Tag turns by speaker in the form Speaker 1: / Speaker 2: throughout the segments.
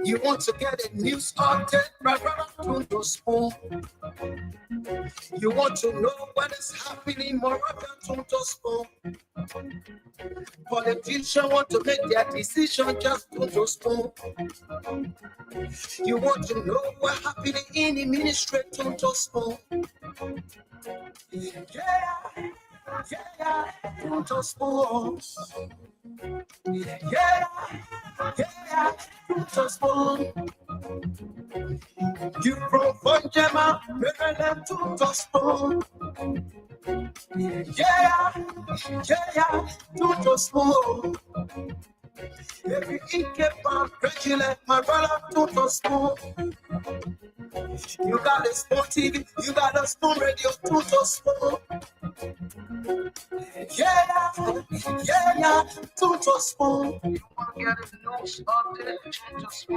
Speaker 1: You want to get a news update, my brother, don't just spoon. You want to know what is happening, my brother, don't just spoon. Politicians want to make their decision, just don't just spoon. You want to know what's happening in the ministry, don't just spoon. Yeah, don't just spoon. Yeah, don't just spoon. You from Funjama, Maryland to Tospo. Yeah, to Tospo. Every ike pan, regular, my brother to Tospo. You got a Sport TV, you got a Spoon Radio to Tospo. Yeah, to Tospo. You want to get a nose up there, to Tospo.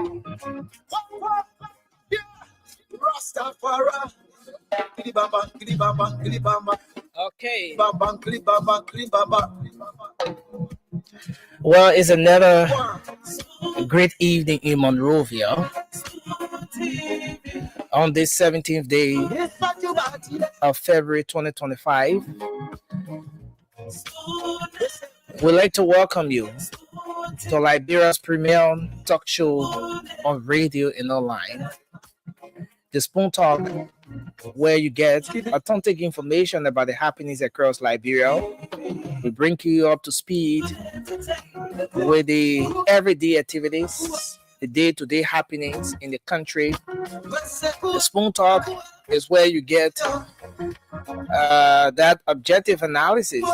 Speaker 1: Rastafari.
Speaker 2: Okay. Well, it's another great evening in Monrovia on this 17th day of February 2025. We'd like to welcome you to Liberia's premier talk show on radio and online, the Spoon Talk, where you get authentic information about the happenings across Liberia. We bring you up to speed with the everyday activities, the day-to-day happenings in the country. The Spoon Talk is where you get that objective analysis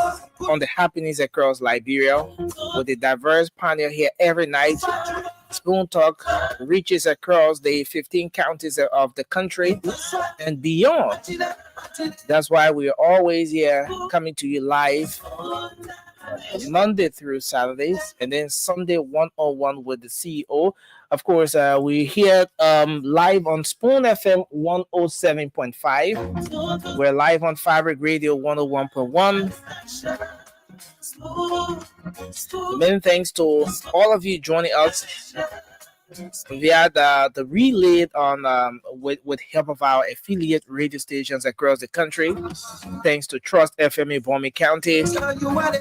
Speaker 2: on the happenings across Liberia with a diverse panel here every night. Spoon Talk reaches across the 15 counties of the country and beyond. That's why we're always here coming to you live Monday through Saturdays, and then Sunday 101 with the CEO. Of course, we're here live on Spoon FM 107.5. We're live on Fabric Radio 101.1. Many thanks to all of you joining us via the relay on with help of our affiliate radio stations across the country. Thanks to Trust FM in Bomi County,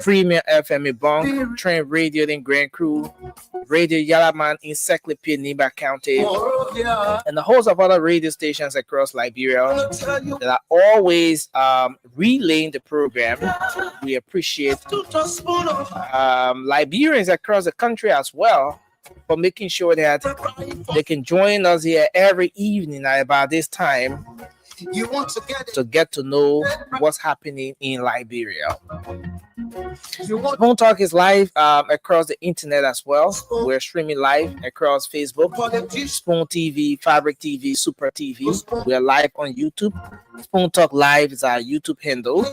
Speaker 2: Premier FM in Bong, Train Radio in Grand Crew, Radio Yalaman in Seklipi, Niba County, and a host of other radio stations across Liberia that are always relaying the program. We appreciate Liberians across the country as well for making sure that they can join us here every evening at about this time to get to know what's happening in Liberia. Spoon Talk is live across the internet as well. We're streaming live across Facebook, Spoon TV, Fabric TV, Super TV. We're live on YouTube. Spoon Talk Live is our YouTube handle.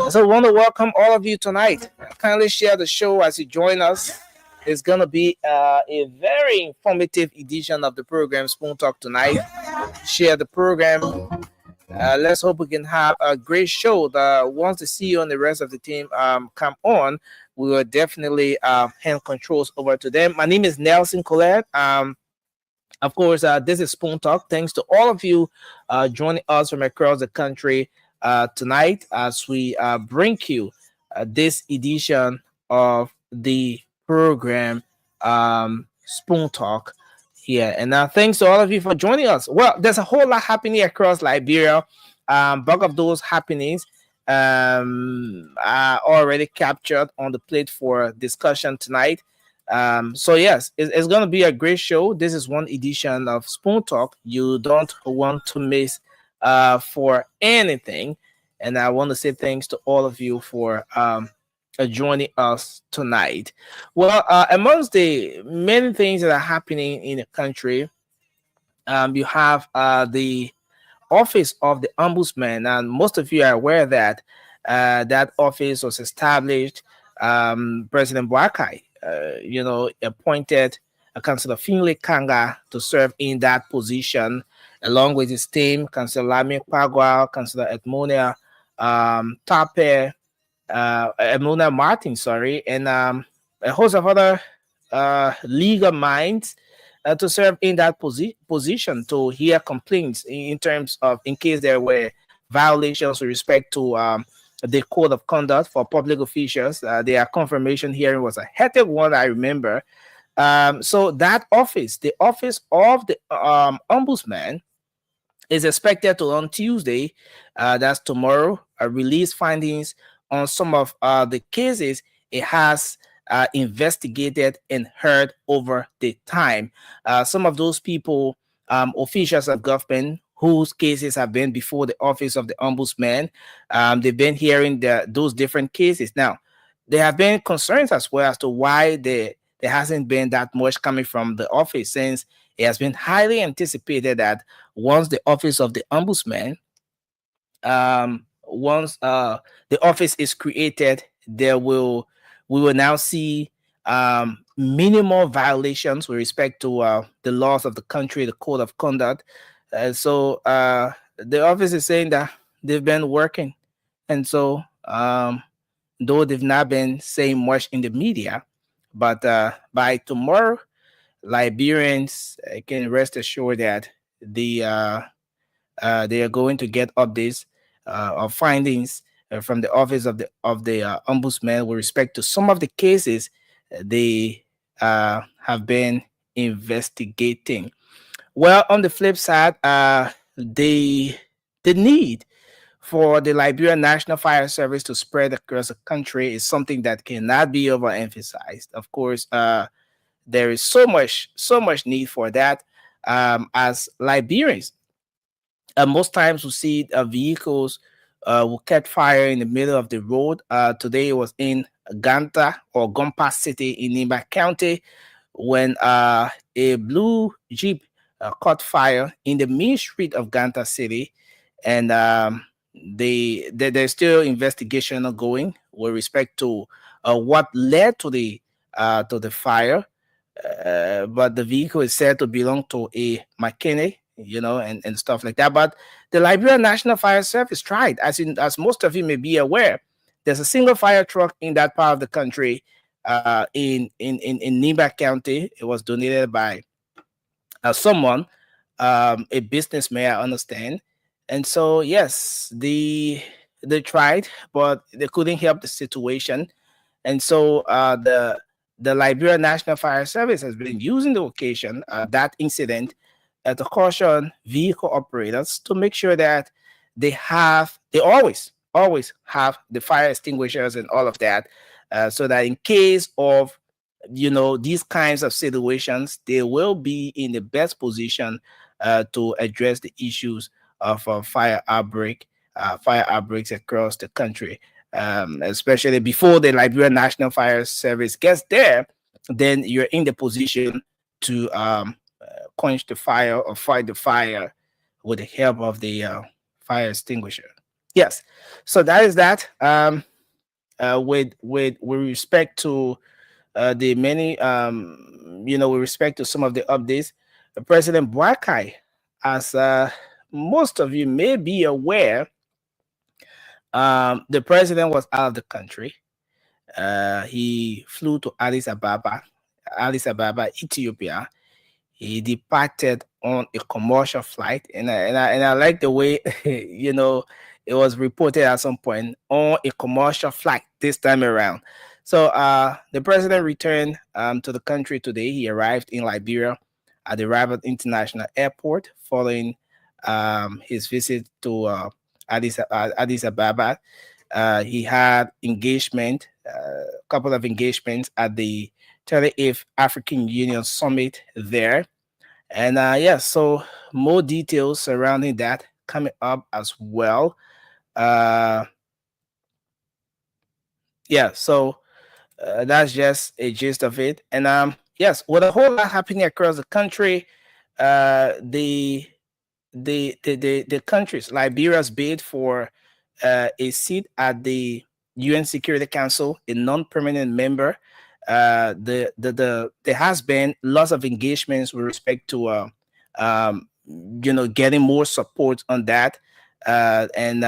Speaker 2: So we want to welcome all of you tonight. Kindly share the show as you join us. It's going to be a very informative edition of the program, Spoon Talk tonight. Share the program. Let's hope we can have a great show. Once the CEO and the rest of the team come on, we will definitely hand controls over to them. My name is Nelson Colette. Of course, this is Spoon Talk. Thanks to all of you joining us from across the country tonight as we bring you this edition of the program Spoon Talk here. And thanks to all of you for joining us. Well, there's a whole lot happening across Liberia. Bulk of those happenings are already captured on the plate for discussion tonight. So yes, it's going to be a great show. This is one edition of Spoon Talk you don't want to miss for anything. And I want to say thanks to all of you for joining us tonight. Well, amongst the many things that are happening in the country, you have the office of the ombudsman, and most of you are aware that that office was established. President Boakai, appointed Councillor Finlay Kanga to serve in that position, along with his team, Councillor Lami Pagwa, Councillor Edmonia Tape, Emuna Martin, and a host of other legal minds to serve in that position to hear complaints in terms of in case there were violations with respect to the code of conduct for public officials. Their confirmation hearing was a hectic one, I remember. So that office, the office of the ombudsman, is expected to on Tuesday, that's tomorrow, release findings on some of the cases it has investigated and heard over the time. Some of those people, officials of government whose cases have been before the office of the ombudsman, they've been hearing those different cases. Now, there have been concerns as well as to why there hasn't been that much coming from the office, since it has been highly anticipated that once the office of the ombudsman, once the office is created, we will now see minimal violations with respect to the laws of the country, the code of conduct. So the office is saying that they've been working, and so though they've not been saying much in the media, but by tomorrow, Liberians can rest assured that they are going to get updates or findings from the office of the ombudsman with respect to some of the cases they have been investigating. Well, on the flip side, the need for the Liberian National Fire Service to spread across the country is something that cannot be overemphasized. Of course, there is so much need for that. As Liberians, most times we see vehicles will catch fire in the middle of the road. Today it was in Ganta or Gompa City in Nimba County when a blue Jeep caught fire in the main street of Ganta City, and there's still investigation ongoing with respect to what led to the fire. But the vehicle is said to belong to a mechanic, and stuff like that. But the Liberian National Fire Service tried, as most of you may be aware, there's a single fire truck in that part of the country, in Nimba County. It was donated by someone, a businessman, I understand. And so, yes, they tried, but they couldn't help the situation. And so the Liberian National Fire Service has been using the occasion, that incident, to caution vehicle operators to make sure that they always have the fire extinguishers and all of that, so that in case of these kinds of situations, they will be in the best position to address the issues of fire outbreaks across the country. Especially before the Liberian National Fire Service gets there, then you're in the position to quench the fire or fight the fire with the help of the fire extinguisher. Yes, so that is that. With respect to the many, with respect to some of the updates, President Boakai, as most of you may be aware, the president was out of the country. He flew to Addis Ababa, Ethiopia. He departed on a commercial flight, and I like the way it was reported at some point on a commercial flight this time around. So the president returned to the country today. He arrived in Liberia at the Rabat International Airport following his visit to Addis Ababa. He had a couple of engagements at the 38th African Union Summit there. And so more details surrounding that coming up as well. So that's just a gist of it. And yes, with a whole lot happening across the country, the countries, Liberia's bid for a seat at the UN Security Council, a non-permanent member. There has been lots of engagements with respect to getting more support on that. And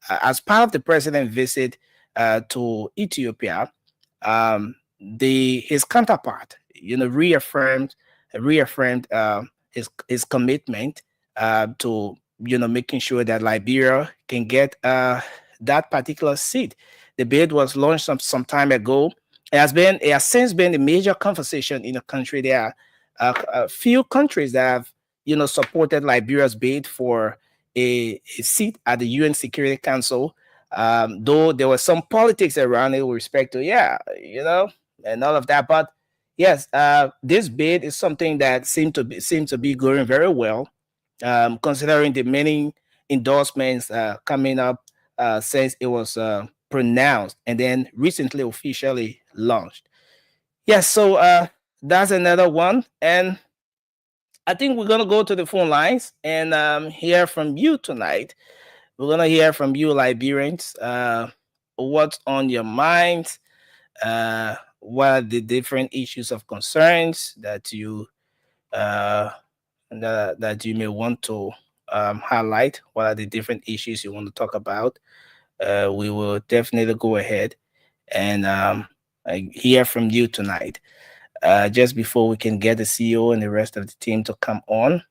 Speaker 2: as part of the president's visit to Ethiopia, his counterpart, reaffirmed his commitment to making sure that Liberia can get that particular seat. The bid was launched some time ago. It has since been a major conversation in the country. There are a few countries that have supported Liberia's bid for a seat at the UN Security Council. Though there was some politics around it with respect to and all of that, but yes, this bid is something that seemed to be going very well, considering the many endorsements coming up since it was pronounced and then recently officially launched. Yes, so that's another one, and I think we're gonna go to the phone lines and hear from you tonight. We're gonna hear from you, Liberians. What's on your mind? What are the different issues of concerns that you that you may want to highlight? What are the different issues you want to talk about? We will definitely go ahead and hear from you tonight. Just before we can get the CEO and the rest of the team to come on,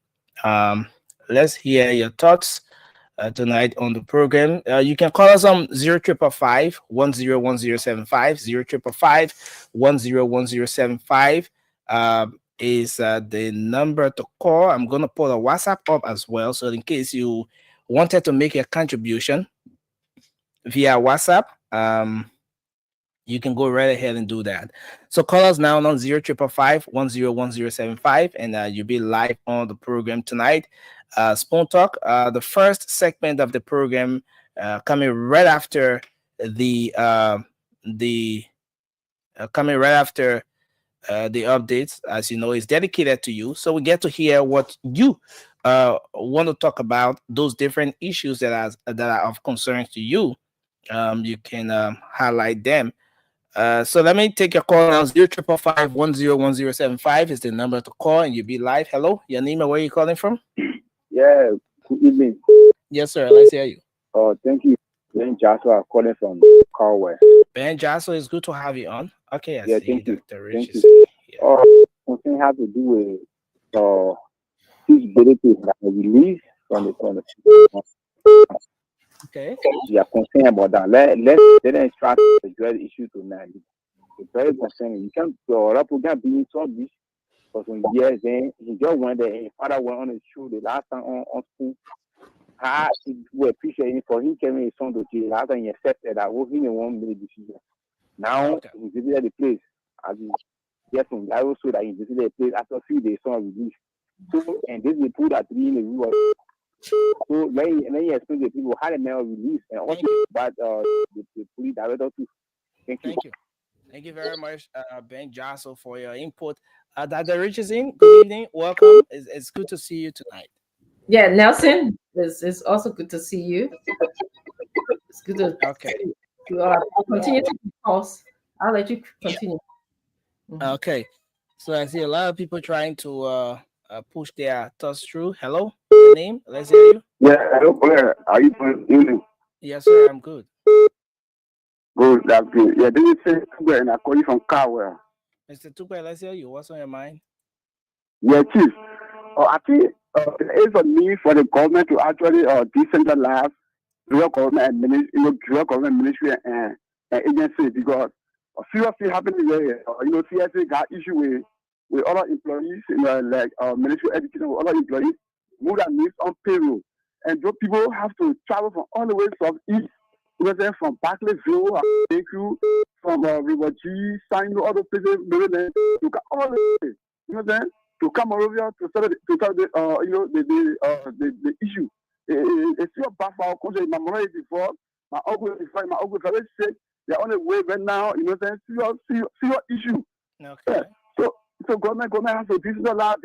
Speaker 2: let's hear your thoughts tonight on the program. You can call us on 0555 101075. 0555 101075 is the number to call. I'm going to put a WhatsApp up as well, so in case you wanted to make a contribution via WhatsApp, you can go right ahead and do that. So call us now on 0555 101075, and you'll be live on the program tonight. Spoon Talk, the first segment of the program, coming right after the updates, as you know, is dedicated to you. So we get to hear what you want to talk about, those different issues that are of concern to you. You can highlight them. So let me take your call now. 0555 101075 is the number to call, and you'll be live. Hello, your name and where are you calling from?
Speaker 3: Yeah, good evening.
Speaker 2: Yes, sir. Let's hear you.
Speaker 3: Thank you. Ben Joshua calling from Carway.
Speaker 2: Ben Joshua, it's good to have you on. Okay, I
Speaker 3: Yeah,
Speaker 2: see
Speaker 3: thank you.
Speaker 2: Dr. Rich.
Speaker 3: Thank you. Something has to do with feasibility that was released from the
Speaker 2: Okay.
Speaker 3: We are concerned about that. Let us try to address the issue tonight. It's very concerning. You can't can be so this for some years. Then he just went there. His father went on the show the last time on school. We appreciate him for him carrying his son to jail. Last time he accepted that he didn't want to make a decision. Now he visited the place as he gets from Garo, so that he visited the place after a few days son released. So and this is put that three in the river. So when he explained to people how the man was released and also about the police director too. Thank you.
Speaker 2: Thank you very much, Ben Joshua, for your input. Dr. Richardson, good evening. Welcome. It's good to see you tonight.
Speaker 4: Yeah, Nelson, it's also good to see you. It's good to continue to pause. I'll let you continue.
Speaker 2: Okay. So I see a lot of people trying to push their thoughts through. Hello, your name? Let's hear you.
Speaker 3: Yeah, hello, Blair. Are you doing?
Speaker 2: Yes, sir. I'm good.
Speaker 3: Good, that's good. Yeah, this is Tugbe, and I call you from Carwell.
Speaker 2: Mr. Tugbe, let's hear you. What's on your mind?
Speaker 3: Yeah, Chief. I think there is a need for the government to actually decentralize rural government ministry and agency, because a serious thing happening there. CSA got issue with other employees, like Ministry of Education, with other employees who that needs on payroll, and those people have to travel from all the way southeast. From Barclayville, from River G, Sign, all those places, Maryland, to come all the way, to come over here to start the issue. It's still bad for our country. My mother is before, my uncle is fine, my uncle is very sick. They're on the way right now, serious issue.
Speaker 2: Okay.
Speaker 3: Yeah. So government has to decentralize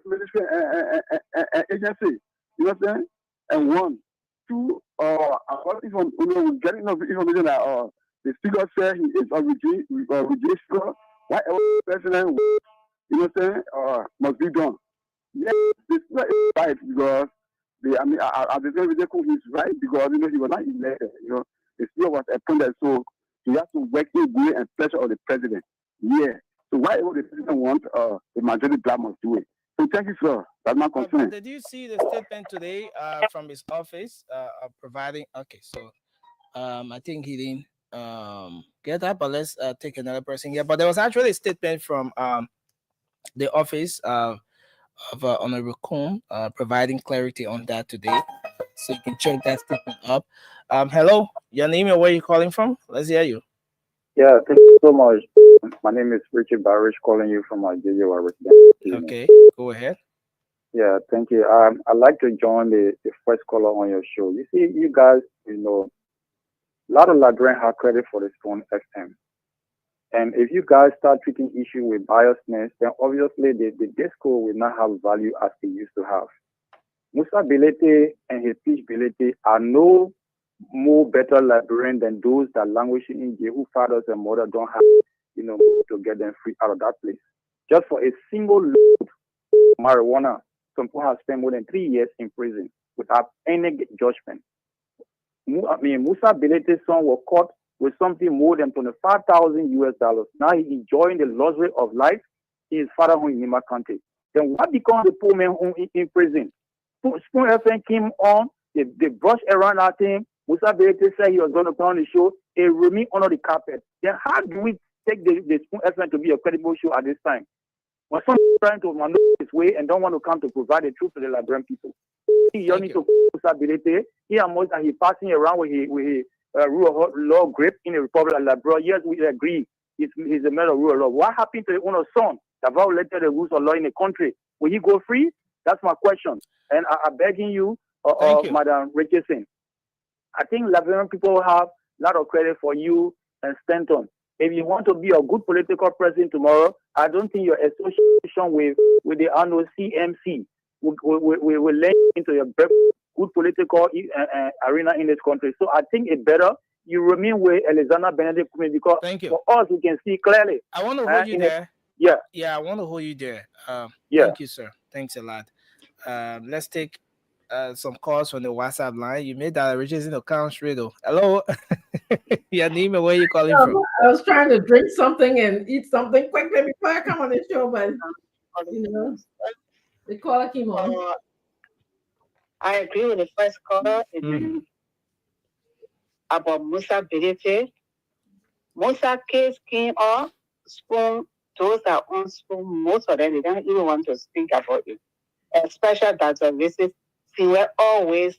Speaker 3: ministry and agency, and one. Two, getting information that the speaker said he is a regime speaker. Whatever president, must be done. Yes, this is right, because I he's right, because he was not elected. The speaker was appointed, so he has to work in good and pleasure of the president. Yeah, So why would the president want the majority black must do it? So thank you, sir. That's my concern.
Speaker 2: But did you see the statement today from his office providing? Okay, so I think he didn't get that, but let's take another person here. But there was actually a statement from the office of Honorable Kuhn providing clarity on that today. So you can check that statement up. Hello, your name and where you calling from? Let's hear you.
Speaker 3: Yeah, thank you so much. My name is Richard Barish, calling you from JJY residence.
Speaker 2: Okay, go ahead.
Speaker 3: Yeah, thank you. I'd like to join the first caller on your show. You see, you guys, a lot of Liberians have credit for the Spoon FM. And if you guys start treating issue with biasness, then obviously the disco will not have value as it used to have. Musa Belete and his speech Belete are no more better Liberian than those that languish in India who fathers and mothers don't have, to get them free out of that place. Just for a single load of marijuana, some people have spent more than 3 years in prison without any judgment. Musa Belete's son was caught with something more than $25,000. Now he's enjoying the luxury of life in his father home in Nima County. Then what becomes the poor man home in prison? Spoon FM came on, they brushed around that thing. Musa Belete said he was going to come on the show. It remained under the carpet. Then how do we take the Spoon FM to be a credible show at this time? When someone trying to maneuver his way and don't want to come to provide the truth to the Liberian people. He only to Musa Belete. He almost that he passing around with his rule of law grip in the Republic of Liberia. Yes, we agree. He's a matter of rule of law. What happened to the owner's son that violated the rules of law in the country? Will he go free? That's my question. And I'm begging you, Madam Richardson. I think Liberian people have a lot of credit for you and Stanton. If you want to be a good political president tomorrow, I don't think your association with the annual CMC will lend into your good political arena in this country. So I think it better you remain with Alexander Benedict because for us, we can see clearly.
Speaker 2: I want to hold you there. Yeah, I want to hold you there. Thank you, sir. Thanks a lot. Let's take some calls from the WhatsApp line. You made that Richardson account straight though. Hello. Your name and where you calling from?
Speaker 4: I was trying to drink something and eat something quickly before I come on the show, but the caller came on.
Speaker 5: I agree with the first caller about Musa Belete. Musa case came off, Spoon, those that own Spoon, most of them, they don't even want to speak about it. Especially that racist, we're always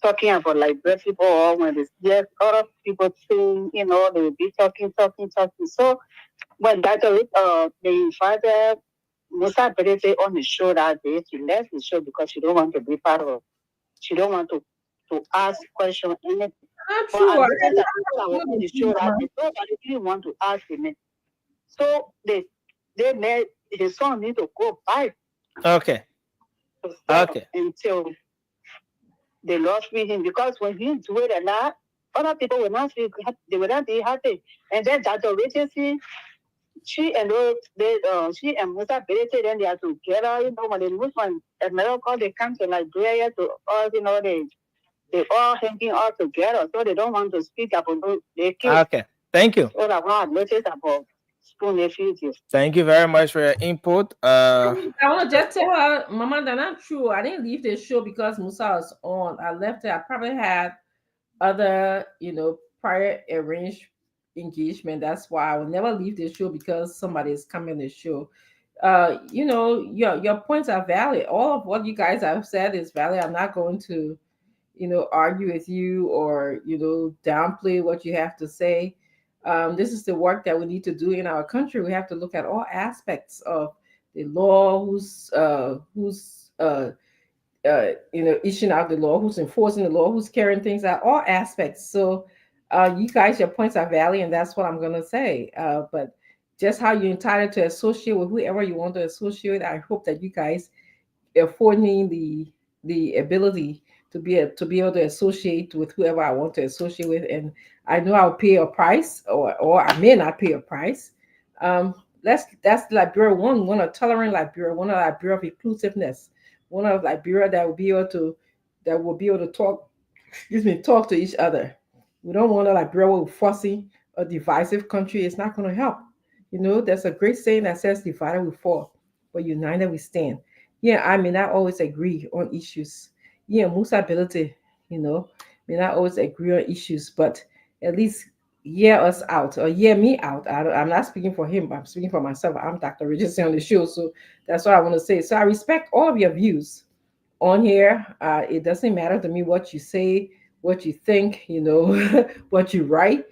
Speaker 5: talking about Liberian people, or when they hear other people sing, they will be talking. So when that they invited Musa Belete on the show that day, she left the show because she don't want to be part of. She don't want to ask questions. Anything.
Speaker 4: I'm sure.
Speaker 5: On the show that day, nobody didn't want to ask him. So they made his son need to go back.
Speaker 2: Okay.
Speaker 5: Until they lost him, because when he do it a lot, other people will not feel they will not be happy. And then that agency, she and Musa Belete, then they are together. When they move from America, they come to Nigeria to all. They all hanging all together, so they don't want to speak about their kids.
Speaker 2: Okay, thank you.
Speaker 5: So I want to notice about Spoon refugees.
Speaker 2: Thank you very much for your input.
Speaker 4: I want to just tell her, Mama, that's not true. I didn't leave the show because Musa was on. I left it. I probably had other, prior arranged engagement. That's why I will never leave the show because somebody is coming on the show. Your points are valid. All of what you guys have said is valid. I'm not going to, argue with you or, downplay what you have to say. This is the work that we need to do in our country. We have to look at all aspects of the law, who's issuing out the law, who's enforcing the law, who's carrying things out, all aspects. So you guys, your points are valid, and that's what I'm going to say. But just how you're entitled to associate with whoever you want to associate, I hope that you guys afford me the ability to be able to associate with whoever I want to associate with. And I know I'll pay a price or I may not pay a price. That's Liberia. We want a tolerant Liberia, one of Liberia of inclusiveness, one of Liberia that will be able to talk to each other. We don't want a Liberia with fussy or divisive country. It's not going to help. You know, there's a great saying that says, divided we fall, but united we stand. Yeah, I may not always agree on issues. Yeah, most ability, you know, may not always agree on issues, but at least hear us out or hear me out. I'm not speaking for him, but I'm speaking for myself. I'm Dr. Richardson on the show. So that's what I want to say. So I respect all of your views on here. It doesn't matter to me what you say, what you think, you know, what you write.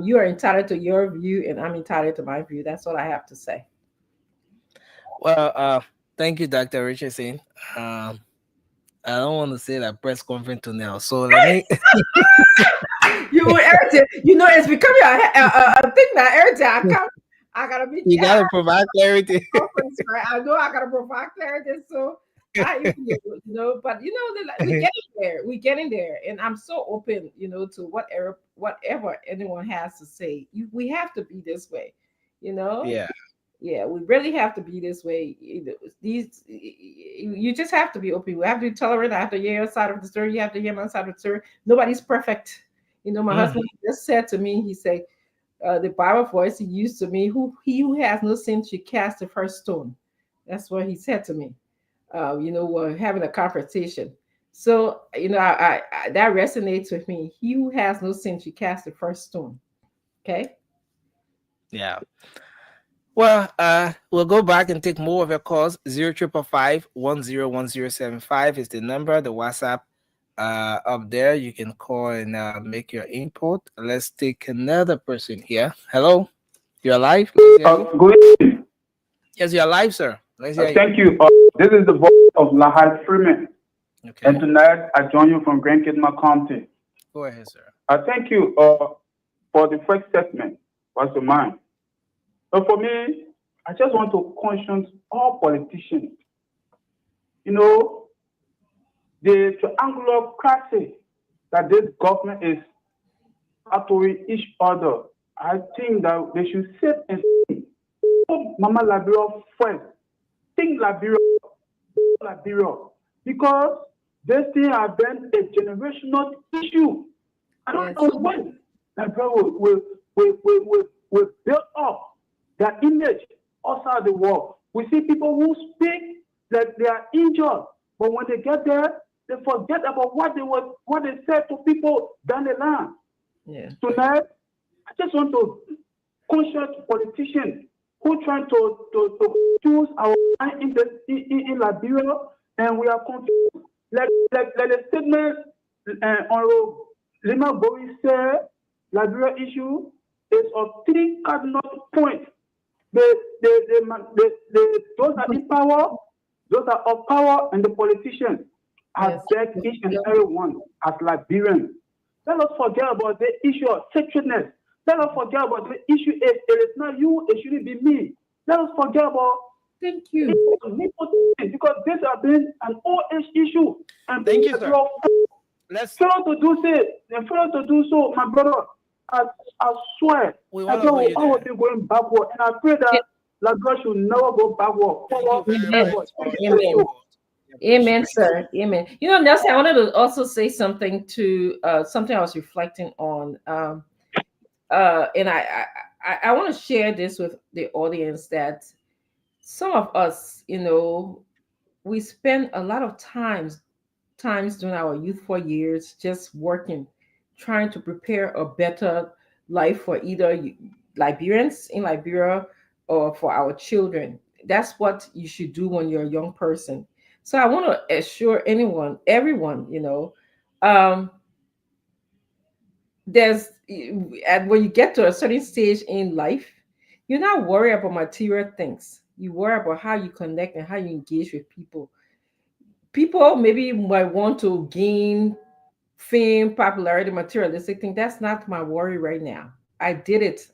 Speaker 4: You are entitled to your view, and I'm entitled to my view. That's all I have to say.
Speaker 2: Well, thank you, Dr. Richardson. I don't want to say that press conference to now, so let me.
Speaker 4: You irritate. You know, it's becoming a thing that irritates. I gotta be.
Speaker 2: You gotta provide clarity.
Speaker 4: Right? I know I gotta provide clarity. So you know, but you know, we're getting there. We're getting there, and I'm so open, you know, to whatever anyone has to say. We have to be this way, you know. Yeah, we really have to be this way. You just have to be open. We have to be tolerant. I have to hear your side of the story. You have to hear my side of the story. Nobody's perfect. You know, my husband just said to me, he said, the Bible voice he used to me, he who has no sin should cast the first stone. That's what he said to me. You know, we're having a conversation. So, you know, I that resonates with me. He who has no sin should cast the first stone. Okay.
Speaker 2: Yeah. Well, we'll go back and take more of your calls. 0555-101075 is the number. The WhatsApp up there. You can call and make your input. Let's take another person here. Hello, you're live.
Speaker 6: Good evening.
Speaker 2: Yes, you're live, sir. Let's hear
Speaker 6: Thank you. This is the voice of Lahad Freeman. Okay. And tonight I join you from Grand Kitna County.
Speaker 2: Go ahead, sir.
Speaker 6: Thank you for the first statement. What's your mind? But for me, I just want to caution all politicians. You know, the triangular crisis that this government is battling each other. I think that they should sit and think. Mama Liberia first. Think Liberia, because this thing has been a generational issue. I don't know when Liberia will build up their image outside the world. We see people who speak that they are injured, but when they get there, they forget about what they said to people down the line.
Speaker 4: Yeah.
Speaker 6: Tonight, I just want to conscious politicians who trying to choose our mind in Liberia, and we are confused. Like the statement on Lima Bowie said, Liberia issue is of 3 cardinal points. Those are in power, those are of power, and the politicians have begged each and every one as Liberians. Let us forget about the issue of sacredness. Let us forget about the issue. If it is not you, it shouldn't be me. Let us forget about.
Speaker 4: Thank you.
Speaker 6: Because this has been an old age issue. And
Speaker 2: thank you, sir.
Speaker 6: Let's fail to do so, my brother. I swear, I will be going backward, and I pray that God should never go backward.
Speaker 4: Amen. Amen, sir. Amen. You know, Nelson, I wanted to also say something to something I was reflecting on. And I want to share this with the audience that some of us, you know, we spend a lot of times during our youthful years just working, trying to prepare a better life for either Liberians in Liberia or for our children. That's what you should do when you're a young person. So I want to assure everyone, you know, when you get to a certain stage in life, you're not worried about material things. You worry about how you connect and how you engage with people. People maybe might want to gain fame, popularity, materialistic thing. That's not my worry right now. I did it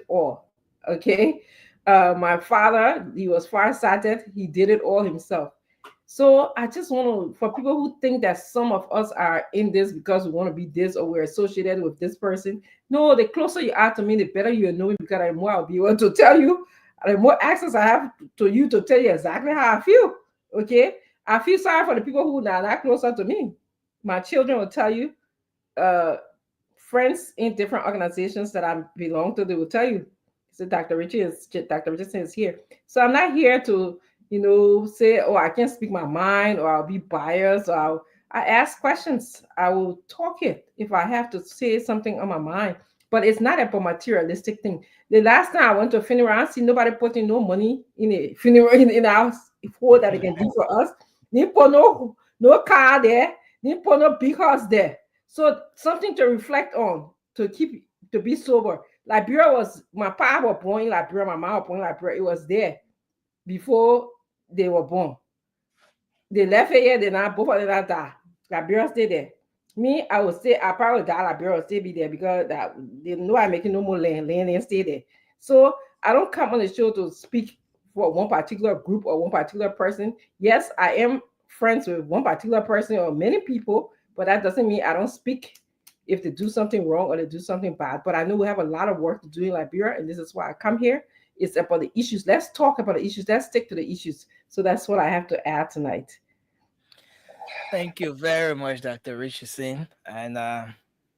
Speaker 4: all. Okay. My father, he was farsighted. He did it all himself. So I just want to, for people who think that some of us are in this because we want to be this or we're associated with this person. No, the closer you are to me, the better you know me, because the more I'll be able to tell you, the more access I have to you to tell you exactly how I feel. Okay. I feel sorry for the people who are not closer to me. My children will tell you, friends in different organizations that I belong to, they will tell you, So Dr. Richardson is here. So I'm not here to, say, oh, I can't speak my mind, or I'll be biased, or I ask questions. I will talk it if I have to say something on my mind. But it's not a materialistic thing. The last time I went to a funeral, I see nobody putting no money in a funeral in the house for that they can do for us. They put no car there. They put no big house there. So something to reflect on, to be sober. Liberia was, my papa was born in Liberia, my mom was born in Liberia. It was there before they were born. They left it here, they not both of them not die. Liberia stay there. Me, I would say I probably die, Liberia will still be there because that they know I'm making no more land and stay there. So I don't come on the show to speak for one particular group or one particular person. Yes, I am friends with one particular person or many people, but that doesn't mean I don't speak if they do something wrong or they do something bad. But I know we have a lot of work to do in Liberia, and this is why I come here. It's about the issues. Let's talk about the issues. Let's stick to the issues. So that's what I have to add tonight.
Speaker 2: Thank you very much, Dr. Richardson. And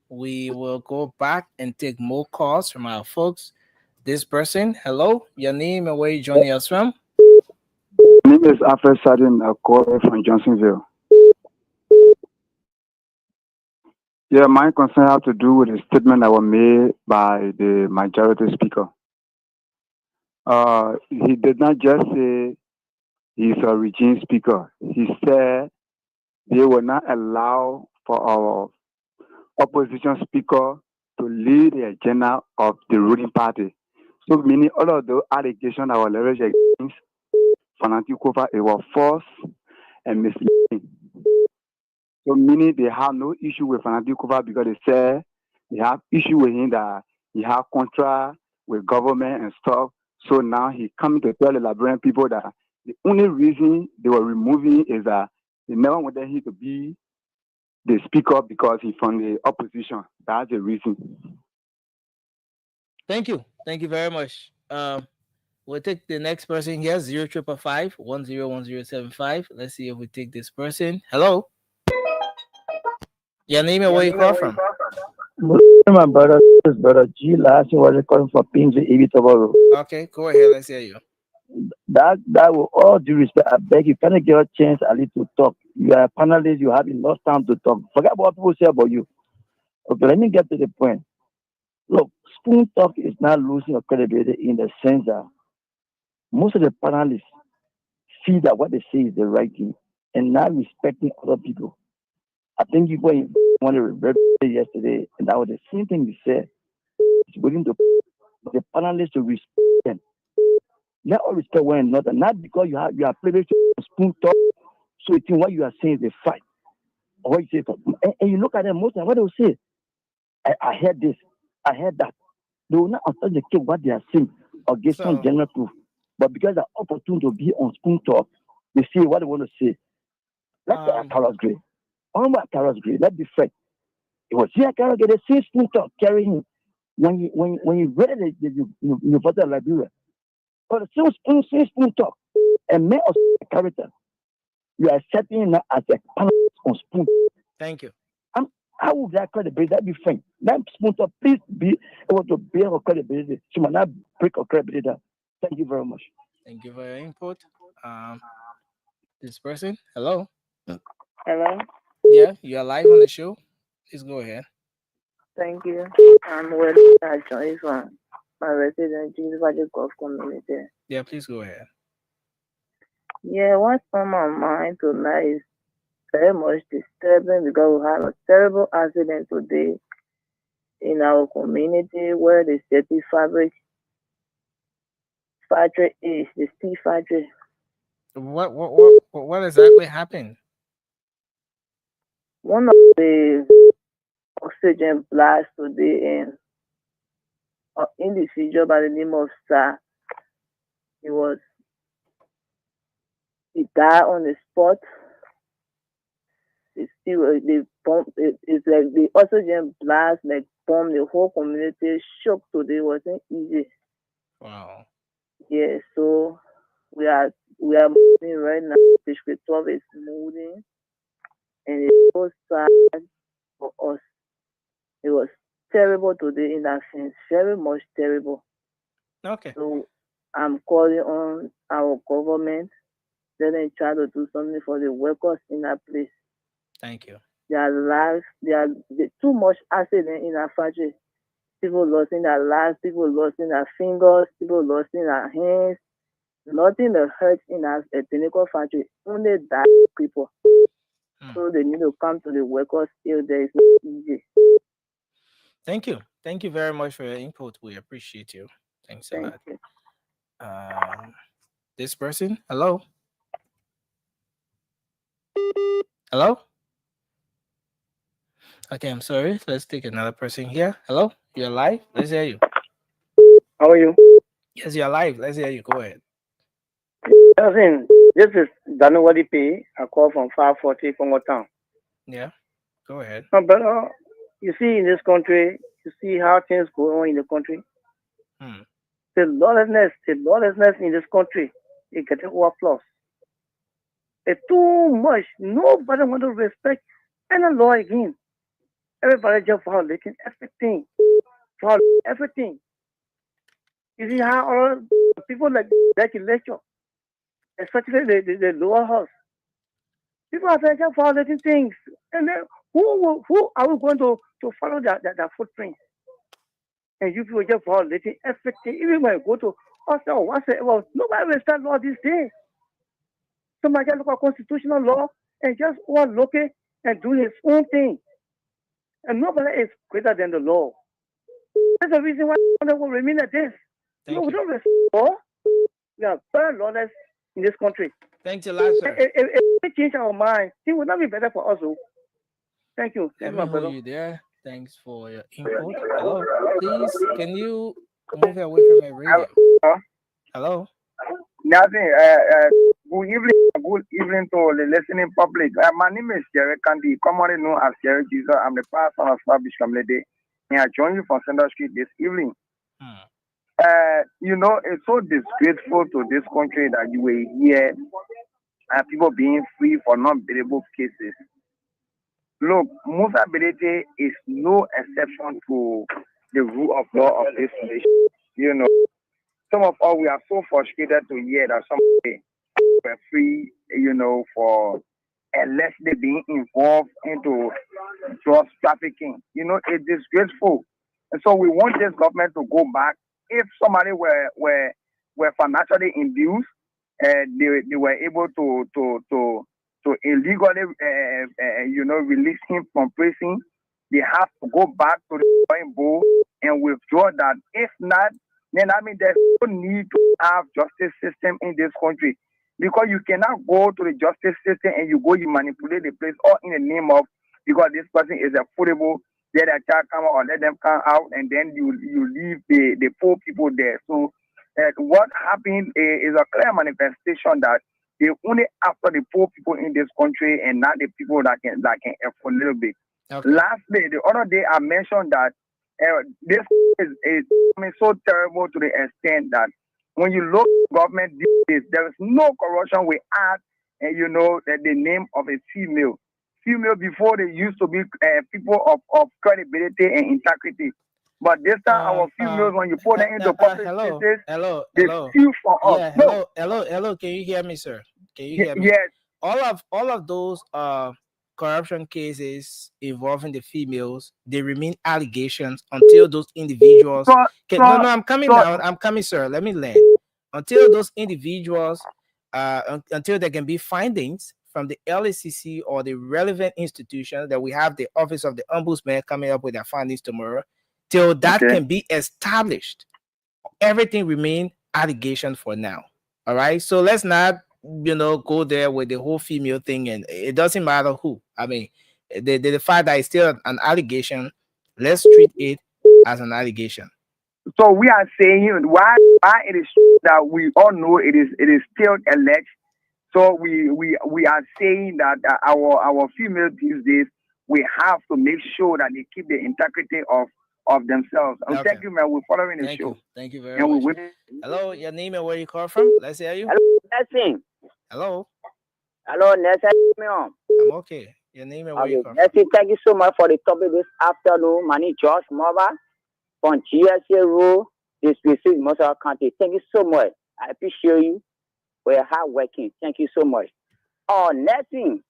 Speaker 2: we will go back and take more calls from our folks. This person, hello, your name and where you joining us from?
Speaker 7: My name is Alfred Sadin Akore from Johnsonville. Yeah, my concern has to do with the statement that was made by the majority speaker. He did not just say he's a regime speaker. He said they will not allow for our opposition speaker to lead the agenda of the ruling party. So meaning all of those allegations that were leveraged against Fanatic Kofa, it was false and misleading. So meaning they have no issue with Fanatic Kofa because they say they have issue with him that he have contract with government and stuff. So now he coming to tell the Liberian people that the only reason they were removing is that they never wanted him to be the speaker because he's from the opposition. That's the reason.
Speaker 2: Thank you. Thank you very much. We'll take the next person here, 0555-101075. Let's see if we take this person. Hello. Your name and where you call from?
Speaker 8: My brother, brother G. Last year was calling for Pinsley, Ibitobo.
Speaker 2: Okay, go ahead. Let's hear you.
Speaker 8: That with all due respect, I beg you, can I get a chance at least to talk? You are a panelist, you have enough time to talk. Forget what people say about you. Okay, let me get to the point. Look, spoon talk is not losing your credibility in the sense that most of the panelists feel that what they say is the right thing and not respecting other people. I think you want to revert yesterday, and that was the same thing you said. It's willing to the panelists to respect them. Let all respect one another, not because you are privileged to spoon talk. So you think what you are saying is a fact, or what you say, and you look at them most of what they will say. I heard this, I heard that. They will not authenticate what they are saying or give some general proof. But because they're opportune to be on spoon talk, they say what they want to say. Let's say Carlos Gray. About Carlos Gray, let's be frank. It was here Carlos Gray, the same spoon talk carrying him. When you read the University of Liberia, but the same spoon talk, and man of character, you are accepting him as a panelist on spoon.
Speaker 2: Thank you.
Speaker 8: How would that credibility? That be frank. That spoon talk, please be able to bear her credibility. She might not break her credibility. Thank you very much.
Speaker 2: Thank you for your input. This person, hello.
Speaker 9: Hello.
Speaker 2: Yeah, you are live on the show. Please go ahead.
Speaker 9: Thank you. I'm with Joyce from my resident Jesus Gulf community.
Speaker 2: Yeah, please go ahead.
Speaker 9: Yeah, what's on my mind tonight is very much disturbing because we had a terrible accident today in our community where the city fabric factory is the steel factory.
Speaker 2: What exactly happened?
Speaker 9: One of the oxygen blasts today in an individual by the name of Sir. He died on the spot. It's like the oxygen blast like bomb the whole community. Shock today wasn't easy.
Speaker 2: Wow.
Speaker 9: Yeah, so we are moving right now. District 12 is moving, and it's so sad for us. It was terrible today in that sense, very much terrible.
Speaker 2: Okay.
Speaker 9: So I'm calling on our government. Let them try to do something for the workers in that place.
Speaker 2: Thank you.
Speaker 9: Their lives, too much accident in our factory. People losing their lives, people losing their fingers, people losing their hands. Nothing that hurts in a technical factory. Only die people. So they need to come to the workers still. There is no easy.
Speaker 2: Thank you. Thank you very much for your input. We appreciate you. Thanks a
Speaker 9: Thank
Speaker 2: lot.
Speaker 9: you.
Speaker 2: This person, hello? Hello? Okay, I'm sorry. Let's take another person here. Hello? You're live? Let's hear you.
Speaker 10: How are you?
Speaker 2: Yes, you're live. Let's hear you. Go ahead.
Speaker 10: Listen, this is Danuwadi P. I call from 540 Congo Town.
Speaker 2: Yeah, go ahead.
Speaker 10: But you see in this country, you see how things go on in the country. The lawlessness in this country is getting overflows. It's too much. Nobody want to respect any law again. Everybody just violating everything. Everything. You see how all people like lecture, especially the lower house. People are just violating things. And then who are we going to follow that footprint? And you people just violating everything. Even when you go to hospital, nobody respect law these days. Somebody just look at constitutional law and just look it and do his own thing. And nobody is greater than the law. That's the reason why we will remain at this. We don't respect law. We are very lawless in this country.
Speaker 2: Thanks a lot, sir.
Speaker 10: If we change our mind, it will not be better for us. Thank you.
Speaker 2: Let me hold you there. Thanks for your input. Hello. Please, can you move away from my radio? Hello.
Speaker 11: Nothing. Good evening to the listening public. My name is Jerry Candy, commonly known as Jerry Jesus. I'm the pastor of Fabish Community, and I join you from Central Street this evening. It's so disgraceful to this country that you will hear people being free for non-billable cases. Look, Musa Belete is no exception to the rule of law of this nation. Some of us, we are so frustrated to hear that somebody were free, for allegedly being involved into drug trafficking. It's disgraceful. And so we want this government to go back. If somebody were financially induced, they were able to illegally, release him from prison, they have to go back to the drawing board and withdraw that. If not, then there's no need to have justice system in this country, because you cannot go to the justice system and you manipulate the place all in the name of, because this person is affordable, let a child come out or let them come out, and then you leave the poor people there. So what happened is a clear manifestation that they only after the poor people in this country and not the people that can afford a little bit. Okay. Lastly, the other day I mentioned that this is so terrible to the extent that when you look at government these days, there is no corruption we add, that the name of a female. Female before they used to be people of credibility and integrity. But this time our females, when you put them into public spaces, they steal from us.
Speaker 2: Yeah, hello. Can you hear me, sir? Can you hear me?
Speaker 11: Yes.
Speaker 2: All of those corruption cases involving the females, they remain allegations until those individuals I'm coming, sir. Let me land. Until those individuals, until there can be findings from the LACC or the relevant institution, that we have the Office of the Ombudsman coming up with their findings tomorrow, till that can be established, everything remain allegation for now. All right. So let's not, go there with the whole female thing, and it doesn't matter who. The fact that it's still an allegation, let's treat it as an allegation.
Speaker 11: So we are saying why it is that we all know it is still alleged. So we are saying that our females these days, we have to make sure that they keep the integrity of themselves. Okay. Thank you, man. We're following the show.
Speaker 2: Thank you very much. Hello, your name and where you call from? Let's hear you.
Speaker 12: Hello, Nelson. Hello, Nelson.
Speaker 2: I'm okay. Your name and where you call from?
Speaker 12: Nelson, thank you so much for the topic this afternoon. My name is Josh Mova from GSA Road, this visit in Mosa County. Thank you so much. I appreciate you for your hard working. Thank you so much. Oh, next thing,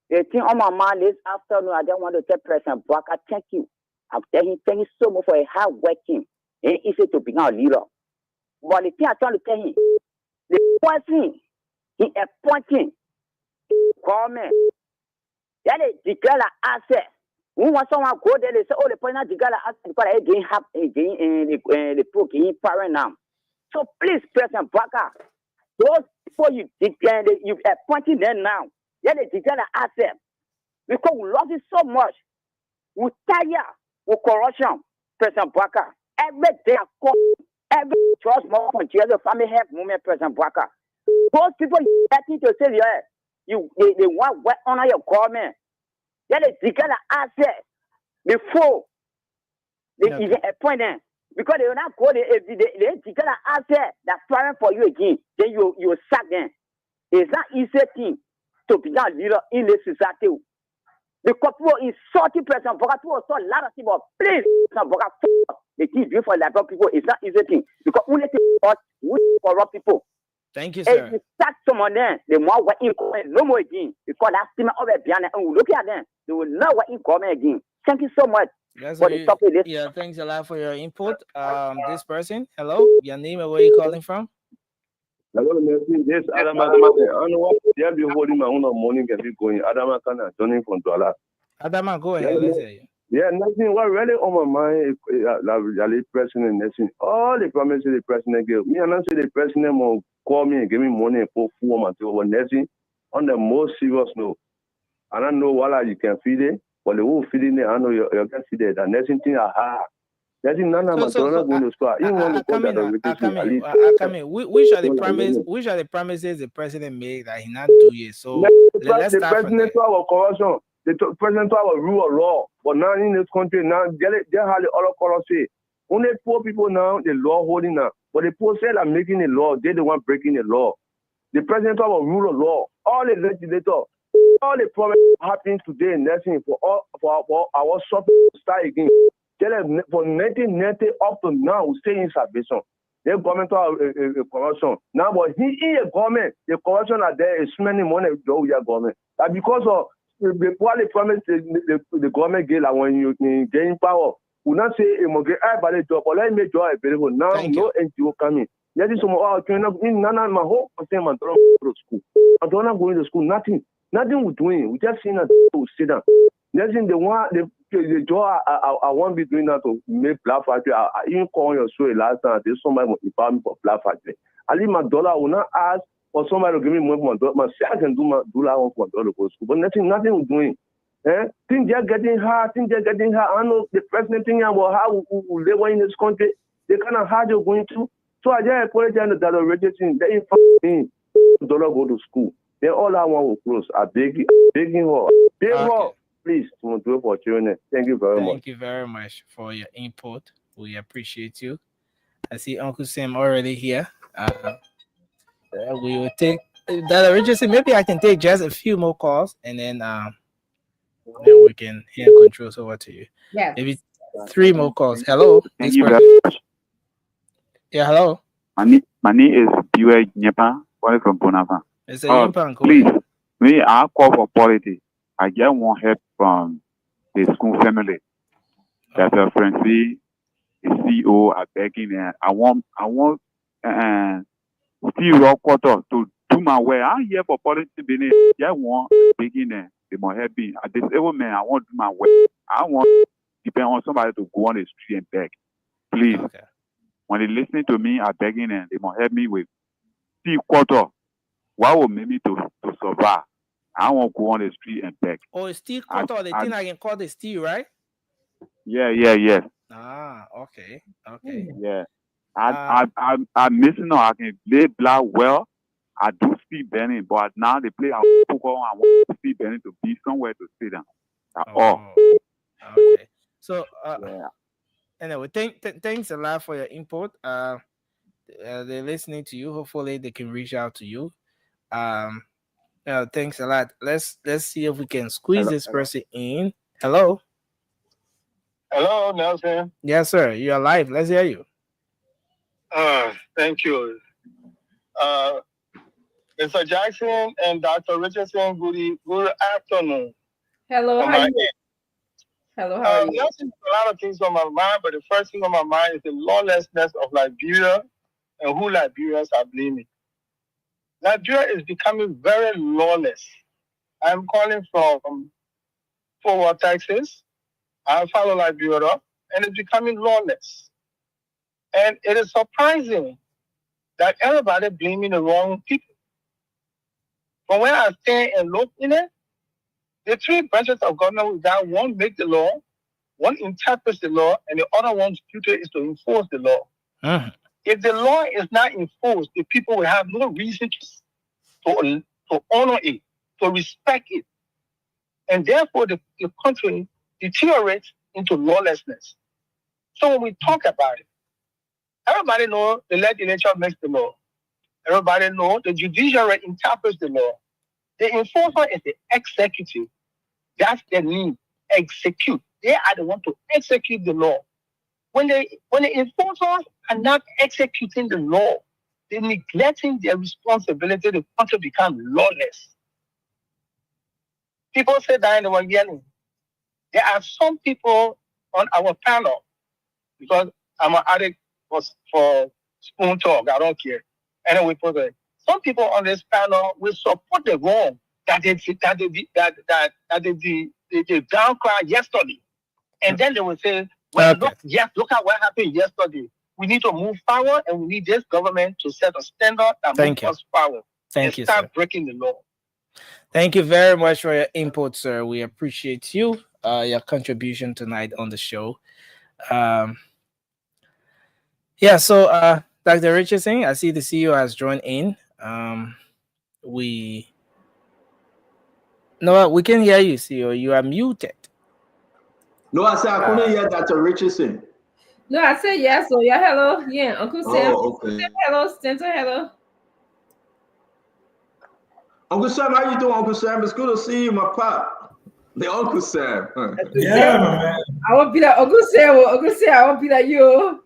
Speaker 12: the thing on my mind this afternoon, I don't want to tell President Bwaka, thank you. I'm telling him, thank you so much for your hard working. It's easy to become a leader. But the thing I trying to tell him, the person he appointing government, that is declare asset. We want someone go there, they say, oh, the person declare asset because they the poor gain power now. So please, President Bwaka, those people you appointing them now, that is declare asset. Because we love it so much. We tire with corruption, President Bwaka. Every day I call, every trust more from the family health movement, President Bwaka. Those people getting to say, yeah, they want to honor your government. That is declare asset before they even appoint them. Because they will not go there, if they declare asset that's firing for you again, then you sack them. It's not easy thing to become a leader in this society. Because people insulting President Bwaka, people saw a lot of people, please, President Bwaka, they keep doing for liberal people. It's not easy thing. Because only we corrupt people.
Speaker 2: Thank you, sir.
Speaker 12: If you start someone there, the more what in no more again. Because that's still over behind and we look at them, they will know what in common again. Thank you so much. For the topic.
Speaker 2: Yeah, thanks a lot for your input. This person, hello, your name and where you calling from?
Speaker 13: Hello, yes, Adama. I don't know what they have been holding my own morning and be going. Adama Kana, joining from Douala.
Speaker 2: Adama, go ahead. Let's hear you.
Speaker 13: Yeah, nothing. What really on my mind is president nothing. All the promises the president gave me, and I say the president will call me and give me money for 4 months over nothing. On the most serious note, I don't know what you can feed it, but the whole feeding it, I know you can feed it. And nothing thing I have. Nothing none of my going to start. Even when
Speaker 2: which are the promises the president made that he not do yet? So let's
Speaker 13: the
Speaker 2: start
Speaker 13: president to our corruption. The president to our rule of law, but now in this country, now they have the other color say. Only poor people now, the law holding now. But the poor say are making the law, they're the one breaking the law. The president to our rule of law, all the legislators, all the problems happening today in nursing for our suffering to start again. For 1990 up to now, we stay in salvation. The government have corruption. Now, but in a government, the corruption are there is spending money with the government. And because of the quality promise the government gave when you gain power, we not say it will get everybody job, but let me job available. Now, no NGO coming. There is some in Nana, my whole percent man don't go to school. I don't go to school, nothing we're doing. We just seen to sit down. That's in the job I won't be doing that to make Black Factory. I even call your show last time. There's somebody will empower me for Black Factory. I leave my dollar. I will not ask for somebody to give me money for my dollar. I can do that one for my dollar for school. But nothing we're doing. Things are getting hard. I know the president thinking about how we live in this country. They kind of hard you're going to. So I just apologize to the registration. They inform me dollar go to school. Then all I want will close. I begging her. Please, to do it for children. Thank you very much.
Speaker 2: Thank you very much for your input. We appreciate you. I see Uncle Sam already here. We will take that originally. Maybe I can take just a few more calls, and then we can hand controls over to you.
Speaker 4: Yeah.
Speaker 2: Maybe 3 more calls. Hello.
Speaker 7: Thank you very much.
Speaker 2: Yeah. Hello.
Speaker 7: My name is Biwe Nyepa, calling from Bonava. Please, me I call for politics. I get one help from the school family. That's a friend, the CEO are begging, and I want Steve Rockwater to do my way. I'm here for politics business. Yeah, one begging and they more happy. At this able man, I want to do my way. I want to depend on somebody to go on the street and beg. Please, when they listening to me, I'm begging and they more help me with Steve Quarter. What will make me to survive? I won't go on the street and beg.
Speaker 2: Oh, it's Steve Quarter, the thing I can call the Steve, right?
Speaker 7: Yeah.
Speaker 2: Ah, okay.
Speaker 7: Yeah. I'm missing on. I can play black well. I do speak Benin, but now they play football. I want to speak Benin to be somewhere to sit down.
Speaker 2: Okay. So, anyway, thanks a lot for your input. They're listening to you. Hopefully, they can reach out to you. Thanks a lot. Let's see if we can squeeze this person in. Hello.
Speaker 14: Hello, Nelson.
Speaker 2: Yes, sir. You're live. Let's hear you.
Speaker 14: Thank you. Mr. Jackson and Dr. Richardson, good afternoon.
Speaker 4: Hello, how are you? Hello, how are you?
Speaker 14: There's a lot of things on my mind, but the first thing on my mind is the lawlessness of Liberia and who Liberians are blaming. Liberia is becoming very lawless. I'm calling from Fort Worth, Texas. I follow Liberia, and it's becoming lawless. And it is surprising that everybody blaming the wrong people. From where I stand and look in it, the three branches of government, that one make the law, one interprets the law, and the other one's duty is to enforce the law. If the law is not enforced, the people will have no reason to honor it, to respect it. And therefore, the country deteriorates into lawlessness. So when we talk about it, everybody knows the legislature makes the law. Everybody knows the judiciary interprets the law. The enforcer is the executive. That's their name. Execute. They are the one to execute the law. When the enforcers are not executing the law, they're neglecting their responsibility. The country becomes lawless. People say that in the one yelling. There are some people on our panel, because I'm an addict for spoon talk. I don't care. Anyway, some people on this panel will support the wrong that they downcry yesterday, and then they will say, "Well, look at what happened yesterday. We need to move forward, and we need this government to set a standard and move us forward.
Speaker 2: Thank you,
Speaker 14: start
Speaker 2: sir.
Speaker 14: breaking the law."
Speaker 2: Thank you very much for your input, sir. We appreciate you, your contribution tonight on the show. So Dr. Richardson, I see the CEO has joined in. We can hear you, CEO. You are muted.
Speaker 15: No, I said I couldn't hear Dr. Richardson.
Speaker 4: No, I said yes. So yeah, hello. Yeah, Uncle Sam.
Speaker 15: Okay.
Speaker 4: Hello, Stanton. Hello.
Speaker 15: Uncle Sam, how you doing, Uncle Sam? It's good to see you, my pop. The Uncle Sam.
Speaker 16: Yeah, man.
Speaker 4: I won't be like Uncle Sam. Uncle Sam, I won't be like you.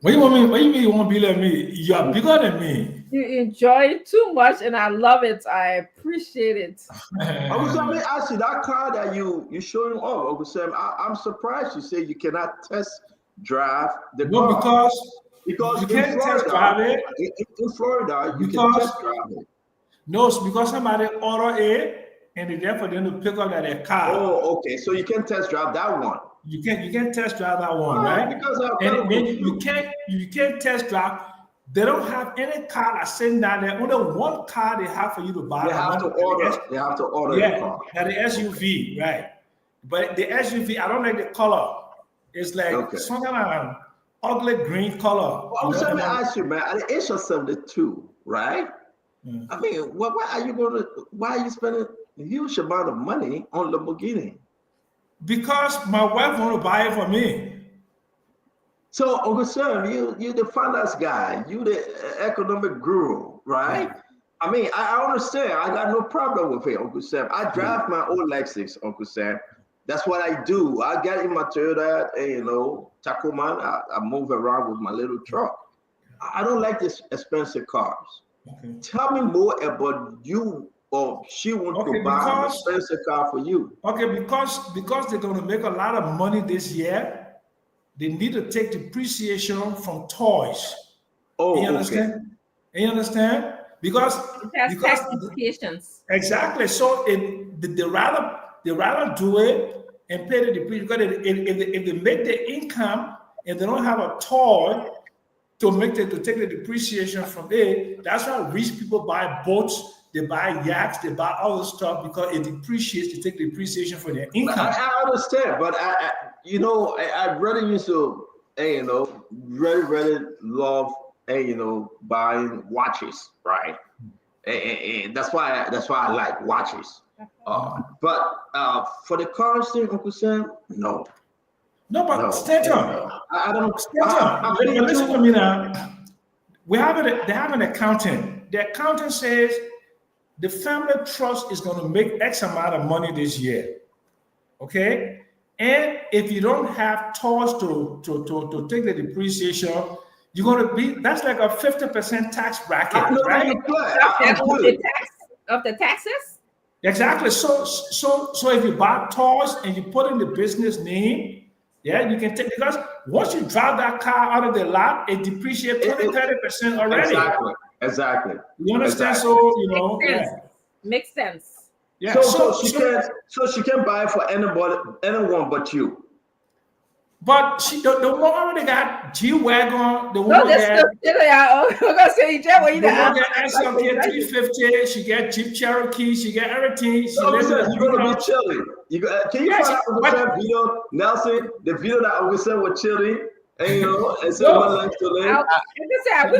Speaker 16: What do you want me? What do you mean you won't be like me? You are bigger than me.
Speaker 4: You enjoy it too much, and I love it. I appreciate it.
Speaker 15: Uncle Sam, let me ask you, that car that you showing off, Uncle Sam, I'm surprised you say you cannot test drive the car. Because
Speaker 16: you can't test drive it.
Speaker 15: In Florida, you can test drive it.
Speaker 16: No, it's because somebody order it and it's there for them to pick up their car.
Speaker 15: Oh, okay. So you can test drive that one.
Speaker 16: You can't test drive that one, right?
Speaker 15: Because
Speaker 16: you can't test drive. They don't have any car that's sitting down there. Only one car they have for you to buy.
Speaker 15: They have to order the car.
Speaker 16: Yeah, the SUV, right? But the SUV, I don't like the color. It's like some kind of ugly green color.
Speaker 15: Well, let me ask you, man. At the age of 72, right? I mean, why are you spending a huge amount of money on Lamborghini?
Speaker 16: Because my wife want to buy it for me.
Speaker 15: So, Uncle Sam, you're the finance guy. You the economic guru, right? I mean, I understand. I got no problem with it, Uncle Sam. I drive my own Lexus, Uncle Sam. That's what I do. I get in my Toyota, Tacoma. I move around with my little truck. I don't like these expensive cars. Tell me more about you, or she wants to buy an expensive car for you.
Speaker 16: Okay, because they're going to make a lot of money this year, they need to take depreciation from toys.
Speaker 15: Oh,
Speaker 16: you understand? You understand? Because
Speaker 4: it has tax implications.
Speaker 16: Exactly. So they rather do it and pay the depreciation. Because if they make the income and they don't have a toy to take the depreciation from it, that's why rich people buy boats, they buy yachts, they buy all this stuff, because it depreciates to take the depreciation for their income.
Speaker 15: I understand, but I really used to, really love, buying watches, right? And that's why I like watches. But for the cars thing, Uncle Sam, no.
Speaker 16: No, but Stanton,
Speaker 15: I don't.
Speaker 16: Stanton, listen to me now. They have an accountant. The accountant says the family trust is going to make X amount of money this year. Okay, and if you don't have toys to take the depreciation, you're going to be, that's like a 50% tax bracket, right?
Speaker 4: Of the taxes?
Speaker 16: Exactly. So if you buy toys and you put in the business name, yeah, you can take, because once you drive that car out of the lot, it depreciates 20-30% already.
Speaker 15: Exactly.
Speaker 16: You understand?
Speaker 15: Exactly.
Speaker 16: So
Speaker 4: Makes sense.
Speaker 16: Yeah.
Speaker 15: So she can't buy for anyone but you.
Speaker 16: But the woman already got G-Wagon. The
Speaker 4: woman
Speaker 16: got
Speaker 4: SLK
Speaker 16: SLK 350. She get Jeep Cherokee. She get everything. She lives in a
Speaker 15: you're gonna be chilling. Can you find Uncle Sam video, Nelson? The video that Uncle Sam was chilling, and so one likes to live.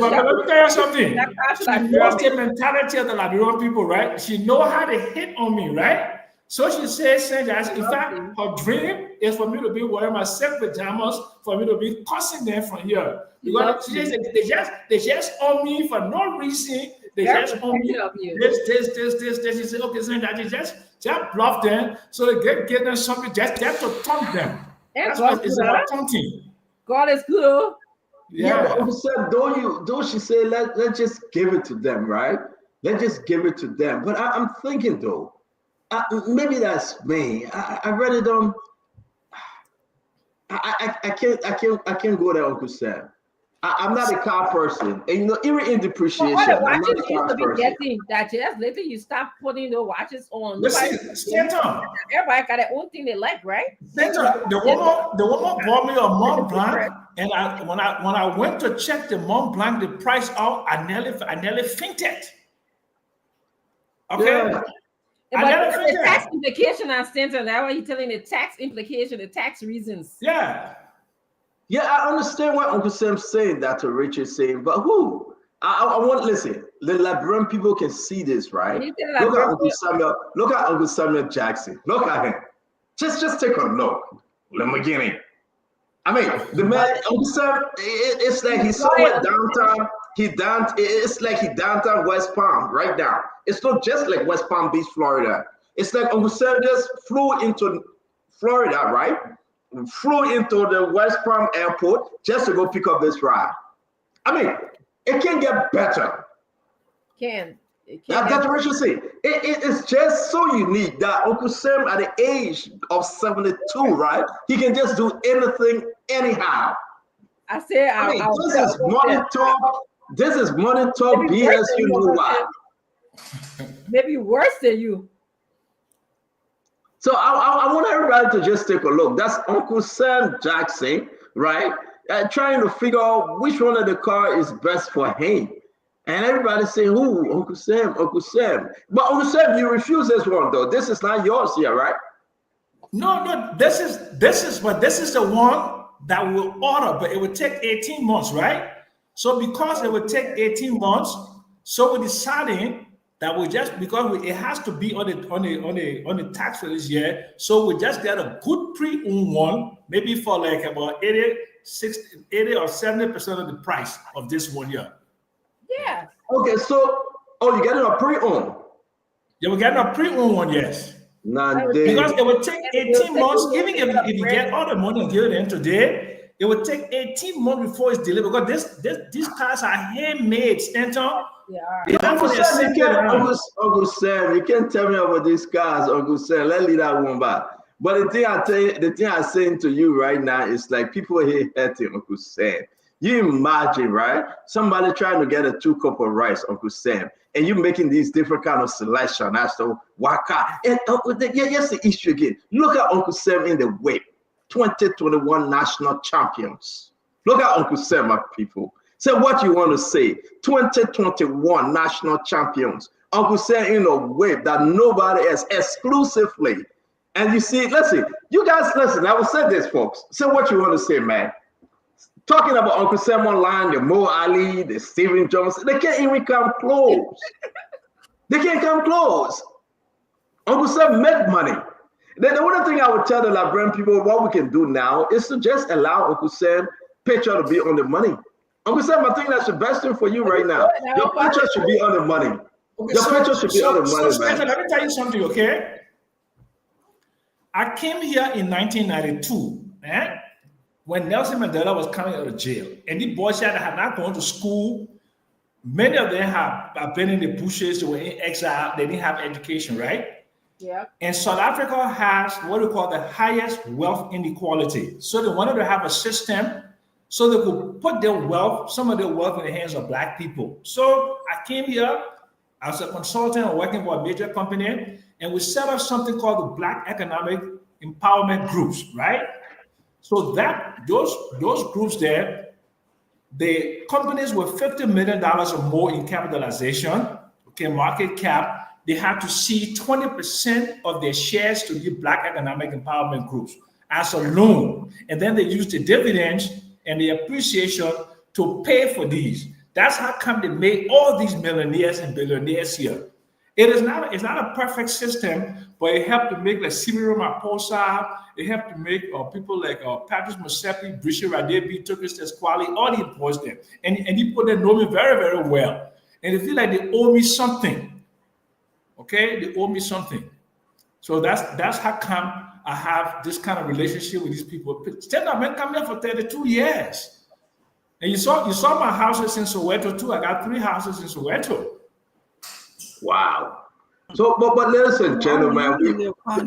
Speaker 16: But let me tell you something. She knows the mentality of the Liberian people, right? She know how to hit on me, right? So she says, in fact, her dream is for me to be wearing my silk pajamas, for me to be cussing them from here. Because she says they just own me for no reason. They just own me this. She said, okay, so that they just bluff them so they get them something just to taunt them. That's what it's about, taunting.
Speaker 4: God is good.
Speaker 15: Yeah, but said, don't she say let's just give it to them, right? Let's just give it to them. But I'm thinking though. Maybe that's me. I really don't. I can't go there, Uncle Sam. I'm not a car person, and even in depreciation,
Speaker 4: all the
Speaker 15: I'm not
Speaker 4: watches
Speaker 15: a car
Speaker 4: used to be
Speaker 15: person.
Speaker 4: getting that just later you stop putting the watches on.
Speaker 16: Everybody
Speaker 4: got their own thing they like, right?
Speaker 16: The woman bought me a Mont Blanc, and when I went to check the Mont Blanc, the price out, I nearly fainted. Okay.
Speaker 4: Yeah. But the tax implication on Stanton, that's why he's telling the tax implication, the tax reasons.
Speaker 16: Yeah.
Speaker 15: Yeah, I understand what Uncle Sam's saying, that to Richard's saying, but who? I want, listen, the Liberian people can see this, right? Look at Uncle Samuel Jackson. Look at him. Just take a look. Lamborghini. I mean, the man, Uncle Sam, it's like he's somewhere downtown. It's like he downtown West Palm, right now. It's not just like West Palm Beach, Florida. It's like Uncle Sam just flew into Florida, right? Flew into the West Palm airport just to go pick up this ride. I mean, it can get better. That's what you say. It's just so unique that Uncle Sam, at the age of 72, right? He can just do anything anyhow. This is money talk BS, you know why.
Speaker 4: Maybe worse than you.
Speaker 15: So I want everybody to just take a look. That's Uncle Sam Jackson, right? Trying to figure out which one of the car is best for him. And everybody say, who? Uncle Sam, Uncle Sam. But Uncle Sam, you refuse this one though. This is not yours here, right?
Speaker 16: No, this is the one that we'll order, but it would take 18 months, right? So because it would take 18 months, so we're deciding that it has to be on the tax for this year. So we just get a good pre-owned one, maybe for like about 80 or 70% of the price of this one year.
Speaker 4: Yeah.
Speaker 15: Okay, so you getting a pre-owned?
Speaker 16: Yeah, we're getting a pre-owned one, yes.
Speaker 15: Because
Speaker 16: it would take 18 months, even if you get all the money and give it in today, it would take 18 months before it's delivered, because these cars are handmade, Stanton.
Speaker 15: Uncle Sam, you can't tell me about these cars, Uncle Sam. Let's leave that one back. But the thing I'm saying to you right now is like people here hating Uncle Sam. You imagine, right? Somebody trying to get a 2 cup of rice, Uncle Sam, and you making these different kind of selection as to what car. And here's the issue again. Look at Uncle Sam in the whip. 2021 national champions. Look at Uncle Sam, my people. Say what you want to say. 2021 national champions. Uncle Sam in a whip that nobody else exclusively. And you see, listen, you guys listen. I will say this, folks. Say what you want to say, man. Talking about Uncle Sam online, the Mo Ali, the Stephen Johnson, they can't even come close. They can't come close. Uncle Sam make money. The only thing I would tell the Liberian people, what we can do now is to just allow Uncle Sam picture to be on the money. Uncle Sam, I think that's the best thing for you right now. Your picture should be on the money. Your picture should be on the money, man.
Speaker 16: Let me tell you something, okay? I came here in 1992, when Nelson Mandela was coming out of jail, and the boys that had not gone to school, many of them have been in the bushes, they were in exile, they didn't have education, right?
Speaker 4: Yeah.
Speaker 16: And South Africa has what we call the highest wealth inequality. So they wanted to have a system so they could put their wealth, some of their wealth in the hands of Black people. So I came here as a consultant or working for a major company, and we set up something called the Black Economic Empowerment Groups, right? So that those groups there, the companies with $50 million or more in capitalization, okay, market cap, they have to see 20% of their shares to be Black Economic Empowerment Groups as a loan. And then they use the dividends and the appreciation to pay for these. That's how come they made all these millionaires and billionaires here. It's not a perfect system, but it helped to make like Cyril Ramaphosa, it helped to make people like Patrice Motsepe, Brigitte Radebi, Turkish Tesquali, all the employees there. And the people that know me very, very well. And they feel like they owe me something. Okay, they owe me something. So that's how come I have this kind of relationship with these people. Stand up, man, come here for 32 years. And you saw my houses in Soweto too. I got 3 houses in Soweto.
Speaker 15: Wow. So, but ladies and gentlemen, but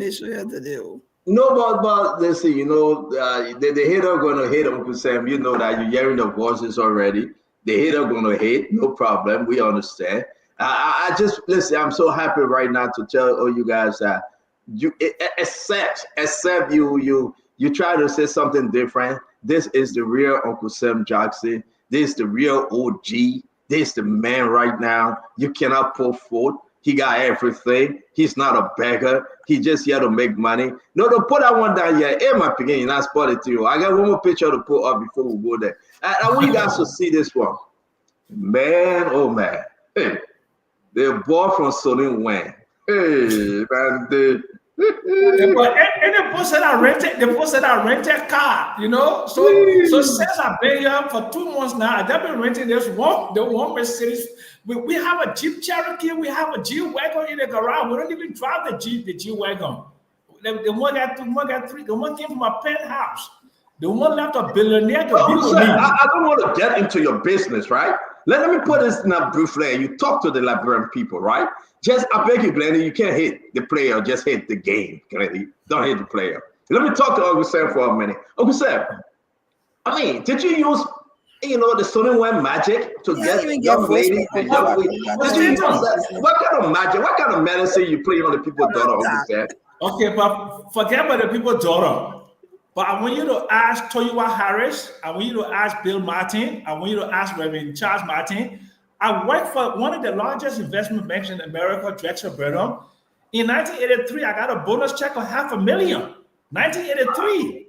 Speaker 15: listen, you know, the hater gonna hate Uncle Sam. You know that you're hearing the voices already. The hater gonna hate, no problem. We understand. I just listen. I'm so happy right now to tell all you guys that you except you try to say something different. This is the real Uncle Sam Jackson. This is the real OG. This is the man right now. You cannot pull forward. He got everything. He's not a beggar. He just here to make money. No, don't put that one down here. Hey, my beginning, I spotted to you. I got one more picture to put up before we go there. I want you guys to see this one. Man, oh man. Hey, the boy from Solin Wayne. Hey, man.
Speaker 16: And they posted I rented car, you know. So since I've been here for 2 months now, I've been renting the one Mercedes. We have a Jeep Cherokee, we have a G-Wagon in the garage. We don't even drive the G-Wagon. The one got 3, the one came from a penthouse. The one left a billionaire to be with me.
Speaker 15: I don't want to get into your business, right? Let me put this in a briefly. You talk to the Liberian people, right? Just, I beg you, Glenny, you can't hit the player, just hit the game, Glenny. Don't hit the player. Let me talk to Uncle Sam for a minute. Uncle Sam, I mean, did you use, the Solin Wayne magic to get young ladies and young ladies? Did you use that? What kind of magic, what kind of medicine you play on the people's daughter, Uncle Sam?
Speaker 16: Okay, but forget about the people's daughter. But I want you to ask Toyiwa Harris. I want you to ask Bill Martin. I want you to ask Reverend Charles Martin. I worked for one of the largest investment banks in America, Drexel Burnham. In 1983, I got a bonus check of $500,000. 1983.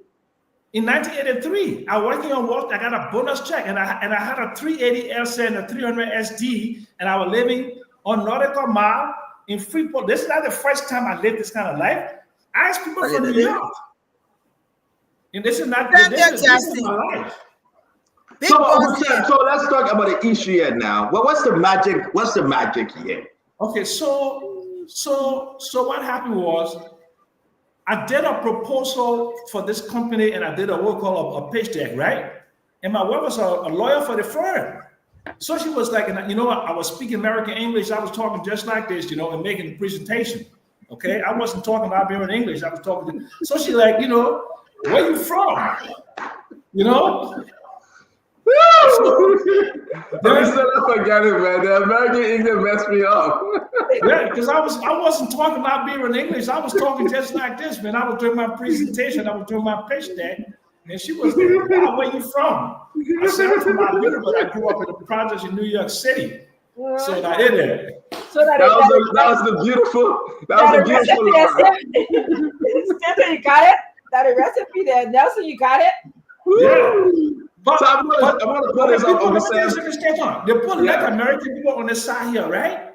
Speaker 16: In 1983, I working on Wall Street. I got a bonus check, and I had a 380 LC and a 300 SD, and I was living on Nautical Mile in Freeport. This is not the first time I lived this kind of life. I asked people from New York. And this is not this is my life.
Speaker 15: So let's talk about the issue here now. Well, what's the magic? What's the magic here?
Speaker 16: Okay, so what happened was I did a proposal for this company, and I did a what we call a pitch deck, right? And my wife was a lawyer for the firm. So she was like, I was speaking American English. I was talking just like this, and making the presentation. Okay, I wasn't talking Liberian English. I was talking. So she like, where you from?
Speaker 15: Don't forget it, man. The American English messed me up.
Speaker 16: Yeah, because I wasn't talking Liberian English. I was talking just like this, man. I was doing my presentation. I was doing my pitch deck, and she was like, wow, where you from? I said, I'm from Liberia, but I grew up in the projects in New York City. So I did it.
Speaker 15: That was the beautiful
Speaker 4: Stanton, you got it? That a recipe there. Nelson, you got it?
Speaker 16: Yeah. But
Speaker 15: so I'm gonna put this up on the side.
Speaker 16: They put like American people on the side here, right?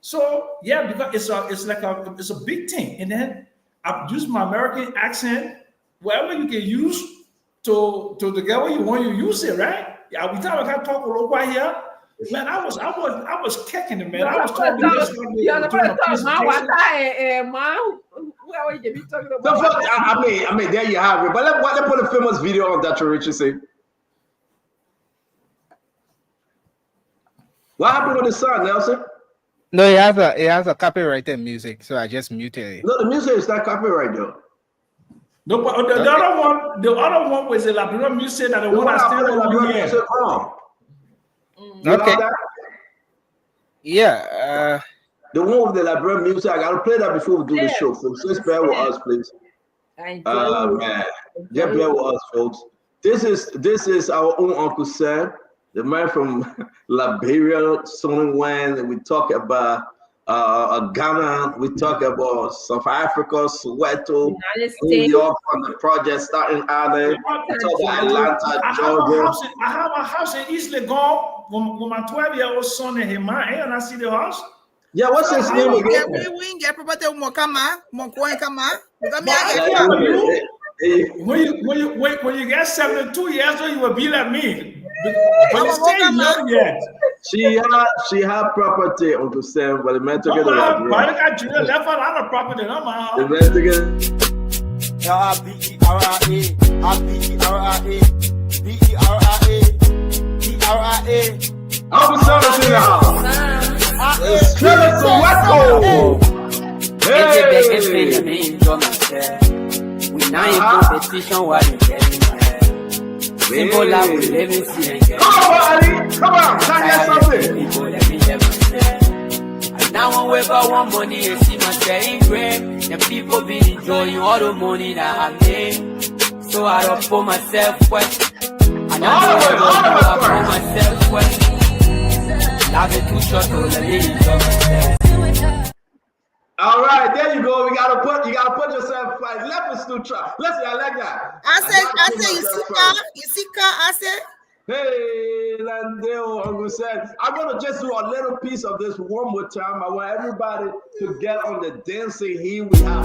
Speaker 16: So yeah, because it's a big thing. And then I use my American accent, wherever you can use to get what you want, you use it, right? Yeah, we time I can talk a little while here. Man, I was kicking it, man. I was talking
Speaker 4: what you be talking
Speaker 15: So
Speaker 4: about.
Speaker 15: first, I mean, there you have it. But let's put a famous video on that Richardson. What happened with the son, Nelson?
Speaker 2: No, it has a copyrighted music, so I just muted it.
Speaker 15: No, the music is not copyright though.
Speaker 16: No, but the other one was the Liberian music that the one I still over here.
Speaker 2: Okay. Yeah.
Speaker 15: The one with the Liberian music, I gotta play that before we do the show, folks. Just bear with us, please. Man, just bear with us, folks. This is our own Uncle Sam, the man from Liberia, when we talk about Ghana, we talk about South Africa, Soweto, New York, from the project starting Ireland, we talk about Atlanta, Georgia.
Speaker 16: I have a house in East Legon with my 12-year-old son in him. And I see the house.
Speaker 15: Yeah, what's his name again?
Speaker 17: We get property Mokama.
Speaker 16: When you get 72 years old, you will be like me. But you stay young yet.
Speaker 15: She had property, Uncle Sam, but the man took it.
Speaker 16: Left a lot of property.
Speaker 15: The man took it. Uncle Sam is in the house. Straight to Waco. Hey.
Speaker 18: We now in competition while you getting there. Simple life we live in see.
Speaker 15: Come on, buddy. Come on. Can I get something?
Speaker 18: Now when we got one money and see my sharing grave. The people be enjoying all the money that I made. So I don't put myself first. And I know I put myself first. Life is too short to let me enjoy myself.
Speaker 15: All right, there you go. You gotta put yourself first. Left is too try. Listen, I like that.
Speaker 17: I say, you see, I said.
Speaker 15: Hey, Landeo, Uncle Sam. I'm gonna just do a little piece of this one more time. I want everybody to get on the dancing. Here we have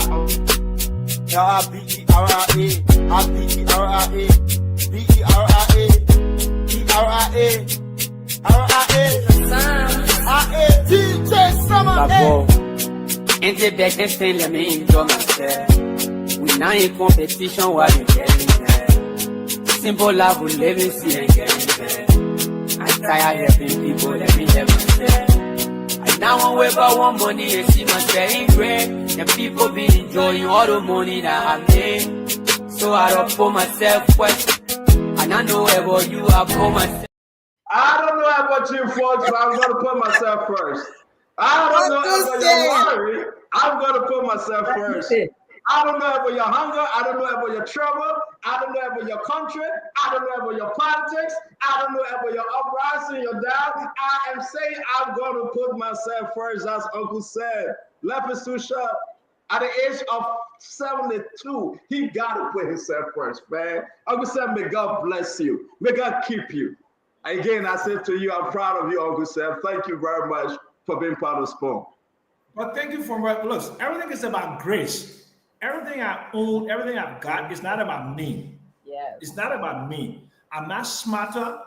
Speaker 18: DJ Summer. And the back and say, let me enjoy myself. We now in competition while you getting there. Simple life we live in see and getting there. I'm tired helping people, let me help myself. And now when we got one money and see my sharing great. The people be enjoying all the money that I made. So I don't put myself first. And I know about you, I put myself.
Speaker 15: I don't know about you folks, but I'm gonna put myself first. I don't know about your worry. I'm gonna put myself first. I don't know about your hunger. I don't know about your trouble. I don't know about your country. I don't know about your politics. I don't know about your uprising, your down. I am saying I'm gonna put myself first. That's Uncle Sam. Left is too sharp. At the age of 72, he gotta put himself first, man. Uncle Sam, may God bless you. May God keep you. Again, I said to you, I'm proud of you, Uncle Sam. Thank you very much for being part of Spoon.
Speaker 16: But thank you for what. Look, everything is about grace. Everything I own, everything I've got, is not about me.
Speaker 4: Yes.
Speaker 16: It's not about me. I'm not smarter.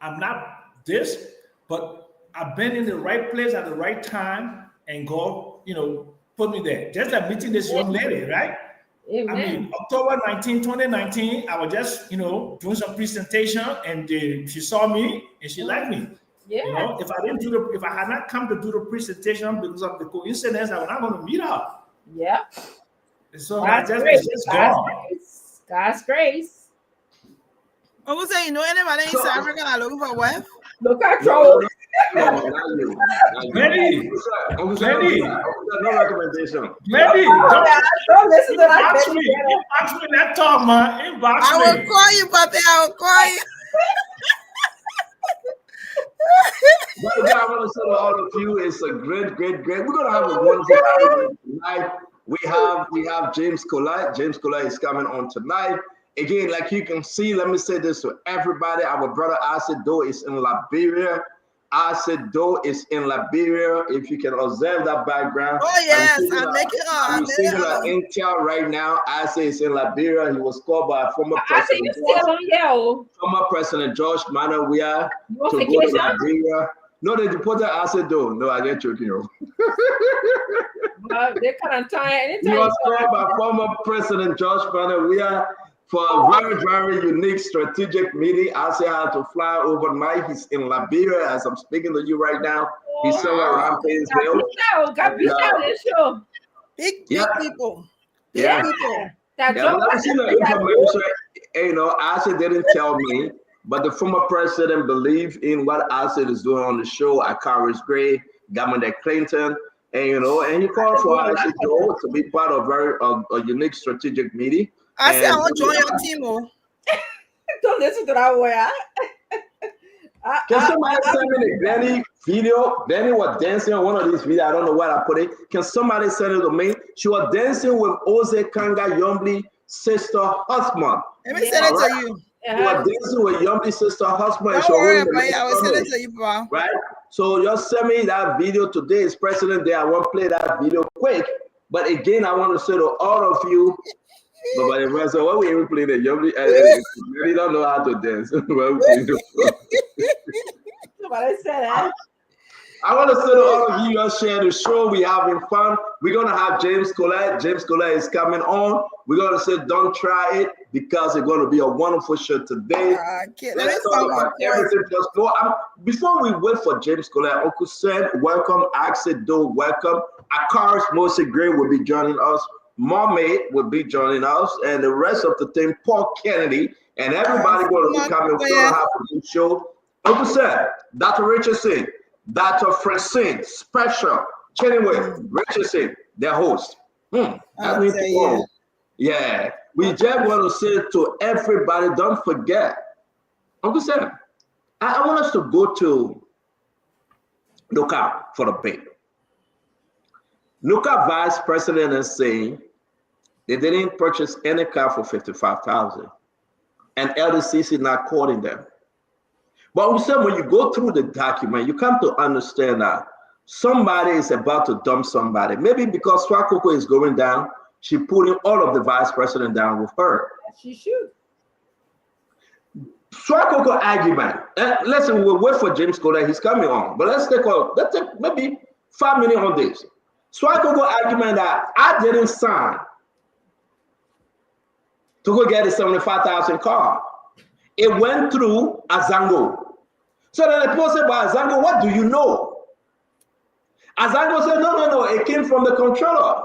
Speaker 16: I'm not this, but I've been in the right place at the right time, and God, put me there. Just like meeting this young lady, right? Amen. I mean, October 19, 2019, I was just, doing some presentation, and she saw me and she liked me.
Speaker 4: Yeah.
Speaker 16: If I had not come to do the presentation because of the coincidence, I was not going to meet her.
Speaker 4: Yeah.
Speaker 16: So
Speaker 4: God's grace. God's grace.
Speaker 17: I was saying, anybody in South Africa are looking for a wife?
Speaker 4: Look at Troll.
Speaker 16: Lady.
Speaker 15: No recommendation.
Speaker 16: Lady.
Speaker 4: Don't listen to that.
Speaker 16: Inbox me that talk, man. Inbox me.
Speaker 17: I will call you, Papi. I will call you.
Speaker 15: But again, I want to say to all of you, it's a great. We're gonna have a wonderful time tonight. We have James Colette. James Colette is coming on tonight. Again, like you can see, let me say this to everybody. Our brother Acid Doe is in Liberia. Acid Doe is in Liberia. If you can observe that background.
Speaker 17: Oh yes, I'm making
Speaker 15: I'm seeing Intel right now. Acid is in Liberia. He was called by former President George Manoia to go to Liberia. No, they deported acid though. No, I get joking.
Speaker 4: They kind of tie.
Speaker 15: You are called by former President George Panel. We are for a very, very unique strategic meeting. I say I had to fly overnight. He's in Liberia as I'm speaking to you right now. He's somewhere around Painesville.
Speaker 17: Big people.
Speaker 15: Yeah.
Speaker 17: People.
Speaker 15: You know, Acid didn't tell me, but the former president believed in what Acid is doing on the show at Cowries Gray, Governor Clinton, and you know, and he called for Acid to be part of a unique strategic meeting.
Speaker 17: I said I want to join your team.
Speaker 4: Don't listen to that way.
Speaker 15: Can somebody send me the Benny video? Benny was dancing on one of these videos. I don't know where I put it. Can somebody send it to me? She was dancing with Ose Kanga Yombly's sister husband.
Speaker 17: Let me send it to you.
Speaker 15: She was dancing with Yombly's sister husband.
Speaker 17: Don't worry about it. I will send it to you, bro.
Speaker 15: Right? So just send me that video today. It's President Day. I won't play that video quick. But again, I want to say to all of you, nobody runs. So why we even play that? You really don't know how to dance.
Speaker 4: Somebody said that.
Speaker 15: I want to say to all of you, just share the show. We're having fun. We're going to have James Collette. James Collette is coming on. We're going to say, don't try it because it's going to be a wonderful show today. Let's talk about everything plus more. Before we wait for James Collette, Uncle Sam, welcome. Axel Doe, welcome. Akaris Mose Gray will be joining us. Mermaid will be joining us, and the rest of the team, Paul Kennedy, and everybody going to be coming. We're going to have a good show. Uncle Sam, Dr. Richardson, Dr. Francine, Special, Chenoweth, Richardson, their host. That means tomorrow. Yeah, we just want to say to everybody, don't forget. Uncle Sam, I want us to go to Nuka for the bit. Nuka vice president is saying they didn't purchase any car for $55,000, and LDCC not quoting them. But we said when you go through the document, you come to understand that somebody is about to dump somebody. Maybe because Swakoko is going down, she putting all of the vice president down with her.
Speaker 4: She should.
Speaker 15: Swakoko argument. Listen, we'll wait for James Collette. He's coming on. But let's take maybe 5 minutes on this. Swakoko argument that I didn't sign to go get a 75,000 car. It went through Azango. So then the people said, but Azango, what do you know? Azango said, no, it came from the controller.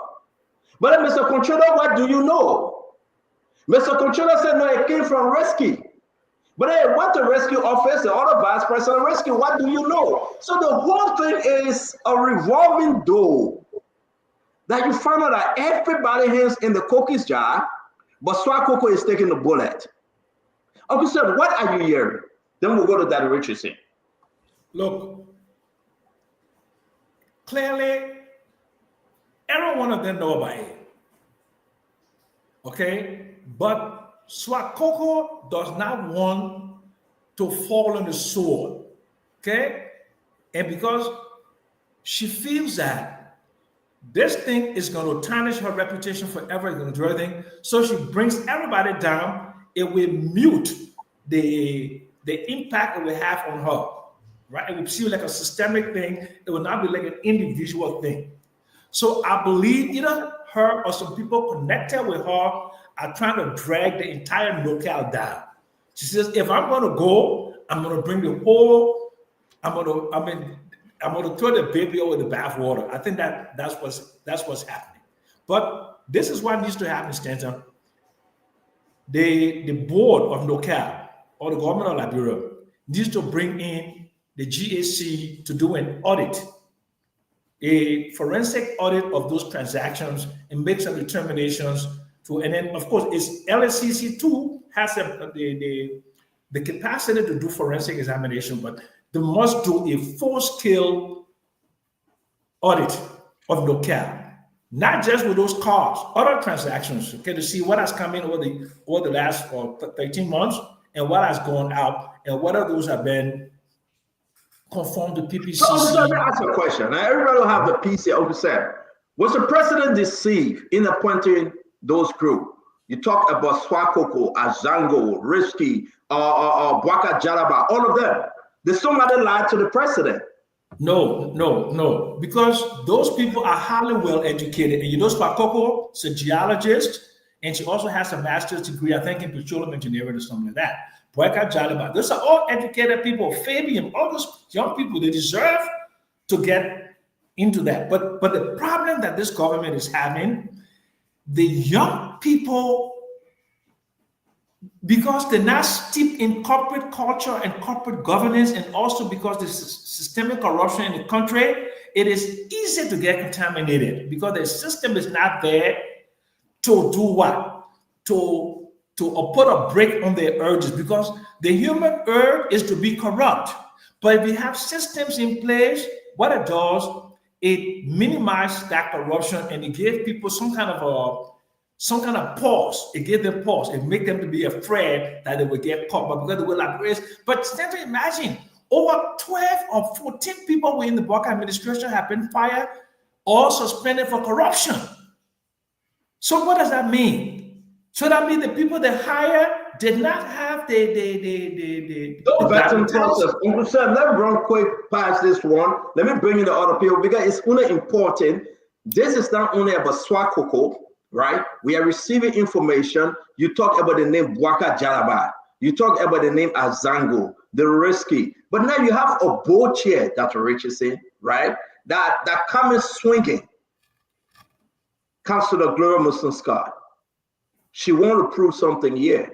Speaker 15: But then Mr. Controller, what do you know? Mr. Controller said, no, it came from Rescue. But then what the rescue office, the other vice president rescue, what do you know? So the whole thing is a revolving door that you find out that everybody hands in the cookies jar, but Swakoko is taking the bullet. Uncle Sir, what are you hearing? Then we'll go to Daddy Richardson.
Speaker 16: Look, clearly, every one of them know about it. Okay? But Swakoko does not want to fall on the sword. Okay? And because she feels that this thing is going to tarnish her reputation forever, it's going to do everything, so she brings everybody down. It will mute the impact it will have on her, right? It will see like a systemic thing. It will not be like an individual thing. So I believe either her or some people connected with her are trying to drag the entire locale down. She says, if I'm going to go, I'm going to bring the whole, I'm going to throw the baby over the bathwater. I think that's what's happening. But this is what needs to happen, Stanton. The board of NOCAL or the government of Liberia needs to bring in the GAC to do an audit, a forensic audit of those transactions and make some determinations and then of course it's LSCC too has the capacity to do forensic examination, but they must do a full-scale audit of NOCAL. Not just with those cars, other transactions, okay, to see what has come in over the last 13 months and what has gone out and whether those have been conformed to PPCC.
Speaker 15: So let me ask a question. Now, everybody will have the PC over there. Was the president deceived in appointing those groups? You talk about Swakoko, Azango, Risky, Bwaka Jalaba, all of them. Did somebody lie to the president?
Speaker 16: No. Because those people are highly well educated. And you know, Swakoko is a geologist, and she also has a master's degree, I think, in petroleum engineering or something like that. Boyka Jalaba. Those are all educated people. Fabian, all those young people, they deserve to get into that. But the problem that this government is having, the young people, because they're not steeped in corporate culture and corporate governance, and also because there's systemic corruption in the country, it is easy to get contaminated because the system is not there to do what? To put a brake on their urges, because the human urge is to be corrupt. But if we have systems in place, what it does, it minimizes that corruption and it gives people some kind of pause. It gives them pause. It makes them to be afraid that they will get caught. But because they will like race, but stand to imagine, over 12 or 14 people within the Bawka administration have been fired or suspended for corruption. So what does that mean? So that means the people they hire did not have the
Speaker 15: vetting process. Uncle Sam, let me run quick past this one. Let me bring in the other people because it's only important. This is not only about Swakoko, right? We are receiving information. You talk about the name Bwaka Jalaba. You talk about the name Azango, the Risky. But now you have a board chair, Dr. Richardson, right? That comes swinging, comes to the Gloria Muslim Scott. She want to prove something here.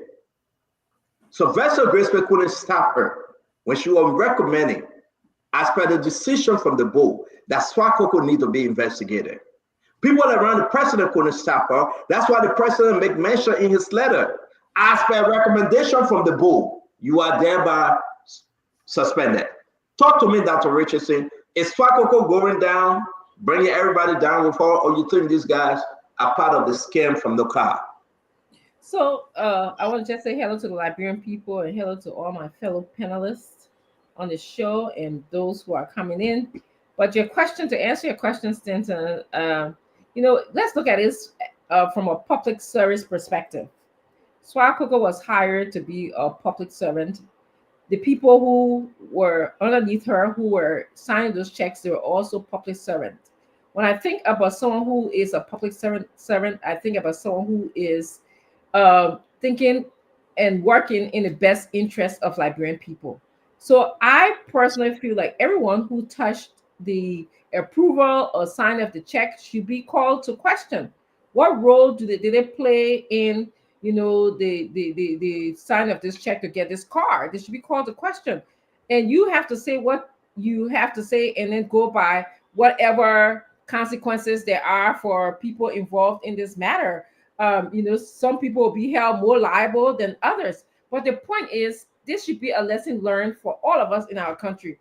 Speaker 15: So Vessel Graceman couldn't stop her when she was recommending, as per the decision from the board, that Swakoko need to be investigated. People around the president couldn't stop her. That's why the president make mention in his letter, as per recommendation from the board, you are thereby suspended. Talk to me, Dr. Richardson. Is Swakoko going down, bringing everybody down with her, or you think these guys are part of the scam from the car?
Speaker 4: So I want to just say hello to the Liberian people and hello to all my fellow panelists on the show and those who are coming in. But your question, to answer your question, Stanton, let's look at this from a public service perspective. Swakoko was hired to be a public servant. The people who were underneath her, who were signing those checks, they were also public servants. When I think about someone who is a public servant, I think about someone who is thinking and working in the best interest of Liberian people. So I personally feel like everyone who touched the approval or sign of the check should be called to question. What role did they play in, the sign of this check to get this car? They should be called to question. And you have to say what you have to say and then go by whatever consequences there are for people involved in this matter. Some people will be held more liable than others. But the point is, this should be a lesson learned for all of us in our country.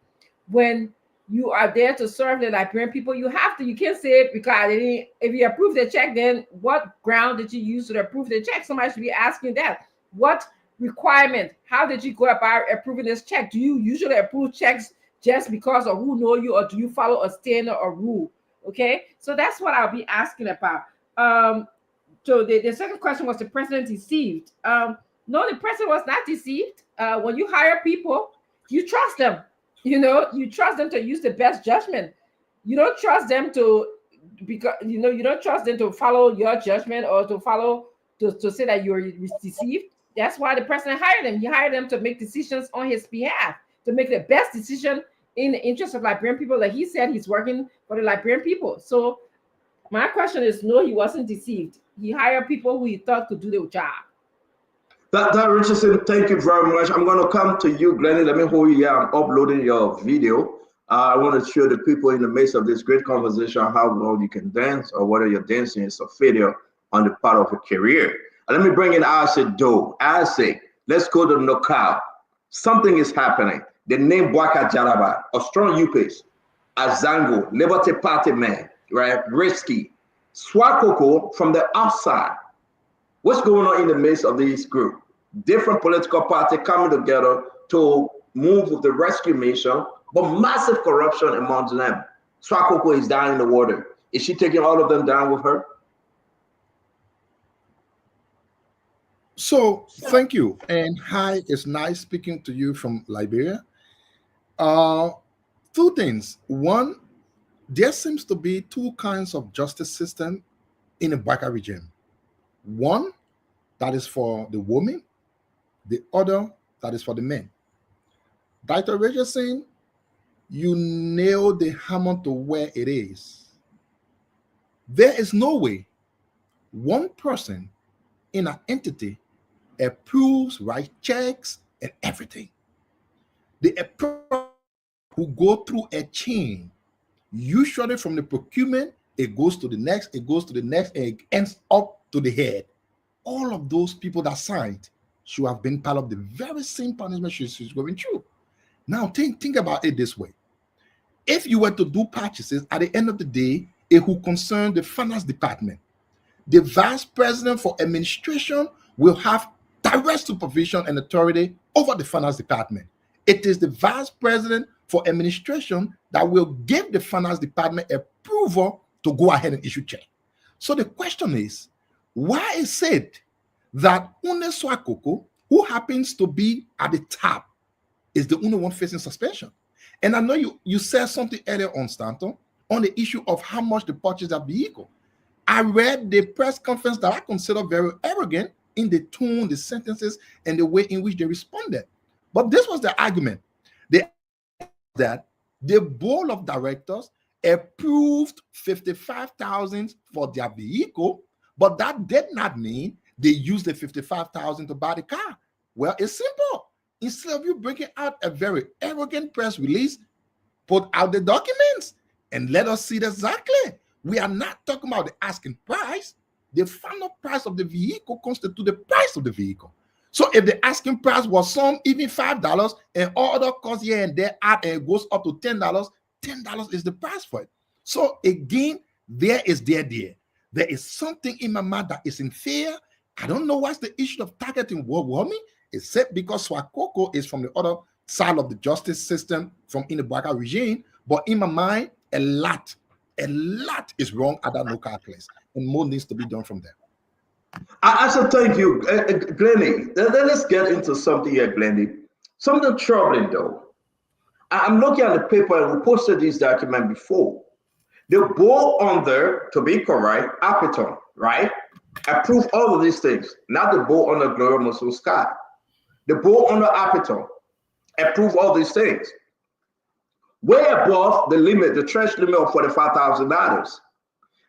Speaker 4: When you are there to serve the Liberian people, you can't say, because if you approve the check, then what ground did you use to approve the check? Somebody should be asking that. What requirement? How did you go about approving this check? Do you usually approve checks just because of who know you, or do you follow a standard or rule? Okay, so that's what I'll be asking about. So the second question was, the president deceived? No, the president was not deceived. When you hire people, you trust them. You trust them to use the best judgment. You don't trust them to follow your judgment or to say that you're deceived. That's why the president hired them. He hired them to make decisions on his behalf, to make the best decision in the interest of Liberian people. Like he said, he's working for the Liberian people. So my question is, no, he wasn't deceived. He hired people who he thought could do the job.
Speaker 15: Dr. Richardson, thank you very much. I'm going to come to you, Glennie. Let me hold you here. I'm uploading your video. I want to show the people in the midst of this great conversation how well you can dance, or whether your dancing is a failure on the part of a career. Let me bring in Isaac Doe. Isaac, let's go to knockout. Something is happening. The name Bwaka Jalaba, a strong UPS, Azango, Liberty Party man, right? Risky, Swakoko from the outside. What's going on in the midst of this group? Different political parties coming together to move with the rescue mission, but massive corruption among them. Swakoko is down in the water. Is she taking all of them down with her?
Speaker 19: So thank you. And hi, it's nice speaking to you from Liberia. two things. One, there seems to be two kinds of justice system in the Baka regime. One that is for the women, the other that is for the men. Dr. Richardson, you nailed the hammer to where it is. There is no way one person in an entity approves, writes checks, and everything. The approval who go through a chain, usually from the procurement, it goes to the next, it goes to the next, and it ends up to the head. All of those people that signed should have been part of the very same punishment she's going through. Now, think about it this way. If you were to do purchases, at the end of the day, it will concern the finance department. The vice president for administration will have direct supervision and authority over the finance department. It is the vice president for administration that will give the finance department approval to go ahead and issue check. So the question is, why is it that Une Swakoko, who happens to be at the top, is the only one facing suspension? And I know you said something earlier on, Stanton, on the issue of how much they purchased that vehicle. I read the press conference that I consider very arrogant in the tone, the sentences, and the way in which they responded. But this was the argument. That the board of directors approved $55,000 for their vehicle, but that did not mean they used the $55,000 to buy the car. Well, it's simple. Instead of you bringing out a very arrogant press release, put out the documents and let us see exactly. We are not talking about the asking price. The final price of the vehicle constitutes the price of the vehicle. So if the asking price was some even $5 and all other costs here and there add and it goes up to $10, $10 is the price for it. So again, there is there. There is something in my mind that is in fear. I don't know what's the issue of targeting women, except because Swakoko is from the other side of the justice system from in the Baka regime. But in my mind, a lot is wrong at that local place, and more needs to be done from there.
Speaker 15: I said thank you, Glennie. Let's get into something here, Glennie. Something troubling though. I'm looking at the paper and we posted this document before. The board under, to be correct, Apiton, right? Approve all of these things. Not the board under Gloria Musu Sky. The board under Apiton approve all these things. Way above the limit, the threshold limit of $45,000.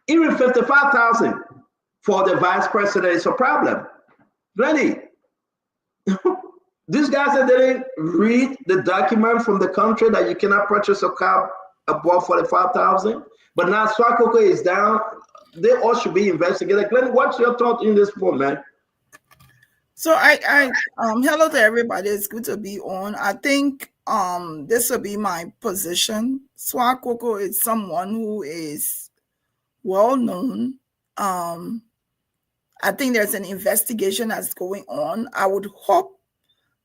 Speaker 15: Even $55,000 for the vice president is a problem. Glennie, these guys that didn't read the document from the country that you cannot purchase a car above $45,000, but now Swakoko is down. They all should be investigated. Glennie, what's your thought in this point, man?
Speaker 17: So I hello to everybody. It's good to be on. I think this will be my position. Swakoko is someone who is well known. I think there's an investigation that's going on. I would hope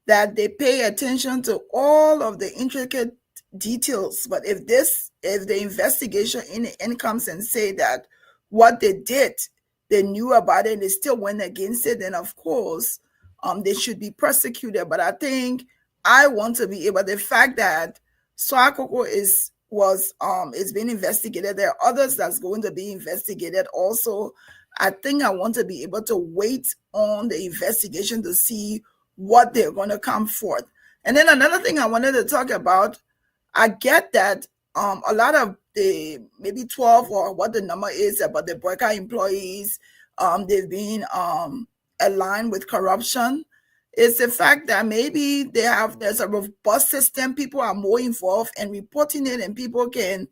Speaker 17: that they pay attention to all of the intricate details. But if the investigation in the end comes and say that what they did, they knew about it and they still went against it, then of course they should be prosecuted. But I think I want to be able, the fact that Swakoko is being investigated, there are others that's going to be investigated also. I think I want to be able to wait on the investigation to see what they're going to come forth. And then another thing I wanted to talk about, I get that a lot of the maybe 12 or what the number is about the Baka employees, they've been aligned with corruption. It's the fact that maybe there's a robust system, people are more involved in reporting it, and people can,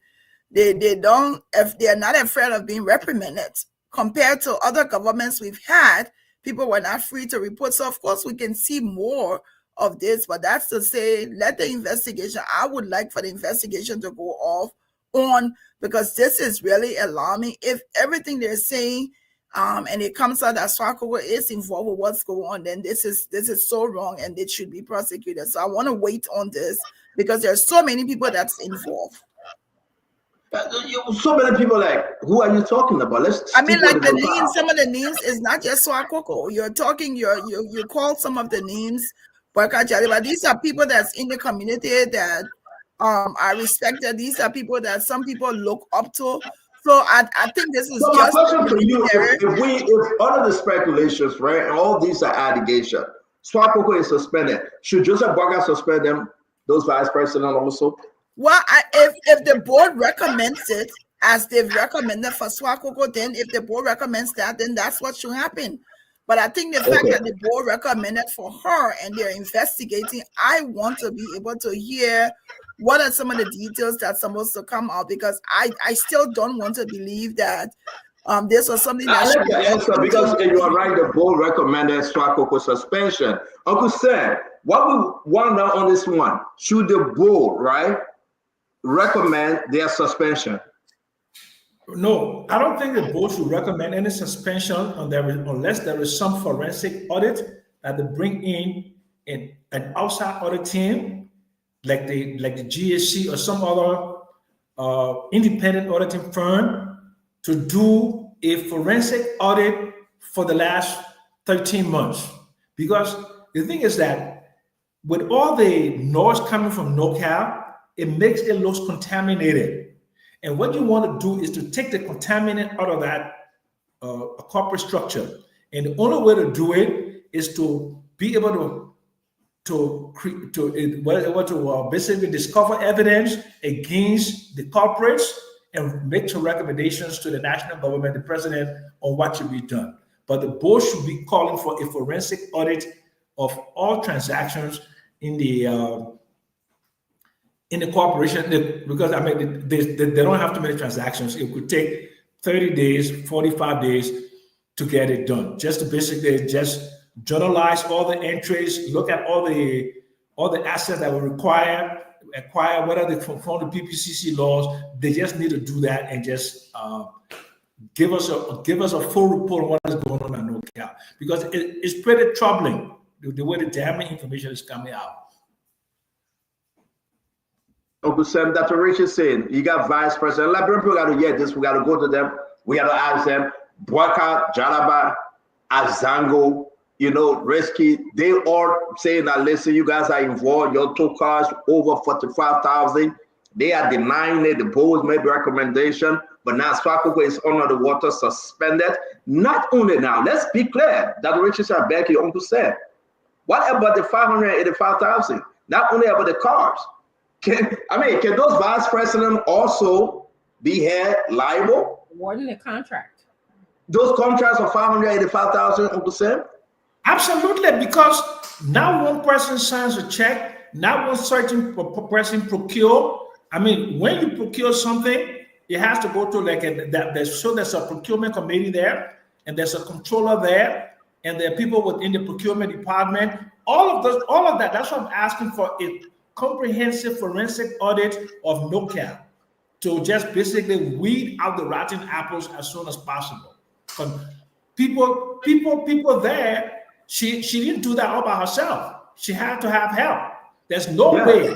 Speaker 17: if they're not afraid of being reprimanded. Compared to other governments we've had, people were not free to report. So of course we can see more of this, but that's to say, let the investigation, I would like for the investigation to go on, because this is really alarming. If everything they're saying, and it comes out that Swakoko is involved with what's going on, then this is so wrong and it should be prosecuted. So I want to wait on this because there's so many people that's involved.
Speaker 15: So many people, like, who are you talking about?
Speaker 17: I mean, like the names, some of the names is not just Swakoko. You're talking, you call some of the names, but these are people that's in the community that I respect that these are people that some people look up to. So I think this is
Speaker 15: So my
Speaker 17: just
Speaker 15: question for you, if all of the speculations, right, and all these are allegations, Swakoko is suspended. Should Joseph Boakai suspend them, those vice president also?
Speaker 17: Well, if the board recommends it, as they've recommended for Swakoko, then if the board recommends that, then that's what should happen. But I think the fact that the board recommended for her and they're investigating, I want to be able to hear what are some of the details that's supposed to come out, because I still don't want to believe that this was something that
Speaker 15: I like the answer, because you are right, the board recommended Swakoko suspension. Uncle Sam, what we want to know on this one, should the board, right, recommend their suspension?
Speaker 16: No, I don't think the board should recommend any suspension unless there is some forensic audit that they bring in an outside audit team, like the GSC or some other independent auditing firm, to do a forensic audit for the last 13 months. Because the thing is that with all the noise coming from NorCal, it makes it look contaminated. And what you want to do is to take the contaminant out of that corporate structure. And the only way to do it is to be able to basically discover evidence against the corporates and make some recommendations to the national government, the president, on what should be done. But the board should be calling for a forensic audit of all transactions in the corporation, because I mean they don't have too many transactions. It could take 30 days, 45 days to get it done. Just to basically just journalize all the entries, look at all the assets that were acquire, whether they conform to PPCC laws. They just need to do that and just give us a full report on what is going on at NorCal, because it's pretty troubling the way the damning information is coming out.
Speaker 15: Uncle Sam, Dr. Richard saying, you got vice president. Liberian people got to hear this. We got to go to them. We got to ask them. Boakai, Jalaba, Azango, Risky, they all saying that, listen, you guys are involved. Your two cars over 45,000. They are denying it. The board made recommendation, but now Swakoko is under the water, suspended. Not only now, let's be clear. Dr. Richard said, Becky, Uncle Sam, what about the 585,000? Not only about the cars. Can those vice presidents also be held liable?
Speaker 4: Awarding the contract.
Speaker 15: Those contracts of 585,000, Uncle Sam?
Speaker 16: Absolutely, because now one person signs a check, now one certain person procure. I mean, when you procure something, it has to go to there's a procurement committee there, and there's a controller there, and there are people within the procurement department. All of that. That's what I'm asking for. A comprehensive forensic audit of NorCal to just basically weed out the rotten apples as soon as possible. People there, she didn't do that all by herself. She had to have help. There's no way.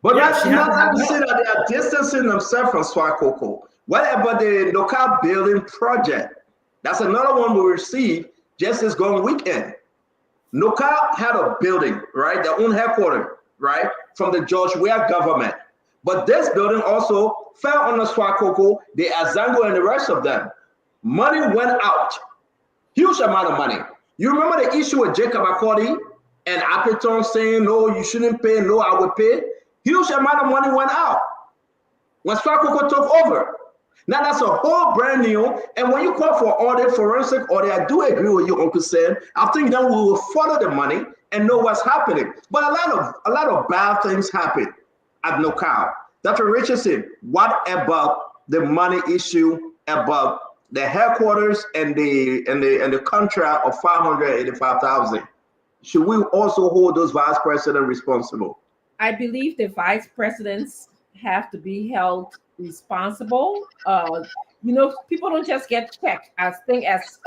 Speaker 15: But that's not to say that they are distancing themselves from Swakoko. What about the NorCal building project? That's another one we received just this going weekend. NorCal had a building, right? Their own headquarters, right? From the George Weah government. But this building also fell under Swakoko, the Azango, and the rest of them. Money went out. Huge amount of money. You remember the issue with Jacob Akodi and Apeton saying, no, you shouldn't pay, no, I will pay. Huge amount of money went out when Swakoko took over. Now that's a whole brand new, and when you call for audit, forensic audit, I do agree with you, Uncle Sam. I think that we will follow the money and know what's happening. But a lot of bad things happen at NorCal. Dr. Richardson, what about the money issue, about the headquarters and the contract of 585,000? Should we also hold those vice presidents responsible?
Speaker 4: I believe the vice presidents have to be held responsible. People don't just get checked. I think as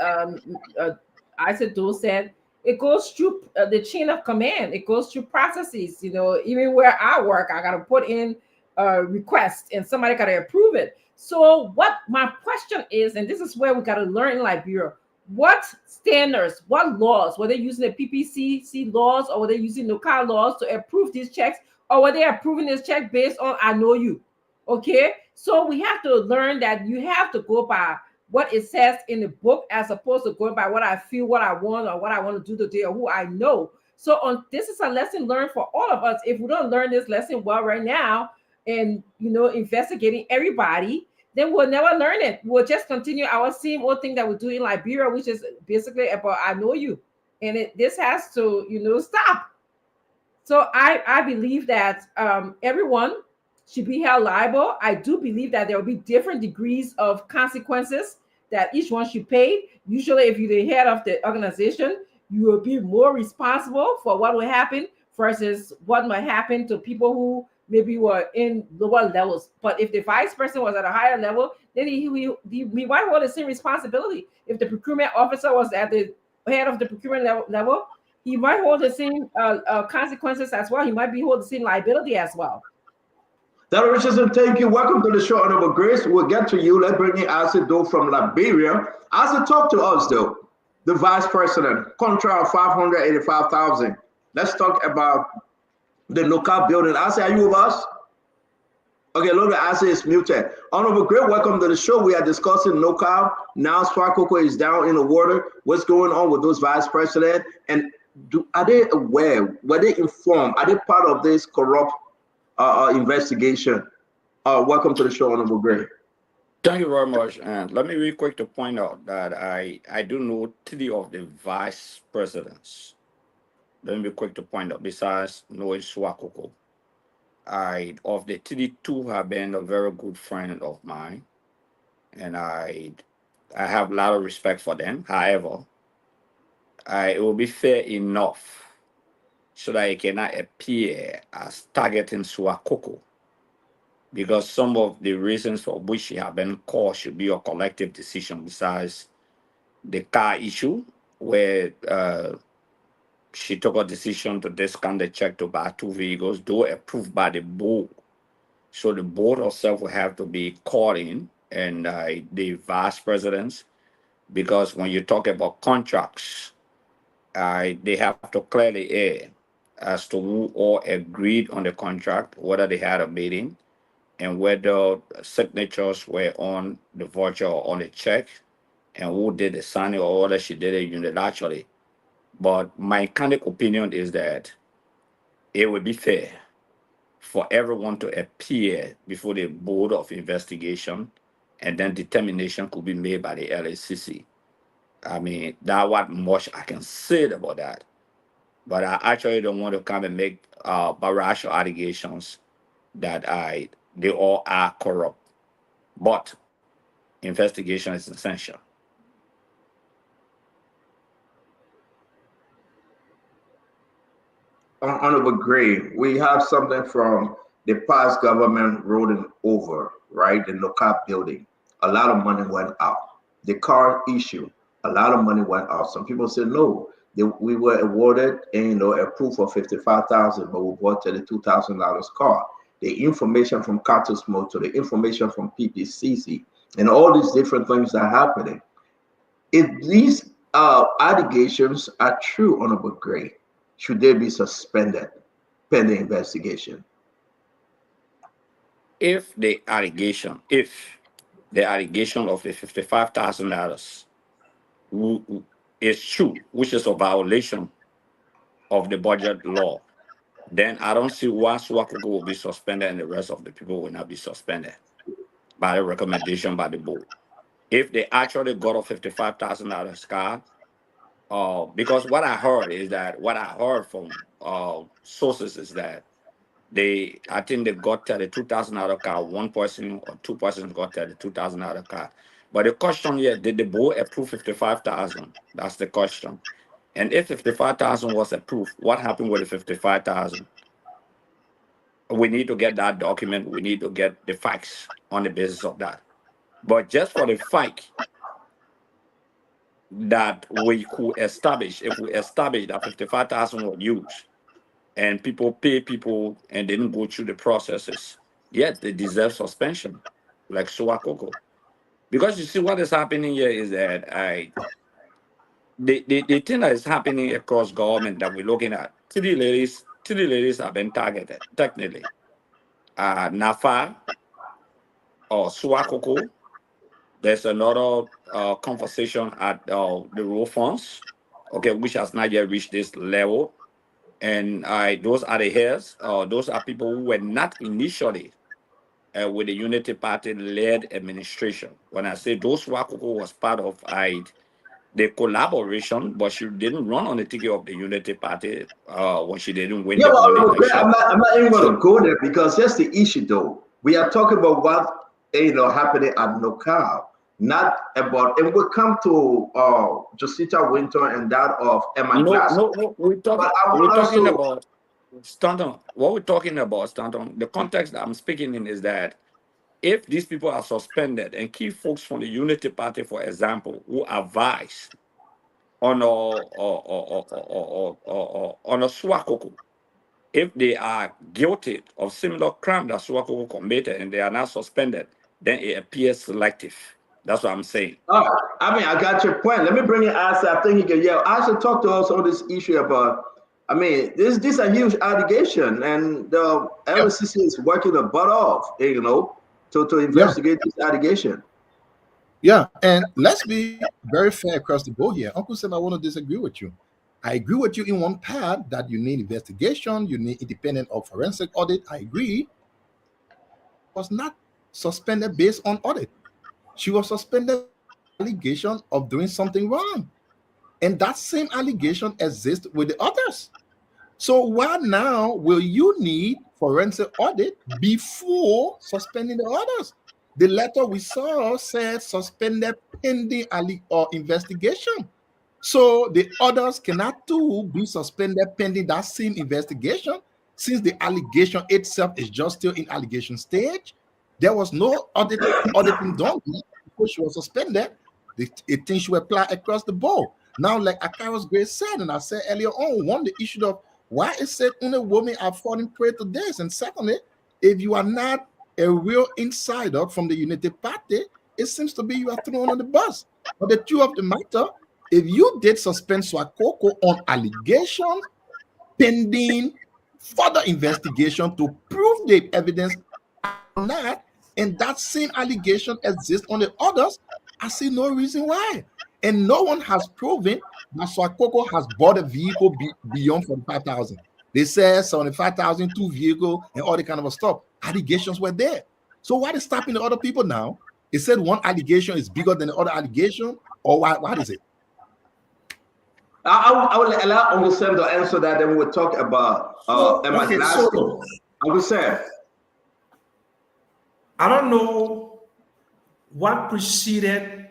Speaker 4: Isaac Doe said, it goes through the chain of command. It goes through processes. Even where I work, I got to put in a request and somebody got to approve it. So what my question is, and this is where we got to learn in Liberia, what standards, what laws, were they using the PPCC laws or were they using NorCal laws to approve these checks? or were they approving this check based on I know you? Okay, so we have to learn that you have to go by what it says in the book as opposed to going by what I feel, what I want, or what I want to do today, or who I know. So this is a lesson learned for all of us. If we don't learn this lesson well right now, and investigating everybody, then we'll never learn it. We'll just continue our same old thing that we do in Liberia, which is basically about I know you, and this has to stop. So I believe that everyone should be held liable. I do believe that there will be different degrees of consequences that each one should pay. Usually, if you're the head of the organization, you will be more responsible for what will happen versus what might happen to people who maybe were in lower levels. But if the vice president was at a higher level, then he might hold the same responsibility. If the procurement officer was at the head of the procurement level, he might hold the same consequences as well. He might be holding the same liability as well.
Speaker 15: Dr. Richardson, thank you. Welcome to the show, Honorable Grace. We'll get to you. Let's bring in Asa Do from Liberia. Asa, talk to us, though. The vice president, contract of 585,000. Let's talk about the local building. Asa, are you with us? Okay, look, Asa is muted. Honorable Grace, welcome to the show. We are discussing local. Now Swakoko is down in the water. What's going on with those vice president? And are they aware? Were they informed? Are they part of this corrupt investigation? Welcome to the show, Honorable Gray.
Speaker 20: Thank you very much. And let me be quick to point out that I do know 3 of the vice presidents. Let me be quick to point out, besides knowing Swakoko, of the 3, 2 have been a very good friend of mine. And I have a lot of respect for them. However, it will be fair enough so that it cannot appear as targeting Swakoko, because some of the reasons for which she have been called should be a collective decision, besides the car issue, where she took a decision to discount the check to buy 2 vehicles, though approved by the board. So the board herself will have to be called in, and the vice presidents, because when you talk about contracts, they have to clearly air as to who all agreed on the contract, whether they had a meeting, and whether signatures were on the voucher or on the check, and who did the signing, or whether she did it unilaterally. But my candid opinion is that it would be fair for everyone to appear before the Board of Investigation, and then determination could be made by the LACC. I mean, that's what much I can say about that. But I actually don't want to come and make barrage allegations that they all are corrupt. But investigation is essential.
Speaker 15: Honorable Gray, we have something from the past government rolling over, right? The local building. A lot of money went out. The car issue, a lot of money went out. Some people said no. We were awarded, a proof of 55,000, but we bought $32,000 car. The information from Carter Smoke to the information from PPCC, and all these different things are happening. If these allegations are true, Honorable Gray, should they be suspended pending investigation?
Speaker 20: If the allegation of the $55,000 is true, which is a violation of the budget law, then I don't see why Swakoko will be suspended and the rest of the people will not be suspended by the recommendation by the board. If they actually got a $55,000 card, because what I heard from sources is that I think they got $32,000 card. One person or 2 persons got $32,000 card. But the question here, did the board approve 55,000? That's the question. And if 55,000 was approved, what happened with the 55,000? We need to get that document. We need to get the facts on the basis of that. But just for the fact that we could establish, if we establish that 55,000 was used and people pay people and didn't go through the processes, yet they deserve suspension, like Swakoko. Because you see what is happening here is that the thing that is happening across government that we're looking at, 3 ladies three ladies have been targeted, technically. Nafa or Swakoko. There's another conversation at the Rural Funds, okay, which has not yet reached this level. And those are the heirs. Those are people who were not initially with the Unity Party-led administration. When I say those, Swakoko was part of the collaboration, but she didn't run on the ticket of the Unity Party when she didn't win
Speaker 15: Yeah,
Speaker 20: the
Speaker 15: well,
Speaker 20: election.
Speaker 15: I'm not even going to go there because that's the issue, though. We are talking about what happening at Nokal, not about, and we'll come to Josita Winter and that of Emma Glass.
Speaker 20: No, we're talking about Stanton. What we're talking about, Stanton, the context that I'm speaking in is that if these people are suspended and key folks from the Unity Party, for example, who advise on a Swakoko, if they are guilty of similar crime that Swakoko committed and they are not suspended, then it appears selective. That's what I'm saying.
Speaker 15: Oh, I mean, I got your point. Let me bring in Asa. I think he can yell. Asa talked to us on this issue about, I mean, this is a huge allegation, and the LCC is working the butt off, to investigate this allegation.
Speaker 19: Yeah, and let's be very fair across the board here. Uncle Sam, I want to disagree with you. I agree with you in one part that you need investigation, you need independent or forensic audit. I agree. Was not suspended based on audit. She was suspended allegation of doing something wrong. And that same allegation exists with the others. So why now will you need forensic audit before suspending the others? The letter we saw said suspended pending investigation. So the others cannot too be suspended pending that same investigation, since the allegation itself is just still in allegation stage. There was no auditing done before she was suspended. The thing should apply across the board. Now, like Akaros Grace said, and I said earlier on, one, the issue of why is it only women are falling prey to this? And secondly, if you are not a real insider from the Unity Party, it seems to be you are thrown on the bus. But the truth of the matter, if you did suspend Swakoko on allegations pending further investigation to prove the evidence or not, and that same allegation exists on the others, I see no reason why. And no one has proven that Swakoko has bought a vehicle beyond 45,000. They said 75,000, 2 vehicles, and all the kind of stuff. Allegations were there. So why is stopping the other people now? It said one allegation is bigger than the other allegation, or what is it?
Speaker 15: I will allow Uncle Sam to answer that, then we'll talk about Emma Glass. Uncle Sam.
Speaker 16: I don't know what preceded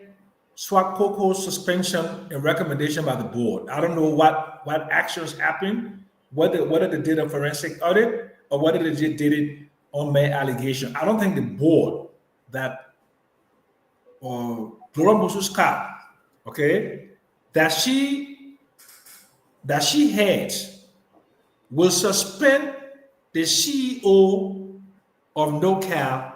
Speaker 16: Swakoko's suspension and recommendation by the board. I don't know what actions happened, whether they did a forensic audit or whether they just did it on mere allegation. I don't think the board that Flora Mususka, okay, that she heads will suspend the CEO of NoCal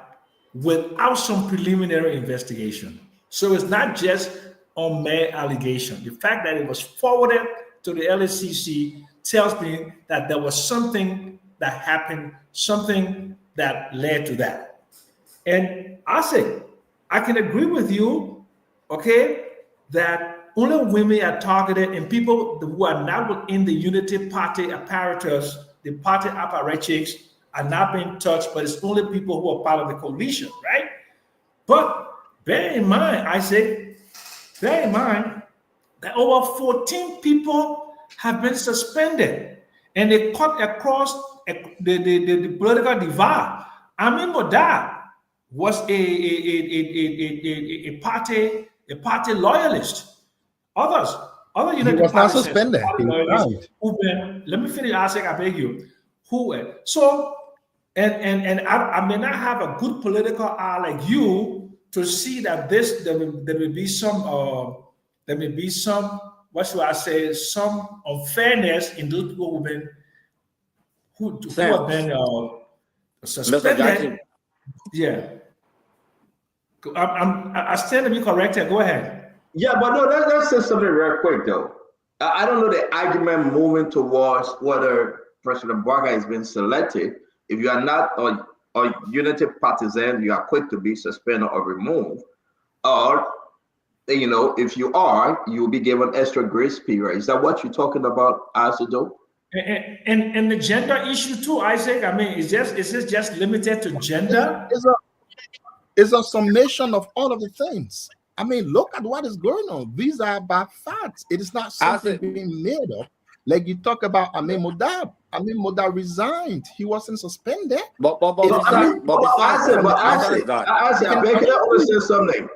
Speaker 16: without some preliminary investigation. So it's not just on mere allegation. The fact that it was forwarded to the LSCC tells me that there was something that happened, something that led to that. And I say, I can agree with you, okay, that only women are targeted and people who are not within the Unity Party apparatus, the party apparatchiks, are not being touched, but it's only people who are part of the coalition, right? But bear in mind, bear in mind that over 14 people have been suspended and they cut across the political divide. Amin Modad was a party loyalist. Other
Speaker 19: He was not suspended.
Speaker 16: Let me finish, Asik, I beg you. So, and I may not have a good political eye like you to see that there may be some what should I say, some unfairness in those people who have been suspended. Yeah, I stand to be corrected. Go ahead.
Speaker 15: Yeah, but no, let's say something real quick though. I don't know the argument moving towards whether President Bouakai has been selected, if you are not a unity partisan, you are quick to be suspended or removed. Or, you know, if you are, you will be given extra grace period. Is that what you're talking about, Asido?
Speaker 16: And the gender issue too, Isaac. I mean, is this just limited to gender?
Speaker 19: It's a summation of all of the things. I mean, look at what is going on. These are about facts. It is not something being made up. Like you talk about Amin Modab. Amin Modab resigned. He wasn't suspended.
Speaker 15: I beg you to say something.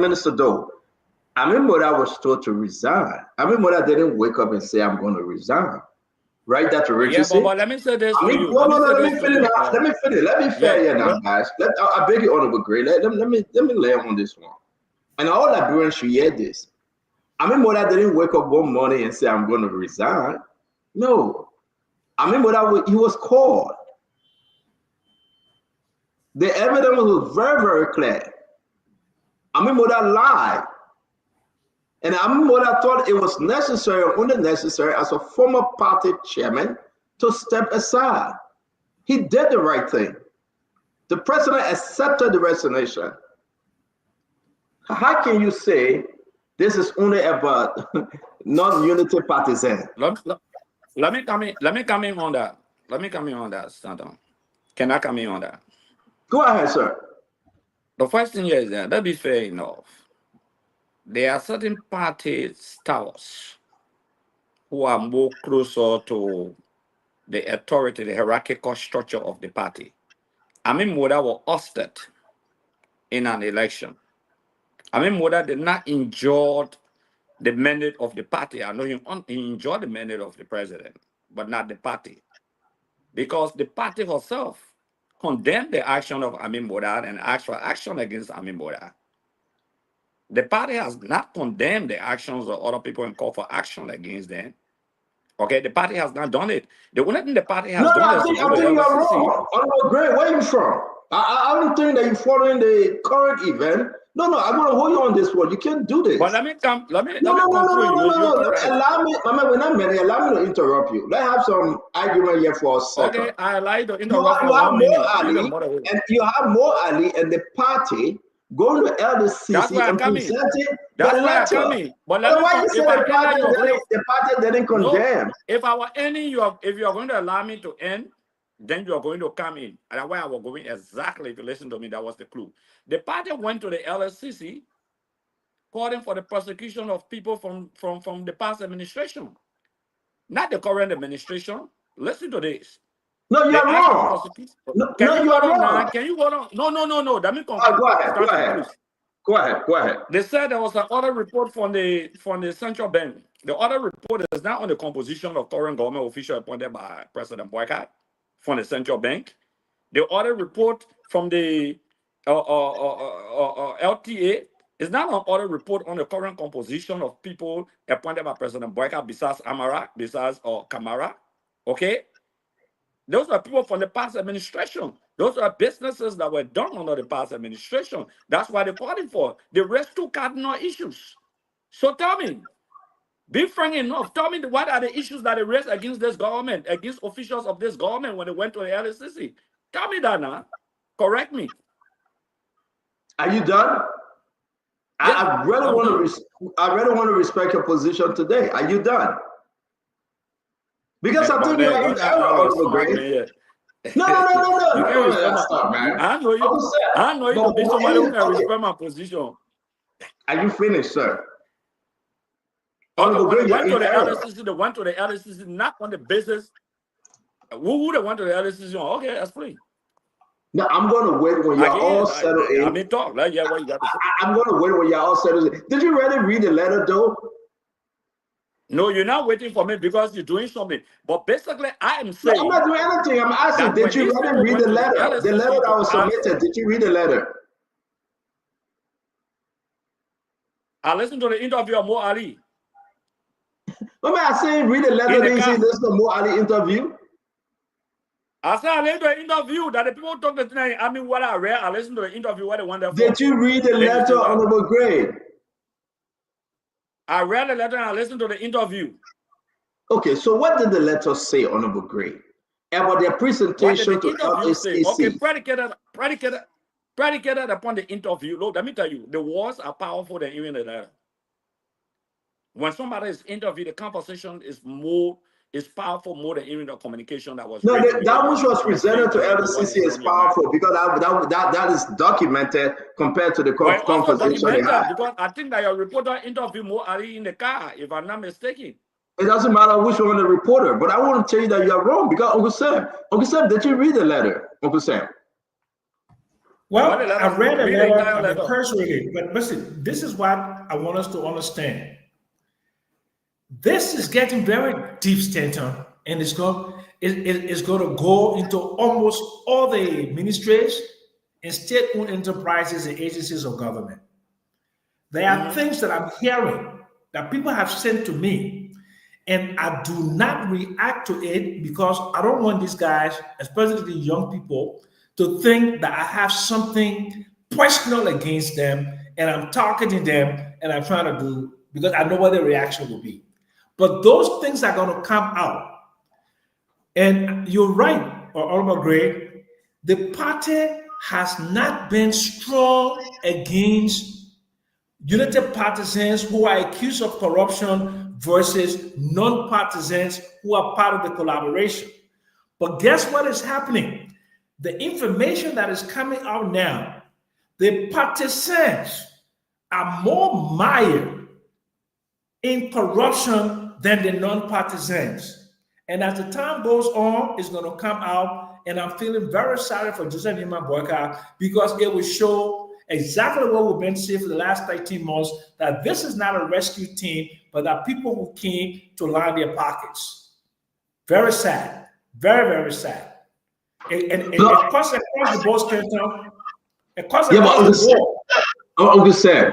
Speaker 15: Minister Doe. Amin Modab was told to resign. Amin Modab didn't wake up and say, I'm going to resign. Right, Dr. Richardson?
Speaker 20: But let me say this to you.
Speaker 15: Let me finish. Let me fair here now, guys. I beg you, Honorable Gray. Let me lay on this one. And all Liberians should hear this. Amin Modab didn't wake up one morning and say, I'm going to resign. No. Amin Modab, he was called. The evidence was very, very clear. Amin Modab lied. And Amin Modab thought it was necessary or only necessary as a former party chairman to step aside. He did the right thing. The president accepted the resignation. How can you say this is only about non-unity partisan?
Speaker 20: Let me come in on that. Let me come in on that, Stanton. Can I come in on that?
Speaker 15: Go ahead, sir.
Speaker 20: The first thing is that, let's be fair enough. There are certain party stars who are more closer to the authority, the hierarchical structure of the party. Amin Modab was ousted in an election. Amin Modab did not enjoy the mandate of the party. I know he enjoyed the mandate of the president, but not the party. Because the party herself condemned the action of Amin Modab and asked for action against Amin Modab. The party has not condemned the actions of other people and called for action against them. Okay, the party has not done it. The only thing the party has done is...
Speaker 15: I think you're wrong. Honorable Gray, where are you from? I don't think that you're following the current event. No, I'm going to hold you on this one. You can't do this.
Speaker 20: But let me come.
Speaker 15: No. Allow me. We're not many. Allow me to interrupt you. Let's have some argument here for a second.
Speaker 20: Okay, I like to interrupt
Speaker 15: you. You have more Ali and the party going to LDCC and presenting the letter.
Speaker 20: But
Speaker 15: why you say the party didn't condemn?
Speaker 20: No, if I were ending, if you are going to allow me to end, then you are going to come in. And that's why I was going exactly, if you listen to me, that was the clue. The party went to the LSCC calling for the prosecution of people from the past administration. Not the current administration. Listen to this.
Speaker 15: No, you're wrong.
Speaker 20: Can you hold on? Can you hold on? No. Let me conclude.
Speaker 15: Go ahead.
Speaker 20: They said there was an audit report from the central bank. The audit report is not on the composition of current government officials appointed by President Bouakai from the central bank. The audit report from the LTA is not an audit report on the current composition of people appointed by President Bouakai besides Kamara. Okay? Those are people from the past administration. Those are businesses that were done under the past administration. That's why they're calling for. They raised two cardinal issues. So tell me, be frank enough. Tell me what are the issues that they raised against this government, against officials of this government when they went to the LSCC. Tell me that now. Correct me.
Speaker 15: Are you done?
Speaker 20: Yeah,
Speaker 15: I really want to respect your position today. Are you done? Because I think you're in error, Greg. No. Stop, man.
Speaker 20: I know you to be somebody who can respect my position.
Speaker 15: Are you finished, sir?
Speaker 20: When they went to the LSCC, not on the basis. Who they went to the LSCC on? Okay, that's free.
Speaker 15: No, I'm going to wait when you're all settled in.
Speaker 20: I mean, talk. Like, yeah, what you got to say.
Speaker 15: I'm going to wait when you're all settled in. Did you really read the letter, though?
Speaker 20: No, you're not waiting for me because you're doing something. But basically, I am saying...
Speaker 15: No, I'm not doing anything. I'm asking, did you really read the letter? The letter that was submitted, did you read the letter?
Speaker 20: I listened to the interview of Mo Ali.
Speaker 15: No, man, I say read the letter, then you say listen to Mo Ali interview.
Speaker 20: I said I listened to the interview that the people talk to tonight. I mean, what I read, I listened to the interview what they wanted.
Speaker 15: Did you read the letter, Honorable Gray?
Speaker 20: I read the letter and I listened to the interview.
Speaker 15: Okay, so what did the letter say, Honorable Gray, about their presentation to LSTC?
Speaker 20: Okay, predicated upon the interview. Look, let me tell you, the words are powerful than even the letter. When somebody is interviewed, the conversation is powerful more than even the communication that was.
Speaker 15: No, that which was presented to LSTC is powerful because that is documented compared to the conversation they had.
Speaker 20: Because I think that your reporter interviewed more Ali in the car, if I'm not mistaken.
Speaker 15: It doesn't matter which one the reporter, but I want to tell you that you're wrong because Uncle Sam, did you read the letter, Uncle Sam?
Speaker 16: Well, I read a letter, I personally, but listen, this is what I want us to understand. This is getting very deep, Stanton, and it's going to go into almost all the ministries and state-owned enterprises and agencies of government. There are things that I'm hearing that people have sent to me, and I do not react to it because I don't want these guys, especially the young people, to think that I have something personal against them and I'm targeting them and I'm trying to do, because I know what the reaction will be. But those things are going to come out. And you're right, Honorable Gray, the party has not been strong against united partisans who are accused of corruption versus non-partisans who are part of the collaboration. But guess what is happening? The information that is coming out now, the partisans are more mired in corruption than the non-partisans. And as the time goes on, it's going to come out, and I'm feeling very sorry for Joseph Nima Boyka because it will show exactly what we've been seeing for the last 13 months, that this is not a rescue team, but that people who came to line their pockets. Very sad. Very, very sad. And across the board,
Speaker 15: Uncle Sam,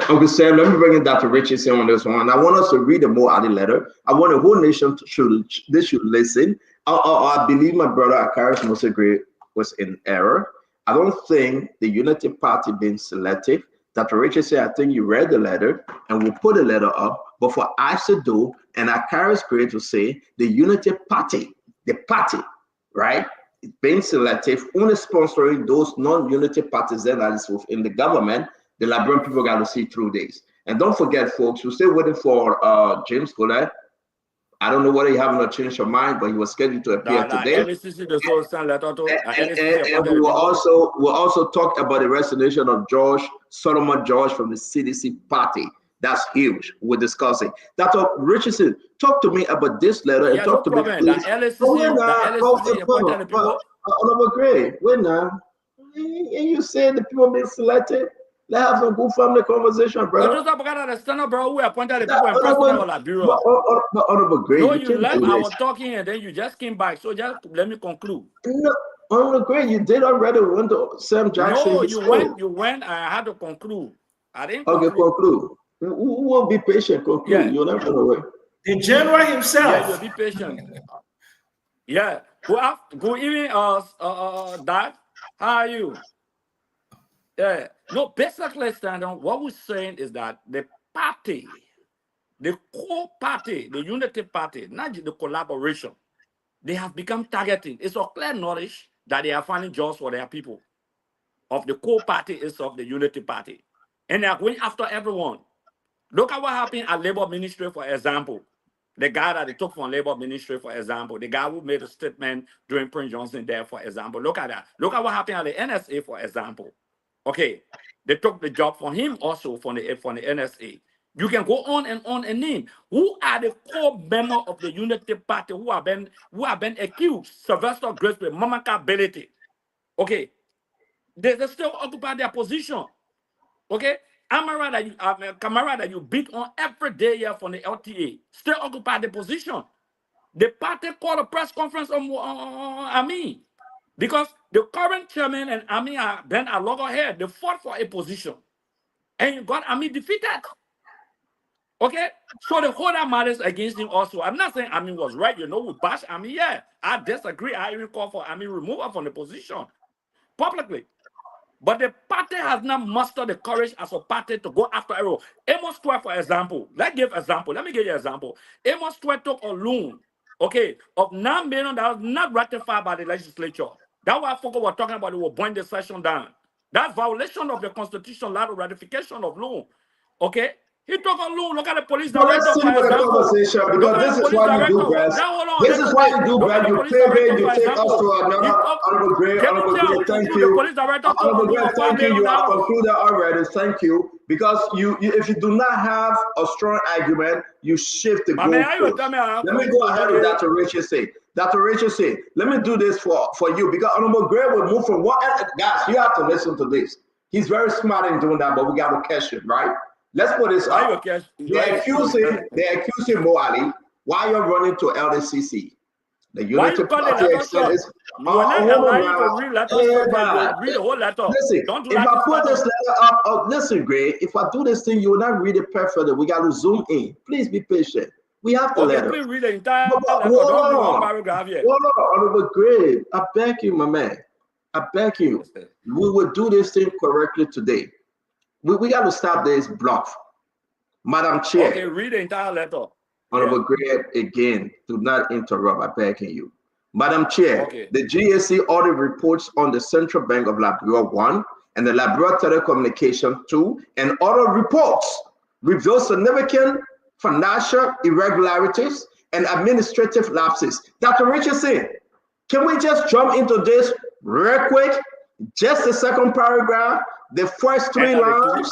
Speaker 15: let me bring in Dr. Richardson on this one. I want us to read the more out of the letter. I want the whole nation should listen. I believe my brother Akaris Mosegre was in error. I don't think the Unity Party being selective. Dr. Richardson, I think you read the letter and we'll put the letter up. But for us to do, and Akaris Gray to say, the Unity Party, the party, right? Being selective, only sponsoring those non-unity partisans that is within the government. The Liberian people got to see through this. And don't forget, folks, we're still waiting for James Collette. I don't know whether you haven't changed your mind, but he was scheduled to appear today. And we'll also talk about the resignation of Solomon George from the CDC party. That's huge. We're discussing. Dr. Richardson, talk to me about this letter and talk to me. Honorable Gray, wait now. And you saying the people being selected? Let's have some good family conversation, bro.
Speaker 20: We appointed the people in president of Liberia.
Speaker 15: Honorable Gray,
Speaker 20: no, you left. I was talking and then you just came back. So just let me conclude.
Speaker 15: No, Honorable Gray, you did already went to Sam Jackson.
Speaker 20: No, you went. I had to conclude. I didn't.
Speaker 15: Okay, conclude. Who will be patient? Conclude. Yeah. You'll never know away.
Speaker 16: The general himself.
Speaker 20: Yeah, you'll be patient. Yeah. Good evening, Dad. How are you? Yeah. No, basically, Stanton, what we're saying is that the party, the core party, the Unity Party, not the collaboration, they have become targeted. It's a clear knowledge that they are finding jobs for their people. Of the core party is of the Unity Party. And they are going after everyone. Look at what happened at Labor Ministry, for example. The guy that they took from Labor Ministry, for example. The guy who made a statement during Prince Johnson there, for example. Look at that. Look at what happened at the NSA, for example. Okay, they took the job from him also from the NSA. You can go on and name. Who are the core members of the Unity Party who have been accused? Sylvester Grisby, Mamaka Belete. Okay, they still occupy their position. Okay, Amara that you beat on every day here from the LTA still occupy the position. The party called a press conference on Ami. Because the current chairman and Ami are then a loggerhead. They fought for a position. And you got Ami defeated. Okay? So the whole that matters against him also. I'm not saying Ami was right. You know, we bash Ami. Yeah, I disagree. I even call for Ami removal from the position publicly. But the party has not mustered the courage as a party to go after everyone. Amos 12, for example. Let me give you an example. Amos 12 took a loan okay, of $9 million not ratified by the legislature. That's why folks were talking about it will bring the session down. That's violation of the Constitution, lack of ratification of law. Okay? He took a loan. Look at the police
Speaker 15: So
Speaker 20: director.
Speaker 15: let's simple the conversation because this is what you do, Brad. This is what you do, Brad. You pivot, you take us to another Honorable Gray. Honorable Gray, thank you. Honorable Gray, thank you. You have concluded already. Thank you. Because you if you do not have a strong argument, you shift the goalpost. Let me go ahead with Dr. Rachel say. Dr. Rachel say, let me do this for you because Honorable Gray will move from one. Guys, you have to listen to this. He's very smart in doing that, but we got to catch him, right? Let's put this up. They're accusing Mo Ali while you're running to LDCC. The Unity Party extends.
Speaker 20: Read the whole letter.
Speaker 15: Listen, if I put this letter up, listen, Gray, if I do this thing, you will not read it perfectly. We got to zoom in. Please be patient. We have the letter.
Speaker 20: Please read the entire
Speaker 15: letter. Hold on, Honorable Gray. I beg you, my man. I beg you. We will do this thing correctly today. We got to stop this bluff. Madam Chair.
Speaker 20: Okay, read the entire letter.
Speaker 15: Honorable Gray, again, do not interrupt. I'm begging you. Madam Chair, the GSC audit reports on the Central Bank of Liberia 1 and the Liberia Telecommunication 2 and other reports reveal significant financial irregularities and administrative lapses. Dr. Richardson, can we just jump into this real quick? Just the second paragraph. The first 3 lines,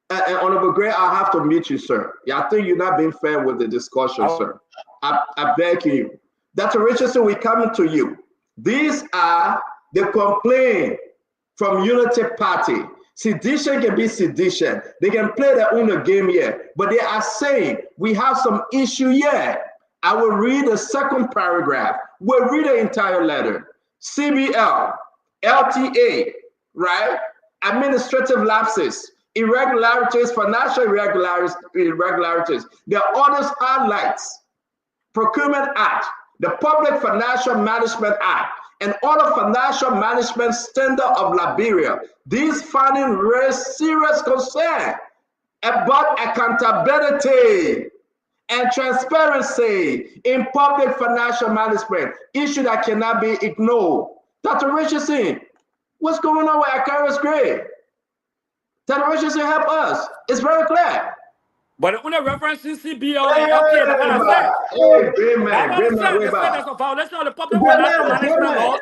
Speaker 15: and Honorable Gray, I'll have to mute you, sir. Yeah, I think you're not being fair with the discussion, sir. I beg you. Dr. Richardson, we're coming to you. These are the complaints from Unity Party. Sedition can be sedition. They can play their own game here, but they are saying we have some issue here. I will read the second paragraph. We'll read the entire letter. CBL, LTA, right? Administrative lapses, irregularities, financial irregularities. The orders highlights Procurement Act, the Public Financial Management Act, and other financial management standard of Liberia. These findings raise serious concern about accountability and transparency in public financial management, issue that cannot be ignored. Dr. Richardson, what's going on with Akaris Gray? Dr. Richardson, help us. It's very clear.
Speaker 20: But when a reference to CBO,
Speaker 15: that's
Speaker 20: a violation of the public financial management law.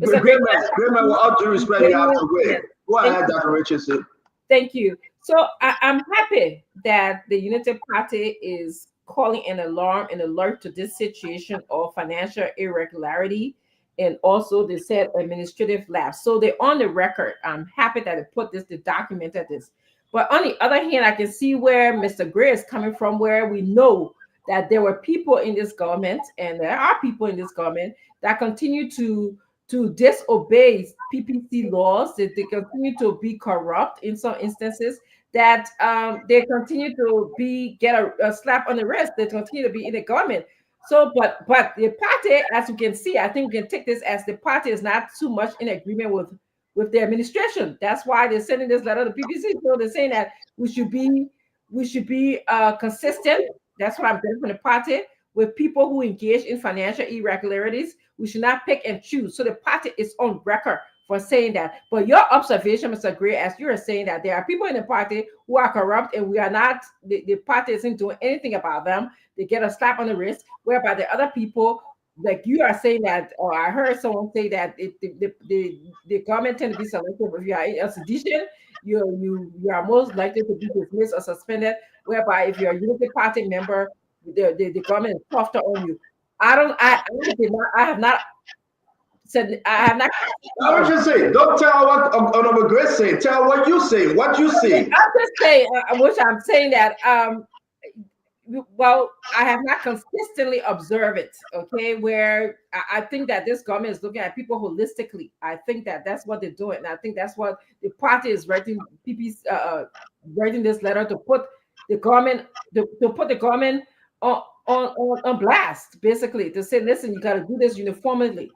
Speaker 4: It's a great
Speaker 15: man, with all due respect, you have to wait. Go ahead, Dr. Richardson.
Speaker 4: Thank you. So I'm happy that the Unity Party is calling an alarm and alert to this situation of financial irregularity and also they said administrative lapse. So they're on the record. I'm happy that they put this, they documented this. But on the other hand, I can see where Mr. Gray is coming from, where we know that there were people in this government, and there are people in this government that continue to disobey PPC laws, that they continue to be corrupt in some instances, that they continue to get a slap on the wrist, they continue to be in the government. So, but the party, as you can see, I think we can take this as the party is not too much in agreement with the administration. That's why they're sending this letter to PPC. So they're saying that we should be consistent. That's what I'm doing from the party with people who engage in financial irregularities. We should not pick and choose. So the party is on record for saying that. But your observation, Mr. Gray, as you are saying that there are people in the party who are corrupt and we are not, the party isn't doing anything about them. They get a slap on the wrist, whereby the other people, like you are saying that, or I heard someone say that the government tend to be selective. If you are in a sedition, you are most likely to be dismissed or suspended, whereby if you're a Unity Party member, the government is softer on you. I have not said. I
Speaker 15: was just saying, don't tell what Honorable Gray say. Tell what you say. What you say.
Speaker 4: I'm just saying, which I'm saying that. Well, I have not consistently observed it. Okay, where I think that this government is looking at people holistically. I think that that's what they're doing, and I think that's what the party is writing. PP's writing this letter to put the government on blast, basically to say, listen, you got to do this uniformly.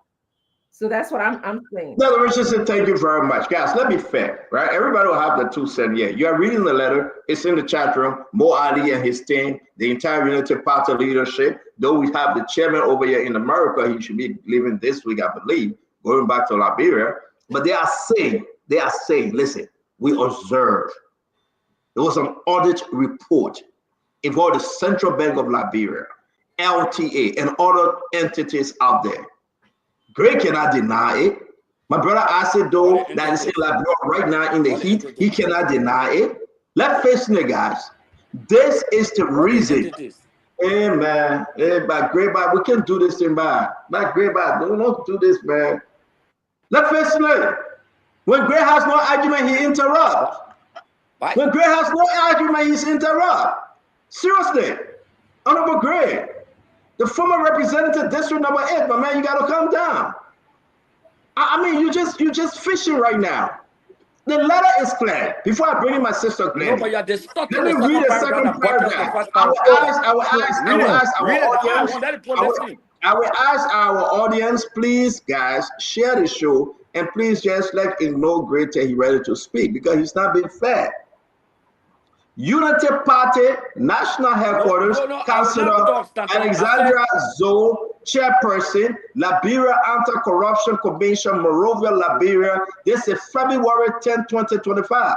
Speaker 4: So that's what I'm saying.
Speaker 15: No, Richardson, thank you very much. Guys, let me fair, right? Everybody will have the 2 cents. Yeah, you are reading the letter. It's in the chat room. Mo Ali and his team, the entire Unity Party leadership. Though we have the chairman over here in America, he should be leaving this week, I believe, going back to Liberia. But they are saying, listen, we observe. There was an audit report involving the Central Bank of Liberia, LTA, and other entities out there. Greg cannot deny it. My brother Asido, that is in Liberia right now in the heat, he cannot deny it. Let's face it, guys. This is the reason. Hey, man. Hey, by Greg, we can do this thing, man. By Greg, don't do this, man. Let's face it. When Greg has no argument, he interrupts. When Greg has no argument, he's interrupt. Seriously. Honorable Greg, the former representative, district number 8, but man, you gotta calm down. I mean, you just fishing right now. The letter is clear. Before I bring in my sister Glenn, let me read the second paragraph. I will ask our audience, please, guys, share the show, and please just let him know Great till he's ready to speak, because he's not being fair. Unity Party National Headquarters, Councilor Alexandra Zoe, Chairperson, Liberia Anti-Corruption Commission, Monrovia, Liberia. This is February 10, 2025.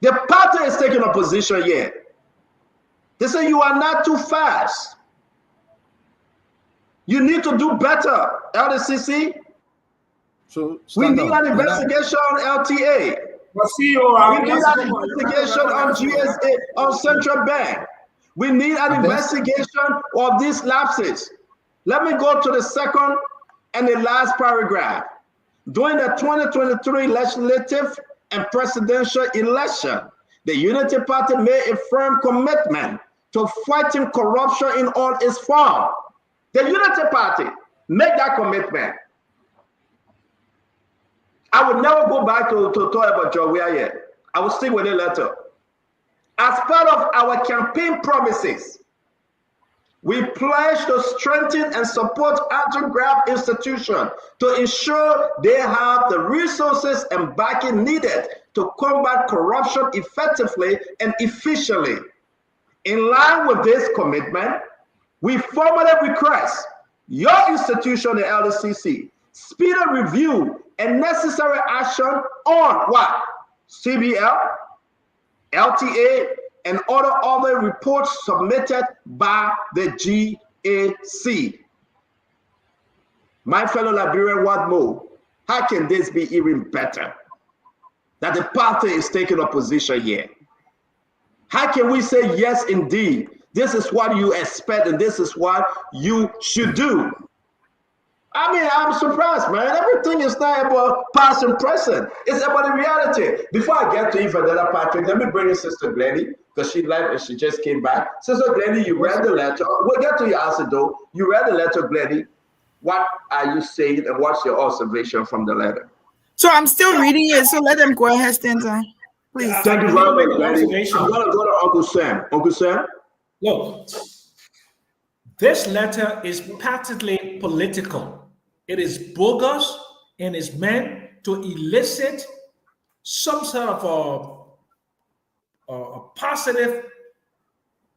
Speaker 15: The party is taking a position yet. They say you are not too fast. You need to do better, LDCC.
Speaker 19: So
Speaker 15: we need an investigation on LTA. We need an investigation on GSA, on Central Bank. We need an investigation of these lapses. Let me go to the second and the last paragraph. During the 2023 legislative and presidential election, the Unity Party made a firm commitment to fighting corruption in all its forms. The Unity Party made that commitment. I would never go back to talk about Joe yet. I will stick with the letter. As part of our campaign promises, we pledge to strengthen and support anti-graft institutions to ensure they have the resources and backing needed to combat corruption effectively and efficiently. In line with this commitment, we formally request your institution, the LDCC, speedy review and necessary action on what? CBL, LTA, and other reports submitted by the GAC. My fellow Liberian, what more? How can this be even better? That the party is taking a position here. How can we say, yes, indeed, this is what you expect and this is what you should do? I mean, I'm surprised, man. Everything is not about past and present. It's about the reality. Before I get to Ifadela Patrick, let me bring in Sister Glennie, because she left and she just came back. Sister Glennie, you read the letter. We'll get to your answer, though. You read the letter, Glennie. What are you saying, and what's your observation from the letter?
Speaker 17: So I'm still reading it, so let them go ahead, Stanton. Please.
Speaker 15: Thank you very much, Glennie. I'm going to go to Uncle Sam. Uncle Sam?
Speaker 16: Look, this letter is patently political. It is bogus and is meant to elicit some sort of a positive,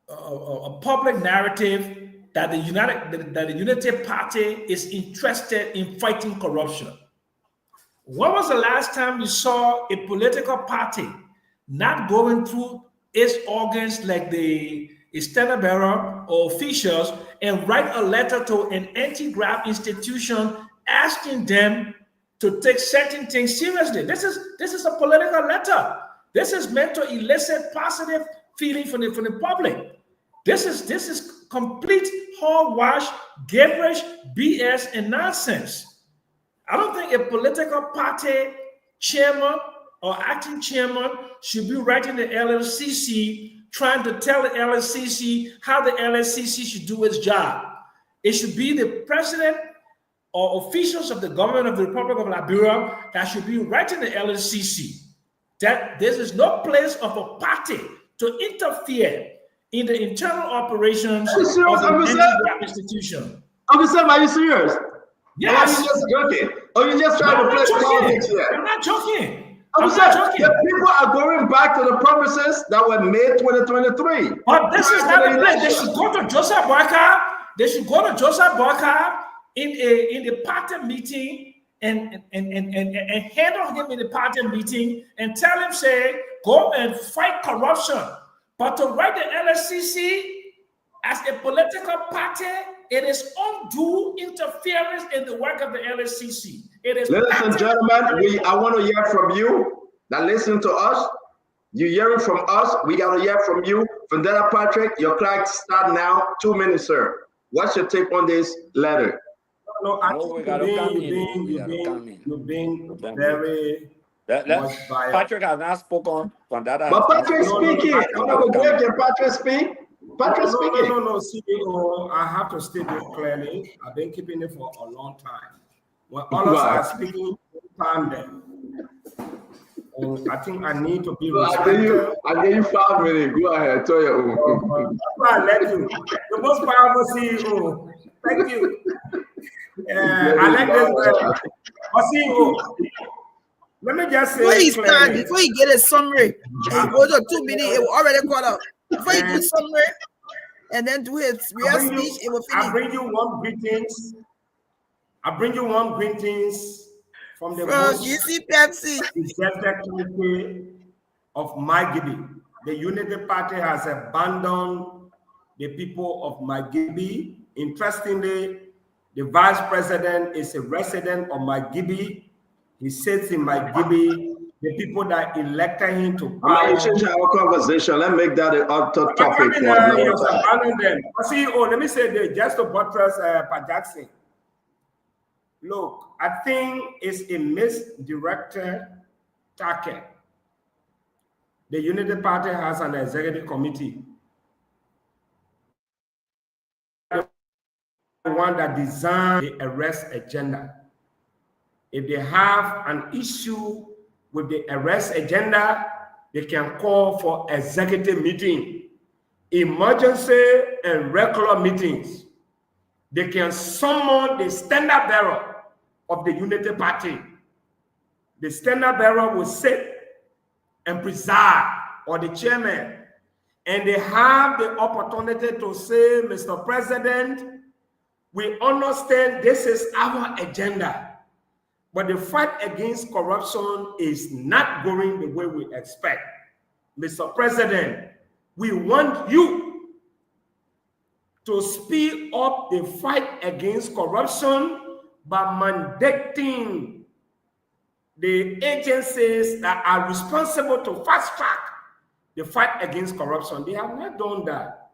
Speaker 16: a public narrative that the Unity Party is interested in fighting corruption. When was the last time you saw a political party not going through its organs like the standard bearer or officials and write a letter to an anti-graft institution asking them to take certain things seriously? This is a political letter. This is meant to elicit positive feeling from the public. This is complete hogwash, gibberish, BS, and nonsense. I don't think a political party chairman or acting chairman should be writing the LLCC trying to tell the LSCC how the LSCC should do its job. It should be the president or officials of the government of the Republic of Liberia that should be writing the LSCC. That there is no place of a party to interfere in the internal operations of the institution.
Speaker 15: Uncle Sam, are you serious?
Speaker 16: Yes.
Speaker 15: Or are you just joking? Or you just trying to play politics here?
Speaker 16: I'm not joking.
Speaker 15: I'm saying the people are going back to the promises that were made 2023.
Speaker 16: But this is not the place. They should go to Joseph Boyka. They should go to Joseph Boyka in the party meeting and handle him in the party meeting and tell him, say, go and fight corruption. But to write the LSCC as a political party, it is undue interference in the work of the LSCC. It is.
Speaker 15: Ladies and gentlemen, I want to hear from you that listen to us. You hearing from us. We got to hear from you. Vendetta Patrick, your clock start now. 2 minutes, sir. What's your take on this letter?
Speaker 16: No, I think you've been very much biased.
Speaker 20: Patrick has not spoken. Vendetta.
Speaker 15: But Patrick speaking. Patrick speak. Patrick speaking.
Speaker 16: No, CEO, I have to state this clearly. I've been keeping it for a long time. When others are speaking, time them. I think I need to be respectful.
Speaker 15: I gave you 5 minutes. Go ahead. Tell your own.
Speaker 16: I let you. The most powerful CEO. Thank you. I like this. But CEO, let me just say
Speaker 17: before you get a summary and go to 2 minutes, it will already caught up. Before you do summary and then do his real speech, it will finish.
Speaker 16: I bring you one greetings from the executive committee of Margibi. The Unity Party has abandoned the people of Margibi. Interestingly, the vice president is a resident of Margibi. He sits in Margibi. The people that elected him to power.
Speaker 15: I'm change our conversation. Let's make that a topic.
Speaker 16: CEO, let me say this just to buttress Pat Jackson. Look, I think it's a misdirected target. The Unity Party has an executive committee. The one that designed the arrest agenda. If they have an issue with the arrest agenda, they can call for executive meeting, emergency and regular meetings. They can summon the standard bearer of the Unity Party. The standard bearer will sit and preside, or the chairman, and they have the opportunity to say, Mr. President, we understand this is our agenda, but the fight against corruption is not going the way we expect. Mr. President, we want you to speed up the fight against corruption by mandating the agencies that are responsible to fast track the fight against corruption. They have not done that.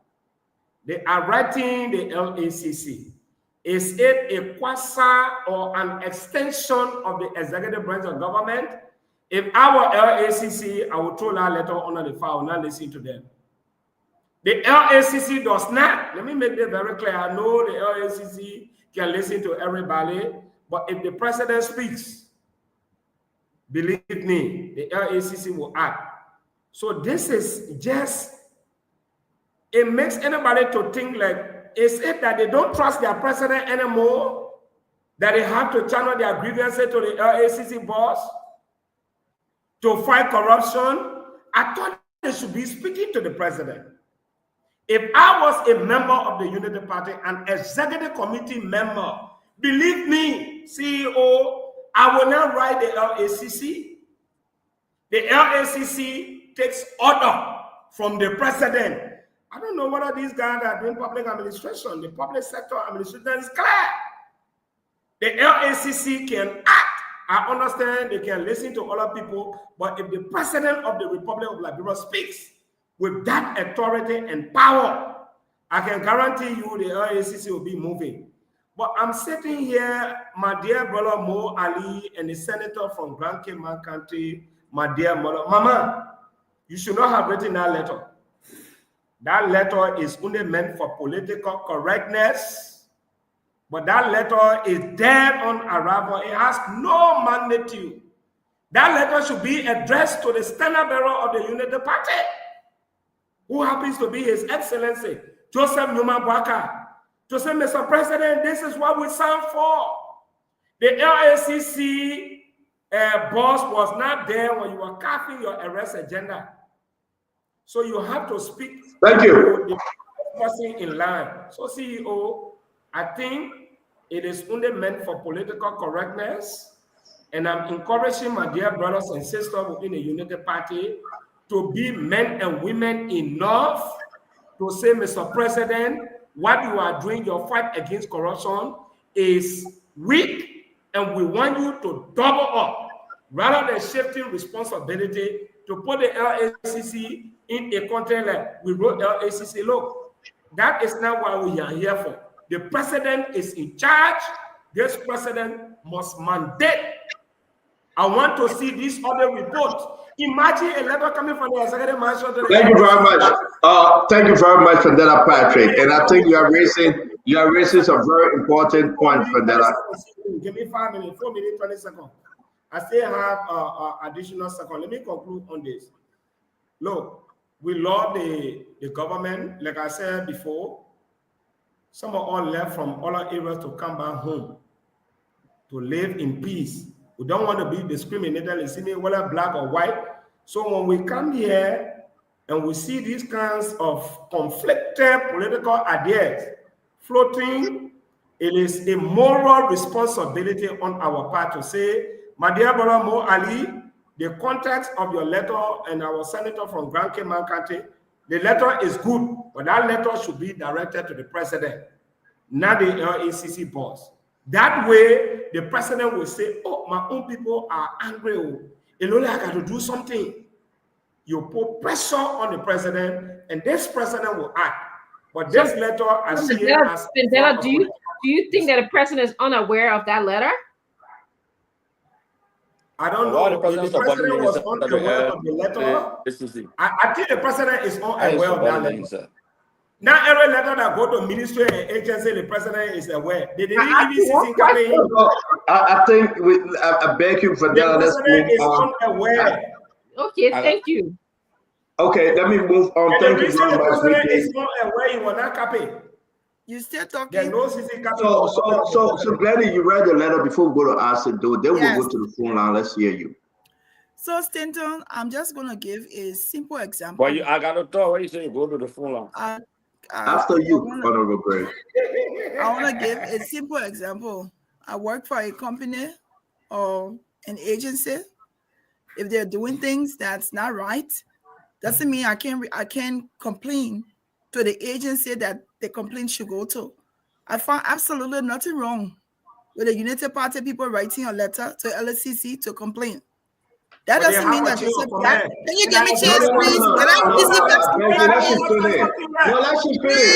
Speaker 16: They are writing the LACC. Is it a quasi or an extension of the executive branch of government? If our LACC, I will throw that letter under the file, not listen to them. The LACC does not. Let me make that very clear. I know the LACC can listen to everybody, but if the president speaks, believe me, the LACC will act. So this is just, it makes anybody to think like, is it that they don't trust their president anymore? That they have to channel their grievances to the LACC boss to fight corruption? I thought they should be speaking to the president. If I was a member of the Unity Party, an executive committee member, believe me, CEO, I will not write the LACC. The LACC takes order from the president. I don't know whether these guys are doing public administration. The public sector administration is clear. The LACC can act. I understand they can listen to other people, but if the president of the Republic of Liberia speaks with that authority and power, I can guarantee you the LACC will be moving. But I'm sitting here, my dear brother Mo Ali and the senator from Grand Cayman Country, my dear mother. Mama, you should not have written that letter. That letter is only meant for political correctness, but that letter is dead on arrival. It has no magnitude. That letter should be addressed to the standard bearer of the Unity Party, who happens to be His Excellency, Joseph Numa Boyka, to say, Mr. President, this is what we stand for.
Speaker 21: The LACC boss was not there when you were casting your arrest agenda. So you have to speak
Speaker 15: Thank you.
Speaker 21: to the person in line. So CEO, I think it is only meant for political correctness. And I'm encouraging my dear brothers and sisters within the United Party to be men and women enough to say, Mr. President, what you are doing, your fight against corruption is weak, and we want you to double up rather than shifting responsibility to put the LACC in a country like we wrote LACC. Look, that is not what we are here for. The president is in charge. This president must mandate. I want to see this other report. Imagine a letter coming from the executive mansion.
Speaker 15: Thank you very much. Thank you very much, Fadela Patrick. And I think you are raising some very important points, Fadela.
Speaker 21: Give me 5 minutes, 4 minutes, 20 seconds. I still have additional second. Let me conclude on this. Look, we love the government. Like I said before, some of all left from other areas to come back home to live in peace. We don't want to be discriminated, see me whether black or white. So when we come here and we see these kinds of conflicted political ideas floating, it is a moral responsibility on our part to say, my dear brother Mo Ali, the context of your letter and our senator from Grand Cayman County, the letter is good, but that letter should be directed to the president, not the LACC boss. That way, the president will say, oh, my own people are angry. It only I got to do something. You put pressure on the president, and this president will act. But this letter, I see it as...
Speaker 4: Fadela, do you think that the president is unaware of that letter?
Speaker 21: I don't know. If the president was unaware of the letter, I think the president is unaware of that letter. Not every letter that go to ministry and agency, the president is aware. They didn't even see
Speaker 15: I think I beg you, Fadela.
Speaker 21: The president is unaware.
Speaker 4: Okay, thank you.
Speaker 15: Okay, let me move on.
Speaker 21: And
Speaker 15: thank you very much.
Speaker 21: The president is not aware, he will not copy.
Speaker 17: You still talking?
Speaker 21: There's no CC copy.
Speaker 15: So Glenny, you read the letter before we go to ask it, though. Then we'll go to the phone line. Let's hear you.
Speaker 17: So, Stanton, I'm just going to give a simple example.
Speaker 20: But I got to talk. What you say? Go to the phone line.
Speaker 15: After you, Honorable Gray.
Speaker 17: I want to give a simple example. I work for a company or an agency. If they're doing things that's not right, doesn't mean I can't complain to the agency that the complaint should go to. I find absolutely nothing wrong with the United Party people writing a letter to LACC to complain. That doesn't mean that you said that. Can you give me a chance, please? Can I please get
Speaker 15: No, let you finish.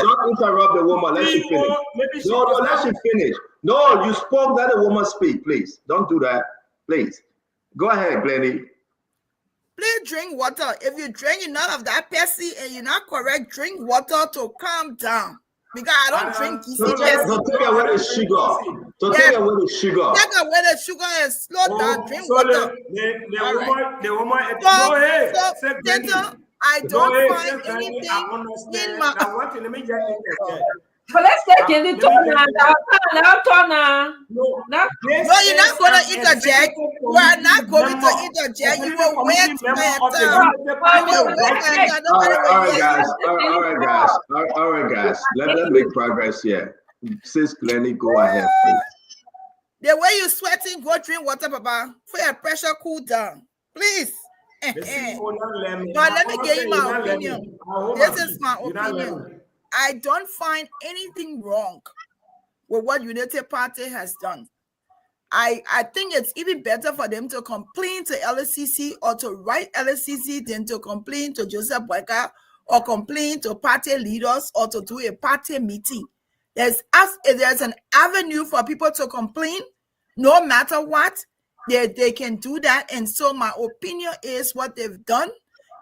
Speaker 15: Don't interrupt the woman. Let you finish. No, let you finish. No, you spoke. Let the woman speak, please. Don't do that, please. Go ahead, Glenny.
Speaker 17: Please drink water. If you drink enough of that Pepsi and you're not correct, drink water to calm down. Because I don't drink Pepsi.
Speaker 15: So take away the sugar. Take away the sugar.
Speaker 17: Take away the sugar and slow down. Drink water.
Speaker 21: The woman. Go ahead.
Speaker 17: I don't find anything in my.
Speaker 4: But let's take in the turn now. No,
Speaker 17: you're not going to interject. You are not going to interject. You will wait for your turn.
Speaker 15: All right, guys. Let's make progress here. Sis Glenny, go ahead, please.
Speaker 17: The way you're sweating, go drink water, Papa, for your pressure cool down. Please. But let me give you my opinion. This is my opinion. I don't find anything wrong with what United Party has done. I think it's even better for them to complain to LACC or to write LACC than to complain to Joseph Boyka or complain to party leaders or to do a party meeting. There's an avenue for people to complain, no matter what, they can do that. And so my opinion is what they've done.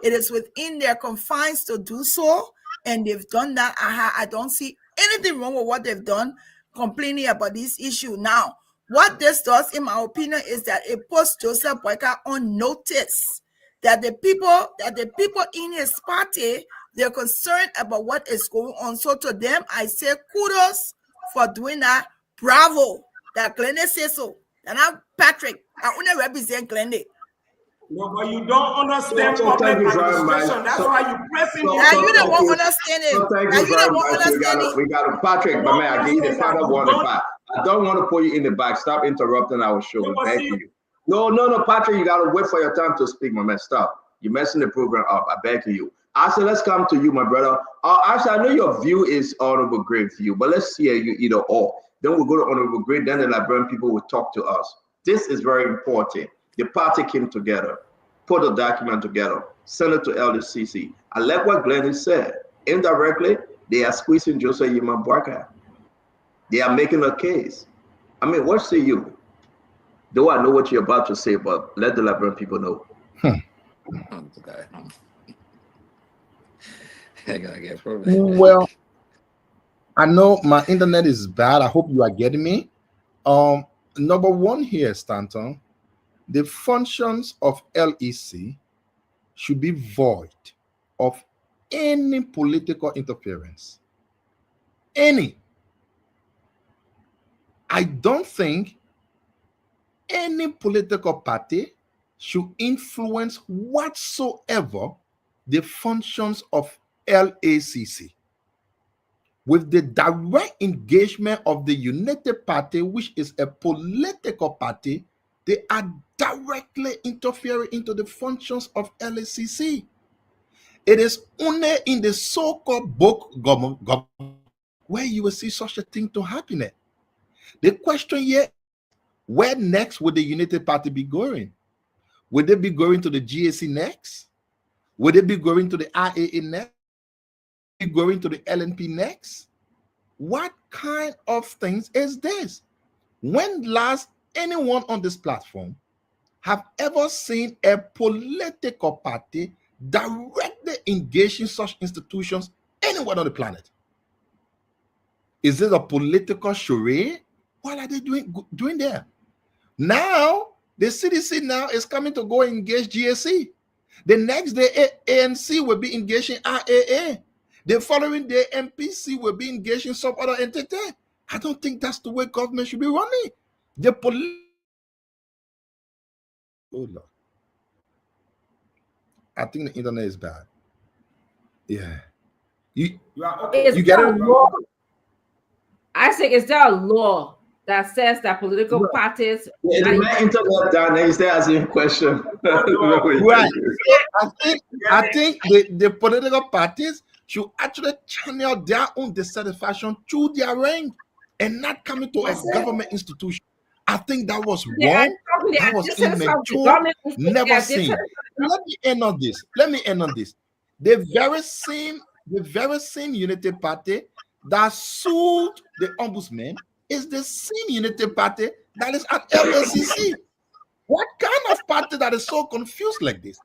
Speaker 17: It is within their confines to do so. And they've done that. I don't see anything wrong with what they've done, complaining about this issue. Now, what this does, in my opinion, is that it puts Joseph Boyka on notice that the people in his party They're concerned about what is going on. So to them, I say kudos for doing that. Bravo. That Glenda says so. And I'm Patrick. I only represent Glenda.
Speaker 21: No, but you don't understand
Speaker 15: So
Speaker 21: public
Speaker 15: thank you very
Speaker 21: administration.
Speaker 15: much.
Speaker 21: That's
Speaker 15: So-
Speaker 21: why you pressing
Speaker 15: so-
Speaker 17: Now
Speaker 15: so
Speaker 17: you don't
Speaker 15: thank
Speaker 17: want
Speaker 15: you.
Speaker 17: understanding.
Speaker 15: So thank
Speaker 17: Now
Speaker 15: you
Speaker 17: you
Speaker 15: very
Speaker 17: don't want
Speaker 15: much.
Speaker 17: understanding.
Speaker 15: We got a Patrick, but man, I gave you the father one in the back. I don't want to put you in the back. Stop interrupting our show.
Speaker 21: Yeah, but
Speaker 15: Thank
Speaker 21: see-
Speaker 15: you. No, Patrick, you gotta wait for your time to speak, my man. Stop. You're messing the program up. I beg you. I said, let's come to you, my brother. Actually, I know your view is Honorable Great view, but let's hear you either or. Then we'll go to Honorable Great, then the Liberian people will talk to us. This is very important. The party came together, put a document together, send it to LDCC. I like what Glenn said. Indirectly, they are squeezing Joseph Yima Barker. They are making a case. I mean, what say you? Though I know what you're about to say, but let the Liberian people know.
Speaker 19: Well, I know my internet is bad. I hope you are getting me. Number one here, Stanton, the functions of LEC should be void of any political interference. Any. I don't think any political party should influence whatsoever the functions of LACC. With the direct engagement of the United Party, which is a political party, they are directly interfering into the functions of LACC. It is only in the so-called book government where you will see such a thing to happen. The question here, where next would the United Party be going? Would they be going to the GAC next? Would they be going to the IAA next? Be going to the LNP next? What kind of things is this? When last anyone on this platform have ever seen a political party directly engage in such institutions anywhere on the planet? Is it a political charade? What are they doing there? Now, the CDC now is coming to go engage GAC. The next day, ANC will be engaging IAA. The following day, MPC will be engaged in some other entity. I don't think that's the way government should be running. The oh Lord. I think the internet is bad. Yeah. You get it?
Speaker 4: Law? I think is there a law that says that political parties?
Speaker 15: Yeah, the man internet down there, he's there asking a question.
Speaker 19: Right. I think the political parties should actually channel their own dissatisfaction through their range and not coming to a government institution. I think that was wrong. That was immature. Never seen. Let me end on this. The very same Unity Party that sued the ombudsman is the same Unity Party that is at LACC. What kind of party that is so confused like this?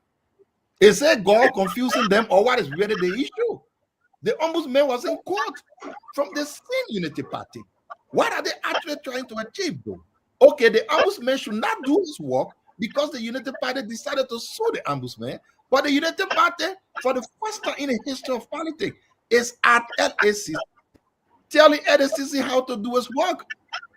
Speaker 19: Is it God confusing them, or what is really the issue? The ombudsman was in court from the same Unity Party. What are they actually trying to achieve, though? Okay, the ombudsman should not do his work because the Unity Party decided to sue the ombudsman. But the Unity Party, for the first time in the history of politics, is at LACC, telling LACC how to do its work.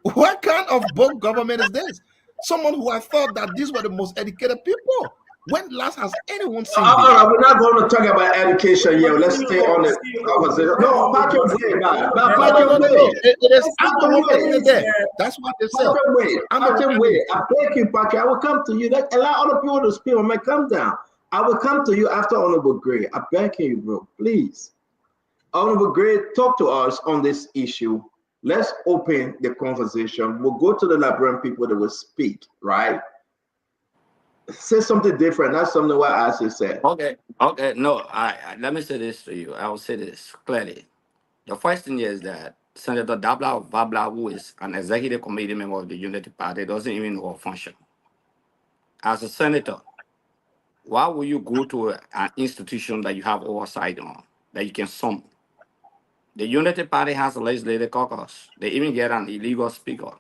Speaker 19: What kind of book government is this? Someone who I thought that these were the most educated people. When last has anyone seen this?
Speaker 15: We're not going to talk about education here. Let's stay on the conversation. No, Patrick, it is after there.
Speaker 19: That's what they said.
Speaker 15: Wait. I beg you, Patrick. I will come to you. Allow other people to speak. I might come down. I will come to you after Honorable Gray. I beg you, bro. Please. Honorable Gray, talk to us on this issue. Let's open the conversation. We'll go to the Liberian people that will speak, right? Say something different, not something what I just said.
Speaker 20: Okay. No, I let me say this to you. I will say this clearly. The first thing is that Senator Dabla Vabla, who is an executive committee member of the Unity Party, doesn't even know her function. As a senator, why would you go to an institution that you have oversight on, that you can summon? The Unity Party has a legislative caucus. They even get an illegal speaker.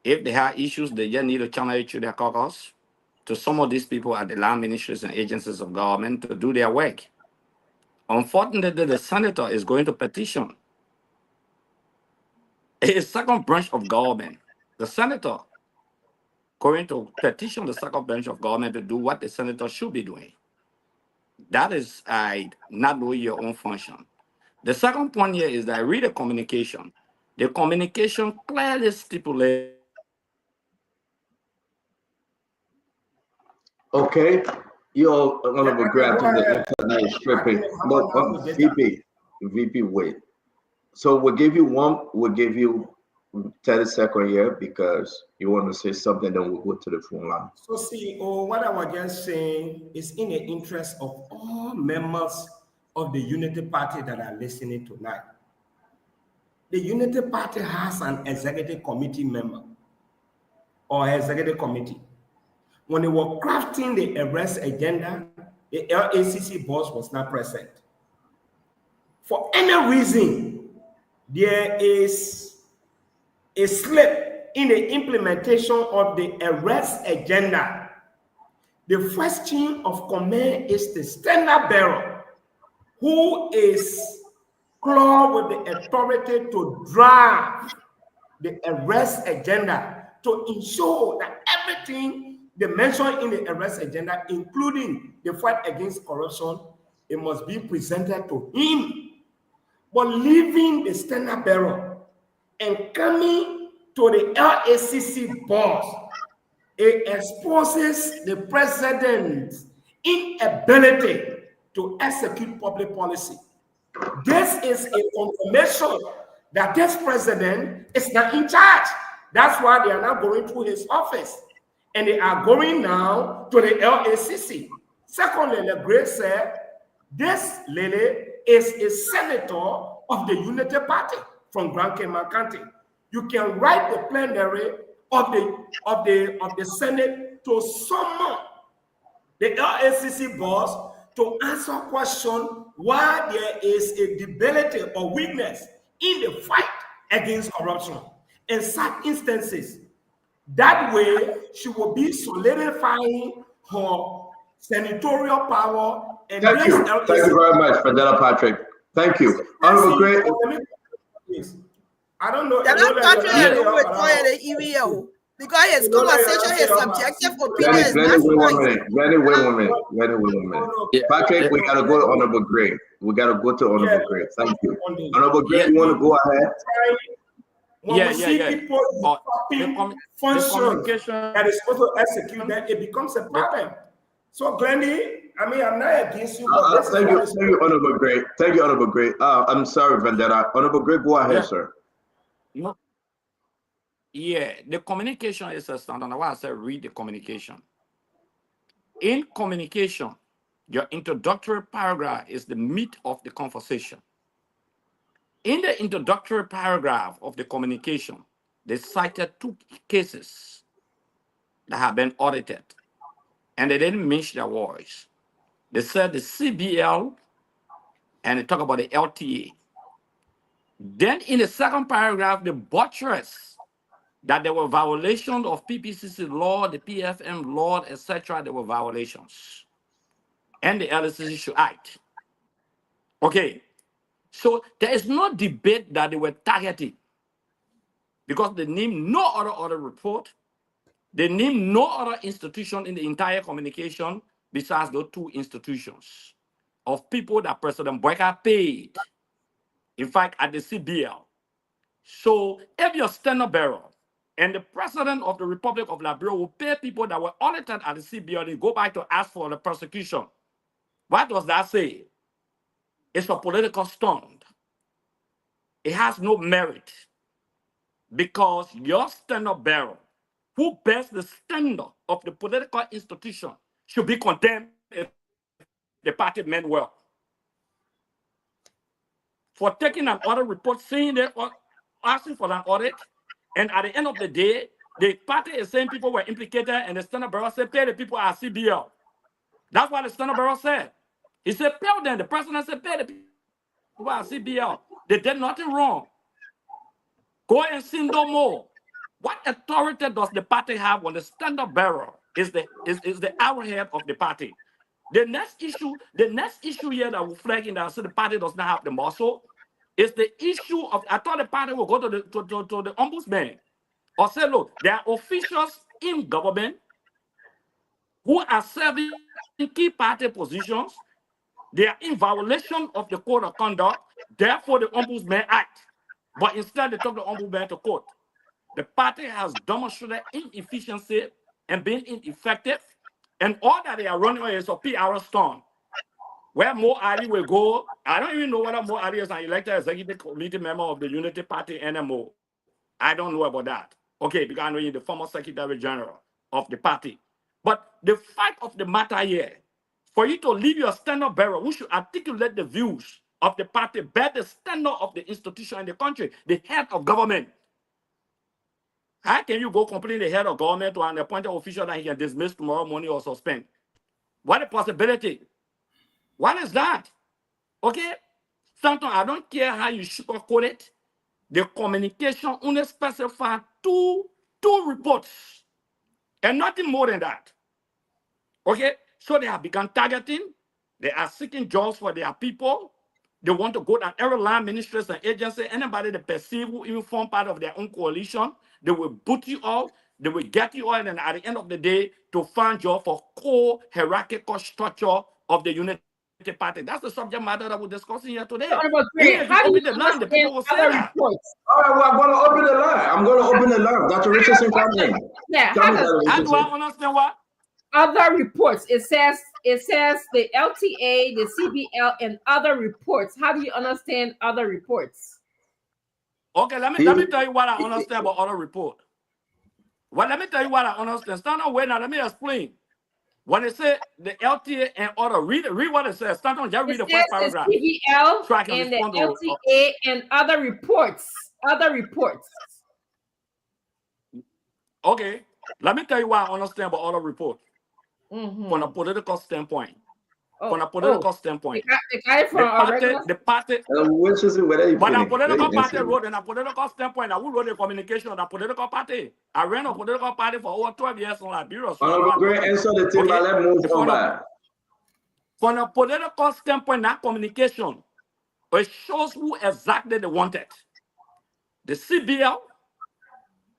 Speaker 20: If they have issues, they just need to channel it to their caucus, to some of these people at the land ministries and agencies of government to do their work. Unfortunately, the senator is going to petition a second branch of government. The senator going to petition the second branch of government to do what the senator should be doing. That is not knowing your own function. The second point here is that I read the communication. The communication clearly stipulates.
Speaker 15: Okay, your honorable grab to the internet is stripping. No, VP, wait. So we'll give you 30 seconds here because you want to say something, then we'll go to the phone line.
Speaker 21: So CEO, what I was just saying is in the interest of all members of the Unity Party that are listening tonight. The Unity Party has an executive committee member or executive committee. When they were crafting the arrest agenda, the LACC boss was not present. For any reason, there is a slip in the implementation of the arrest agenda. The first chain of command is the standard bearer, who is clothed with the authority to drive the arrest agenda to ensure that everything they mentioned in the arrest agenda, including the fight against corruption, it must be presented to him. But leaving the standard bearer and coming to the LACC boss, it exposes the president's inability to execute public policy. This is a confirmation that this president is not in charge. That's why they are now going through his office. And they are going now to the LACC. Secondly, the Great said, this lady is a senator of the Unity Party from Grand Cayman County. You can write the plenary of the Senate to summon the LACC boss to answer a question why there is a debility or weakness in the fight against corruption. In such instances, that way she will be solidifying her senatorial power. And
Speaker 15: thank you very much, Fadela Patrick. Thank you. Honorable Gray.
Speaker 21: I don't know.
Speaker 17: Fadela Patrick require the EVO because his conversation, his subjective opinion is not right.
Speaker 15: Wait one minute. Patrick, we gotta go to Honorable Gray. Honorable Gray. Thank you. Honorable Gray, you want to go ahead?
Speaker 21: When we see people function that is supposed to execute, then it becomes a problem. So, Glendy, I mean, I'm not against you. But
Speaker 15: thank you, Honorable Gray. Thank you, Honorable Gray. I'm sorry, Vendetta. Honorable Gray, go ahead, sir.
Speaker 20: No. Yeah, the communication is a standard. Why I said read the communication. In communication, your introductory paragraph is the meat of the conversation. In the introductory paragraph of the communication, they cited two cases that have been audited, and they didn't mention their voice. They said the CBL, and they talk about the LTA. Then in the second paragraph, they buttress that there were violations of PPCC law, the PFM law, etc. There were violations, and the LCC should act. Okay. So there is no debate that they were targeted because they named no other report. They named no other institution in the entire communication besides those two institutions of people that President Boyka paid, in fact, at the CBL. So if you're standard bearer and the president of the Republic of Liberia will pay people that were audited at the CBL, they go back to ask for the prosecution. What does that say? It's a political stunt. It has no merit because your standard bearer, who bears the standard of the political institution, should be condemned if the party meant well. For taking an audit report, saying that, asking for an audit, and at the end of the day, the party is saying people were implicated, and the standard bearer said, pay the people at CBL. That's what the standard bearer said. He said, pay them. The president said, pay the people at CBL. They did nothing wrong. Go and see no more. What authority does the party have when the standard bearer is the arrowhead of the party? The next issue here that will flag in that so the party does not have the muscle is the issue of, I thought the party will go to the ombudsman or say, look, there are officials in government who are serving key party positions. They are in violation of the code of conduct. Therefore, the ombudsman act. But instead, they took the ombudsman to court. The party has demonstrated inefficiency and been ineffective. And all that they are running is a PR stunt. Where Mo Ali will go, I don't even know whether Mo Ali is an elected executive committee member of the Unity Party NMO. I don't know about that. Okay, because I know you're the former Secretary General of the party. But the fact of the matter here, for you to leave your standard bearer who should articulate the views of the party, bear the standard of the institution in the country, the head of government. How can you go complain the head of government to an appointed official that he can dismiss tomorrow morning or suspend? What a possibility. What is that? Okay? Sometimes I don't care how you sugarcoat it. The communication only specifies two reports and nothing more than that. Okay? So they have begun targeting. They are seeking jobs for their people. They want to go down every line, ministries and agencies. Anybody they perceive who even form part of their own coalition, they will boot you off. They will get you on, and at the end of the day, to find you for core hierarchical structure of the Unity Party. That's the subject matter that we're discussing here today.
Speaker 4: How do you
Speaker 20: the people will say that.
Speaker 15: Reports? All right, well, I'm going to open the line. I'm going to open the line. Dr. Richardson, come in.
Speaker 4: Yeah,
Speaker 20: how do I understand what?
Speaker 4: Other reports. It says the LTA, the CBL, and other reports. How do you understand other reports?
Speaker 20: Okay, let me tell you what I understand about other report. Well, let me tell you what I understand. Stand on, wait now, let me explain. When it says the LTA and other, read what it says. Stand on, just read the first paragraph.
Speaker 4: The CBL
Speaker 20: so
Speaker 4: and the LTA and other reports. Other reports.
Speaker 20: Okay, let me tell you what I understand about other reports. From a political standpoint. From a political standpoint. The party, but a political party wrote in a political standpoint, I wrote the communication of a political party. I ran a political party for over 12 years in Liberia. From a political standpoint, that communication, it shows who exactly they wanted. The CBL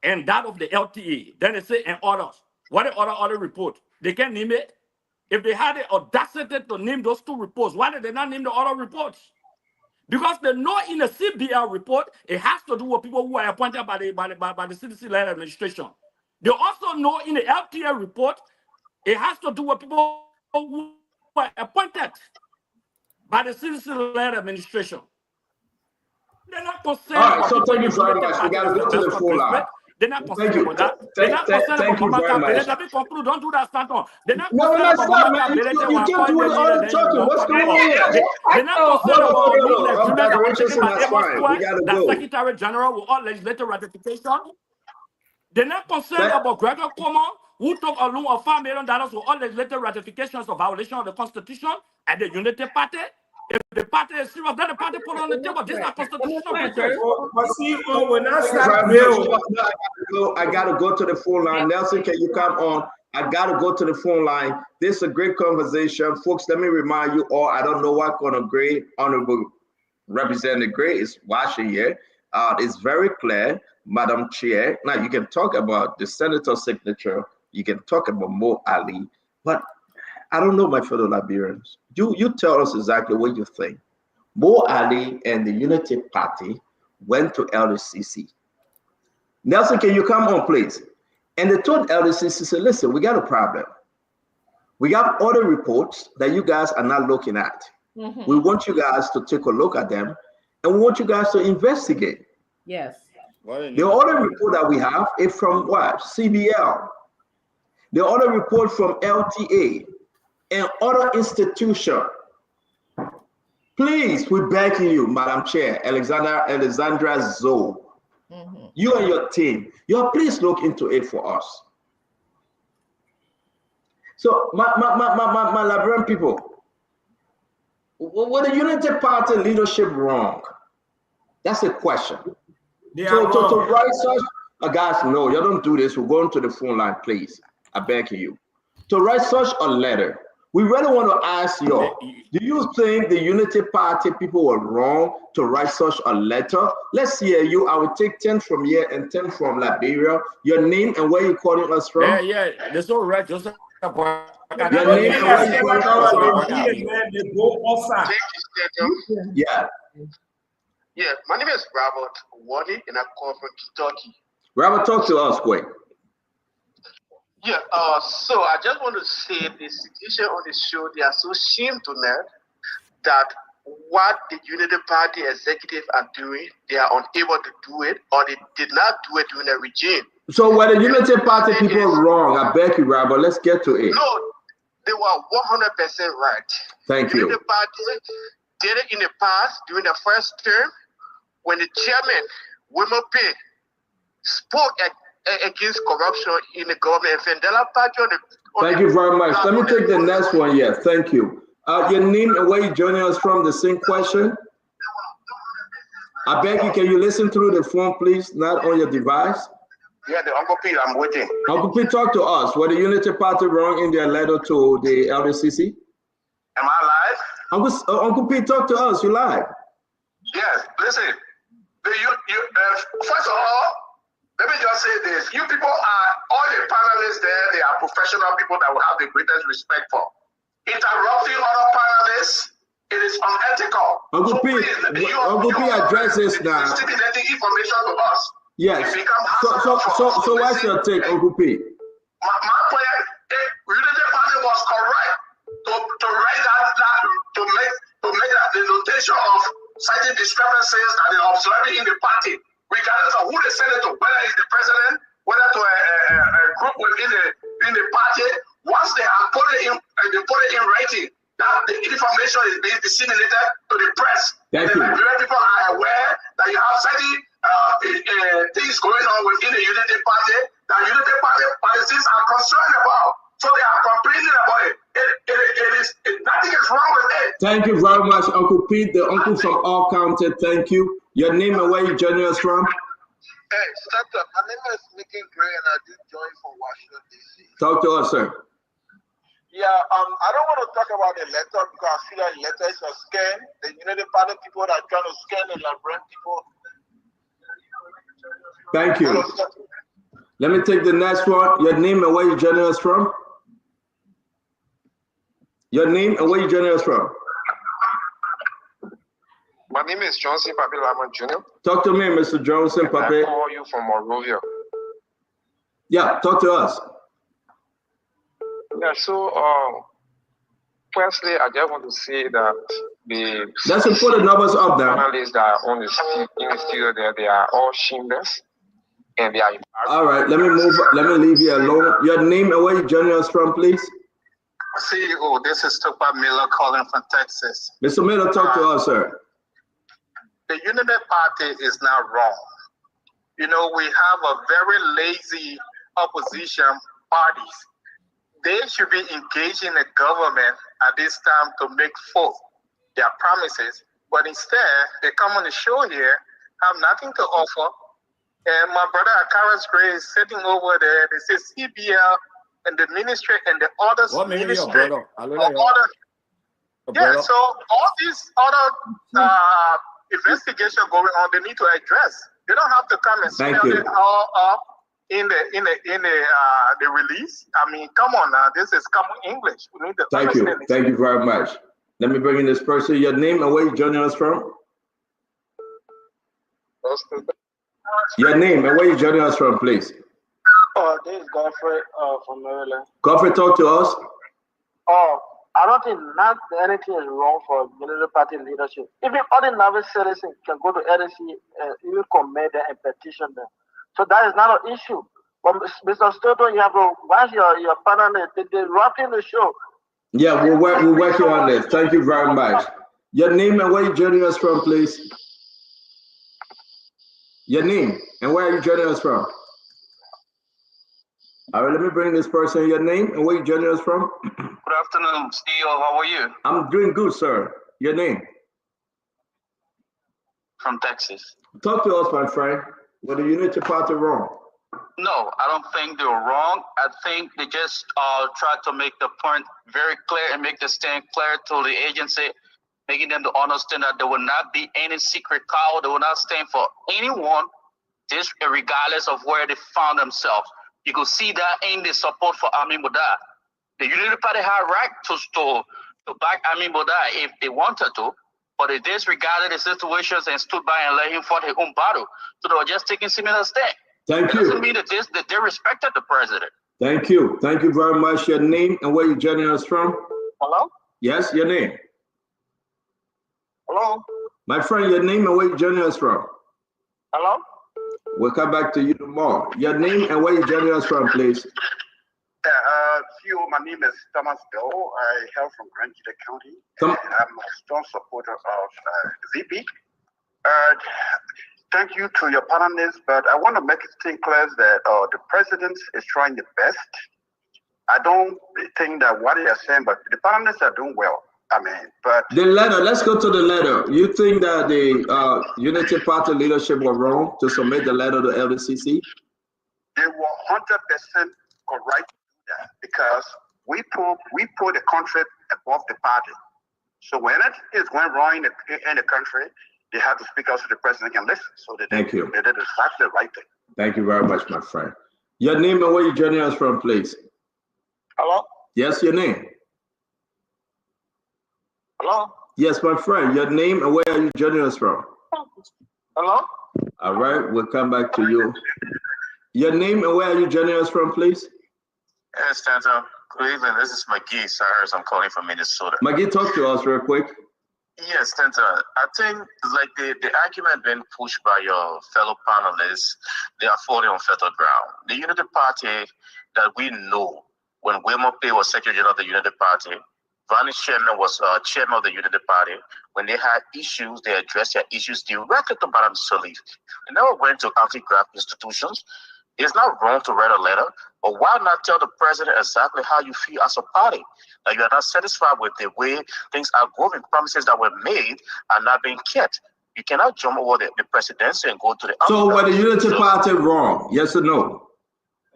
Speaker 20: and that of the LTA. Then they say, and others. What the other report? They can name it. If they had the audacity to name those two reports, why did they not name the other reports? Because they know in the CBL report, it has to do with people who are appointed by the CDC-led administration. They also know in the LTA report, it has to do with people who are appointed by the CDC-led administration. They're not concerned.
Speaker 15: All right, so thank you very much. We got to go to the full line.
Speaker 20: They're not concerned about that. They're not concerned about Mama Kabele. Let me conclude. Don't do that, Stanton. They're not concerned about Mama Kabele.
Speaker 15: You can't do it all the talking. What's going on here?
Speaker 20: They're not concerned about the Secretary General with all legislative ratification. They're not concerned about Gregor Cuomo, who took a loan of $5 million with all legislative ratifications of violation of the Constitution at the Unity Party. If the party is serious, then the party put on the table. This is not constitutional.
Speaker 15: I got to go to the phone line. Nelson, can you come on? I got to go to the phone line. This is a great conversation. Folks, let me remind you all, I don't know what kind of Gray, Honorable Representative Gray is watching here. It's very clear, Madam Chair. Now, you can talk about the senator's signature. You can talk about Mo Ali, but I don't know, my fellow Liberians. You tell us exactly what you think. Mo Ali and the Unity Party went to LDCC. Nelson, can you come on, please? And they told LDCC, said, listen, we got a problem. We got other reports that you guys are not looking at. We want you guys to take a look at them, and we want you guys to investigate.
Speaker 4: Yes.
Speaker 15: The other report that we have is from what? CBL. The other report from LTA. And other institution. Please, we're begging you, Madam Chair, Alexandra Zoe, you and your team, please look into it for us. So, my Liberian people, were the Unity Party leadership wrong? That's the question. To write such, guys, no, you don't do this. We're going to the phone line, please. I beg you. To write such a letter, We really want to ask you, do you think the Unity Party people were wrong to write such a letter? Let's hear you. I will take 10 from here and 10 from Liberia. Your name and where you're calling us from?
Speaker 20: Yeah. That's all right. Just
Speaker 15: your name and where you're calling us from? Yeah.
Speaker 1: Yeah, my name is Robert Wadi, and I call from Kentucky.
Speaker 15: Robert, talk to us quick.
Speaker 1: Yeah, so I just want to say the situation on the show, they are so ashamed tonight that what the Unity Party executive are doing, they are unable to do it, or they did not do it during the regime.
Speaker 15: So were the Unity Party people wrong? I beg you, Robert, let's get to it.
Speaker 1: No, they were 100% right.
Speaker 15: Thank you.
Speaker 1: Unity Party did it in the past during the first term when the chairman, Wilmer Payne, spoke against corruption in the government.
Speaker 15: Thank you very much. Let me take the next one. Yeah, thank you. Your name and where you joining us from, the same question. I beg you, can you listen through the phone, please, not on your device?
Speaker 1: Yeah, the Uncle Pete, I'm waiting.
Speaker 15: Uncle Pete, talk to us. Were the Unity Party wrong in their letter to the LDCC?
Speaker 1: Am I live?
Speaker 15: Uncle Pete, talk to us. You live?
Speaker 1: Yes, listen. First of all, let me just say this. You people are, all the panelists there, they are professional people that will have the greatest respect for. Interrupting other panelists, it is unethical.
Speaker 15: Uncle Pete, address this now.
Speaker 1: Disseminating information to us.
Speaker 15: Yes. So what's your take, Uncle Pete?
Speaker 1: My point, the Unity Party was correct to write that to make that the notation of citing discrepancies that they are observing in the party, regardless of who they send it to, whether it's the president, whether to a group within the party. Once they have put it in writing, that the information is being disseminated to the press.
Speaker 15: Thank you.
Speaker 1: The Nigerian people are aware that you have certain things going on within the Unity Party that Unity Party policies are concerned about. So they are complaining about it. Nothing is wrong with it.
Speaker 15: Thank you very much, Uncle Pete, the uncle from All County. Thank you. Your name and where you joining us from?
Speaker 1: Hey, shut up. My name is Mickey Gray, and I do join from Washington, D.C.
Speaker 15: Talk to us, sir.
Speaker 1: Yeah, I don't want to talk about the letter because I feel like the letter is a scam. The Unity Party people that are trying to scam the Liberian people.
Speaker 15: Thank you. Let me take the next one. Your name and where you joining us from? Your name and where you joining us from?
Speaker 1: My name is Johnson Papi Lama Jr.
Speaker 15: Talk to me, Mr. Johnson Papi.
Speaker 1: I call you from Monrovia.
Speaker 15: Yeah, talk to us.
Speaker 1: Yeah, so firstly, I just want to say that
Speaker 15: let's put the numbers up there.
Speaker 1: Analysts that are on in the studio there, they are all shameless. And they are
Speaker 15: all right, let me leave you alone. Your name and where you joining us from, please?
Speaker 1: CEO, this is Tupac Miller calling from Texas.
Speaker 15: Mr. Miller, talk to us, sir.
Speaker 1: The Unity Party is not wrong. You know, we have a very lazy opposition parties. They should be engaging the government at this time to make forth their promises. But instead, they come on the show here, have nothing to offer. And my brother Akaras Gray is sitting over there. They say CBL and the ministry and the others ministry. Yeah, so all these other investigation going on, they need to address. They don't have to come and spell it all up in the release. I mean, come on now, this is common English. We need to understand it.
Speaker 15: Thank you very much. Let me bring in this person. Your name and where you joining us from? Your name and where you joining us from, please.
Speaker 1: This is Godfrey from Maryland.
Speaker 15: Godfrey, talk to us.
Speaker 1: I don't think not anything is wrong for Unity Party leadership. Even ordinary citizens can go to LDC and even commit them and petition them. So that is not an issue. But Mr. Stoughton, you have to watch your panel. They're rocking the show.
Speaker 15: Yeah, we're working on this. Thank you very much. Your name and where you joining us from, please. Your name and where are you joining us from? All right, let me bring this person. Your name and where you joining us from?
Speaker 1: Good afternoon, CEO. How are you?
Speaker 15: I'm doing good, sir. Your name?
Speaker 1: From Texas.
Speaker 15: Talk to us, my friend. Were the Unity Party wrong?
Speaker 1: No, I don't think they were wrong. I think they just tried to make the point very clear and make the stand clear to the agency, making them to understand that there will not be any secret call. They will not stand for anyone, just regardless of where they found themselves. You could see that in the support for Amin Boda. The Unity Party had right to back Amin Boda if they wanted to, but they disregarded the situations and stood by and let him fight his own battle. So they were just taking similar steps.
Speaker 21: Thank you.
Speaker 1: It doesn't mean that they respected the president.
Speaker 21: Thank you. Thank you very much. Your name and where you're joining us from?
Speaker 1: Hello?
Speaker 21: Yes, your name.
Speaker 1: Hello?
Speaker 21: My friend, your name and where you're joining us from?
Speaker 1: Hello?
Speaker 21: We'll come back to you tomorrow. Your name and where you're joining us from, please.
Speaker 3: My name is Thomas Bell. I hail from Grand Gita County. I'm a strong supporter of VP. Thank you to your panelists, but I want to make it thing clear that the president is trying the best. I don't think that what they are saying, but the panelists are doing well. I mean, but
Speaker 21: the letter, let's go to the letter. You think that the Unity Party leadership were wrong to submit the letter to LDCC?
Speaker 3: They were 100% correct to do that because we put the country above the party. So when it is going wrong in the country, they have to speak out so the president can listen. So they did exactly the right thing.
Speaker 21: Thank you very much, my friend. Your name and where you joining us from, please.
Speaker 1: Hello?
Speaker 21: Yes, your name.
Speaker 1: Hello?
Speaker 21: Yes, my friend. Your name and where are you joining us from?
Speaker 1: Hello?
Speaker 21: All right, we'll come back to you. Your name and where are you joining us from, please?
Speaker 22: Yes, Stanton. Good evening. This is McGee Cyrus. I'm calling from Minnesota.
Speaker 21: McGee, talk to us real quick.
Speaker 22: Yes, Stanton. I think like the argument being pushed by your fellow panelists, they are falling on fertile ground. The Unity Party that we know, when Wilmer Pay was Secretary General of the Unity Party, Vanish Chairman was Chairman of the Unity Party. When they had issues, they addressed their issues directly to Madam Salif. They never went to anti-graft institutions. It's not wrong to write a letter, but why not tell the president exactly how you feel as a party? That you are not satisfied with the way things are going. Promises that were made are not being kept. You cannot jump over the presidency and go to the.
Speaker 21: So were the Unity Party wrong? Yes or no?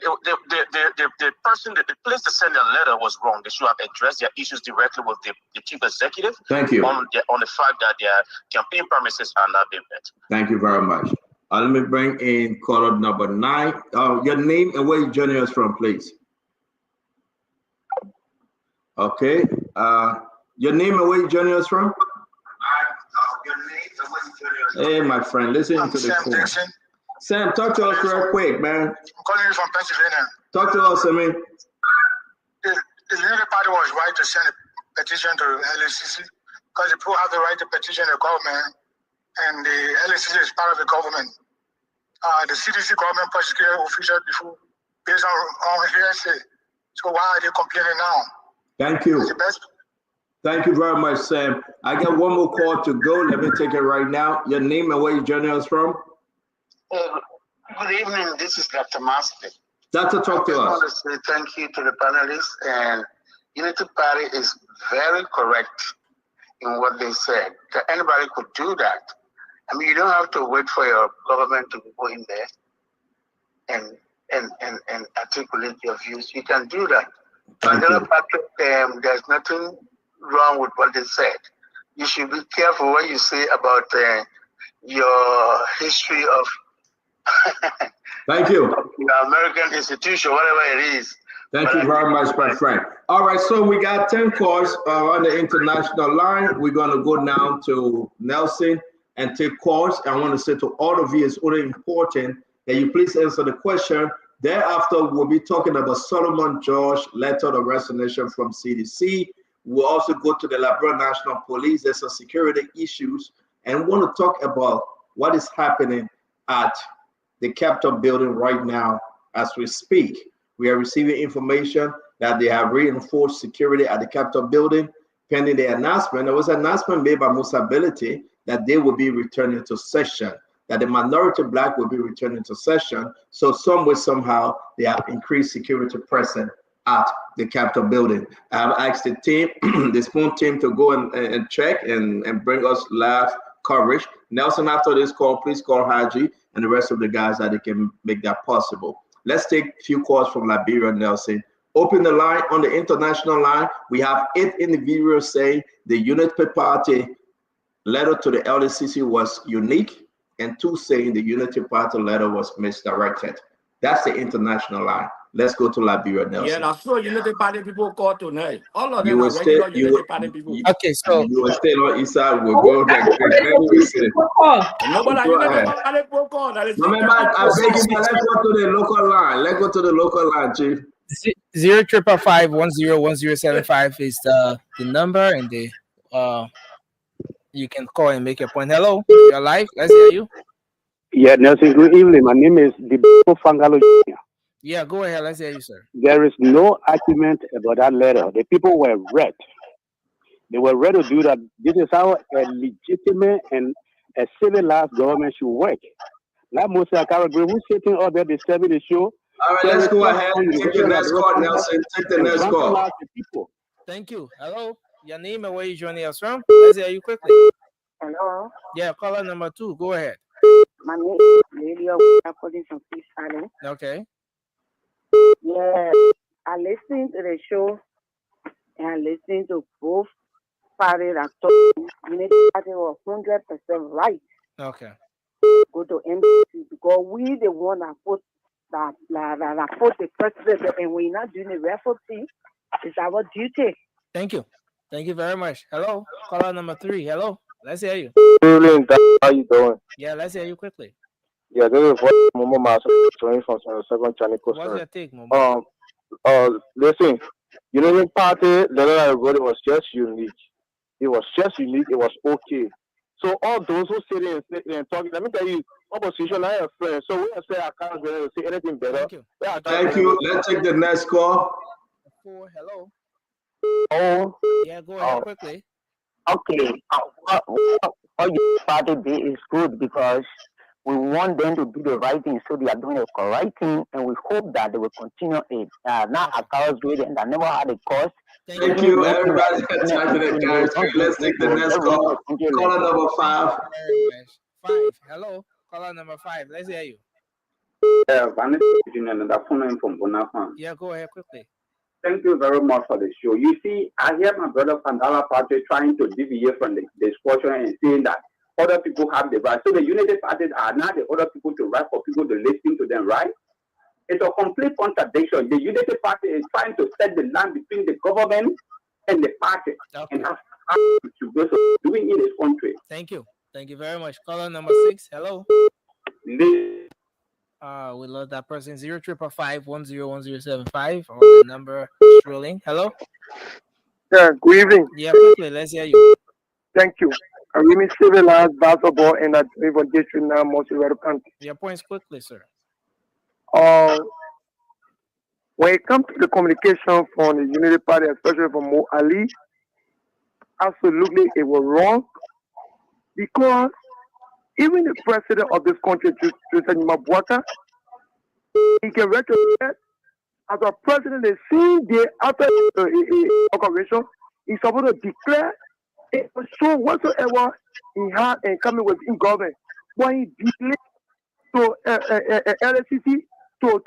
Speaker 22: The person, the place to send a letter was wrong. They should have addressed their issues directly with the chief executive.
Speaker 21: Thank you.
Speaker 22: On the fact that their campaign promises are not being met.
Speaker 21: Thank you very much. Let me bring in caller number 9. Your name and where you joining us from, please. Okay. Your name and where you joining us from? Hey, my friend, listen to the call.
Speaker 23: Dixon.
Speaker 21: Sam, talk to us real quick, man.
Speaker 23: I'm calling you from Pennsylvania.
Speaker 21: Talk to us, I mean.
Speaker 23: The Unity Party was right to send a petition to LSCC because the people have the right to petition the government, and the LSCC is part of the government. The CDC government prosecuted officials before based on hearsay. So why are they complaining now?
Speaker 21: Thank you. Thank you very much, Sam. I got one more call to go. Let me take it right now. Your name and where you joining us from?
Speaker 3: Good evening. This is Dr. Master.
Speaker 21: Dr. Talk to us.
Speaker 3: I want to say thank you to the panelists, and Unity Party is very correct in what they said. That anybody could do that. I mean, you don't have to wait for your government to go in there and articulate your views. You can do that. There's nothing wrong with what they said. You should be careful what you say about your history of
Speaker 21: thank you.
Speaker 3: The American institution, whatever it is.
Speaker 21: Thank you very much, my friend. All right, so we got 10 calls on the international line. We're going to go now to Nelson and take calls. I want to say to all of you, it's really important that you please answer the question. Thereafter, we'll be talking about Solomon George letter of resignation from CDC. We'll also go to the Liberia National Police. There's some security issues, and we want to talk about what is happening at the Capitol building right now as we speak. We are receiving information that they have reinforced security at the Capitol building pending the announcement. There was an announcement made by Musa Belete that they will be returning to session, that the minority black will be returning to session. So some way, somehow, they have increased security present at the Capitol building. I've asked the team, the Spoon team, to go and check and bring us live coverage. Nelson, after this call, please call Haji and the rest of the guys that they can make that possible.
Speaker 15: Let's take a few calls from Liberia, Nelson. Open the line on the international line. We have 8 individuals saying the Unity Party letter to the LDCC was unique, and 2 saying the Unity Party letter was misdirected. That's the international line. Let's go to Liberia, Nelson.
Speaker 20: Yeah, that's so Unity Party people call tonight. All of them
Speaker 15: You
Speaker 20: are
Speaker 15: will stay.
Speaker 20: regular Unity Party people.
Speaker 2: Okay, so
Speaker 15: You will stay on east side. We'll go there.
Speaker 20: Nobody
Speaker 15: Go
Speaker 20: Unity
Speaker 15: ahead.
Speaker 20: Party people call. That is
Speaker 15: Remember, I beg you, let's go to the local line. Let's go to the local line, Chief.
Speaker 2: 05551010075 is the number, and the you can call and make your point. Hello, you're live. Let's hear you.
Speaker 5: Yeah, Nelson, good evening. My name is Debo Fangalo Jr.
Speaker 2: Yeah, go ahead. Let's hear you, sir.
Speaker 5: There is no argument about that letter. The people were ready. They were ready to do that. This is how a legitimate and a civilized government should work. Like Musa Karagwe, who's sitting up there disturbing the show.
Speaker 15: All right, let's go ahead and take the next call, Nelson. Take the next call.
Speaker 2: Thank you. Hello, your name and where you joining us from? Let's hear you quickly.
Speaker 6: Hello.
Speaker 2: Yeah, caller number 2. Go ahead.
Speaker 6: My name is Lady calling from Peace Island.
Speaker 2: Okay.
Speaker 6: Yeah, I listened to the show and I listened to both parties that talked. Unity Party was 100% right.
Speaker 2: Okay.
Speaker 6: Go to embassy because we the one that put that put the president, and we're not doing the referee. It's our duty.
Speaker 2: Thank you. Thank you very much. Hello, caller number 3. Hello, let's hear you.
Speaker 8: Evening, how you doing?
Speaker 2: Yeah, let's hear you quickly.
Speaker 8: Yeah, this is Momo Master from 2nd Channel.
Speaker 2: What's your take, Momo?
Speaker 8: Listen, Unity Party, the letter I wrote, it was just unique. It was just unique. It was okay. So all those who sit there and talk, let me tell you, opposition, I have friends. So we have said I can't really say anything better.
Speaker 2: Thank you.
Speaker 15: Thank you. Let's take the next call.
Speaker 2: Hello.
Speaker 8: Oh.
Speaker 2: Yeah, go ahead quickly.
Speaker 24: Okay. What your party did is good because we want them to do the right thing, so they are doing the correct thing, and we hope that they will continue it. Now, as far as good, and I never had a cost.
Speaker 15: Thank you, everybody. Let's take the next call. Caller number 5.
Speaker 2: 5. Hello, caller number 5. Let's hear you.
Speaker 25: From Bonafide.
Speaker 2: Yeah, go ahead quickly.
Speaker 25: Thank you very much for the show. You see, I hear my brother Pandala Party trying to deviate from the discussion and saying that other people have the right. So the Unity Parties are not the other people to right for people to listen to them, right? It's a complete contradiction. The Unity Party is trying to set the line between the government and the party.
Speaker 2: Okay.
Speaker 25: And that's how to go doing in this country.
Speaker 2: Thank you. Thank you very much. Caller number 6. Hello. We love that person. 05551010075 or the number is rolling. Hello.
Speaker 8: Yeah, good evening.
Speaker 2: Yeah, quickly. Let's hear you.
Speaker 8: Thank you. I really civilized basketball and that even district now most of the country.
Speaker 2: Your points quickly, sir.
Speaker 8: When it comes to the communication from the Unity Party, especially from Mo Ali, absolutely it was wrong because even the president of this country, Tristan Mabuata, he can retrocede as a president the same day after occupation, he's supposed to declare it was show whatsoever he had and coming with in government. When he delayed to LSCC to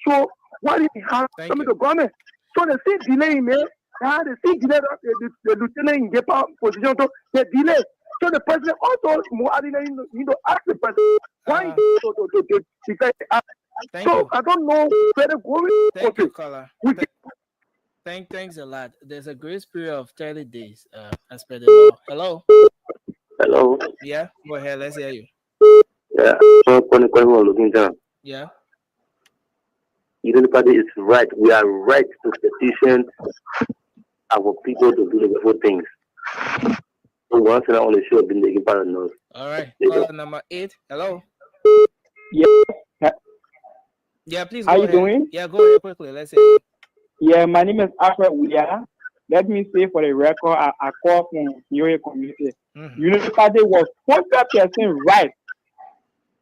Speaker 8: show what he had coming to government. So the same delay, man, they had the same delay the lieutenant in the position to the delay. So the president also need to ask the president why to declare. So I don't know where they're going.
Speaker 2: Thank you, caller. Thanks a lot. There's a grace period of 30 days as per the law. Hello.
Speaker 8: Hello.
Speaker 2: Yeah, go ahead. Let's hear you.
Speaker 8: Yeah.
Speaker 2: Yeah.
Speaker 8: Unity Party is right. We are right to petition our people to do the whole things. So once I on the show, been the part of knows.
Speaker 2: All right. Caller number 8. Hello.
Speaker 26: Yeah.
Speaker 2: Yeah, please.
Speaker 26: How
Speaker 2: go
Speaker 26: you
Speaker 2: ahead.
Speaker 26: doing?
Speaker 2: Yeah, go ahead quickly. Let's hear you.
Speaker 26: Yeah, my name is Alfred Uya. Let me say for the record, I call from your community. Unity Party was 100% right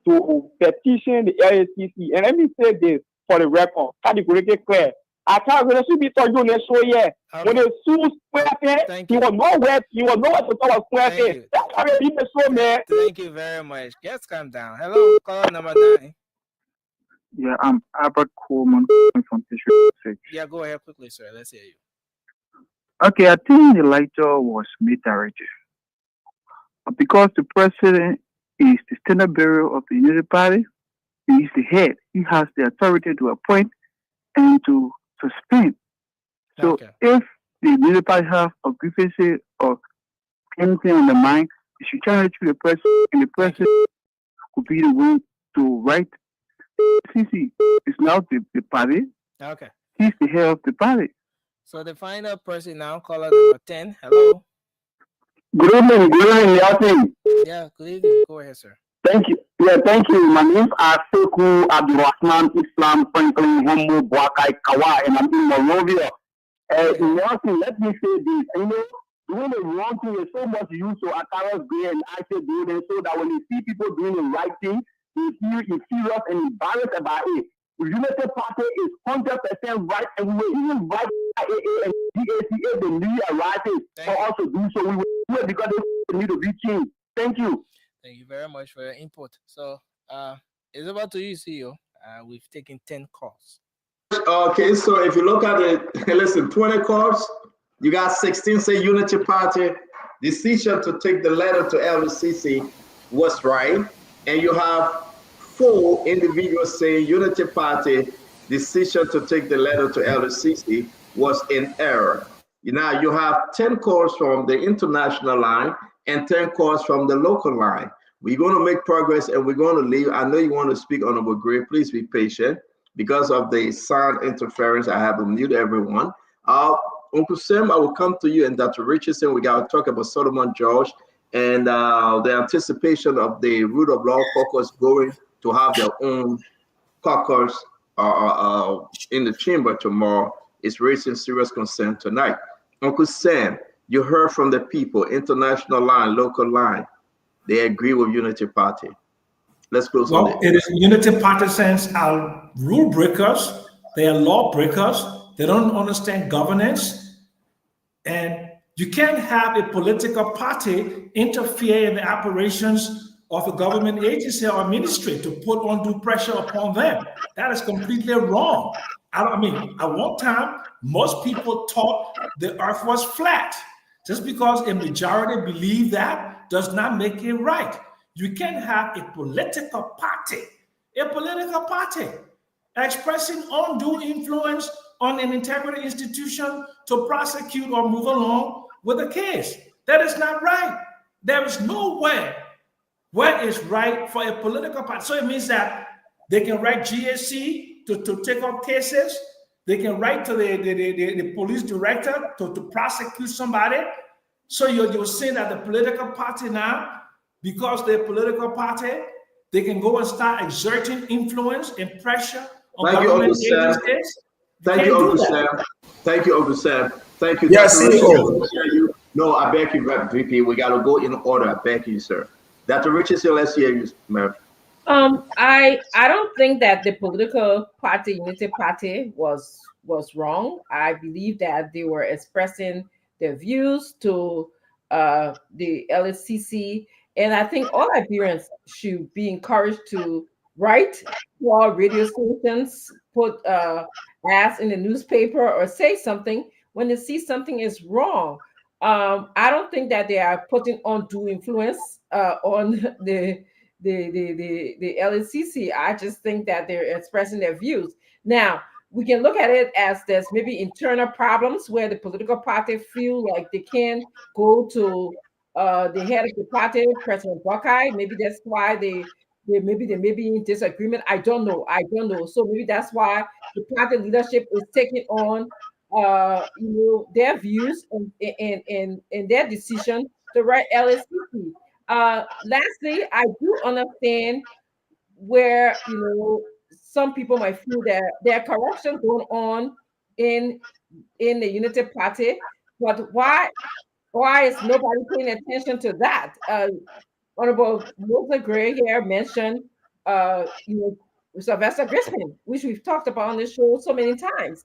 Speaker 26: to petition the LACC. And let me say this for the record, categorically clear. I can't really be told you next show yet. When they sue Square, he was nowhere to talk about Square. That's how they the show, man.
Speaker 2: Thank you very much. Just calm down. Hello, caller number 9.
Speaker 26: Yeah, I'm Albert Coleman from District 6.
Speaker 2: Yeah, go ahead quickly, sir. Let's hear you.
Speaker 26: Okay, I think Elijah was misdirected because the president is the standard bearer of the Unity Party. He is the head. He has the authority to appoint and to suspend. So if the Unity Party have a grievance or anything on the mind, you should channel it to the president, and the president will be the one to write. CC is now the party.
Speaker 2: Okay.
Speaker 26: He's the head of the party.
Speaker 2: So the final person now, caller number 10. Hello.
Speaker 26: Good evening, Yasin.
Speaker 2: Yeah, good evening. Go ahead, sir.
Speaker 26: Thank you. Yeah, thank you. My name is Aseku Abdurrahman Islam Franklin Homo Boakai Kawa, and I'm in Monrovia. Yasin, let me say this. You know, doing the wrong thing is so much used to Akaras Gray and I say doing it so that when you see people doing the right thing, you feel serious and embarrassed about it. The United Party is 100% right, and we will even right IAA and DACA, the new arrivals, for us to do so. We will do it because they need to be changed. Thank you.
Speaker 2: Thank you very much for your input. So, it's about to you, CEO. We've taken 10 calls.
Speaker 15: Okay, so if you look at it, listen, 20 calls, you got 16 say Unity Party decision to take the letter to LCC was right, and you have 4 individuals say Unity Party decision to take the letter to LCC was in error. Now you have 10 calls from the international line and 10 calls from the local line. We're going to make progress and we're going to leave. I know you want to speak, Honorable Gray. Please be patient. Because of the sound interference, I have to mute everyone. Uncle Sam, I will come to you, and Dr. Richardson. We got to talk about Solomon George and the anticipation of the Rule of Law caucus going to have their own caucus in the chamber tomorrow is raising serious concern tonight. Uncle Sam, you heard from the people, international line, local line. They agree with Unity Party. Let's close on it.
Speaker 16: It is Unity Partisans are rule breakers. They are law breakers. They don't understand governance. And you can't have a political party interfere in the operations of a government agency or ministry to put undue pressure upon them. That is completely wrong. I mean, at one time, most people thought the earth was flat. Just because a majority believe that does not make it right. You can't have a political party expressing undue influence on an integrity institution to prosecute or move along with a case. That is not right. There is no way where it's right for a political party. So it means that they can write GSC to take up cases. They can write to the police director to prosecute somebody. So you're saying that the political party now, because they're a political party, they can go and start exerting influence and pressure on government agencies.
Speaker 15: Thank you, Uncle Sam. Thank you, Uncle Sam. Thank you.
Speaker 16: Yes, CEO.
Speaker 15: No, I beg you, VP. We got to go in order. I beg you, sir. Dr. Richardson, let's hear you, ma'am.
Speaker 4: I don't think that the political party, Unity Party, was wrong. I believe that they were expressing their views to the LSCC, and I think all Liberians should be encouraged to write to our radio stations, put ads in the newspaper, or say something when they see something is wrong. I don't think that they are putting undue influence on the LSCC. I just think that they're expressing their views. Now, we can look at it as there's maybe internal problems where the political party feel like they can't go to the head of the party, President Buckeye. Maybe that's why they may be in disagreement. I don't know. So maybe that's why the party leadership is taking on their views and their decision to write LSCC. Lastly, I do understand where some people might feel that there are corruption going on in the Unity Party, but why is nobody paying attention to that? Honorable Moses Gray here mentioned Sylvester Griffin, which we've talked about on this show so many times.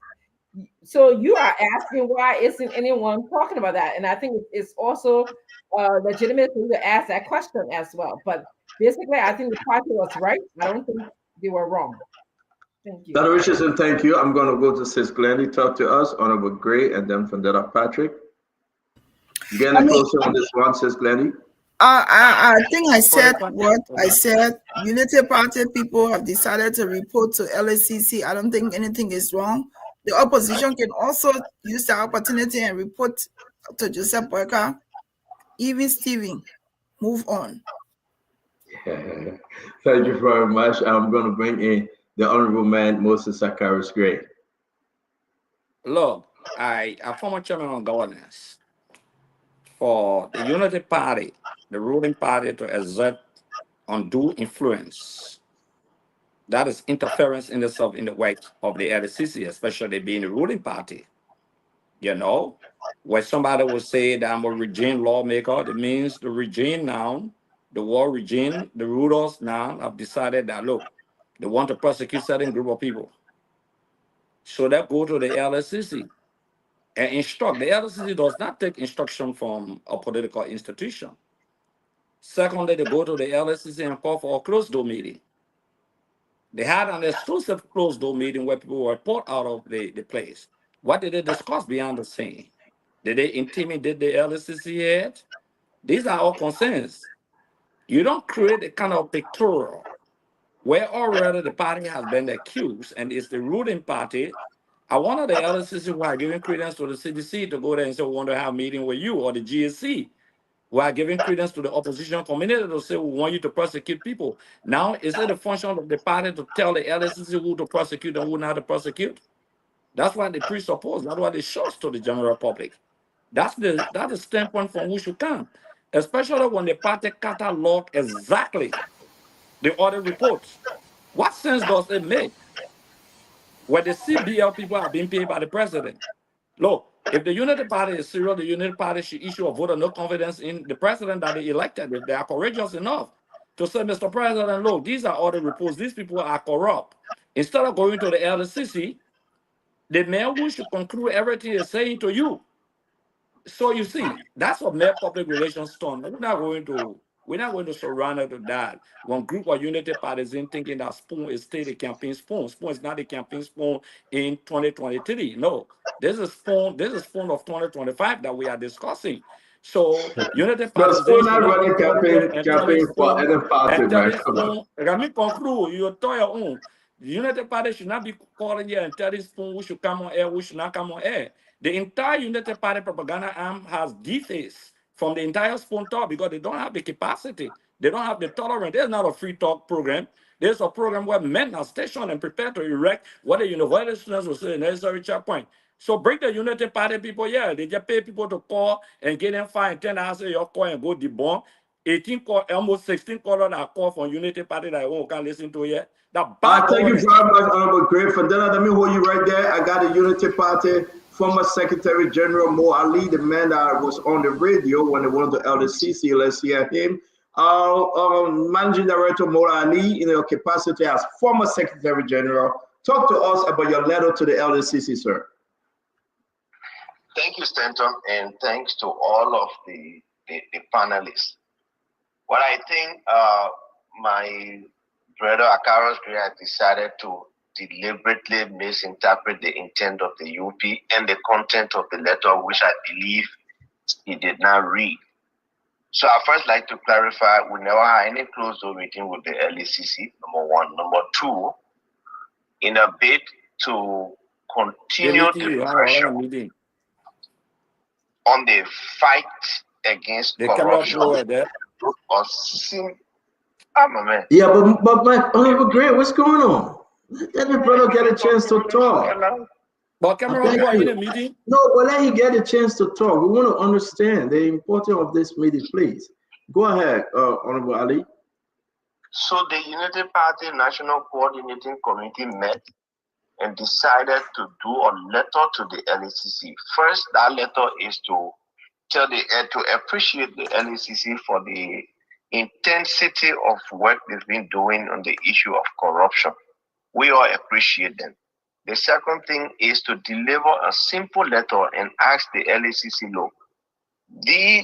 Speaker 4: So you are asking why isn't anyone talking about that? And I think it's also legitimate for you to ask that question as well. But basically, I think the party was right. I don't think they were wrong. Thank you.
Speaker 15: Dr. Richardson, thank you. I'm going to go to Sis Glendy, talk to us, Honorable Gray, and then Fundetta Patrick. Getting closer on this one, Sis Glendy.
Speaker 17: I think I said what I said. Unity Party people have decided to report to LACC. I don't think anything is wrong. The opposition can also use the opportunity and report to Joseph Boyka. Even Steven, move on.
Speaker 15: Thank you very much. I'm going to bring in the Honorable Man, Moses Zacharias Gray.
Speaker 20: Look, I former chairman on governance. For the Unity Party, the ruling party, to exert undue influence, that is interference in the work of the LCC, especially being the ruling party. You know, when somebody will say that I'm a regime lawmaker, it means the regime now, the war regime, the rulers now have decided that, look, they want to prosecute certain group of people. So they go to the LCC and instruct. The LCC does not take instruction from a political institution. Secondly, they go to the LCC and call for a closed-door meeting. They had an exclusive closed-door meeting where people were pulled out of the place. What did they discuss behind the scene? Did they intimidate the LCC head? These are all concerns. You don't create a kind of pictorial where already the party has been accused and it's the ruling party. I wanted the LCC who are giving credence to the CDC to go there and say, we want to have a meeting with you, or the GSC who are giving credence to the opposition community to say, we want you to prosecute people. Now, is it the function of the party to tell the LCC who to prosecute and who not to prosecute? That's why they presuppose, that's why they show to the general public. That's the standpoint from which you come, especially when the party catalog exactly the other reports. What sense does it make when the CBL people are being paid by the president? Look, if the Unity Party is serious, the Unity Party should issue a vote of no confidence in the president that they elected. If they are courageous enough to say, Mr. President, look, these are all the reports. These people are corrupt. Instead of going to the LCC, the mayor who should conclude everything is saying to you. So you see, that's what mayor public relations done. We're not going to surround it to that. One group of Unity Parties in thinking that Spoon is still the campaign Spoon. Spoon is not the campaign Spoon in 2023. No, this is Spoon of 2025 that we are discussing. So Unity Parties.
Speaker 15: Spoon not running campaign for any party, man.
Speaker 20: Let me conclude. You tell your own. The Unity Party should not be calling here and telling Spoon we should come on air, we should not come on air. The entire Unity Party propaganda arm has defaced from the entire Spoon talk because they don't have the capacity. They don't have the tolerance. There's not a free talk program. There's a program where men are stationed and prepared to erect what the university students will say necessary checkpoint. So bring the Unity Party people, yeah, they just pay people to call and get them fined 10 hours of your call and go debunk. 18 call, almost 16 callers that call from Unity Party that I can't listen to yet.
Speaker 15: Thank you very much, Honorable Gray. For that, let me hold you right there. I got the Unity Party former Secretary General Mo Ali, the man that was on the radio when they went to LCC. Let's hear him. Managing Director Mo Ali, in your capacity as former Secretary General, talk to us about your letter to the LCC, sir.
Speaker 22: Thank you, Stanton, and thanks to all of the panelists. Well, I think my brother Akaros Gray has decided to deliberately misinterpret the intent of the UP and the content of the letter, which I believe he did not read. So I first like to clarify, we never had any closed-door meeting with the LACC, number one. Number two, in a bid to continue the pressure on the fight against corruption.
Speaker 15: Yeah, but Honorable Gray, what's going on? Let the brother get a chance to talk.
Speaker 20: But Cameron, you are in a meeting?
Speaker 15: No, but let him get a chance to talk. We want to understand the importance of this meeting, please. Go ahead, Honorable Ali.
Speaker 22: So the Unity Party National Coordinating Committee met and decided to do a letter to the LACC. First, that letter is to tell to appreciate the LACC for the intensity of work they've been doing on the issue of corruption. We all appreciate them. The second thing is to deliver a simple letter and ask the LACC, look,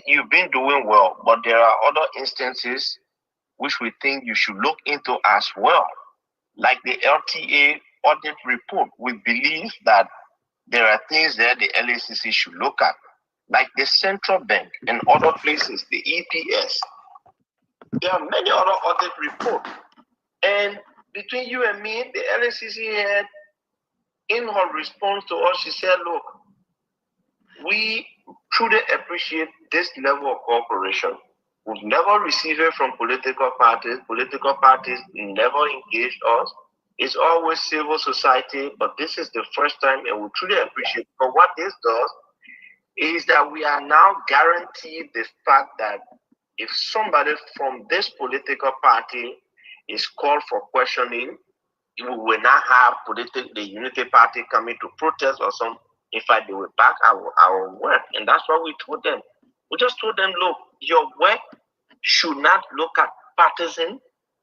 Speaker 22: you've been doing well, but there are other instances which we think you should look into as well, like the LTA audit report, we believe that there are things that the LACC should look at, like the central bank and other places, the EPS. There are many other audit reports. And between you and me, the LACC had, in her response to us, she said, look, we truly appreciate this level of cooperation. We've never received it from political parties. Political parties never engaged us. It's always civil society, but this is the first time, and we truly appreciate it. But what this does is that we are now guaranteed the fact that if somebody from this political party is called for questioning, we will not have the Unity Party coming to protest or some. In fact, they will back our work. And that's what we told them. We just told them, look, your work should not look at partisan.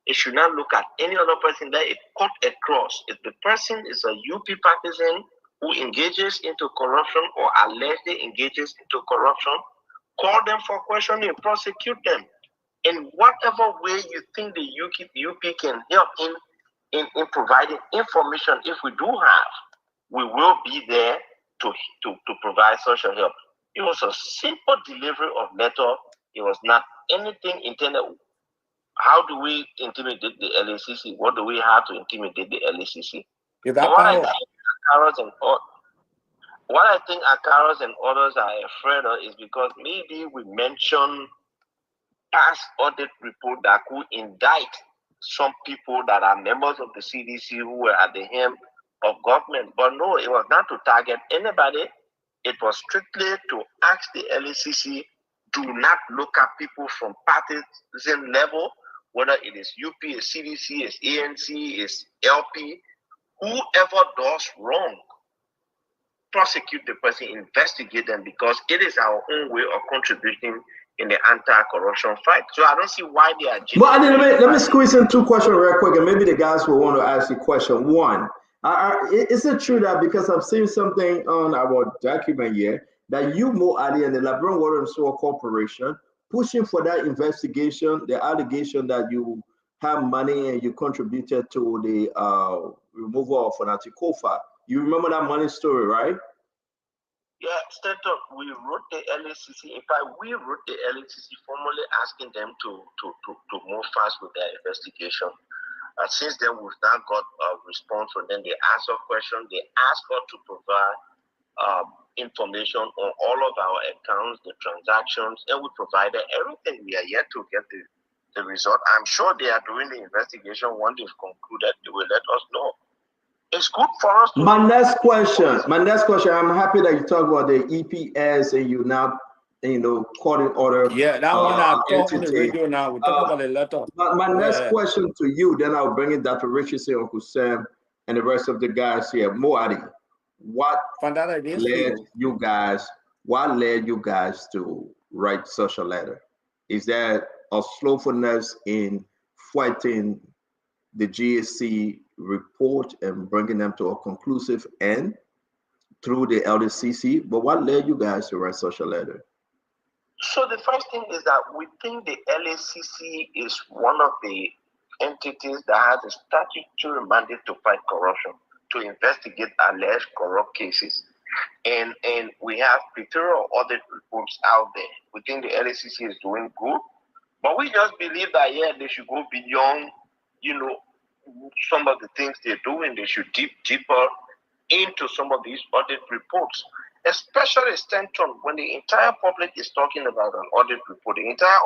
Speaker 22: It should not look at any other person that it cut across. If the person is a UP partisan who engages into corruption or allegedly engages into corruption, call them for questioning, prosecute them. In whatever way you think the UP can help in providing information, if we do have, we will be there to provide social help. It was a simple delivery of letter. It was not anything intended. How do we intimidate the LACC? What do we have to intimidate the LACC? What I think Akaros and others are afraid of is because maybe we mentioned past audit report that could indict some people that are members of the CDC who were at the helm of government. But no, it was not to target anybody. It was strictly to ask the LACC, do not look at people from partisan level, whether it is UP, is CDC, is ANC, is LP, whoever does wrong, prosecute the person, investigate them, because it is our own way of contributing in the anti-corruption fight. So I don't see why they are.
Speaker 15: Well, let me squeeze in two questions real quick, and maybe the guys will want to ask you a question. One, is it true that because I've seen something on our document here that you, Mo Ali, and the Labrador Water and Sewer Corporation pushing for that investigation, the allegation that you have money and you contributed to the removal of Fanati Kofa. You remember that money story, right?
Speaker 22: Yeah, Stanton, we wrote the LACC. In fact, we wrote the LACC formally asking them to move fast with their investigation. Since then, we've now got a response from them. They asked a question. They asked us to provide information on all of our accounts, the transactions, and we provided everything. We are yet to get the result. I'm sure they are doing the investigation. Once they've concluded, they will let us know. It's good for us.
Speaker 15: My next question. I'm happy that you talk about the EPS and you now, court in order.
Speaker 20: Yeah, that one I'm talking on the radio now. We talk about the letter.
Speaker 15: My next question to you, then I'll bring in Dr. Richardson, Uncle Sam, and the rest of the guys here. Mo Ali, what led you guys to write such a letter? Is there a slowfulness in fighting the GSC report and bringing them to a conclusive end through the LDCC? But what led you guys to write such a letter?
Speaker 22: So the first thing is that we think the LACC is one of the entities that has a statutory mandate to fight corruption, to investigate alleged corrupt cases. And we have plethora of audit reports out there. We think the LACC is doing good, but we just believe that, they should go beyond, some of the things they're doing. They should dig deeper into some of these audit reports, especially Stanton, when the entire public is talking about an audit report. The entire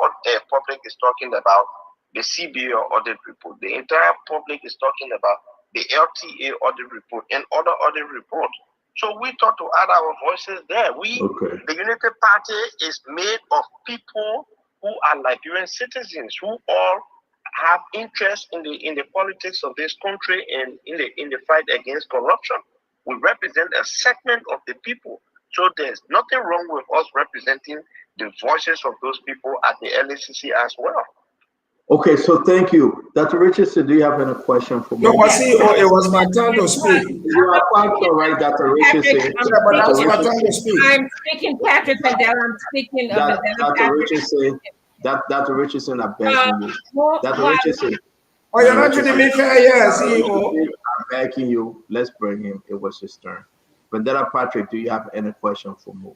Speaker 22: public is talking about the CBA audit report. The entire public is talking about the LTA audit report and other audit reports. So we thought to add our voices there. The Unity Party is made of people who are Liberian citizens, who all have interest in the politics of this country and in the fight against corruption. We represent a segment of the people. So there's nothing wrong with us representing the voices of those people at the LACC as well.
Speaker 15: Okay, so thank you. Dr. Richardson, do you have any question for me?
Speaker 21: No, it was my turn to speak.
Speaker 15: You are quite all right, Dr. Richardson.
Speaker 4: I'm speaking, Patrick, and then I'm speaking.
Speaker 15: Dr. Richardson. Dr. Richardson, I beg you. Dr. Richardson.
Speaker 21: Oh, you're not treating me fair, CEO.
Speaker 15: backing you. Let's bring him. It was his turn. Vandana Patrick, do you have any question for Mo?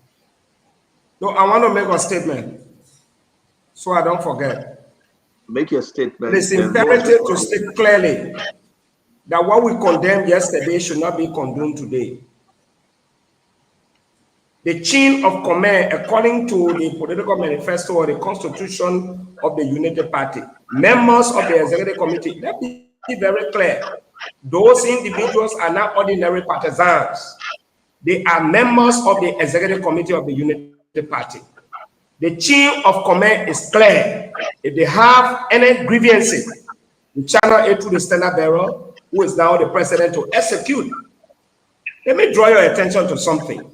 Speaker 21: No, I want to make a statement so I don't forget.
Speaker 15: Make your statement.
Speaker 21: It is imperative to state clearly that what we condemned yesterday should not be condoned today. The chain of command, according to the political manifesto or the constitution of the Unity Party, members of the executive committee, let me be very clear. Those individuals are not ordinary partisans. They are members of the executive committee of the Unity Party. The chain of command is clear. If they have any grievances, you channel it to the standard bearer, who is now the president, to execute. Let me draw your attention to something.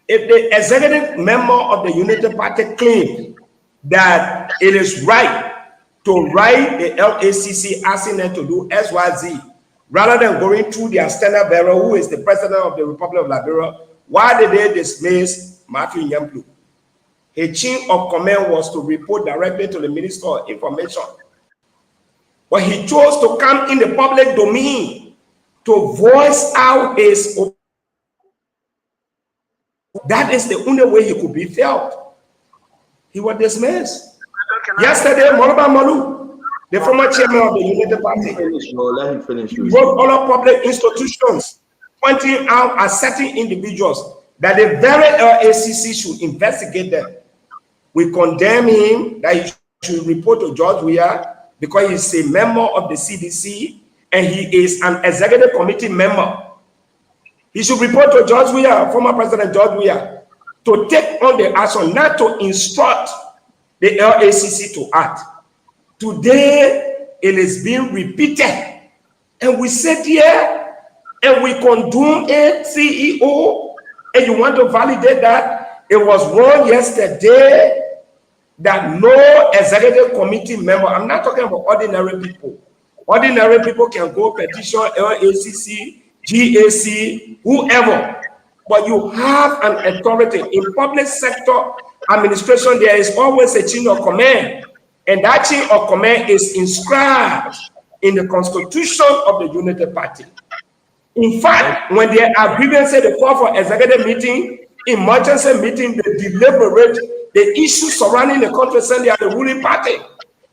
Speaker 21: If the executive member of the Unity Party claims that it is right to write the LACC asking them to do XYZ, rather than going through their standard bearer, who is the president of the Republic of Liberia, why did they dismiss Matthew Nyamplu? His chain of command was to report directly to the Minister of Information. But he chose to come in the public domain to voice out his opinion. That is the only way he could be felt. He was dismissed. Yesterday, Moluba Malu, the former chairman of the Unity Party,
Speaker 15: let him finish.
Speaker 21: wrote all public institutions pointing out at certain individuals that the very LACC should investigate them. We condemn him that he should report to George Weah because he's a member of the CDC and he is an executive committee member. He should report to George Weah, former President George Weah, to take on the action, not to instruct the LACC to act. Today, it is being repeated. And we sit here and we condone it, CEO, and you want to validate that? It was wrong yesterday that no executive committee member, I'm not talking about ordinary people. Ordinary people can go petition LACC, GAC, whoever, but you have an authority. In public sector administration, there is always a chain of command, and that chain of command is inscribed in the constitution of the Unity Party. In fact, when there are grievances, they call for executive meeting, emergency meeting, they deliberate the issues surrounding the country, send they are the ruling party,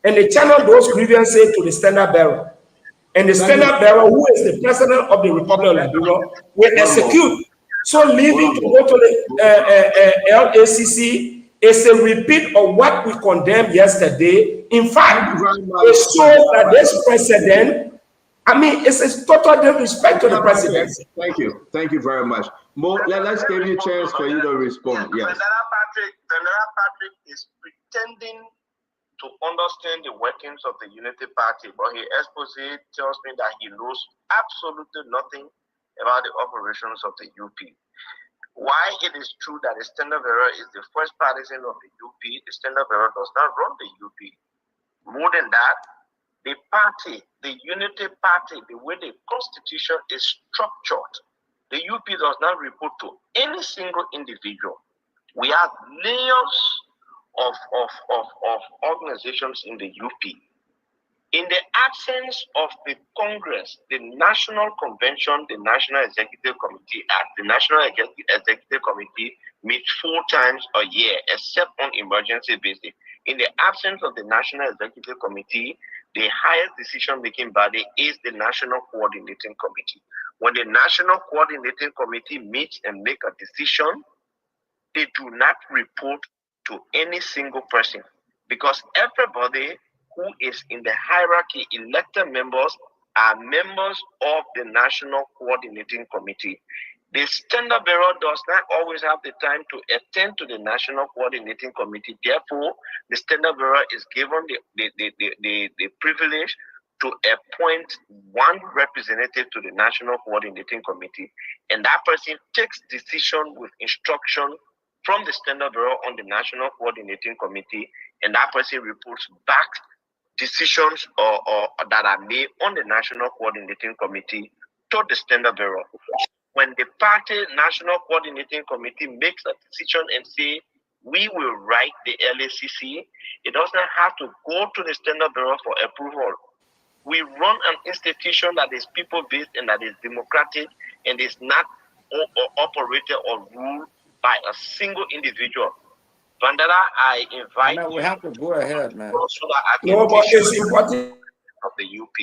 Speaker 21: and they channel those grievances to the standard bearer. And the standard bearer, who is the president of the Republic of Liberia, will execute. So leaving to go to the LACC is a repeat of what we condemned yesterday. In fact, it shows that this president, I mean, it's a total disrespect to the president.
Speaker 15: Thank you. Thank you very much. Mo, let's give you a chance for you to respond. Yes.
Speaker 22: Vandana Patrick is pretending to understand the workings of the Unity Party, but his expose tells me that he knows absolutely nothing about the operations of the UP. Why it is true that the standard bearer is the first partisan of the UP, the standard bearer does not run the UP. More than that, the party, the Unity Party, the way the constitution is structured, the UP does not report to any single individual. We have layers of organizations in the UP. In the absence of the Congress, the National Convention, the National Executive Committee Act, the National Executive Committee meets 4 times a year, except on emergency basis. In the absence of the National Executive Committee, the highest decision-making body is the National Coordinating Committee. When the National Coordinating Committee meets and make a decision, they do not report to any single person, because everybody who is in the hierarchy, elected members, are members of the National Coordinating Committee. The standard bearer does not always have the time to attend to the National Coordinating Committee. Therefore, the standard bearer is given the privilege to appoint one representative to the National Coordinating Committee, and that person takes decision with instruction from the standard bearer on the National Coordinating Committee, and that person reports back decisions or that are made on the National Coordinating Committee to the standard bearer. When the party National Coordinating Committee makes a decision and say, we will write the LACC, it does not have to go to the standard bearer for approval.
Speaker 7: We run an institution that is people-based and that is democratic and is not operated or ruled by a single individual. Vandana, I invite
Speaker 20: Man, we have to go ahead, man.
Speaker 7: so that I can
Speaker 21: No, but it's important.
Speaker 7: of the UP.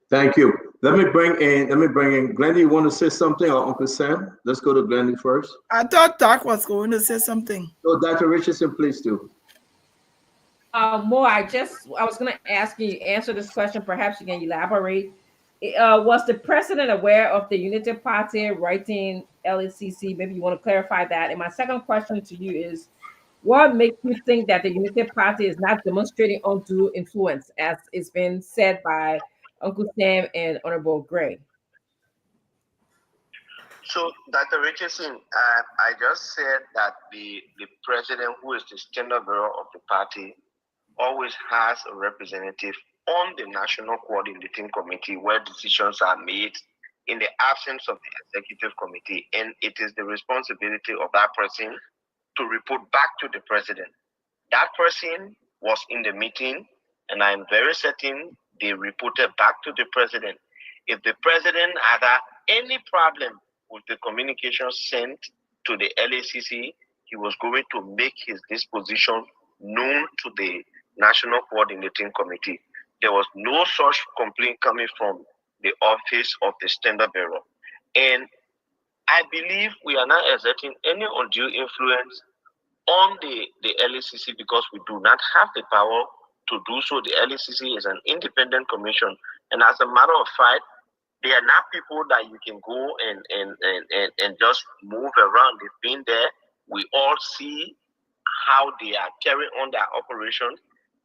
Speaker 15: Thank you. Let me bring in Glendy. You want to say something, or Uncle Sam? Let's go to Glendy first.
Speaker 17: I thought Doc was going to say something.
Speaker 15: So, Dr. Richardson, please do.
Speaker 4: More, I was going to ask you to answer this question. Perhaps you can elaborate. Was the president aware of the Unity Party writing LACC? Maybe you want to clarify that. And my second question to you is, what makes you think that the Unity Party is not demonstrating undue influence, as it's been said by Uncle Sam and Honorable Gray?
Speaker 7: So, Dr. Richardson, I just said that the president, who is the standard bearer of the party, always has a representative on the National Coordinating Committee where decisions are made in the absence of the Executive Committee. And it is the responsibility of that person to report back to the president. That person was in the meeting, and I'm very certain they reported back to the president. If the president had any problem with the communication sent to the LACC, he was going to make his disposition known to the National Coordinating Committee. There was no such complaint coming from the office of the standard bearer. And I believe we are not exerting any undue influence on the LACC because we do not have the power to do so. The LACC is an independent commission. And as a matter of fact, they are not people that you can go and just move around. They've been there. We all see how they are carrying on their operations.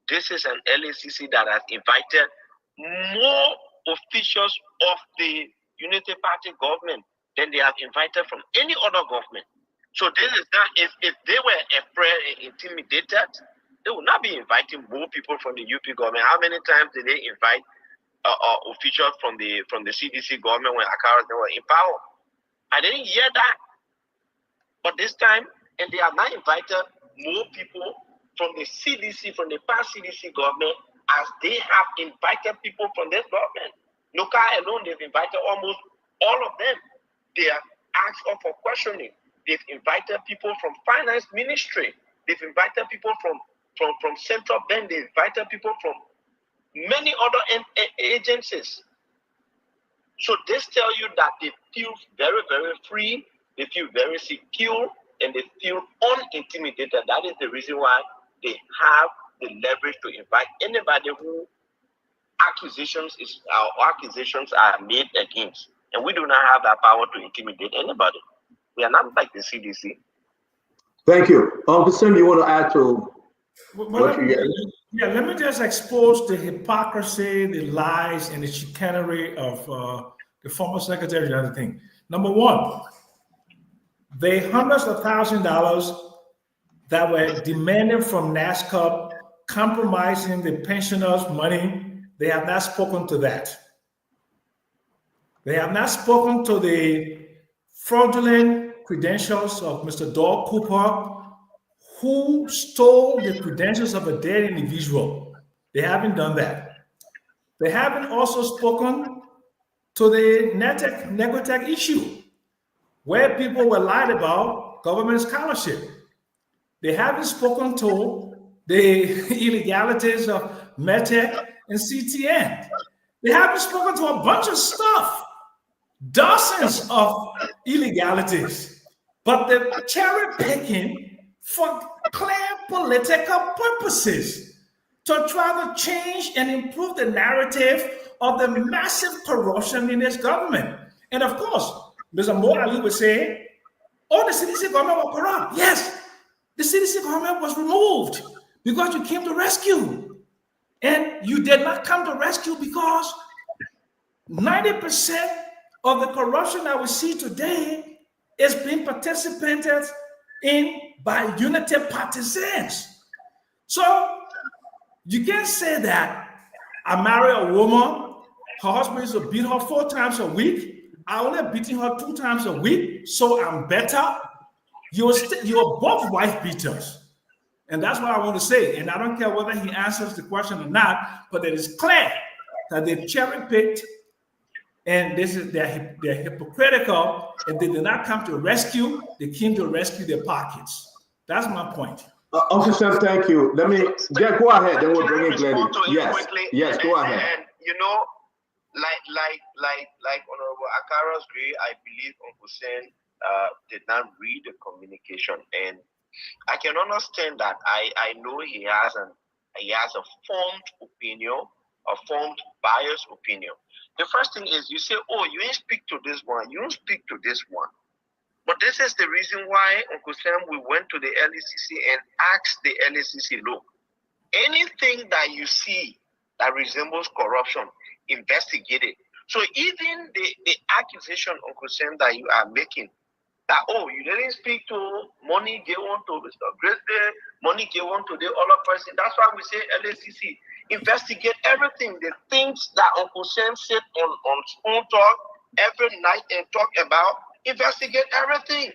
Speaker 7: This is an LACC that has invited more officials of the Unity Party government than they have invited from any other government. So this is not, if they were afraid and intimidated, they would not be inviting more people from the UP government. How many times did they invite officials from the CDC government when Akaras were in power? I didn't hear that. But this time, and they have not invited more people from the CDC, from the past CDC government, as they have invited people from this government. Local alone, they've invited almost all of them. They have asked up for questioning. They've invited people from finance ministry. They've invited people from central bank. They've invited people from many other agencies. So this tells you that they feel very, very free. They feel very secure, and they feel unintimidated. That is the reason why they have the leverage to invite anybody who accusations are made against. And we do not have that power to intimidate anybody. We are not like the CDC.
Speaker 15: Thank you. Uncle Sam, you want to add to what you get?
Speaker 16: Yeah, let me just expose the hypocrisy, the lies, and the chicanery of the former secretary of the other thing. Number one, the hundreds of $1,000s that were demanded from NASCAR, compromising the pensioners' money, they have not spoken to that. They have not spoken to the fraudulent credentials of Mr. Doug Cooper, who stole the credentials of a dead individual. They haven't done that. They haven't also spoken to the Negotech issue, where people were lied about government scholarship. They haven't spoken to the illegalities of METEC and CTN. They haven't spoken to a bunch of stuff, dozens of illegalities, but they're cherry picking for clear political purposes to try to change and improve the narrative of the massive corruption in this government. And of course, Mr. Mo Ali would say, oh, the CDC government was corrupt. Yes, the CDC government was removed because you came to rescue. And you did not come to rescue because 90% of the corruption that we see today is being participated in by Unity partisans. So you can't say that I marry a woman, her husband used to beat her 4 times a week, I only beating her 2 times a week, so I'm better. You're both wife beaters. And that's what I want to say. And I don't care whether he answers the question or not, but it is clear that they cherry-picked, and they're hypocritical, and they did not come to rescue, they came to rescue their pockets. That's my point.
Speaker 15: Uncle Sam, thank you. Let me, Jack, go ahead, then we'll bring in Glennie. Yes, go ahead.
Speaker 7: And you know, like Honorable Akaros Gray, I believe Uncle Sam did not read the communication, and I can understand that. I know he has a formed opinion, a formed biased opinion. The first thing is you say, oh, you didn't speak to this one, you don't speak to this one. But this is the reason why, Uncle Sam, we went to the LACC and asked the LACC, look, anything that you see that resembles corruption, investigate it. So even the accusation, Uncle Sam, that you are making, that, oh, you didn't speak to money given to Mr. Grizzly, money given to the other person. That's why we say LACC, investigate everything. The things that Uncle Sam said on Spoon Talk every night and talk about, investigate everything.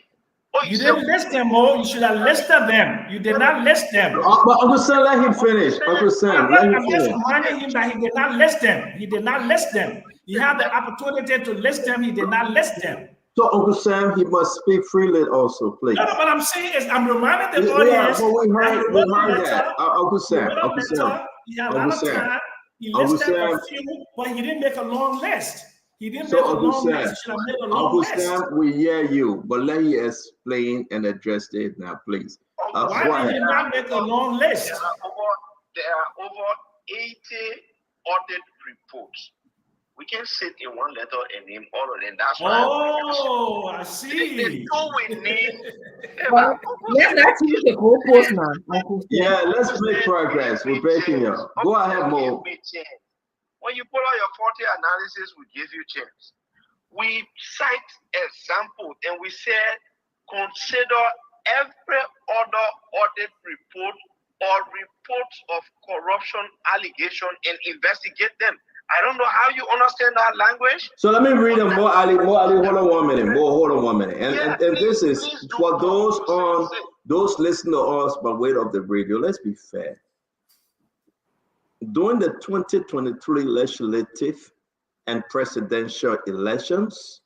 Speaker 7: Oh,
Speaker 16: you didn't list them, Mo. You should have listed them. You did not list them.
Speaker 15: But Uncle Sam, let him finish. Uncle Sam, let him finish.
Speaker 16: I'm just reminding him that he did not list them. He did not list them. He had the opportunity to list them. He did not list them.
Speaker 15: So, Uncle Sam, he must speak freely also, please.
Speaker 16: No, what I'm saying is, I'm reminding the audience.
Speaker 15: Yeah, but we heard that. Uncle Sam,
Speaker 16: he had a lot of time. He listed a few, but he didn't make a long list. He didn't make a long list. He should have made a long list.
Speaker 15: Uncle Sam, we hear you, but let me explain and address it now, please.
Speaker 16: Why did he not make a long list?
Speaker 7: There are over 80 audit reports. We can sit in one letter and name all of them. That's why.
Speaker 16: Oh, I see.
Speaker 7: The two we need.
Speaker 4: Well, let's not use the goalpost now, Uncle Sam.
Speaker 15: Yeah, let's make progress. We're breaking it. Go ahead, Mo.
Speaker 7: When you pull out your 40 analysis, we give you chance. We cite examples and we said, consider every other audit report or reports of corruption allegation and investigate them. I don't know how you understand that language.
Speaker 15: So let me read them. Mo Ali, hold on 1 minute. Hold on 1 minute. And this is for those listening to us by way of the radio. Let's be fair. During the 2023 legislative and presidential elections,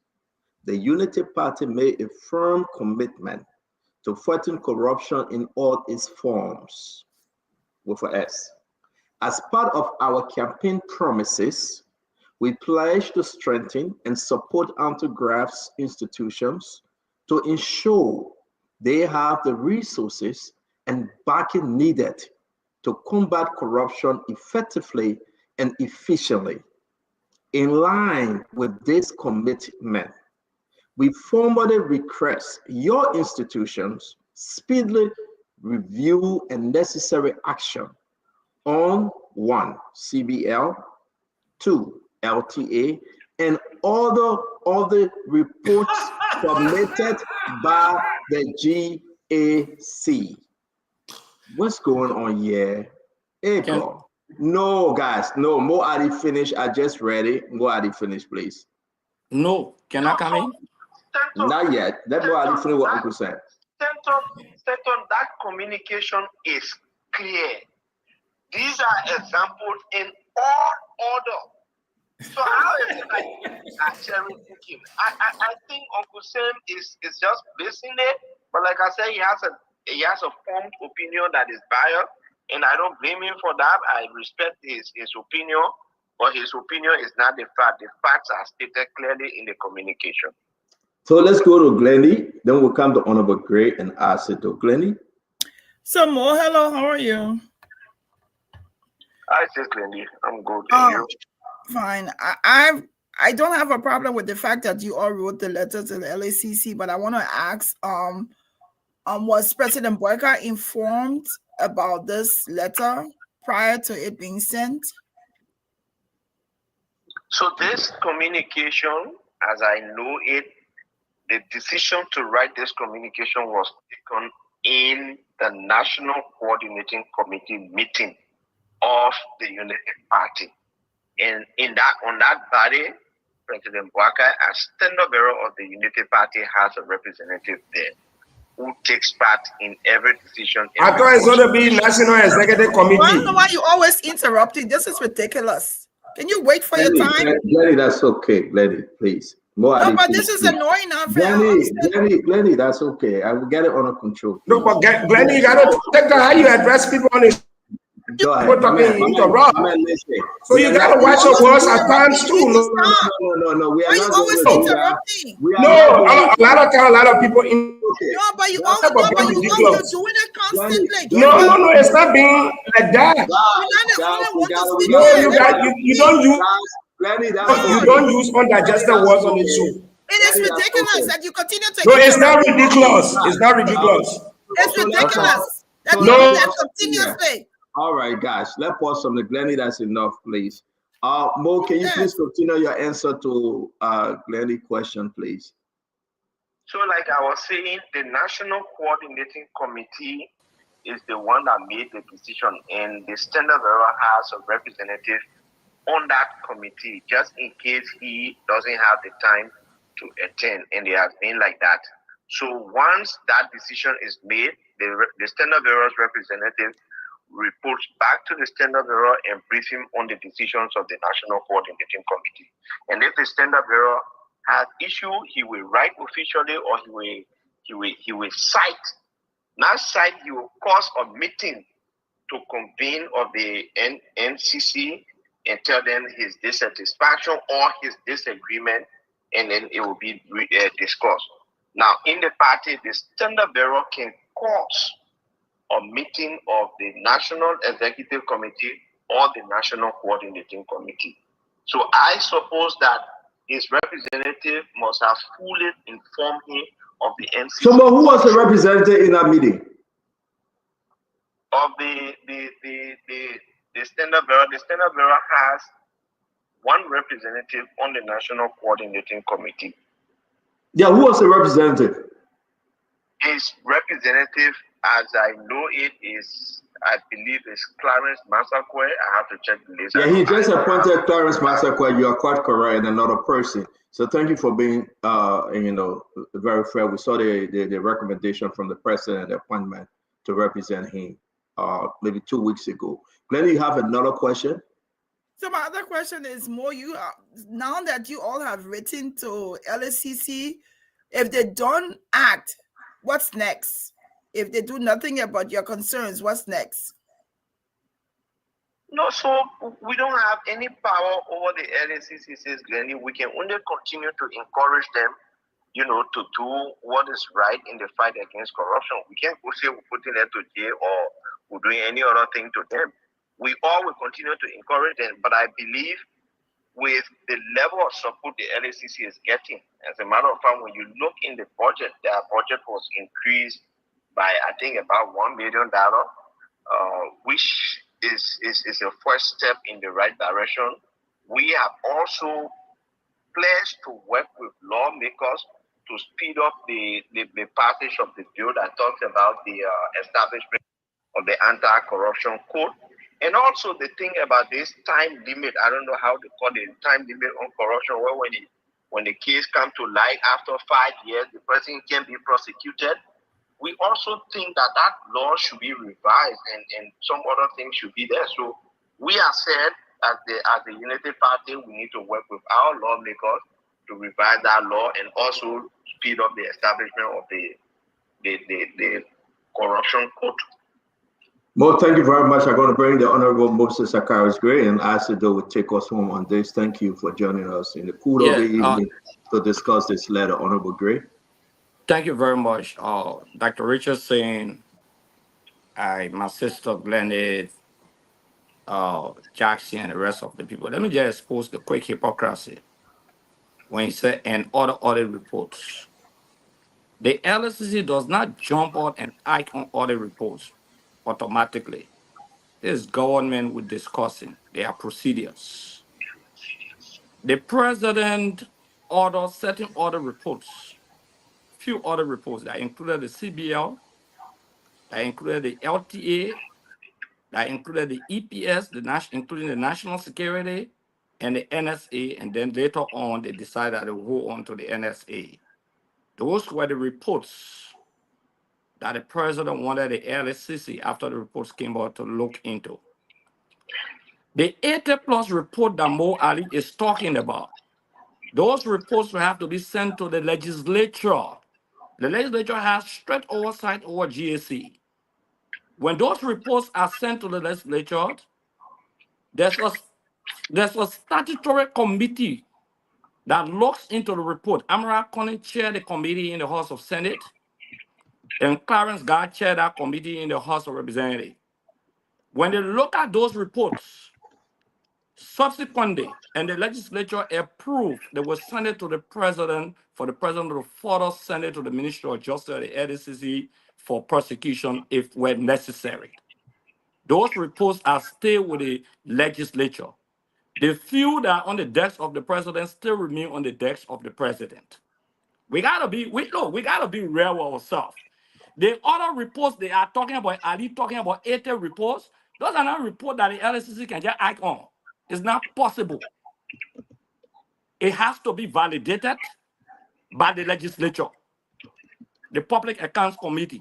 Speaker 15: the Unity Party made a firm commitment to fighting corruption in all its forms, with an S. As part of our campaign promises, we pledge to strengthen and support anti-graft institutions to ensure they have the resources and backing needed to combat corruption effectively and efficiently. In line with this commitment, we formally request your institutions speedily review and necessary action on 1, CBL, 2, LTA, and other reports submitted by the GAC. What's going on here? April. No, guys, no. Mo Ali finish. I just read it. Mo Ali finish, please.
Speaker 20: No, can I come in?
Speaker 15: Not yet. Let Mo Ali finish what Uncle said.
Speaker 7: Stanton, that communication is clear. These are examples in all order. So how is it like cherry picking? I think Uncle Sam is just basing it, but like I said, he has a formed opinion that is biased, and I don't blame him for that. I respect his opinion, but his opinion is not the fact. The facts are stated clearly in the communication.
Speaker 15: So let's go to Glennie. Then we'll come to Honorable Gray and ask it to Glennie.
Speaker 17: So Mo, hello, how are you?
Speaker 7: Hi, sis Glennie. I'm good. And you?
Speaker 17: Fine. I don't have a problem with the fact that you all wrote the letter to the LACC, but I want to ask, was President Boyka informed about this letter prior to it being sent?
Speaker 7: So this communication, as I know it, the decision to write this communication was taken in the National Coordinating Committee meeting of the Unity Party. And on that body, President Boyka, as standard bearer of the Unity Party, has a representative there who takes part in every decision.
Speaker 21: I thought it's going to be National Executive Committee.
Speaker 17: I don't know why you always interrupting. This is ridiculous. Can you wait for your time?
Speaker 15: Glenny, that's okay. Glenny, please. More
Speaker 17: No, but this is annoying now.
Speaker 15: Glenny, that's okay. I will get it under control.
Speaker 21: No, but Glenny, you got to take how you address people on this.
Speaker 15: Go ahead.
Speaker 21: So you gotta watch your words at times too.
Speaker 15: No. We are not
Speaker 17: always interrupting.
Speaker 21: No, a lot of people in.
Speaker 17: No, but you always you're doing it constantly.
Speaker 21: No, it's not being like that. No, you don't use. You don't use undigested words on the show.
Speaker 17: It is ridiculous that you continue to.
Speaker 21: No, it's not ridiculous. It's not ridiculous.
Speaker 17: It's ridiculous that you do that continuously.
Speaker 15: All right, guys, let's pause from the Glenny. That's enough, please. Mo, can you please continue your answer to Glenny's question, please?
Speaker 7: So, like I was saying, the National Coordinating Committee is the one that made the decision, and the Standard Bearer has a representative on that committee, just in case he doesn't have the time to attend, and they have been like that. So, once that decision is made, the Standard Bearer's representative reports back to the Standard Bearer and brief him on the decisions of the National Coordinating Committee. And if the Standard Bearer has issue, he will write officially, or he will cite. Not cite, he will cause a meeting to convene of the NCC and tell them his dissatisfaction or his disagreement, and then it will be discussed. Now, in the party, the Standard Bearer can cause a meeting of the National Executive Committee or the National Coordinating Committee. So I suppose that his representative must have fully informed him of the NCC.
Speaker 15: So, who was the representative in that meeting?
Speaker 7: Of the Standard Bearer. The Standard Bearer has one representative on the National Coordinating Committee.
Speaker 15: Yeah, who was the representative?
Speaker 7: His representative, as I know it, is, I believe, is Clarence Masakwe. I have to check the list.
Speaker 15: Yeah, he just appointed Clarence Masakwe. You are quite correct, and another person. So thank you for being, very fair. We saw the recommendation from the president, the appointment to represent him, maybe 2 weeks ago. Glenn, you have another question?
Speaker 17: So my other question is more, now that you all have written to LSCC, if they don't act, what's next? If they do nothing about your concerns, what's next?
Speaker 7: No, so we don't have any power over the LSCC, says Glenny. We can only continue to encourage them, to do what is right in the fight against corruption. We can't say we're putting them to jail or we're doing any other thing to them. We all will continue to encourage them, but I believe with the level of support the LSCC is getting, as a matter of fact, when you look in the budget, their budget was increased by, I think, about $1 million, which is a first step in the right direction. We have also pledged to work with lawmakers to speed up the passage of the bill that talks about the establishment of the anti-corruption code. And also the thing about this time limit, I don't know how to call it, time limit on corruption, where when the case comes to light after 5 years, the person can be prosecuted. We also think that law should be revised and some other things should be there. So we have said as the Unity Party, we need to work with our lawmakers to revise that law and also speed up the establishment of the corruption code.
Speaker 15: Mo, thank you very much. I'm going to bring the Honorable Moses Zacharias Gray and ask that they will take us home on this. Thank you for joining us in the cool of the evening to discuss this letter, Honorable Gray.
Speaker 20: Thank you very much. Dr. Richardson, my sister Glenny, Jackson, and the rest of the people. Let me just expose the quick hypocrisy when he said, and other audit reports. The LSCC does not jump out and act on audit reports automatically. This government we're discussing, there are procedures. The president orders certain audit reports, few audit reports that included the CBL, that included the LTA, that included the EPS, including the national security, and the NSA, and then later on they decided to go on to the NSA. Those were the reports that the president wanted the LSCC, after the reports came out, to look into. The 80+ report that Mo Ali is talking about, those reports will have to be sent to the legislature. The legislature has strict oversight over GAC. When those reports are sent to the legislature, there's a statutory committee that looks into the report. Amara Connie chaired the committee in the House of Senate, and Clarence Guy chaired that committee in the House of Representatives. When they look at those reports, subsequently, and the legislature approved, they will send it to the president for the president to further send it to the Ministry of Justice, the LCC, for prosecution if were necessary. Those reports are still with the legislature. The few that are on the desk of the president still remain on the desk of the president. We gotta be real with ourselves. The other reports they are talking about, are they talking about 80 reports? Those are not reports that the LCC can just act on. It's not possible. It has to be validated by the legislature, the Public Accounts Committee.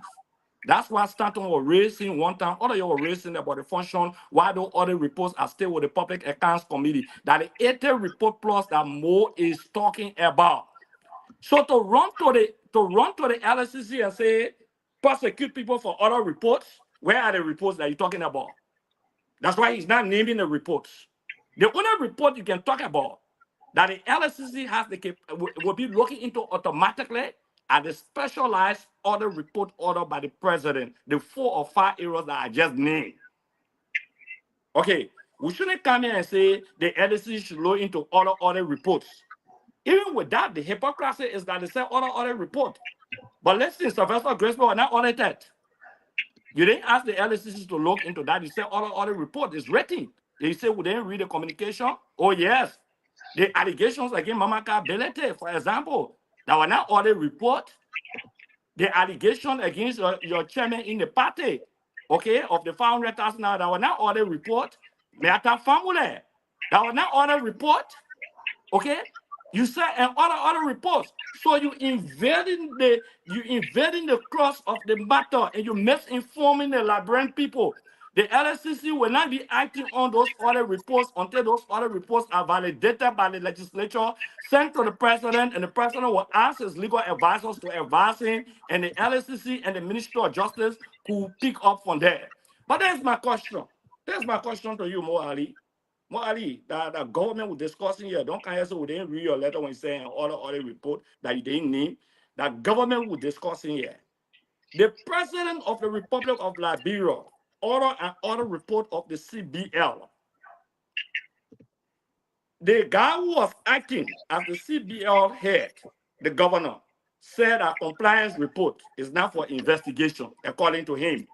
Speaker 20: That's why Stanton was raising one time, other you were raising about the function, why those other reports are still with the Public Accounts Committee. That the 80 report plus that Mo is talking about. So to run to the LCC and say, prosecute people for other reports, where are the reports that you're talking about? That's why he's not naming the reports. The only report you can talk about that the LCC has will be looking into automatically are the specialized order report ordered by the president, the 4 or 5 areas that I just named. Okay, we shouldn't come here and say the LCC should look into other reports. Even with that, the hypocrisy is that they say other report. But let's see, Sylvester Gracewell are not audited. You didn't ask the LCC to look into that. You say other report is written. They say, we didn't read the communication. Oh, yes. The allegations against Mamaka Belete, for example, that were not audit report. The allegation against your chairman in the party, okay, of the 500,000 now, that were not audit report. Meata Famule, that were not audit report. Okay? You said and other reports. So you invading the cross of the matter and you misinforming the Liberian people. The LCC will not be acting on those other reports until those other reports are validated by the legislature, sent to the president, and the president will ask his legal advisors to advise him, and the LCC and the Ministry of Justice could pick up from there. But there's my question. There's my question to you, Mo Ali. Mo Ali, the government was discussing here. Don't come here so we didn't read your letter when you say other report that you didn't name. That government was discussing here. The president of the Republic of Liberia order an order report of the CBL. The guy who was acting as the CBL head, the governor, said a compliance report is not for investigation, according to him.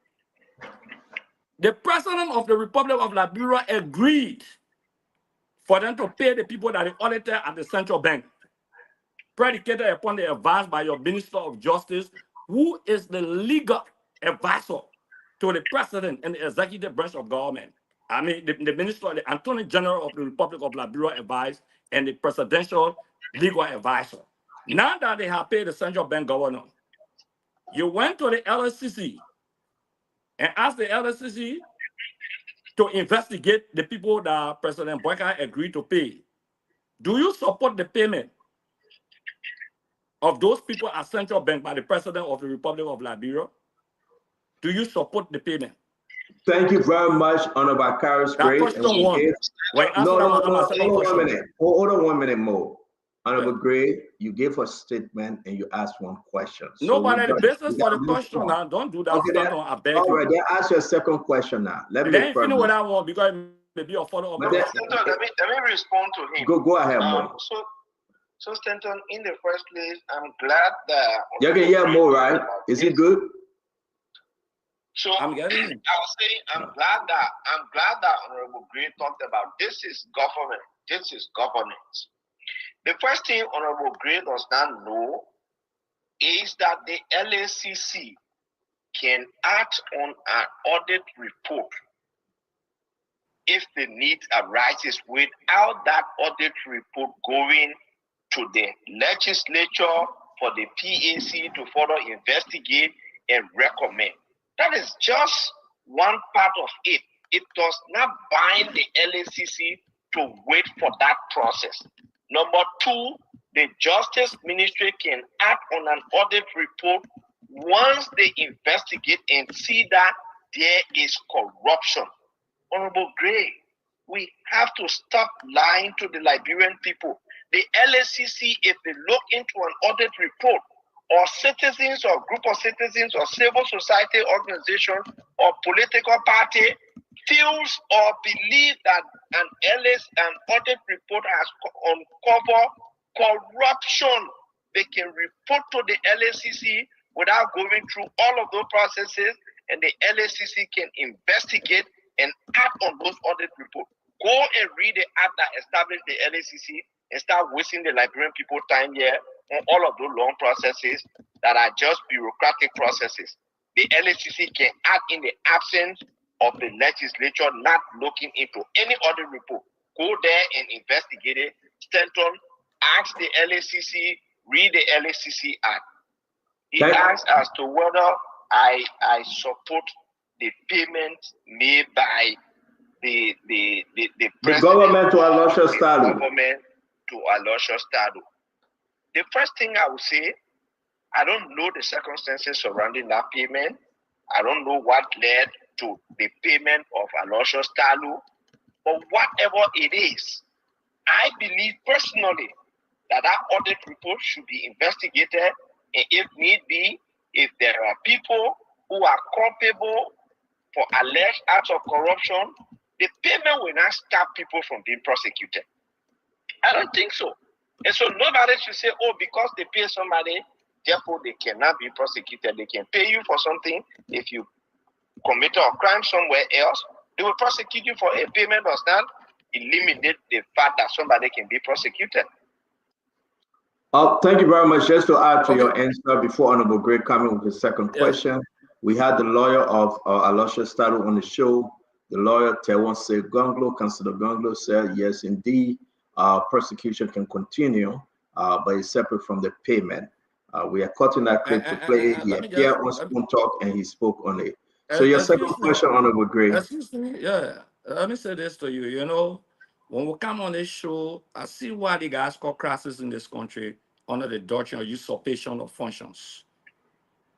Speaker 20: The president of the Republic of Liberia agreed for them to pay the people that they audited at the central bank, predicated upon the advice by your Minister of Justice, who is the legal advisor to the president and the executive branch of government. I mean, the minister, the Attorney General of the Republic of Liberia advice and the presidential legal advisor. Now that they have paid the central bank governor, you went to the LCC and asked the LCC to investigate the people that President Boyka agreed to pay. Do you support the payment of those people at central bank by the president of the Republic of Liberia? Do you support the payment?
Speaker 15: Thank you very much, Honorable Karis Gray.
Speaker 20: Hold
Speaker 15: on 1 minute more. Honorable Gray, you gave a statement and you asked one question.
Speaker 20: Nobody, the business for the question now. Don't do that.
Speaker 15: Okay, I beg you. All right, then ask your second question now. Let me
Speaker 20: finish what I want because maybe a follow-up.
Speaker 7: Let me respond to him.
Speaker 15: Go ahead, Mo.
Speaker 7: So Stanton, in the first place, I'm glad that
Speaker 15: you can hear Mo, right? Is it good?
Speaker 7: So I'm glad that Honorable Gray talked about this is government. This is governance. The first thing Honorable Gray does not know is that the LACC can act on an audit report if the need arises without that audit report going to the legislature for the PAC to further investigate and recommend. That is just one part of it. it does not bind the LACC to wait for that process. Number two, the Justice Ministry can act on an audit report once they investigate and see that there is corruption. Honorable Gray, we have to stop lying to the Liberian people. The LACC, if they look into an audit report, or citizens or group of citizens or civil society organization or political party feels or believes that an audit report has uncovered corruption, they can report to the LACC without going through all of those processes, and the LACC can investigate and act on those audit reports. Go and read the act that established the LACC and start wasting the Liberian people time here on all of those long processes that are just bureaucratic processes. The LACC can act in the absence of the legislature not looking into any audit report. Go there and investigate it. Stanton, ask the LACC, read the LACC Act. He asked as to whether I support the payment made by the
Speaker 15: government to Alosha Stadu.
Speaker 7: Government to Alosha Stadu. The first thing I would say, I don't know the circumstances surrounding that payment. I don't know what led to the payment of Alosha Stadu. But whatever it is, I believe personally that audit report should be investigated, and if need be, if there are people who are culpable for alleged acts of corruption, the payment will not stop people from being prosecuted. I don't think so. And so nobody should say, oh, because they pay somebody, therefore they cannot be prosecuted. They can pay you for something. If you commit a crime somewhere else, they will prosecute you for a payment does not eliminate the fact that somebody can be prosecuted.
Speaker 15: Thank you very much. Just to add to your answer before Honorable Gray coming with his second question, we had the lawyer of Alosha Stadu on the show. The lawyer, Tewonse Gonglo, Councillor Gonglo, said, yes, indeed, persecution can continue, but it's separate from the payment. We are cutting that clip to play. He appeared on Spoon Talk and he spoke on it. So your second question, Honorable Gray.
Speaker 20: Excuse me, let me say this to you. You know, when we come on this show, I see why the guys call crisis in this country under the doctrine of usurpation of functions.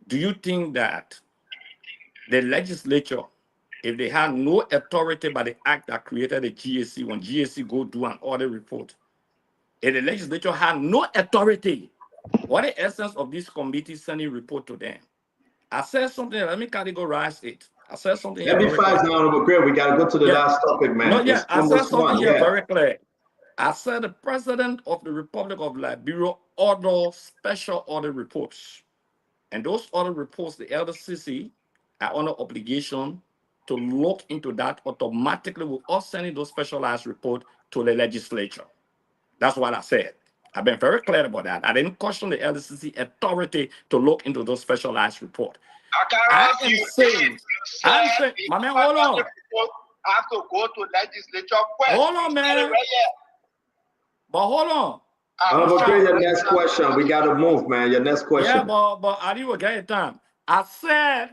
Speaker 20: Do you think that the legislature, if they had no authority by the act that created the GAC, when GAC go do an audit report, if the legislature had no authority, what the essence of this committee sending report to them? I said something, let me categorize it. I said something.
Speaker 15: Let me fast now, Honorable Gray. We got to go to the last topic, man.
Speaker 20: No, I said something here very clear. I said the President of the Republic of Liberia orders special audit reports. And those audit reports, the LDCC are under obligation to look into that automatically with us sending those specialized reports to the legislature. That's what I said. I've been very clear about that. I didn't question the LDCC authority to look into those specialized reports. I'm saying, my man, hold on.
Speaker 7: Have to go to legislature.
Speaker 20: Hold on, man. But hold on.
Speaker 15: Honorable Gray, your next question. We got to move, man. Your next question.
Speaker 20: Yeah, but I didn't get it time. I said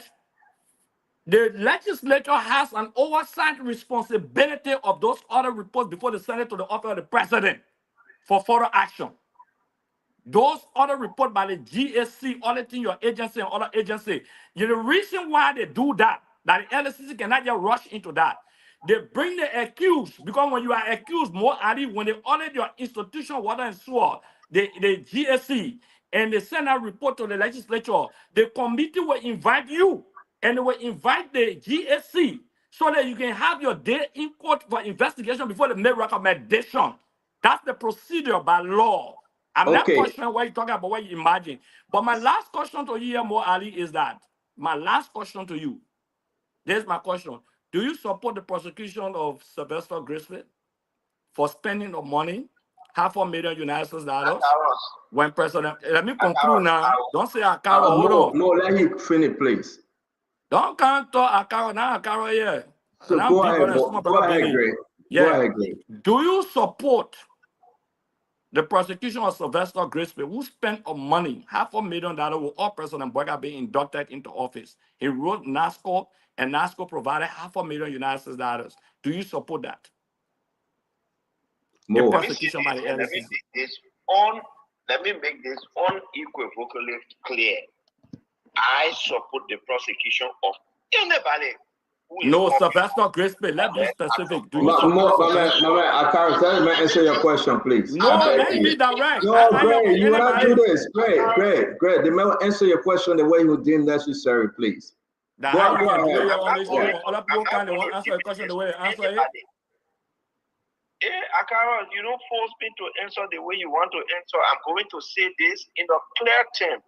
Speaker 20: the legislature has an oversight responsibility of those other reports before they send it to the office of the president for further action. Those other reports by the GSC auditing your agency and other agency. The reason why they do that the LSCC cannot just rush into that. They bring the accused, because when you are accused, when they audit your institution, water and sewer, the GSC, and they send a report to the legislature, the committee will invite you and they will invite the GSC so that you can have your day in court for investigation before they make recommendation. That's the procedure by law. I'm not questioning what you're talking about, what you imagine. But my last question to you, Mo Ali, is that my last question to you. There's my question. Do you support the prosecution of Sylvester Grizzly for spending of money, $500,000 United States dollars, when President? Let me conclude now. Don't say Akaro. Hold on.
Speaker 15: No, let him finish, please.
Speaker 20: Don't come to Akaro now. Akaro here.
Speaker 15: So go ahead, Gray.
Speaker 20: Yeah.
Speaker 15: Go ahead, Gray.
Speaker 20: Do you support The prosecution of Sylvester Grisby, who spent money, $500,000 with all President Boyka being inducted into office. He wrote NASCO, and NASCO provided $500,000 United States dollars. Do you support that? The prosecution by the LSCC.
Speaker 7: Let me make this unequivocally clear. I support the prosecution of anybody.
Speaker 20: No, Sylvester Grisby, let's be specific. Do you
Speaker 15: My man, I can't answer your question, please.
Speaker 20: No, let me be direct.
Speaker 15: No, Greg, you will not do this. Greg, the man will answer your question the way he deemed necessary, please.
Speaker 20: Go ahead. Other people can't answer the question the way they answer it.
Speaker 7: Akara, you don't force me to answer the way you want to answer. I'm going to say this in a clear term.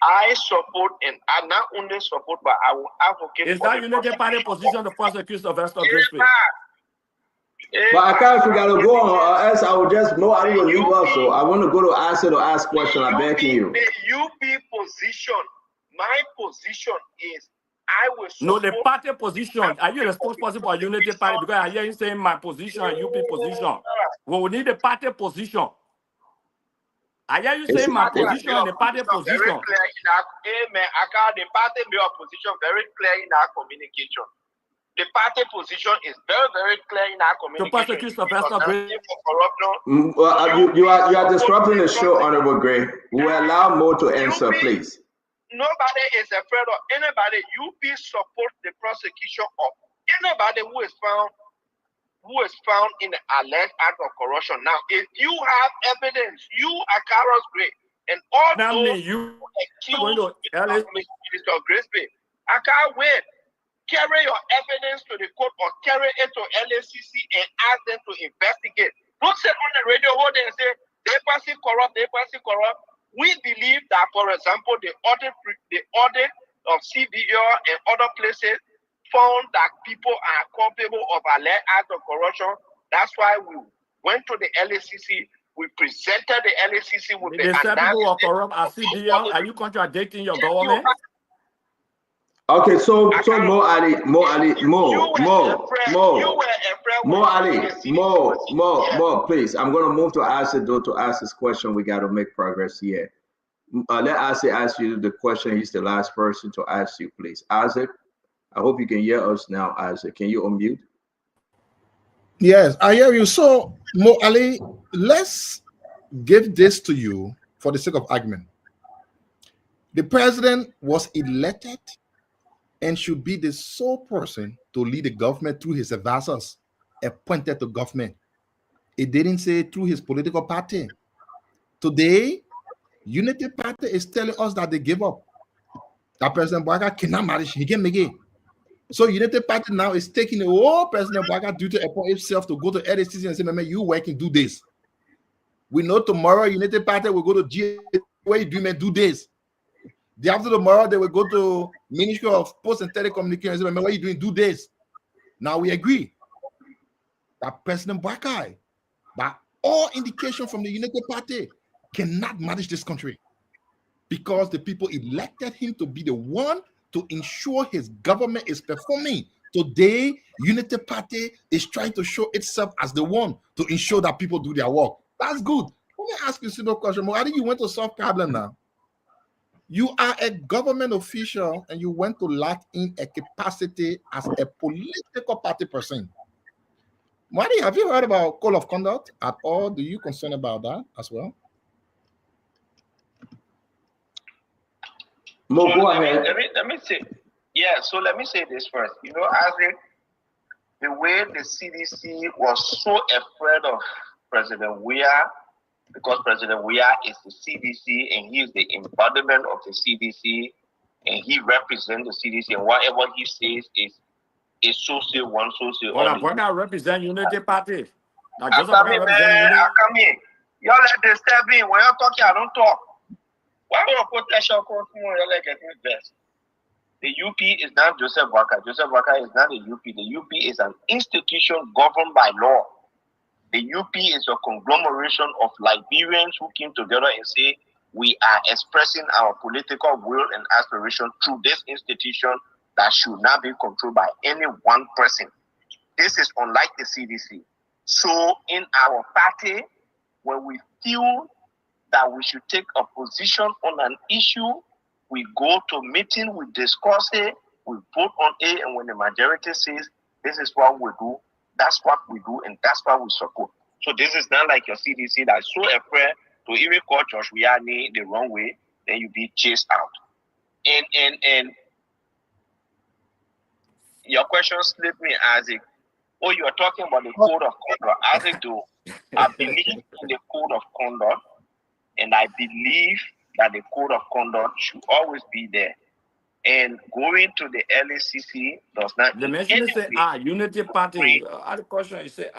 Speaker 7: I support, and I not only support, but I will advocate.
Speaker 20: Is that United Party position to prosecute Sylvester Grisby?
Speaker 15: But I can't figure to go on, or else I will just know I will leave also. I want to go to answer to ask question. I'm begging you.
Speaker 7: The UP position, my position is I will support.
Speaker 20: No, the party position. Are you responsible for Unity Party? Because I hear you saying my position and UP position. Well, we need the party position. I hear you saying my position and the party position.
Speaker 7: Very clear in our, amen. I got the party position very clear in our communication. The party position is very, very clear in our communication.
Speaker 20: To prosecute Sylvester Grisby.
Speaker 15: You are disrupting the show, Honorable Gray. We allow Mo to answer, please.
Speaker 7: Nobody is afraid of anybody. UP supports the prosecution of anybody who is found in the alleged act of corruption. Now, if you have evidence, you are Carlos Gray, and all those who accuse Mr. Grisby, I can't wait. Carry your evidence to the court or carry it to LACC and ask them to investigate. Don't sit on the radio and say, they pass it corrupt. We believe that, for example, the audit of CBO and other places found that people are culpable of alleged acts of corruption. That's why we went to the LACC. We presented the LACC with the
Speaker 20: analysis. People are corrupt at CBO. Are you contradicting your government?
Speaker 15: Okay, so Mo Ali, please. I'm gonna move to Isaac though to ask this question. We got to make progress here. Let Isaac ask you the question. He's the last person to ask you, please. Isaac, I hope you can hear us now. Isaac, can you unmute?
Speaker 19: Yes, I hear you. So Mo Ali, let's give this to you for the sake of argument. The president was elected and should be the sole person to lead the government through his advisors appointed to government. It didn't say through his political party. Today, Unity Party is telling us that they give up. That President Boyka cannot manage. He can make it. So Unity Party now is taking the whole President Boyka due to appoint himself to go to LACC and say, man, you work and do this. We know tomorrow Unity Party will go to GA, where you do, man, do this. The after tomorrow, they will go to Ministry of Post and Telecommunications and say, man, what are you doing? Do this. Now we agree that President Boyka, by all indication from the Unity Party, cannot manage this country because the people elected him to be the one to ensure his government is performing. Today, Unity Party is trying to show itself as the one to ensure that people do their work. That's good. Let me ask you a simple question. I think you went to solve problem now. You are a government official and you went to lack in a capacity as a political party person. Marty, have you heard about code of conduct at all? Do you concern about that as well?
Speaker 15: Mo, go ahead.
Speaker 7: Let me say, yeah. So let me say this first. You know, as the way the CDC was so afraid of President Weah, because President Weah is the CDC and he is the embodiment of the CDC and he represents the CDC and whatever he says is social one, social.
Speaker 20: Well, I'm going to represent Unity Party.
Speaker 7: I come in. Y'all let disturb me. When y'all talk, I don't talk. Why would you put pressure on me? You're like getting best. The UP is not Joseph Boyka. Joseph Boyka is not the UP. The UP is an institution governed by law. The UP is a conglomeration of Liberians who came together and say, we are expressing our political will and aspiration through this institution that should not be controlled by any one person. This is unlike the CDC. So in our party, when we feel that we should take a position on an issue, we go to meeting, we discuss it, we vote on it, and when the majority says this is what we do, that's what we do, and that's what we support. So this is not like your CDC that's so afraid to even call Josh Riani the wrong way, then you be chased out. And your question slipped me, Isaac. Oh, you are talking about the code of conduct. Isaac, do I believe in the code of conduct, and I believe that the code of conduct should always be there. And going to the LACC does not.
Speaker 20: The mention say Unity Party. Other question you say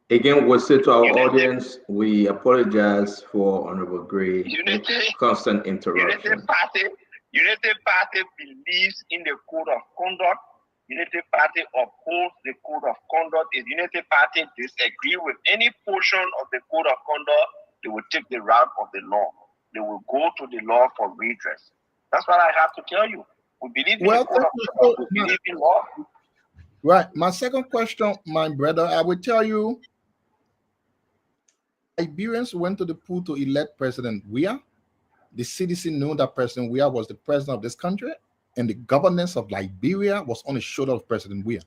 Speaker 15: Again, we'll say to our audience, we apologize for Honorable Gray constant interruption.
Speaker 7: Unity Party believes in the code of conduct. Unity Party upholds the code of conduct. If Unity Party disagree with any portion of the code of conduct, they will take the route of the law. They will go to the law for redress. That's what I have to tell you. We believe in the code of conduct. We believe in law.
Speaker 19: Right. My second question, my brother, I will tell you, Liberians went to the poll to elect President Weah. The CDC knew that President Weah was the president of this country, and the governance of Liberia was on the shoulder of President Weah.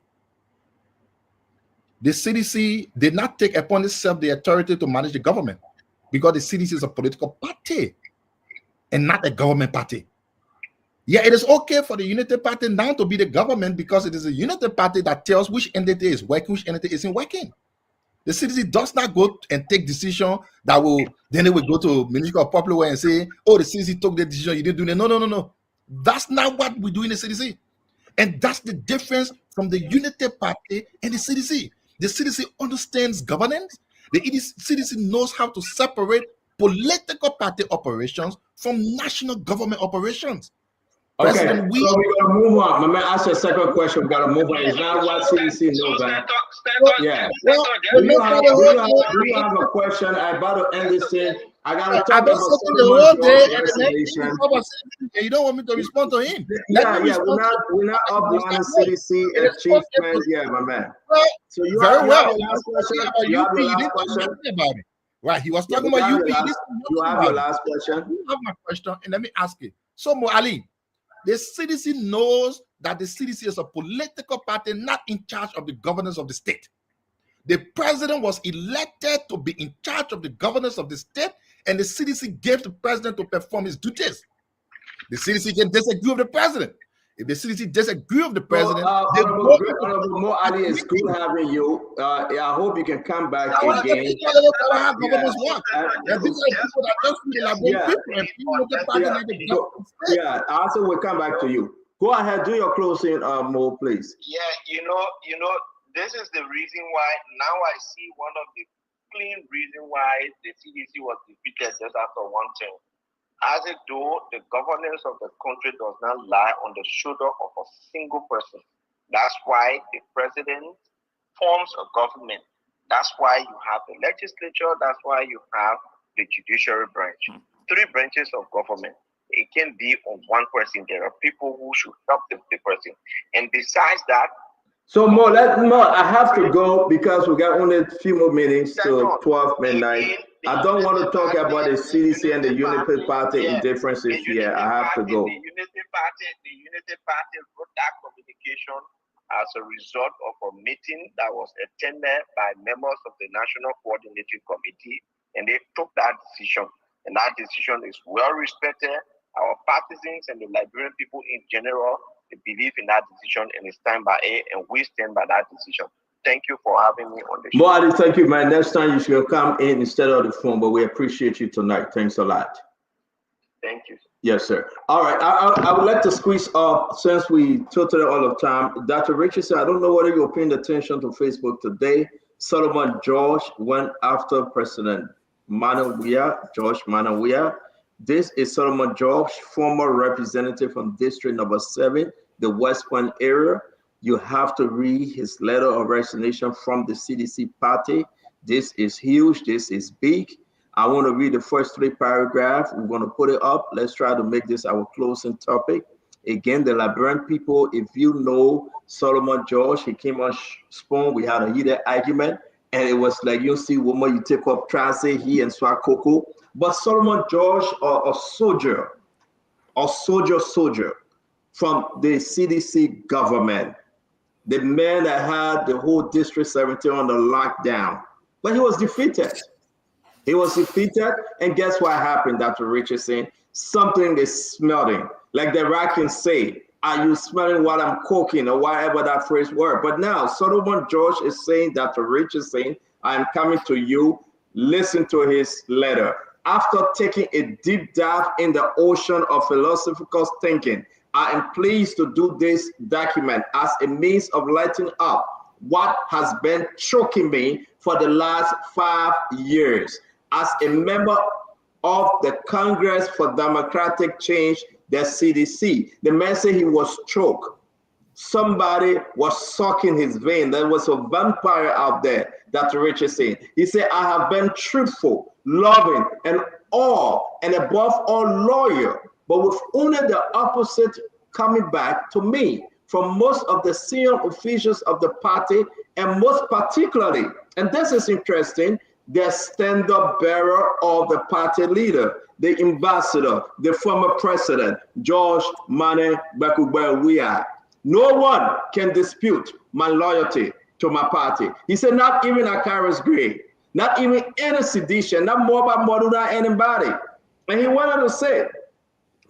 Speaker 19: The CDC did not take upon itself the authority to manage the government because the CDC is a political party and not a government party. Yeah, it is okay for the Unity Party now to be the government because it is a Unity Party that tells which entity is working, which entity isn't working. The CDC does not go and take decision that will, then they will go to Ministry of Public Welfare and say, oh, the CDC took the decision, you didn't do that. No. That's not what we do in the CDC. And that's the difference from the Unity Party and the CDC. The CDC understands governance. The CDC knows how to separate political party operations from national government operations.
Speaker 15: Okay, so we're gonna move on. I'm gonna ask you a second question. We gotta move on. It's not what CDC knows. Yeah. Do you have a question? I'm about to end this thing. I gotta talk about
Speaker 19: the whole day and the next you don't want me to respond to him.
Speaker 15: We're not uploading CDC and chief friend. Yeah, my man. So you
Speaker 19: very well.
Speaker 15: You have your last question.
Speaker 19: Right, he was talking about UP.
Speaker 15: You have your last question.
Speaker 19: You have my question, and let me ask it. So, Mo Ali, the CDC knows that the CDC is a political party not in charge of the governance of the state. The president was elected to be in charge of the governance of the state, and the CDC gave the president to perform his duties. The CDC can disagree with the president. If the CDC disagree with the president,
Speaker 15: Honorable Mo Ali, it's good having you. I hope you can come back again. Yeah, also we'll come back to you. Go ahead, do your closing, Mo, please.
Speaker 7: Yeah, you know, this is the reason why now I see one of the clean reason why the CDC was defeated just after one term. As it though the governance of the country does not lie on the shoulder of a single person. That's why the president forms a government. That's why you have the legislature. That's why you have the judiciary branch. 3 branches of government. It can be on one person. There are people who should help the person. And besides that,
Speaker 15: so Mo, I have to go because we got only a few more meetings till 12 midnight. I don't want to talk about the CDC and the Unity Party indifferences here. I have to go.
Speaker 7: The Unity Party wrote that communication as a result of a meeting that was attended by members of the National Coordinating Committee, and they took that decision. And that decision is well respected. Our partisans and the Liberian people in general, they believe in that decision, and it's stand by it, and we stand by that decision. Thank you for having me on the show.
Speaker 15: Mo Ali, thank you, man. Next time you should come in instead of the phone, but we appreciate you tonight. Thanks a lot.
Speaker 7: Thank you.
Speaker 15: Yes, sir. All right. I would like to squeeze up, since we totally all of time. Dr. Richardson, I don't know whether you're paying attention to Facebook today. Solomon George went after President George Manneh Weah. This is Solomon George, former representative from District Number 7, the West Point area. You have to read his letter of resignation from the CDC party. This is huge. This is big. I want to read the first 3 paragraphs. We're going to put it up. Let's try to make this our closing topic. Again, the Liberian people, if you know Solomon George, he came on Spoon, we had a heated argument, and it was like, you see woman, you take up transit, he and Swakoko. But Solomon George, a soldier from the CDC government, the man that had the whole District 17 on the lockdown, but he was defeated. He was defeated, and guess what happened, Dr. Richardson? Something is smelling. Like the Iraqis say, are you smelling what I'm cooking, or whatever that phrase word? But now Solomon George is saying, Dr. Richardson, I'm coming to you. Listen to his letter. After taking a deep dive in the ocean of philosophical thinking, I am pleased to do this document as a means of lighting up what has been choking me for the last 5 years. As a member of the Congress for Democratic Change, the CDC, the man said he was choked. Somebody was sucking his vein. There was a vampire out there, Dr. Richardson. He said, I have been truthful, loving, and above all loyal, but with only the opposite coming back to me from most of the senior officials of the party, and most particularly, and this is interesting, the stand-up bearer of the party leader, the ambassador, the former president, George Mane Bakubawia. No one can dispute my loyalty to my party. He said, not even Akaris Gray, not even any sedition, not more about Moduna anybody. And he went on to say,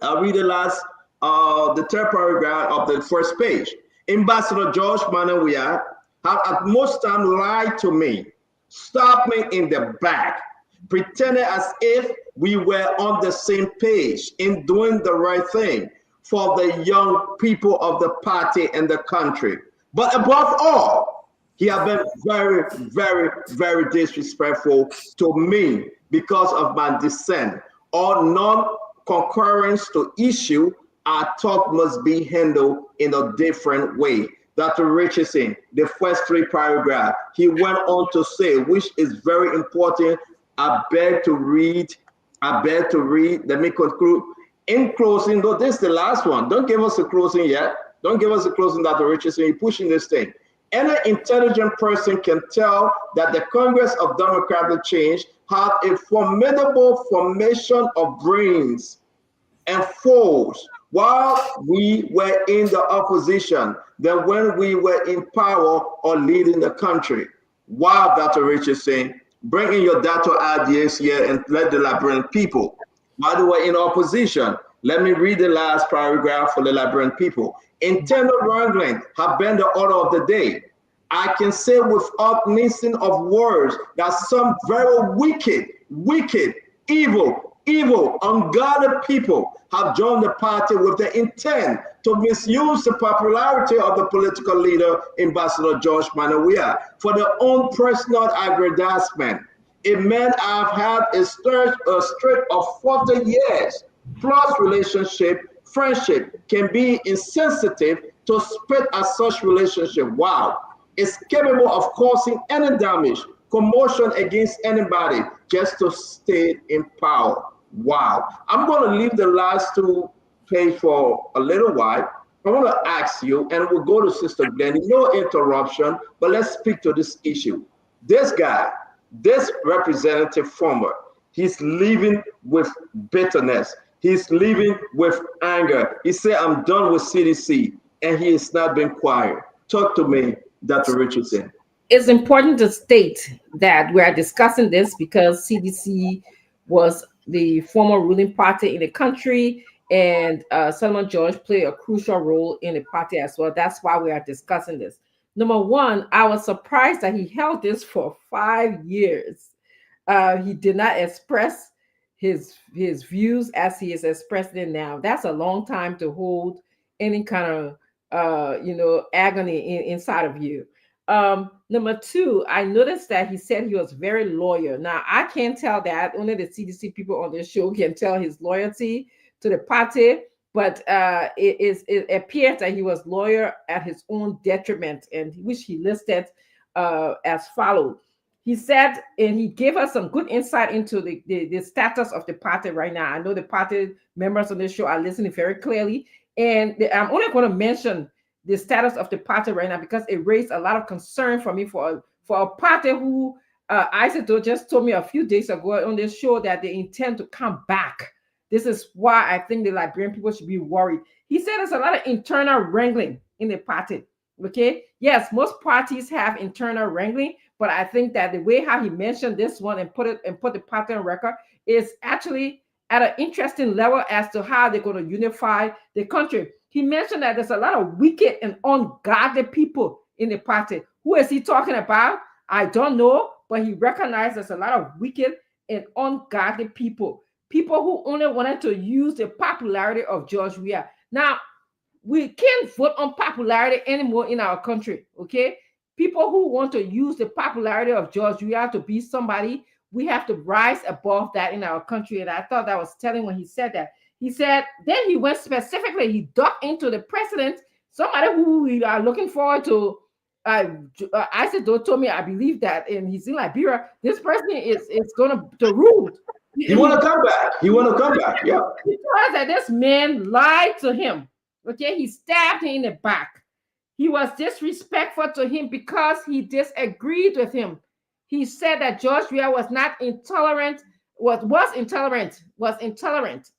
Speaker 15: I'll read the third paragraph of the first page. Ambassador George Manawia have at most time lied to me, stopped me in the back, pretended as if we were on the same page in doing the right thing for the young people of the party and the country. But above all, he has been very, very, very disrespectful to me because of my dissent or non-concurrence to issue. Our talk must be handled in a different way. Dr. Richardson, the first 3 paragraphs, he went on to say, which is very important. I beg to read. Let me conclude. In closing, though, this is the last one. Don't give us a closing yet. Don't give us a closing, Dr. Richardson. You're pushing this thing. Any intelligent person can tell that the Congress of Democratic Change had a formidable formation of brains and foes while we were in the opposition than when we were in power or leading the country. Wow, Dr. Richardson, bring in your data ideas here and let the Liberian people. By the way, in opposition, let me read the last paragraph for the Liberian people. Internal wrangling have been the order of the day. I can say without missing of words that some very wicked, evil, ungodly people have joined the party with the intent to misuse the popularity of the political leader, Ambassador George Manawia, for their own personal aggrandizement. A man I've had a stretch of 40 years plus relationship, friendship can be insensitive to spit at such relationship. Wow. It's capable of causing any damage, commotion against anybody just to stay in power. Wow. I'm going to leave the last 2 pages for a little while. I want to ask you, and we'll go to Sister Glennie, no interruption, but let's speak to this issue. This guy, this representative former, he's living with bitterness. He's living with anger. He said, I'm done with CDC, and he has not been quiet. Talk to me, Dr. Richardson.
Speaker 4: It's important to state that we are discussing this because CDC was the former ruling party in the country, and Solomon George played a crucial role in the party as well. That's why we are discussing this. Number one, I was surprised that he held this for 5 years. He did not express his views as he is expressing it now. That's a long time to hold any kind of agony inside of you. Number two, I noticed that he said he was very loyal. Now, I can't tell that. Only the CDC people on this show can tell his loyalty to the party, but it appears that he was loyal at his own detriment, and which he listed as follows. He said, and he gave us some good insight into the status of the party right now. I know the party members on this show are listening very clearly, And I'm only going to mention the status of the party right now because it raised a lot of concern for me for a party who Isidore just told me a few days ago on this show that they intend to come back. This is why I think the Liberian people should be worried. He said there's a lot of internal wrangling in the party. Okay, yes, most parties have internal wrangling, but I think that the way how he mentioned this one and put the party on record is actually at an interesting level as to how they're going to unify the country. He mentioned that there's a lot of wicked and ungodly people in the party. Who is he talking about? I don't know, but he recognized there's a lot of wicked and ungodly people. People who only wanted to use the popularity of George Weah. Now, we can't vote on popularity anymore in our country, okay? People who want to use the popularity of George Weah to be somebody, we have to rise above that in our country. And I thought that was telling when he said that. He said, then he went specifically, he dug into the president, somebody who we are looking forward to. Isidore told me, I believe that, and he's in Liberia, this person is going to rule.
Speaker 15: He want to come back. He want to come back, yeah.
Speaker 4: Because that this man lied to him. Okay, he stabbed him in the back. He was disrespectful to him because he disagreed with him. He said that George Weah was not intolerant, was intolerant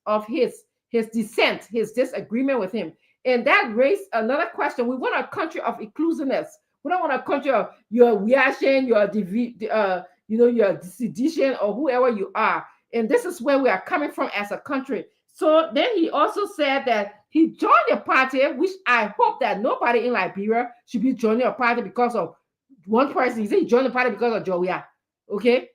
Speaker 4: of his dissent, his disagreement with him. And that raised another question. We want a country of inclusiveness. We don't want a country of your reaction, your sedition, or whoever you are. And this is where we are coming from as a country. So then he also said that he joined the party, which I hope that nobody in Liberia should be joining a party because of one person. He said he joined the party because of George Weah. Okay?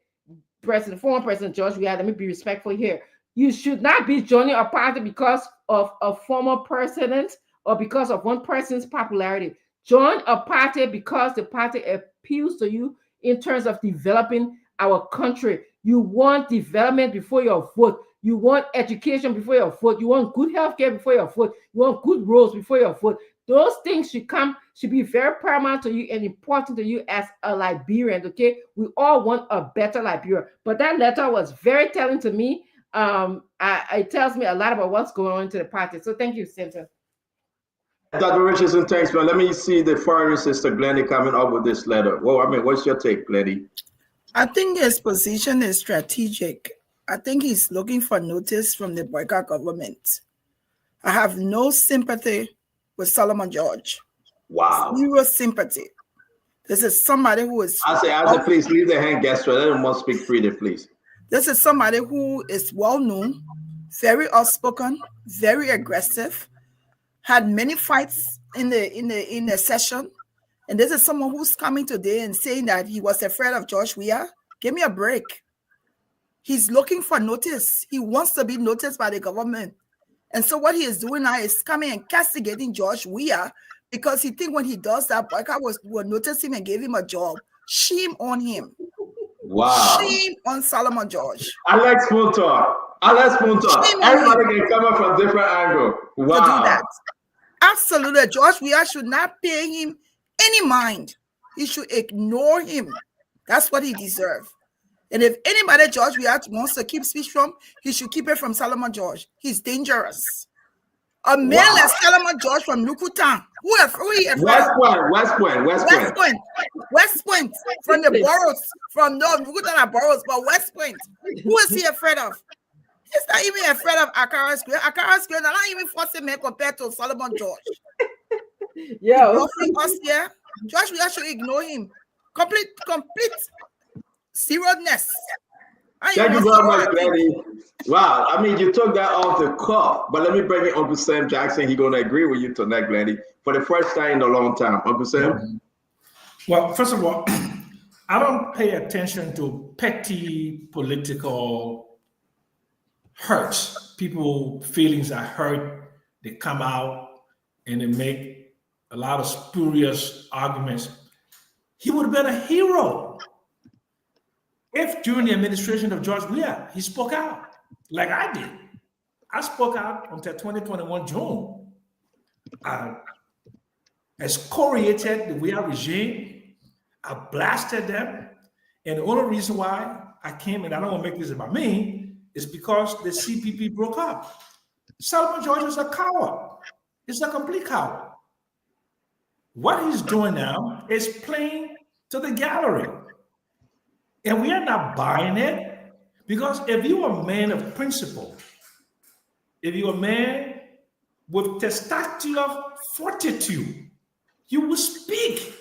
Speaker 4: Former President George Weah, let me be respectful here. You should not be joining a party because of a former president or because of one person's popularity. Join a party because the party appeals to you in terms of developing our country. You want development before your vote. You want education before your vote. You want good healthcare before your vote. You want good roads before your vote. Those things should be very paramount to you and important to you as a Liberian, okay? We all want a better Liberia. But that letter was very telling to me. It tells me a lot about what's going on into the party. So thank you, Senator.
Speaker 15: Dr. Richardson, thanks, man. Let me see the foreign sister Glennie coming up with this letter. Well, I mean, what's your take, Glennie?
Speaker 17: I think his position is strategic. I think he's looking for notice from the boycott government. I have no sympathy with Solomon George.
Speaker 15: Wow.
Speaker 17: Zero sympathy. This is somebody who is...
Speaker 15: I say, please leave the hand gesture. Let him speak freely, please.
Speaker 17: This is somebody who is well known, very outspoken, very aggressive, had many fights in the session. And this is someone who's coming today and saying that he was afraid of George Weah. Give me a break. He's looking for notice. He wants to be noticed by the government. And so what he is doing now is coming and castigating George Weah because he thinks when he does that, boycott will notice him and give him a job. Shame on him.
Speaker 15: Wow.
Speaker 17: Shame on Solomon George.
Speaker 15: I like spoon talk. Everybody can come up from different angle. Wow.
Speaker 17: To do that. Absolutely. George Weah should not pay him any mind. He should ignore him. That's what he deserves. And if anybody George Weah wants to keep speech from, he should keep it from Solomon George. He's dangerous. A man like Solomon George from Nukutan. West Point. From the boroughs. From Nukutan are boroughs, but West Point. Who is he afraid of? He's not even afraid of Akara Square. Akara Square, they're not even forcing men compared to Solomon George.
Speaker 4: Yeah.
Speaker 17: Us here. George Weah should ignore him. Complete seriousness.
Speaker 15: Thank you very much, Glennie. Wow, I mean, you took that off the cuff, but let me bring it Uncle Sam Jackson. He's going to agree with you tonight, Glennie, for the first time in a long time. Uncle Sam?
Speaker 16: Well, first of all, I don't pay attention to petty political hurts. People feelings are hurt. They come out and they make a lot of spurious arguments. He would have been a hero if during the administration of George Weah, he spoke out like I did. I spoke out until 2021 June. I excoriated the Weah regime. I blasted them. And the only reason why I came, and I don't want to make this about me, is because the CPP broke up. Solomon George was a coward. is a complete coward. What he's doing now is playing to the gallery. And we are not buying it, because if you're a man of principle, if you're a man with testicular fortitude, you will speak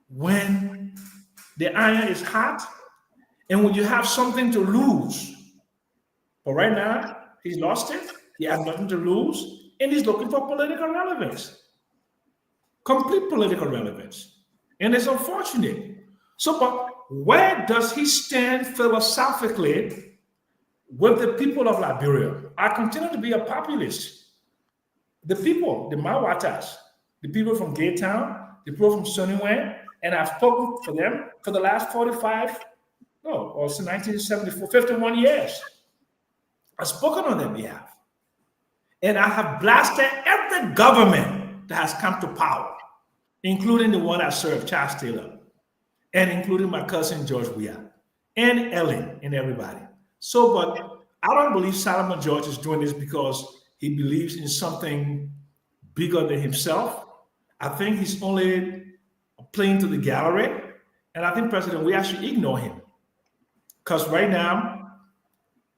Speaker 16: when the iron is hot and when you have something to lose. But right now, he's lost it. He has nothing to lose, and he's looking for political relevance, complete political relevance. And it's unfortunate. So, but where does he stand philosophically with the people of Liberia? I continue to be a populist. The people, the Mawatas, the people from Gaytown, the people from Sunnywan, and I've spoken for them for the last or since 1974, 51 years. I've spoken on their behalf. And I have blasted every government that has come to power, including the one I served, Charles Taylor, and including my cousin George Weah, and Ellen, and everybody. So, but I don't believe Solomon George is doing this because he believes in something bigger than himself. I think he's only playing to the gallery, and I think President Weah should ignore him. Because right now,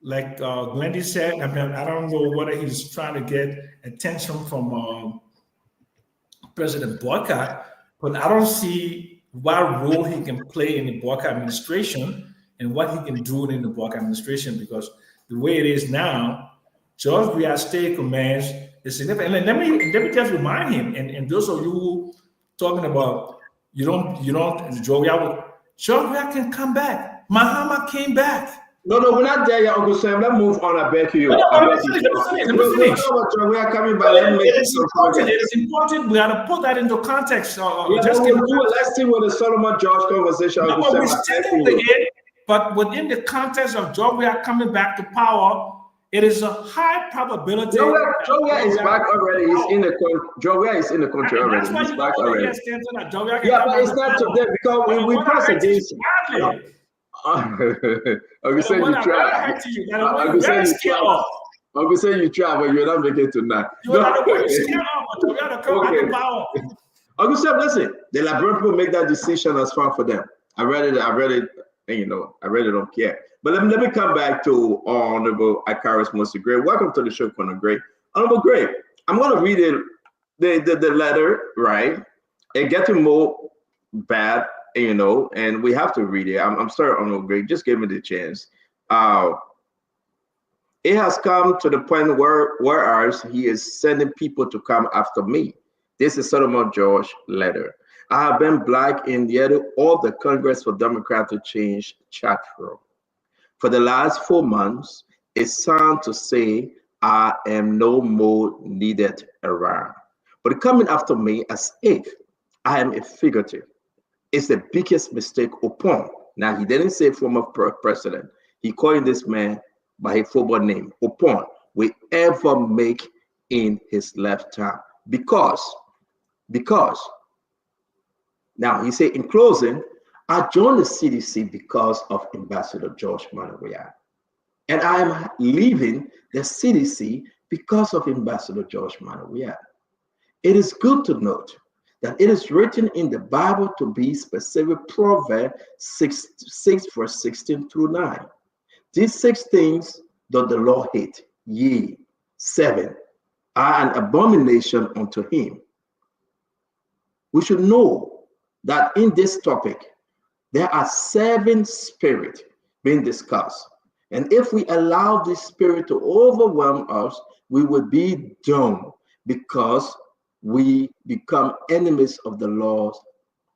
Speaker 16: like Glendy said, I mean, I don't know whether he's trying to get attention from President Boycott, but I don't see what role he can play in the Boycott administration and what he can do in the Boycott administration, because the way it is now, George Weah state commands is significant. And let me just remind him, and those of you who talking about George Weah can come back. Mahama came back.
Speaker 15: No, we're not there yet, Uncle Sam. Let's move on. I beg you.
Speaker 16: Let me finish.
Speaker 15: We are coming back.
Speaker 16: It is important. We got to put that into context.
Speaker 15: Let's see what the Solomon George conversation.
Speaker 16: But within the context of George Weah coming back to power, it is a high probability.
Speaker 15: George Weah is back already. He's in the country. George Weah is in the country already. He's back already. Yeah, but it's not today because we press against. I'm saying you try. I'm saying you try, but you're not making it tonight. Uncle Sam, listen, the Liberian people make that decision as far for them. I read it, and I really don't care. But let me come back to Honorable Akaris Moses Gray. Welcome to the show, Colonel Gray. Honorable Gray, I'm going to read the letter, right? It getting more bad, and we have to read it. I'm sorry, Honorable Gray, just give me the chance. It has come to the point whereas he is sending people to come after me. This is Solomon George letter. I have been black in yet all the Congress for Democratic Change chat room. For the last 4 months, it's time to say I am no more needed around. But coming after me as if I am a figurative is the biggest mistake upon. Now, he didn't say former president. He called this man by his former name, upon, we ever make in his lifetime. Because, now he said in closing, I joined the CDC because of Ambassador George Weah. And I am leaving the CDC because of Ambassador George Weah. It is good to note that it is written in the Bible to be specific, Proverbs 6 verse 16 through 9. These 6 things doth the Lord hate, ye 7 are an abomination unto him. We should know that in this topic, there are 7 spirits being discussed. And if we allow this spirit to overwhelm us, we will be doomed because we become enemies of the Lord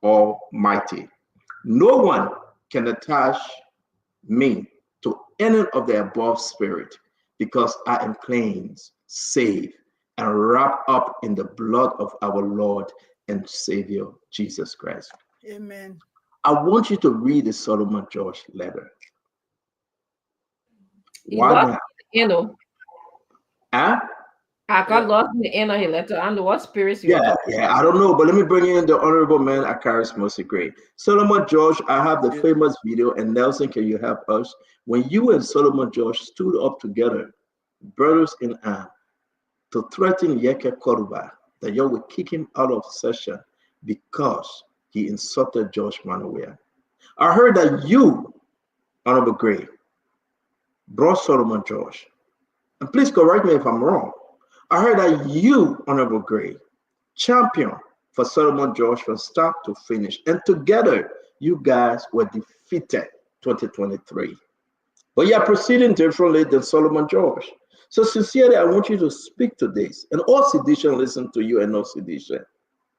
Speaker 15: Almighty. No one can attach me to any of the above spirit because I am cleansed, saved, and wrapped up in the blood of our Lord and Savior, Jesus Christ.
Speaker 17: Amen.
Speaker 15: I want you to read the Solomon George letter.
Speaker 4: Why not?
Speaker 15: Huh?
Speaker 4: I got lost in the end of his letter. Under what spirits you
Speaker 15: Yeah, I don't know, but let me bring in the Honorable Man Akaris Moses Gray. Solomon George, I have the famous video, and Nelson, can you help us? When you and Solomon George stood up together, brothers in arms, to threaten Yeke Koruba that you will kick him out of session because he insulted George Manawea. I heard that you, Honorable Gray, brought Solomon George. And please correct me if I'm wrong. I heard that you, Honorable Gray, champion for Solomon George from start to finish. And together, you guys were defeated 2023. But you are proceeding differently than Solomon George. So sincerely, I want you to speak to this. And all sedition listen to you and no sedition.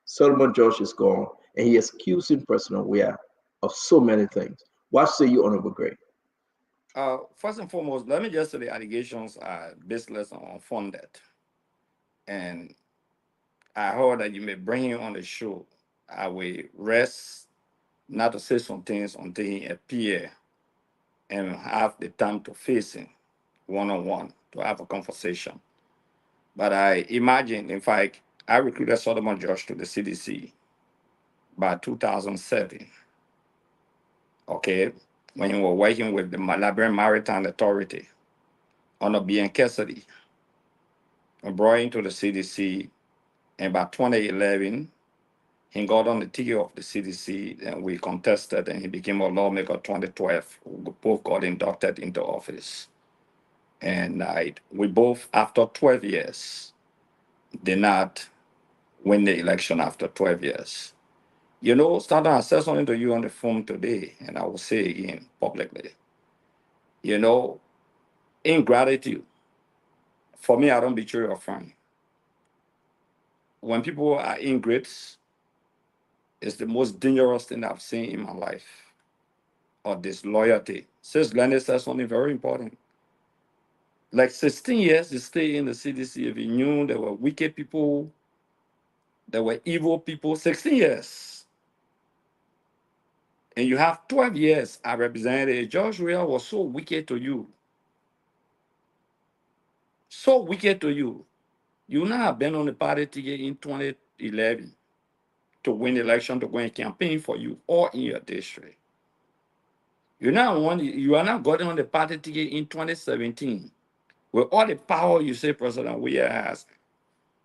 Speaker 15: Solomon George is gone, and he is accusing President Weah of so many things. What say you, Honorable Gray?
Speaker 20: First and foremost, let me just say the allegations are baseless and unfounded. And I heard that you may bring him on the show. I will rest not to say some things until he appear and have the time to face him one-on-one to have a conversation. But I imagine, in fact, I recruited Solomon George to the CDC by 2007. Okay, when he was working with the Liberian Maritime Authority under B.N. Cassidy. I brought him to the CDC, and by 2011, he got on the ticket of the CDC, and we contested, and he became a lawmaker 2012. We both got inducted into office. And we both, after 12 years, did not win the election after 12 years. You know, Stanton, I said something to you on the phone today, and I will say again publicly. You know, ingratitude. For me, I don't betray a friend. When people are ingrates, it's the most dangerous thing I've seen in my life. Or disloyalty. Sis Glenn said something very important. Like 16 years to stay in the CDC, if you knew there were wicked people, there were evil people, 16 years. And you have 12 years as representative. George Weah was so wicked to you. So wicked to you. You now have been on the party ticket in 2011 to win the election, to go and campaign for you or in your district. You are now gotten on the party ticket in 2017 with all the power you say President Weah has.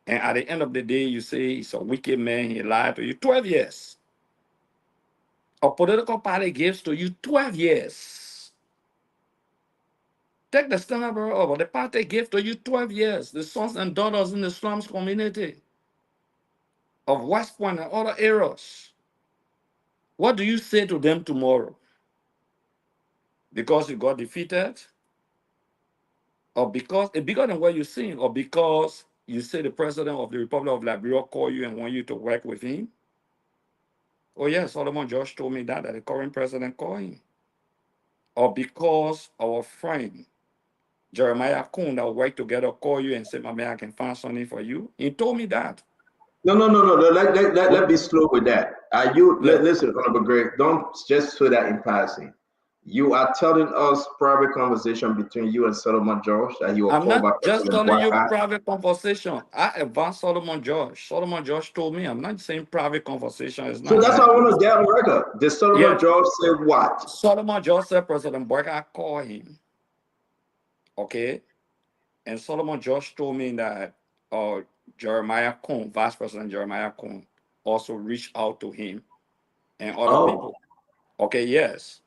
Speaker 20: And at the end of the day, you say he's a wicked man, he lied to you. 12 years. A political party gives to you 12 years. Take the Standard Bureau over. The party gave to you 12 years. The sons and daughters in the slums community of West Point and other areas. What do you say to them tomorrow? Because you got defeated? Or because it's bigger than what you're saying? Or because you say the president of the Republic of Liberia called you and want you to work with him? Oh, yes, Solomon George told me that the current president called him. Or because our friend, Jeremiah Kuhn, that work together, call you and say, my man, I can find something for you. He told me that.
Speaker 15: No. Let be slow with that. Listen, Honorable Greg, don't just say that in passing. You are telling us private conversation between you and Solomon George that you were
Speaker 20: I'm
Speaker 15: called by
Speaker 20: not just
Speaker 15: President
Speaker 20: telling you
Speaker 15: Ouattara.
Speaker 20: private conversation. I advanced Solomon George. Solomon George told me. I'm not saying private conversation is not.
Speaker 15: So that's what I want to get on record. Did Solomon George say what?
Speaker 20: Solomon George said President Boyka called him. Okay? And Solomon George told me that Jeremiah Kuhn, Vice President Jeremiah Kuhn, also reached out to him and other people. Okay, yes.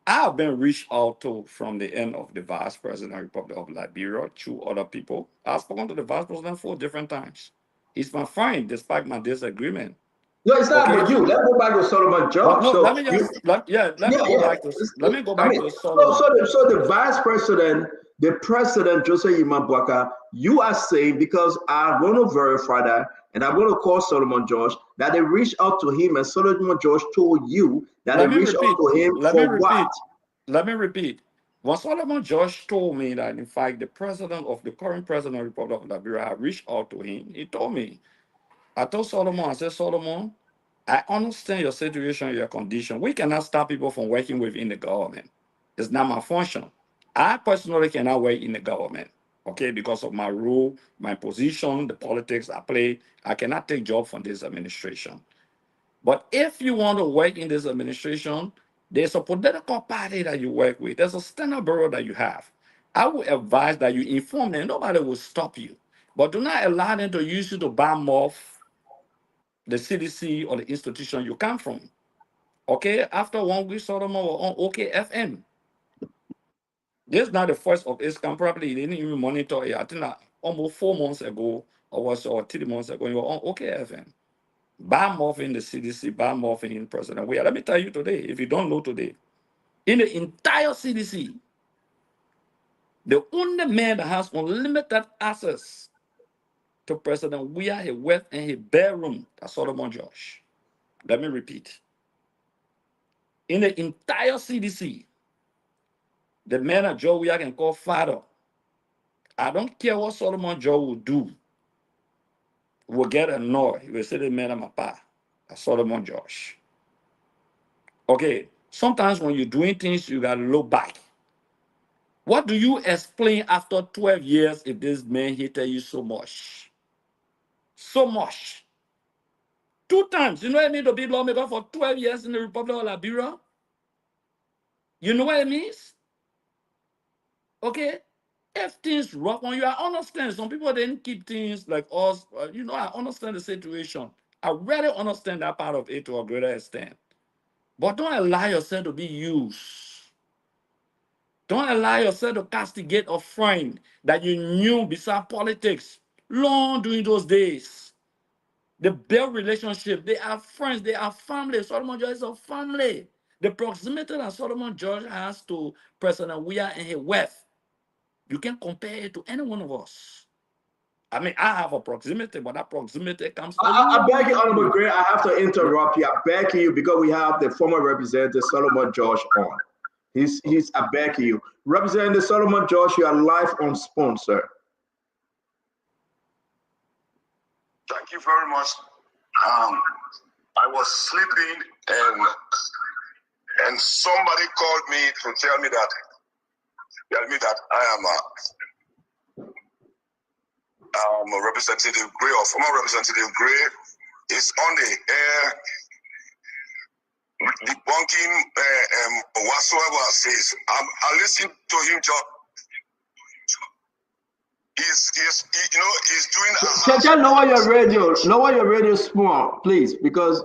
Speaker 20: I have been reached out to from the end of the Vice President of the Republic of Liberia to other people. I've spoken to the Vice President 4 different times. He's my friend despite my disagreement.
Speaker 15: No, it's not about you. Let's go back to Solomon George.
Speaker 20: No, let me go back to Solomon.
Speaker 15: So the Vice President, the President Joseph Yima Boyka, you are saying, because I'm going to verify that, and I'm going to call Solomon George, that they reached out to him, and Solomon George told you that they reached out to him for what?
Speaker 20: Let me repeat. When Solomon George told me that, in fact, the current president of the Republic of Liberia had reached out to him, he told me. I told Solomon, I said, Solomon, I understand your situation, your condition. We cannot stop people from working within the government. It's not my function. I personally cannot work in the government, okay, because of my role, my position, the politics I play. I cannot take job from this administration. But if you want to work in this administration, there's a political party that you work with. There's a Standard Bureau that you have. I would advise that you inform them. Nobody will stop you. But do not allow them to use you to bomb off the CDC or the institution you come from. Okay, after 1 week, Solomon was on OKFM. This is not the first of its kind. Probably they didn't even monitor it. I think that almost 4 months ago or 3 months ago, you were on OKFM. Bomb off in the CDC, bomb off in President Weah. Let me tell you today, if you don't know today, in the entire CDC, the only man that has unlimited access to President Weah, his wealth, and his bedroom, that's Solomon George. Let me repeat. In the entire CDC, the man that Joe Weah can call father, I don't care what Solomon George will do, will get annoyed. He will say the man of my pa, that's Solomon George. Okay, sometimes when you're doing things, you got to look back. What do you explain after 12 years if this man hated you so much? So much. 2 times. You know what I mean to be lawmaker for 12 years in the Republic of Liberia? You know what it means? Okay? If things rough on you, I understand. Some people didn't keep things like us. You know, I understand the situation. I really understand that part of it to a greater extent. But don't allow yourself to be used. Don't allow yourself to castigate a friend that you knew beside politics long during those days. They build relationship. They are friends. They are family. Solomon George is a family. The proximity that Solomon George has to President Weah and his wealth, you can compare it to any one of us. I mean, I have a proximity, but that proximity comes from
Speaker 15: I beg you, Honorable Gray, I have to interrupt you. I beg you because we have the former representative Solomon George on. I beg you. Representative Solomon George, you are live on Spoon, sir.
Speaker 9: Thank you very much. I was sleeping and somebody called me to tell me that I am a Representative Gray or former Representative Gray is on the air debunking whatsoever I says. I listen to him just. He's doing.
Speaker 15: Can lower your radio small, please, because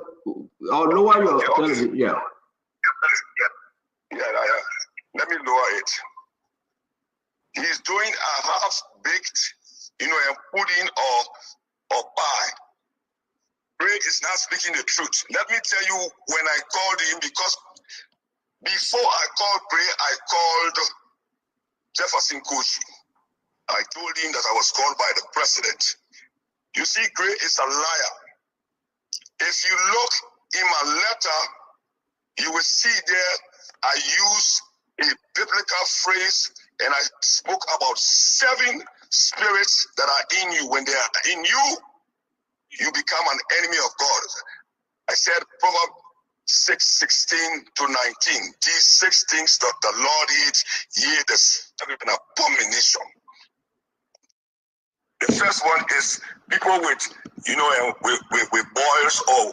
Speaker 15: or lower your television. Yeah.
Speaker 9: Let me lower it. He's doing a half-baked, pudding or pie. Gray is not speaking the truth. Let me tell you when I called him, because before I called Gray, I called Jefferson Kushi. I told him that I was called by the president. You see, Gray is a liar. If you look in my letter, you will see there I use a biblical phrase and I spoke about 7 spirits that are in you. When they are in you, you become an enemy of God. I said Proverbs 6:16 to 19. These 6 things that the Lord hates, ye the 7 an abomination. The first one is people with boils or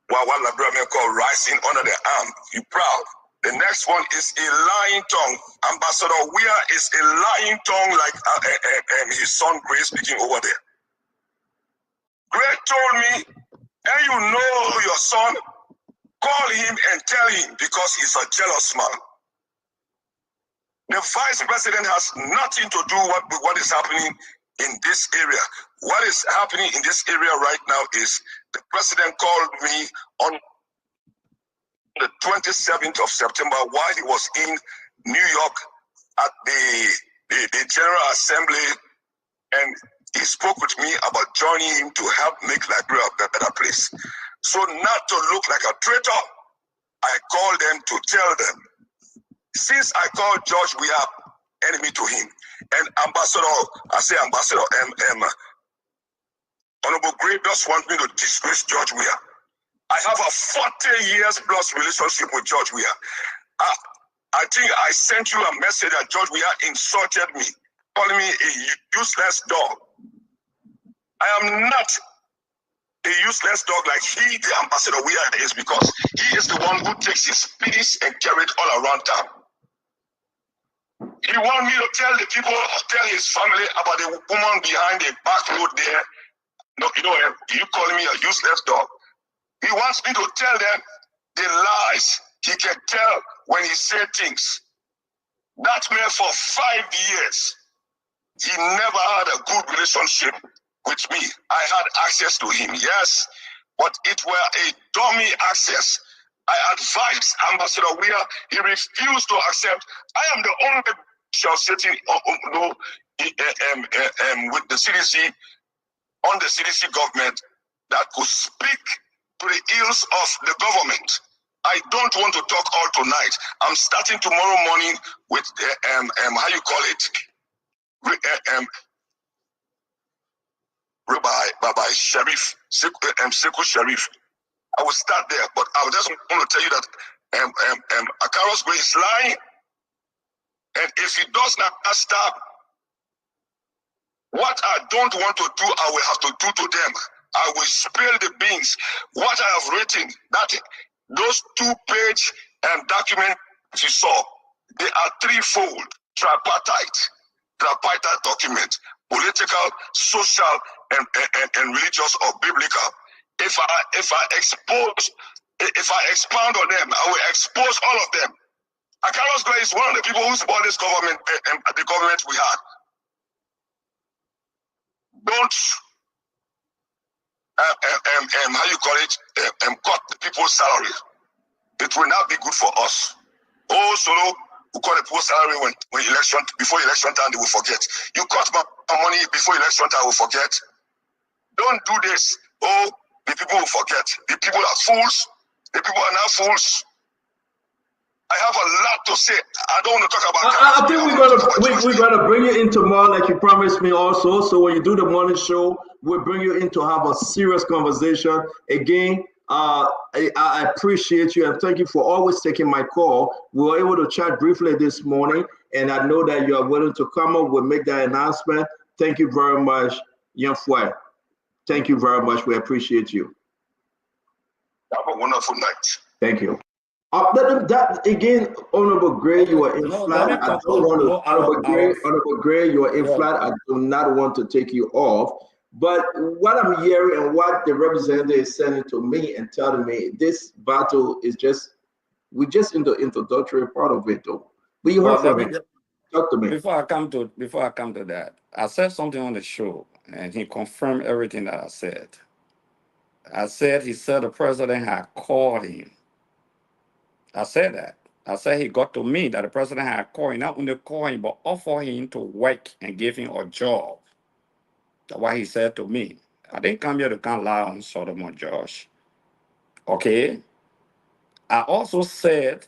Speaker 9: what Liberian call rising under their arm. You proud. The next one is a lying tongue. Ambassador Weah is a lying tongue like his son Gray speaking over there. Gray told me, and you know your son, call him and tell him because he's a jealous man. The vice president has nothing to do with what is happening in this area. What is happening in this area right now is the president called me on the 27th of September while he was in New York at the General Assembly, and he spoke with me about joining him to help make Liberia a better place. So not to look like a traitor, I called them to tell them, since I called George Weah enemy to him, and Ambassador Honorable Gray just want me to disgrace George Weah. I have a 40 years plus relationship with George Weah. I think I sent you a message that George Weah insulted me, calling me a useless dog. I am not a useless dog like the Ambassador Weah is, because he is the one who takes his spirit and carry it all around town. He want me to tell the people, tell his family about the woman behind the back road there. No, you know, you calling me a useless dog. He wants me to tell them the lies he can tell when he said things. That man for 5 years, he never had a good relationship with me. I had access to him, yes, but it were a dummy access. I advised Ambassador Weir, he refused to accept. I am the only official sitting with the CDC, on the CDC government, that could speak to the ills of the government. I don't want to talk all tonight. I'm starting tomorrow morning with how you call it, Rabbi Sharif, Sekou Sharif. I will start there, but I just want to tell you that Akaros Gray is lying, and if he does not stop, what I don't want to do, I will have to do to them. I will spill the beans. What I have written, those 2-page document you saw, they are threefold, tripartite document, political, social, and religious or biblical. If I expound on them, I will expose all of them. Akaros Gray is one of the people who support this government, the government we had. Don't how you call it, cut the people's salary. It will not be good for us. Oh, Solo, who cut the people's salary when election, before election time, they will forget. You cut my money before election time, will forget. Don't do this. Oh, the people will forget. The people are fools. The people are not fools. I have a lot to say. I don't want to talk about.
Speaker 15: I think we're gonna bring you in tomorrow, like you promised me also. So when you do the morning show, we'll bring you in to have a serious conversation. Again, I appreciate you and thank you for always taking my call. We were able to chat briefly this morning, and I know that you are willing to come up. We'll make that announcement. Thank you very much, Young Fue. Thank you very much. We appreciate you.
Speaker 9: Have a wonderful night.
Speaker 15: Thank you. That again, Honorable Gray, you are in flight. I don't want to, Honorable Gray, you are in flight. I do not want to take you off. But what I'm hearing and what the representative is sending to me and telling me, this battle is we're just in the introductory part of it, though. But you heard from me. Talk to me.
Speaker 20: Before I come to that, I said something on the show, and he confirmed everything that I said. He said the president had called him. I said that. I said he got to me that the president had called him, not only call him, but offer him to work and give him a job. That's what he said to me. I didn't come here to come lie on Solomon Josh. Okay? I also said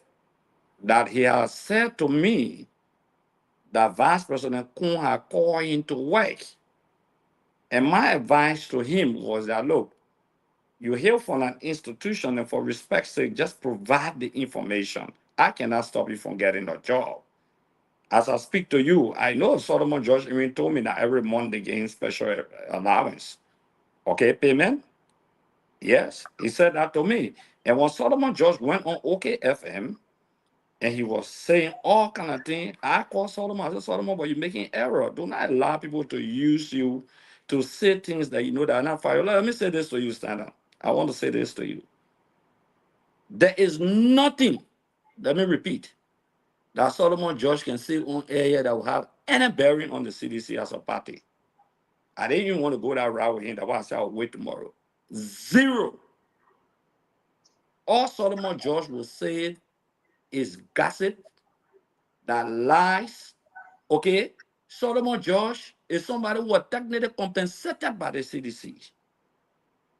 Speaker 20: that he has said to me that Vice President Kun had called him to work. And my advice to him was that, look, you hear from an institution, and for respect's sake, just provide the information. I cannot stop you from getting a job. As I speak to you, I know Solomon George even told me that every month they gain special allowance. Okay, payment? Yes, he said that to me. And when Solomon George went on OKFM, and he was saying all kind of things, I called Solomon. I said, Solomon, but you're making error. Do not allow people to use you to say things that you know that are not fire. Let me say this to you, stand up. I want to say this to you. There is nothing, let me repeat, that Solomon George can say on air that will have any bearing on the CDC as a party. I didn't even want to go that route with him. That's why I said I'll wait tomorrow. Zero. All Solomon George will say is gossip, that lies. Okay? Solomon George is somebody who was technically compensated by the CDC.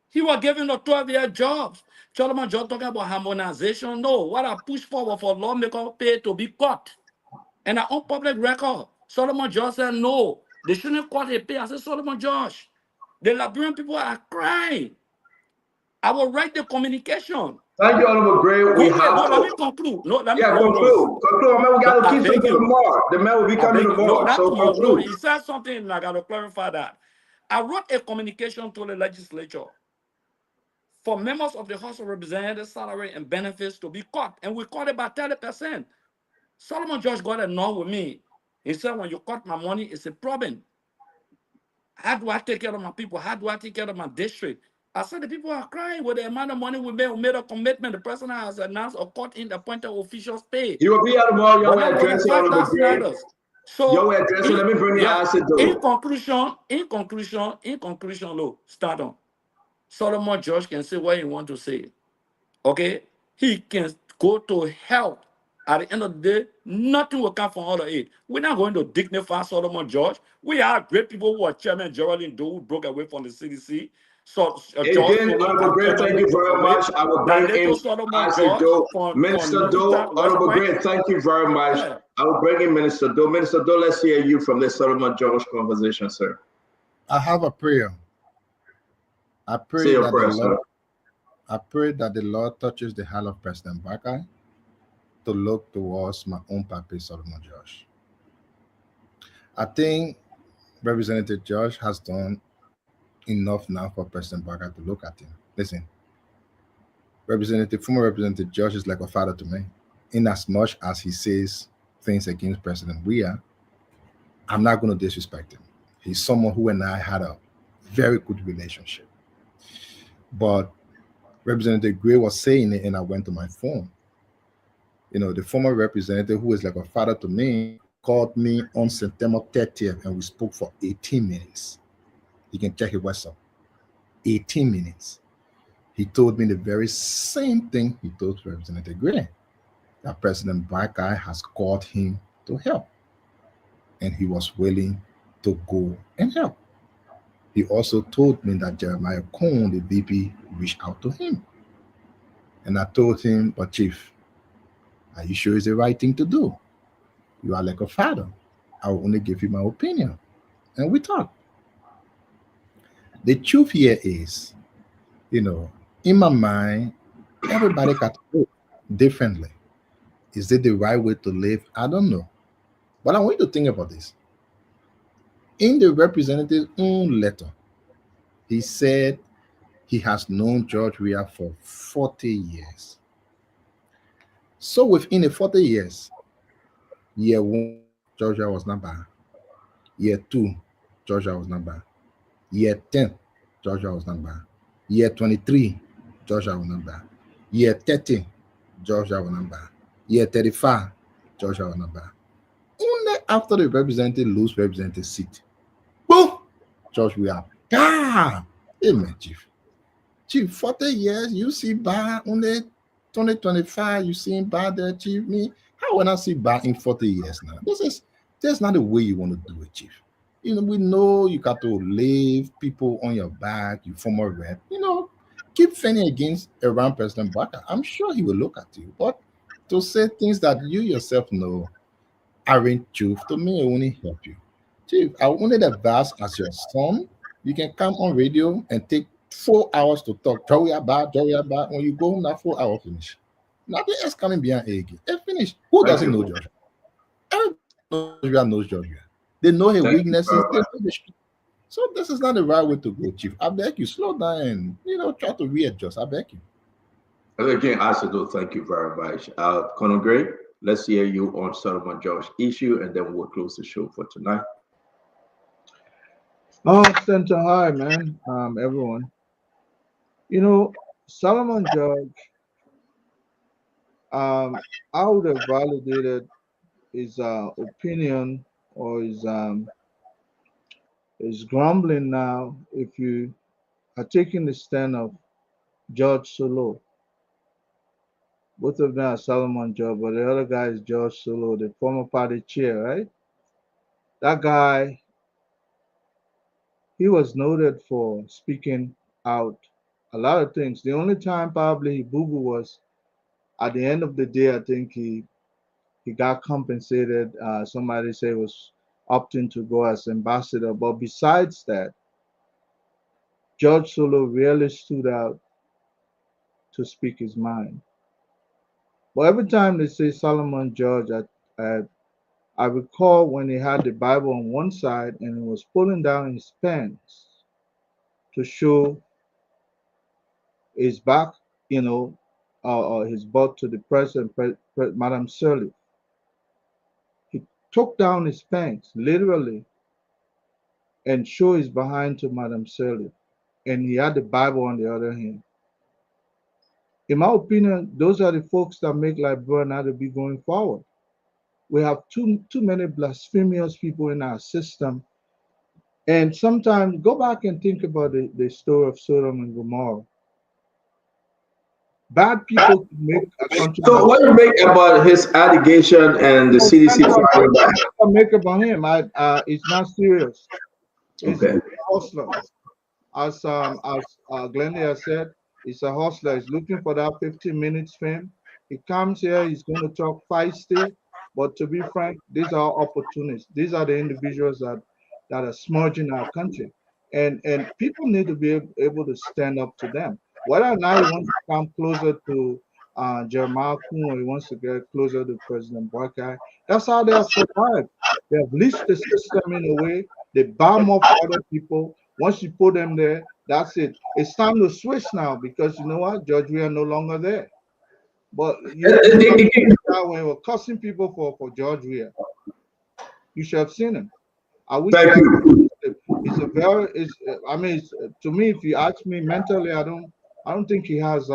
Speaker 20: He was given a 12-year job. Solomon George talking about harmonization. No, what I pushed for lawmakers pay to be cut. And on public record, Solomon George said no. They shouldn't cut a pay. I said, Solomon George, the Liberian people are crying. I will write the communication.
Speaker 15: Thank you, Honorable Gray.
Speaker 20: Let me conclude. No, let me
Speaker 15: conclude. Conclude. Man, we got to keep something tomorrow. The man will be coming tomorrow. So conclude.
Speaker 20: No, he said something, and I got to clarify that. I wrote a communication to the legislature for members of the House of Representatives' salary and benefits to be cut, and we cut it by 30%. Solomon George got a no with me. He said, when you cut my money, it's a problem. How do I take care of my people? How do I take care of my district? I said the people are crying with the amount of money we made a commitment. The president has announced or cut in the appointed officials' pay.
Speaker 15: You will be out tomorrow. You
Speaker 20: But
Speaker 15: will
Speaker 20: now
Speaker 15: address it all over again.
Speaker 20: $5,000.
Speaker 15: You will
Speaker 20: So
Speaker 15: address it. Let me bring the answer
Speaker 20: in
Speaker 15: though.
Speaker 20: conclusion, look, start on. Solomon George can say what he want to say. Okay? He can go to hell. At the end of the day, nothing will come from all of it. We're not going to dignify Solomon George. We have great people who are Chairman Geraldine Doe, who broke away from the CDC. So,
Speaker 15: Again, Honorable Grant, thank you very much. I will bring in Minister Doe. Honorable Grant, thank you very much.
Speaker 20: Yeah.
Speaker 15: I will bring in Minister Doe. Minister Doe, let's hear you from this Solomon George conversation, sir.
Speaker 19: I have a prayer. I pray
Speaker 15: Say your
Speaker 19: that
Speaker 15: prayer,
Speaker 19: the Lord,
Speaker 15: sir.
Speaker 19: I pray that the Lord touches the heart of President Baka to look towards my own Papi Solomon George. I think Representative George has done enough now for President Baka to look at him. Listen, former Representative George is like a father to me. In as much as he says things against President Weah, I'm not going to disrespect him. He's someone who and I had a very good relationship. But Representative Gray was saying it, and I went to my phone. You know, the former representative, who is like a father to me, called me on September 30th, and we spoke for 18 minutes. You can check it WhatsApp. 18 minutes. He told me the very same thing he told Representative Gray, that President Baka has called him to help, and he was willing to go and help. He also told me that Jeremiah Cohn, the VP, reached out to him. And I told him, but Chief, are you sure it's the right thing to do? You are like a father. I will only give you my opinion. And we talked. The truth here is, you know, in my mind, everybody got to live differently. Is it the right way to live? I don't know. But I want you to think about this. In the representative's own letter, he said he has known George Weah for 40 years. So within the 40 years, year 1, Georgia was not bad. Year 2, Georgia was not bad. Year 10, Georgia was not bad. Year 23, Georgia was not bad. Year 30, Georgia was not bad. Year 35, Georgia was not bad. Only after the representative lose representative seat, boom, George Weah. Ah, amen, Chief. Chief, 40 years, you see bad only 2025, you see bad there, Chief. Me, how will I see bad in 40 years now? That's not the way you want to do it, Chief. You know, we know you got to leave people on your back, you former rep, you know, keep fending against around President Baka. I'm sure he will look at you, but to say things that you yourself know aren't truth, to me, it only help you. Chief, I wanted advise as your son, you can come on radio and take 4 hours to talk. Joey about. When you go home, that 4 hours finish. Nothing else coming behind again. It finished. Who doesn't know Georgia? Everybody knows Georgia. They know his weaknesses. So this is not the right way to go, Chief. I beg you, slow down and, you know, try to readjust. I beg you.
Speaker 15: Again, Asado, thank you very much. Colonel Gray, let's hear you on Solomon George issue, and then we'll close the show for tonight.
Speaker 10: Oh, Center High, man. Everyone. You know, Solomon George, I would have validated his opinion or his grumbling now if you are taking the stand of George Solo. Both of them are Solomon George, but the other guy is George Solo, the former party chair, right? That guy, he was noted for speaking out a lot of things. The only time probably he boo-boo was at the end of the day. I think he got compensated. Somebody said it was opting to go as ambassador. But besides that, George Solo really stood out to speak his mind. But every time they say Solomon George, I recall when he had the Bible on one side and he was pulling down his pants to show his back, you know, his butt to the president, Madam Sirleaf. took down his pants, literally, and showed his behind to Madam Sirleaf. And he had the Bible on the other hand. In my opinion, those are the folks that make Liberia not to be going forward. We have too many blasphemous people in our system. And sometimes go back and think about the story of Sodom and Gomorrah. Bad people can make a contribution.
Speaker 15: So what do you make about his allegation and the CDC fighting back?
Speaker 10: I make about him. It's not serious. It's
Speaker 15: Okay.
Speaker 10: a hustler. As Glenda said, he's a hustler. He's looking for that 15 minutes fame. He comes here, he's going to talk feisty. But to be frank, these are opportunists. These are the individuals that are smudging our country. And people need to be able to stand up to them. Whether or not he wants to come closer to Jeremiah Kuhn or he wants to get closer to President Boakai, that's how they have survived. They have leached the system in a way. They bomb up other people. Once you put them there, that's it. It's time to switch now because you know what? George, we are no longer there. But you know, when we're cussing people for George Weah, you should have seen him. I wish
Speaker 15: Thank you.
Speaker 10: It's a very. It's. I mean, to me, if you ask me mentally, I don't think he has.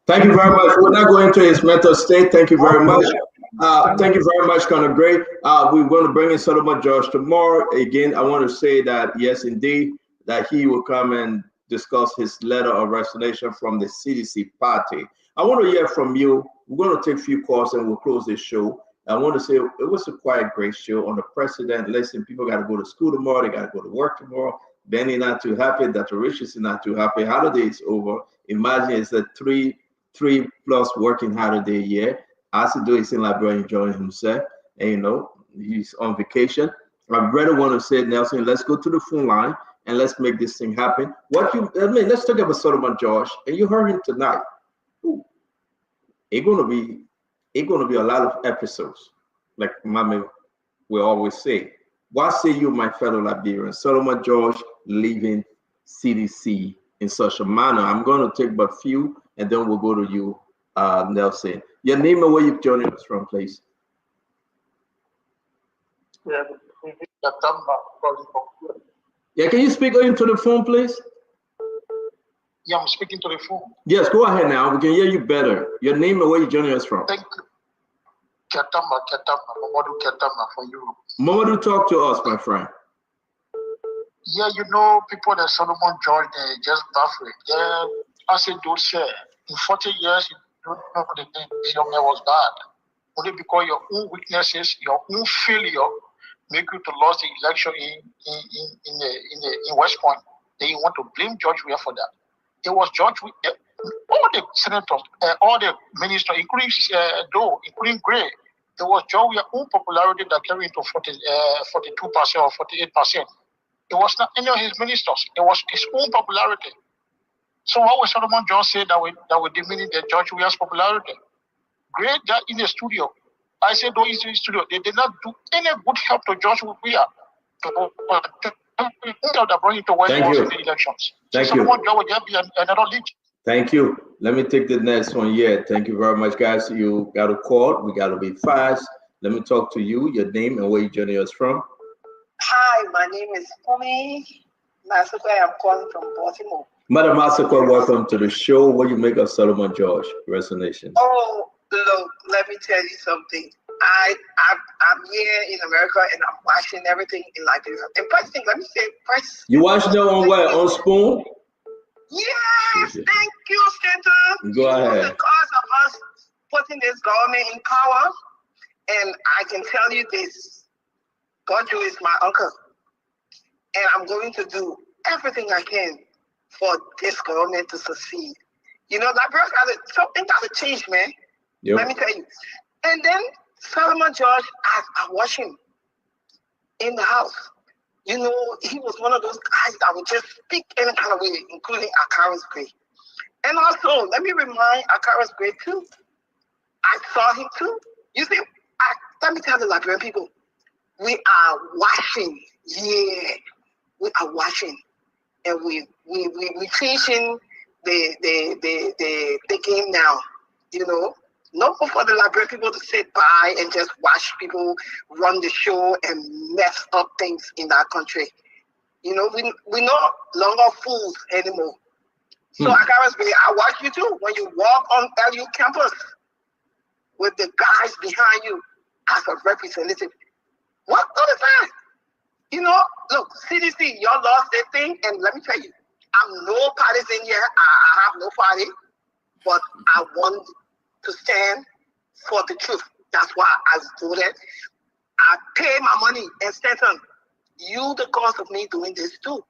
Speaker 15: Thank you very much. We're not going to his mental state. Thank you very much. Thank you very much, Conor Gray. We're going to bring in Solomon George tomorrow. Again, I want to say that yes, indeed, that he will come and discuss his letter of resignation from the CDC party. I want to hear from you. We're going to take a few calls and we'll close this show. I want to say it was a quite great show on the president. Listen, people got to go to school tomorrow. They got to go to work tomorrow. Benny not too happy. Dr. Richardson is not too happy. Holiday is over. Imagine it's a three plus working holiday year. Asido is in Liberia enjoying himself. And, you know, he's on vacation. I really want to say, Nelson, let's go to the phone line and let's make this thing happen. Let's talk about Solomon George. And you heard him tonight. It's gonna be a lot of episodes, like Mama will always say. What say you, my fellow Liberians? Solomon George leaving CDC in such a manner. I'm gonna take but few, and then we'll go to you, Nelson. Your name and where you're joining us from, please. Yeah, can you speak into the phone, please?
Speaker 23: Yeah, I'm speaking to the phone.
Speaker 15: Yes, go ahead now. We can hear you better. Your name and where you're joining us from.
Speaker 23: Thank you. Ketama, Mamadou Ketama for you.
Speaker 15: Mamadou, talk to us, my friend.
Speaker 23: Yeah, you know, people that Solomon George, they just baffled. As a dude said, in 40 years, you don't know the thing this young man was bad. Only because your own weaknesses, your own failure, make you to lose the election in West Point. Then you want to blame George Weah for that. It was George Weah, all the senators, all the ministers, including Doe, including Gray. It was George Weah's own popularity that carried into 42% or 48%. It was not any of his ministers. It was his own popularity. So what was Solomon George say that would diminish the George Weah's popularity? Gray that in the studio. I said, though, in the studio, they did not do any good help to George Weah. That brought him to where he was in the elections.
Speaker 15: Thank
Speaker 23: so
Speaker 15: you.
Speaker 23: Solomon George would just be another lead.
Speaker 15: Thank you. Let me take the next one. Yeah, thank you very much, guys. You got to call. We got to be fast. Let me talk to you, your name and where you're joining us from.
Speaker 1: Hi, my name is Fumi Masukwe. I'm calling from Baltimore.
Speaker 15: Madam Masukwe, welcome to the show. What do you make of Solomon George resignation?
Speaker 1: Oh, look, let me tell you something. I'm here in America and I'm watching everything in Liberia. And first thing, let me say,
Speaker 15: You watch that on what? On Spoon?
Speaker 1: Yes, thank you, Santa.
Speaker 15: Go ahead.
Speaker 1: Because of us putting this government in power, and I can tell you this, Godju is my uncle, and I'm going to do everything I can for this government to succeed. You know, Liberia something got to change, man.
Speaker 15: Yep.
Speaker 1: Let me tell you. And then Solomon George, I watch him in the house. You know, he was one of those guys that would just speak any kind of way, including Akaris Gray. And also, let me remind Akaris Gray too. I saw him too. You see, let me tell the Liberian people, we are watching. Yeah, we are watching, and we changing the game now. You know, Not for the Liberian people to sit by and just watch people run the show and mess up things in our country. You know, we're no longer fools anymore. So Akaras Bay, I watch you too when you walk on LU campus with the guys behind you as a representative. What is that? You know, look, CDC, y'all lost their thing, and let me tell you, I'm no partisan here. I have no party, but I want to stand for the truth. That's why I voted. I pay my money, and Stanton, you the cause of me doing this too.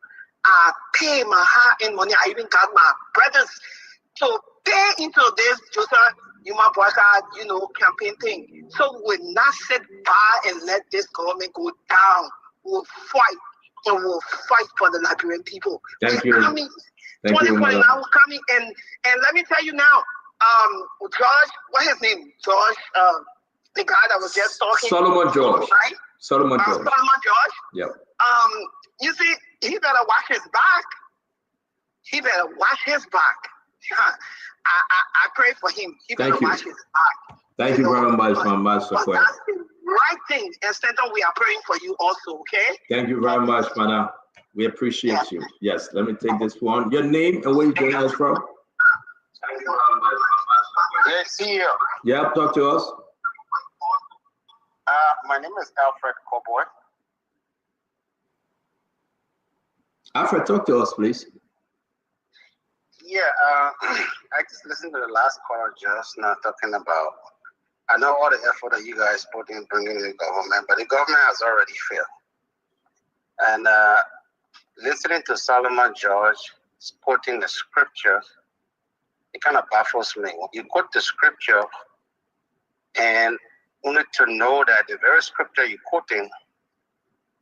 Speaker 1: I pay my hard-earned money. I even got my brothers to pay into this Joseph Yuma Boycott, you know, campaign thing. So we will not sit by and let this government go down. We'll fight, and we'll fight for the Liberian people.
Speaker 15: Thank you.
Speaker 1: Coming,
Speaker 15: Thank you,
Speaker 1: 2029 we're coming, and let me tell you now, George, what's his name? George, the guy that was just talking.
Speaker 15: Solomon George.
Speaker 1: Right?
Speaker 15: Solomon George.
Speaker 1: Solomon George.
Speaker 15: Yep.
Speaker 1: You see, he better watch his back. He better watch his back. I pray for him. He better watch his back.
Speaker 15: Thank you very much, my master.
Speaker 1: But that's the right thing. And Stanton, we are praying for you also, okay?
Speaker 15: Thank you very much, Mana. We appreciate you. Yes, let me take this one. Your name and where you joining us from?
Speaker 3: Yes, CEO.
Speaker 15: Yeah, talk to us.
Speaker 3: My name is Alfred Cowboy.
Speaker 15: Alfred, talk to us, please.
Speaker 3: Yeah, I just listened to the last caller just now talking about, I know all the effort that you guys put in bringing the government, but the government has already failed. And listening to Solomon George quoting the scripture, it kind of baffles me. You quote the scripture and only to know that the very scripture you're quoting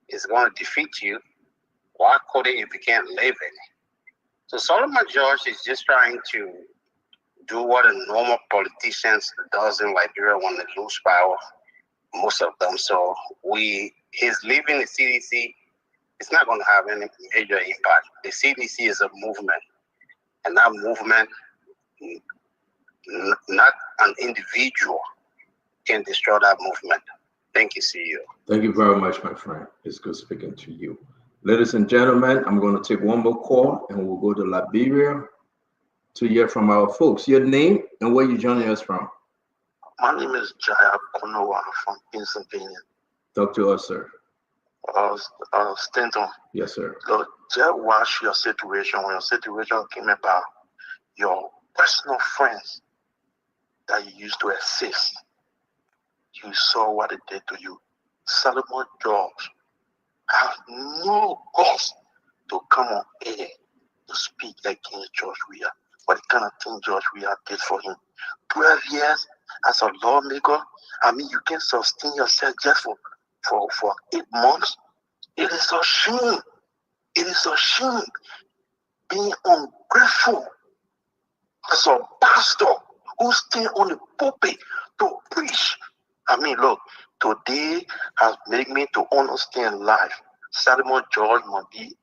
Speaker 3: is going to defeat you. Why quote it if you can't live it? So Solomon George is just trying to do what a normal politicians does in Liberia when they lose power, most of them. So his leaving the CDC, it's not going to have any major impact. The CDC is a movement, and that movement, not an individual, can destroy that movement. Thank you, CEO.
Speaker 15: Thank you very much, my friend. It's good speaking to you. Ladies and gentlemen, I'm going to take one more call and we'll go to Liberia to hear from our folks. Your name and where you joining us from?
Speaker 3: My name is Jaya Konowa from Pennsylvania.
Speaker 15: Talk to us, sir.
Speaker 3: Stanton.
Speaker 15: Yes, sir.
Speaker 3: So just watch your situation. When your situation came about, your personal friends that you used to assist, you saw what it did to you. Solomon George have no guts to come on air to speak against George Weah. But the kind of thing George Weah did for him. 12 years as a lawmaker, I mean, you can sustain yourself just for 8 months. It is a shame. It is a shame being ungrateful as a pastor who stay on the pulpit to preach. I mean, look, today has made me to understand life. Solomon George must be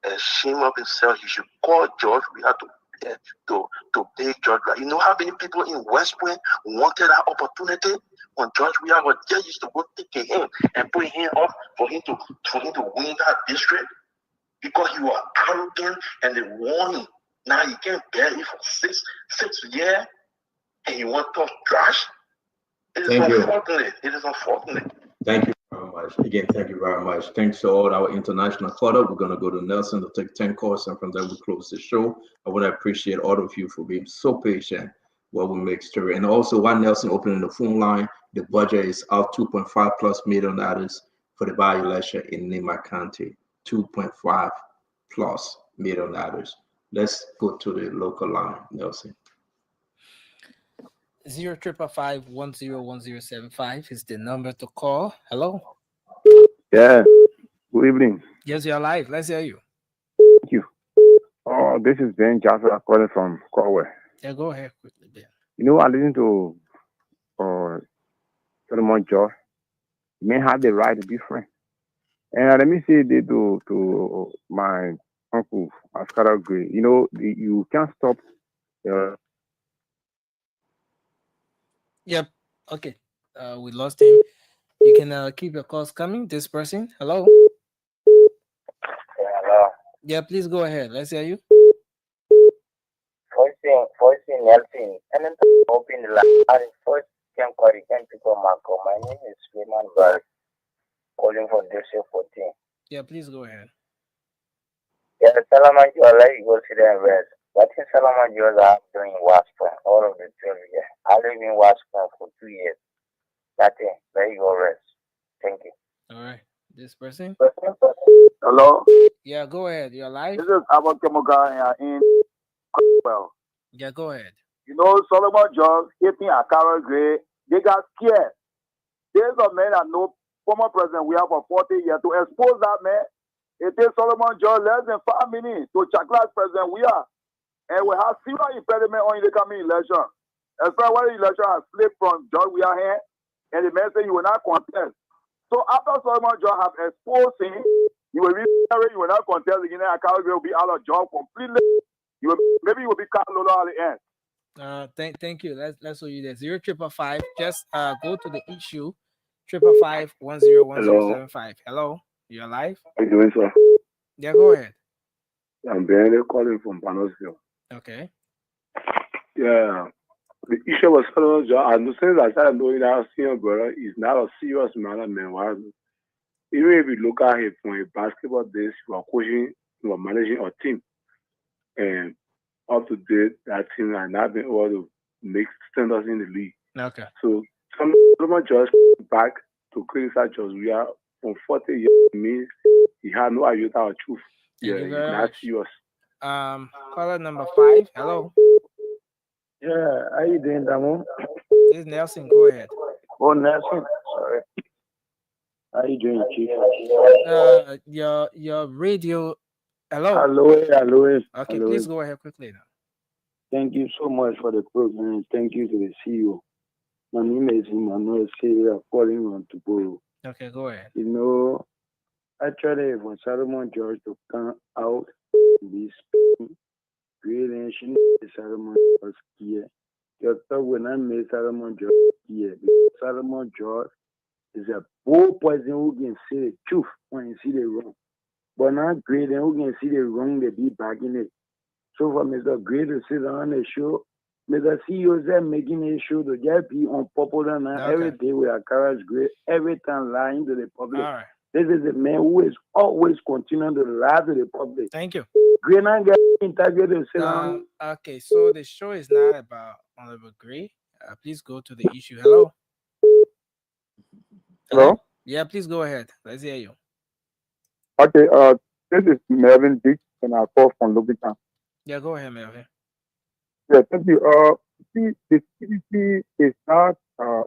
Speaker 3: ashamed of himself. He should call George. We have to beg George. You know how many people in West Point wanted that opportunity when George Weah was there, used to go take him and put him up for him to win that district because he was arrogant and they warned him. Now he can't bear it for six years and you want to talk trash. It is unfortunate. It is unfortunate.
Speaker 15: Thank you very much. Again, thank you very much. Thanks to all our international caller. We're going to go to Nelson to take 10 calls, and from there we close the show. I want to appreciate all of you for being so patient while we make story. And also, while Nelson opening the phone line, the budget is out $2.5+ million for the by-election in Nima County. $2.5+ million. Let's go to the local line, Nelson.
Speaker 2: 055510175 is the number to call. Hello.
Speaker 11: Yeah. Good evening.
Speaker 2: Yes, you're live. Let's hear you.
Speaker 11: Thank you. Oh, this is Ben Joshua calling from Corway.
Speaker 2: Yeah, go ahead quickly, Ben.
Speaker 11: You know, I listened to Solomon George. Men have the right to be friends. And let me say this to my uncle, Ascara Gray. You know, you can't stop
Speaker 2: Yep. Okay. We lost him. You can keep your calls coming. This person. Hello.
Speaker 5: Hello.
Speaker 2: Yeah, please go ahead. Let's hear you.
Speaker 5: Voicing Nelson. And then open the line. First, can people Marco. My name is Suleiman Bar, calling from District 14.
Speaker 2: Yeah, please go ahead.
Speaker 5: Yeah, Salaman Jola, you go sit there and rest. What is Salaman Jola doing in Washington? All of the 12 years. I live in Washington for 2 years. That's it. There you go, rest. Thank you.
Speaker 2: All right. This person.
Speaker 6: Hello.
Speaker 2: Yeah, go ahead. You're live.
Speaker 6: This is Abbott Kemoga in well.
Speaker 2: Yeah, go ahead.
Speaker 6: You know, Solomon Jones hitting Akara Gray, they got scared. There's a man that know former president we have for 40 years to expose that man. It takes Solomon Jones less than 5 minutes to check class president we are. And we have serious impediment on the coming election. As far as the election has slipped from John we are here, and the man said you will not contest. So after Solomon Jones have exposed him, you will you will not contest again, and Akara Gray will be out of job completely. Maybe you will be cut low at the end.
Speaker 2: Thank you. Let's show you this 0555. Just go to the issue 555-101075. Hello, you're live.
Speaker 6: How you doing, sir?
Speaker 2: Yeah, go ahead.
Speaker 6: I'm Ben calling from Panosville.
Speaker 2: Okay.
Speaker 6: Yeah, the issue was Solomon Jones. And the thing that I know that senior brother is not a serious matter, man. Even if you look at it from a basketball days, you are coaching, you are managing a team. And up to date, that team has not been able to make standards in the league.
Speaker 2: Okay.
Speaker 6: So someone just back to criticize us. We are from 40 years means he had no iota of truth.
Speaker 2: Thank you very
Speaker 6: that's
Speaker 2: much.
Speaker 6: yours.
Speaker 2: Caller number 5. Hello.
Speaker 6: Yeah, how you doing, Damo?
Speaker 2: This is Nelson. Go ahead.
Speaker 6: Oh, Nelson. Sorry. How you doing, Chief?
Speaker 2: Your radio. Hello.
Speaker 6: Hello.
Speaker 2: Okay, please go ahead quickly now.
Speaker 6: Thank you so much for the program. Thank you to the CEO. My name is Emmanuel Sylvia, calling on to borrow.
Speaker 2: Okay, go ahead.
Speaker 6: You know, actually, for Solomon George to come out and be speaking, really, she needs Solomon George here. Your thought when I made Solomon George here, because Solomon George is a bold person who can see the truth when you see the wrong. But not great and who can see the wrong, they be bagging it. So for Mr. Great to sit on the show, Mr. CEO is making a show to just be unpopular now.
Speaker 2: Okay.
Speaker 6: Every day with a courage great, every time lying to the public.
Speaker 2: All right.
Speaker 6: This is a man who is always continuing to lie to the public.
Speaker 2: Thank you.
Speaker 6: Great and get integrated to sit on.
Speaker 2: Okay, so the show is not about Honorable Gray. Please go to the issue. Hello.
Speaker 6: Hello?
Speaker 2: Yeah, please go ahead. Let's hear you.
Speaker 6: Okay, this is Melvin Dick, and I call from Lobitan.
Speaker 2: Yeah, go ahead, Melvin.
Speaker 6: Yeah, thank you. See, the CDC is not a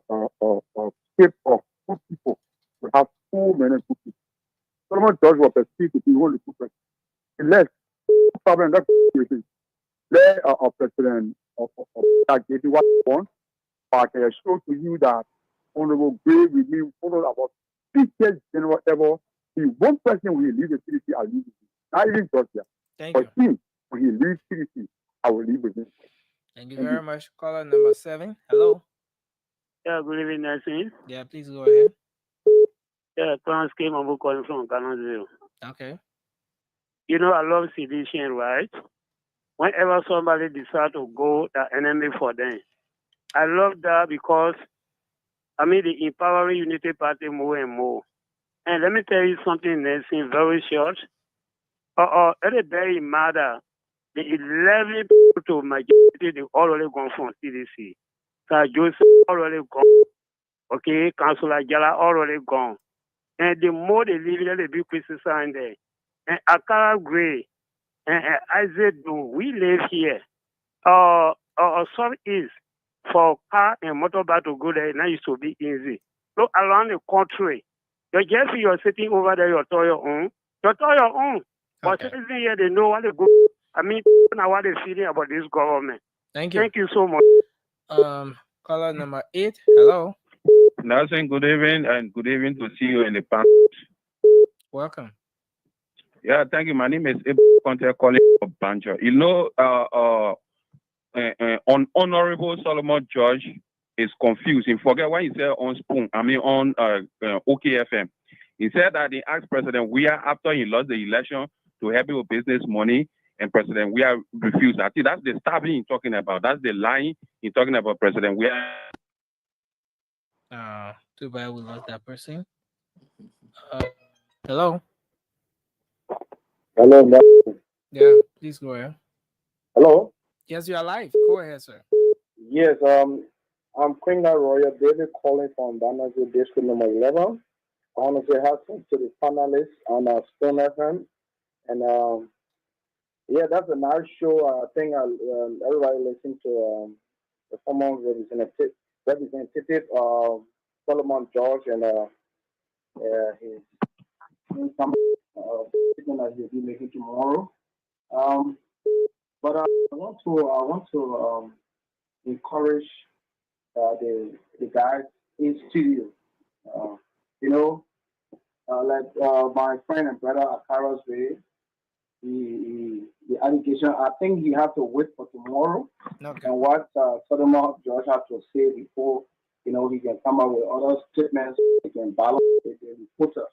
Speaker 6: state of good people. We have so many good people. Solomon George was perceived to be only good person. Unless problem that situation, let a president of that getting what he wants, but I can show to you that Honorable Gray will be followed about 6 years and whatever. The one person will leave the CDC, I'll leave with him. Not even Georgia.
Speaker 2: Thank you.
Speaker 6: Him, when he leaves CDC, I will leave with him.
Speaker 2: Thank you very much. Caller number 7. Hello.
Speaker 12: Yeah, good evening, Nelson.
Speaker 2: Yeah, please go ahead.
Speaker 12: Yeah, Clarence came over calling from Canada.
Speaker 2: Okay.
Speaker 12: You know, I love sedition, right? Whenever somebody decides to go, the enemy for them. I love that because, the empowering Unity Party more and more. And let me tell you something, Nelson, very short. At the very matter, the 11 people to majority, they already gone from CDC. Sir Joseph already gone. Okay, Councillor Jala already gone. And the more they leave, they be criticized there. And Akara Gray and Isaac Do, we live here. Some is for car and motorbike to go there, now used to be easy. Look around the country. You're sitting over there, you're to your own. But citizens here, they know what they go. Now what they're feeling about this government.
Speaker 2: Thank you.
Speaker 12: Thank you so much.
Speaker 2: Caller number 8. Hello.
Speaker 13: Nelson, good evening, and good evening to see you in the panel.
Speaker 2: Welcome.
Speaker 13: Yeah, thank you. My name is Ibu Conte calling from Banjo. You know, Honorable Solomon George is confused. He forget what he said on OKFM. He said that he asked President Weah after he lost the election to help him with business money, and President Weah refused. I think that's the stabbing he's talking about. That's the lying he's talking about, President Weah.
Speaker 2: Too bad we lost that person. Hello.
Speaker 8: Hello.
Speaker 2: Yeah, please go ahead.
Speaker 8: Hello.
Speaker 2: Yes, you are live. Go ahead, sir.
Speaker 8: Yes, I'm Quinga Royal David calling from Banagoo District number 11. I want to say hi to the panelists on Stone FM. And yeah, that's a nice show. I think everybody listened to the former representative Solomon George, and his statement that he'll be making tomorrow. But I want to encourage the guys in studio. Like my friend and brother Akaros Way, the allegation. I think he have to wait for tomorrow, and what Solomon George have to say before he can come up with other statements. He can balance the reporters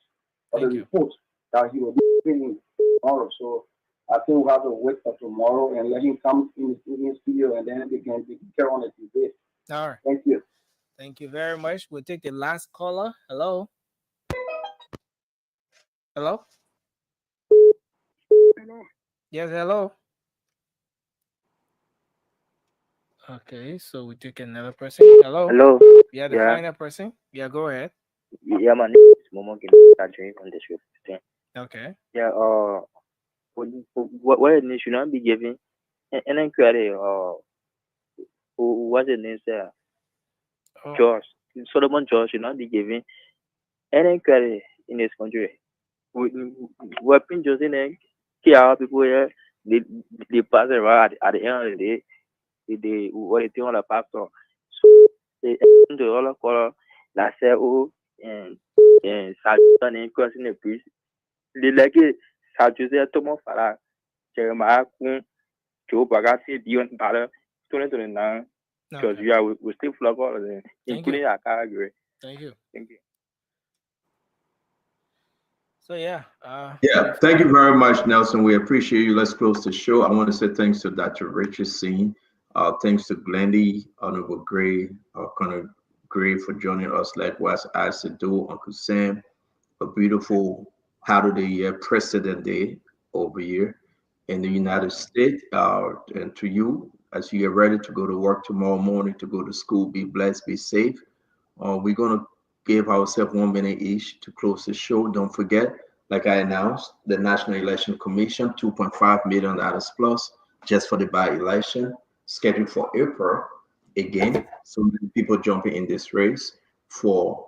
Speaker 8: or the report that he will be giving tomorrow. So I think we have to wait for tomorrow and let him come in the studio, and then they can carry on the debate.
Speaker 2: All right.
Speaker 8: Thank you.
Speaker 2: Thank you very much. We'll take the last caller. Hello. Hello.
Speaker 8: Hello.
Speaker 2: Yes, hello. Okay, so we take another person. Hello.
Speaker 14: Hello.
Speaker 2: Yeah, the final person. Yeah, go ahead.
Speaker 14: Yeah, my name is Momo Gimajay from District 15.
Speaker 2: Okay.
Speaker 14: Yeah. What it should not be given an inquiry. What's the name, sir? George Solomon George should not be given an inquiry in this country. What been just in here, people here, they pass around at the end of the day. They what they think on the pastor. So they do all of color that say and Satan and crossing the priest. They like it. Sajuse Tomo Fara Jeremiah Kun Joe Bagasi beyond Bala 2029. Because we still flog all of them, including our category.
Speaker 2: Thank you.
Speaker 14: Thank you.
Speaker 2: So yeah.
Speaker 15: Thank you very much, Nelson. We appreciate you. Let's close the show. I want to say thanks to Dr. Richardson. Thanks to Glendy, Honorable Gray, Connor Gray for joining us. Likewise, Sado, Uncle Sam, a beautiful How of the Year President Day over here in the United States. And to you, as you get ready to go to work tomorrow morning, to go to school, be blessed, be safe. We're going to give ourselves 1 minute each to close the show. Don't forget, like I announced, the National Election Commission, $2.5 million plus just for the by-election, scheduled for April. Again, so many people jumping in this race for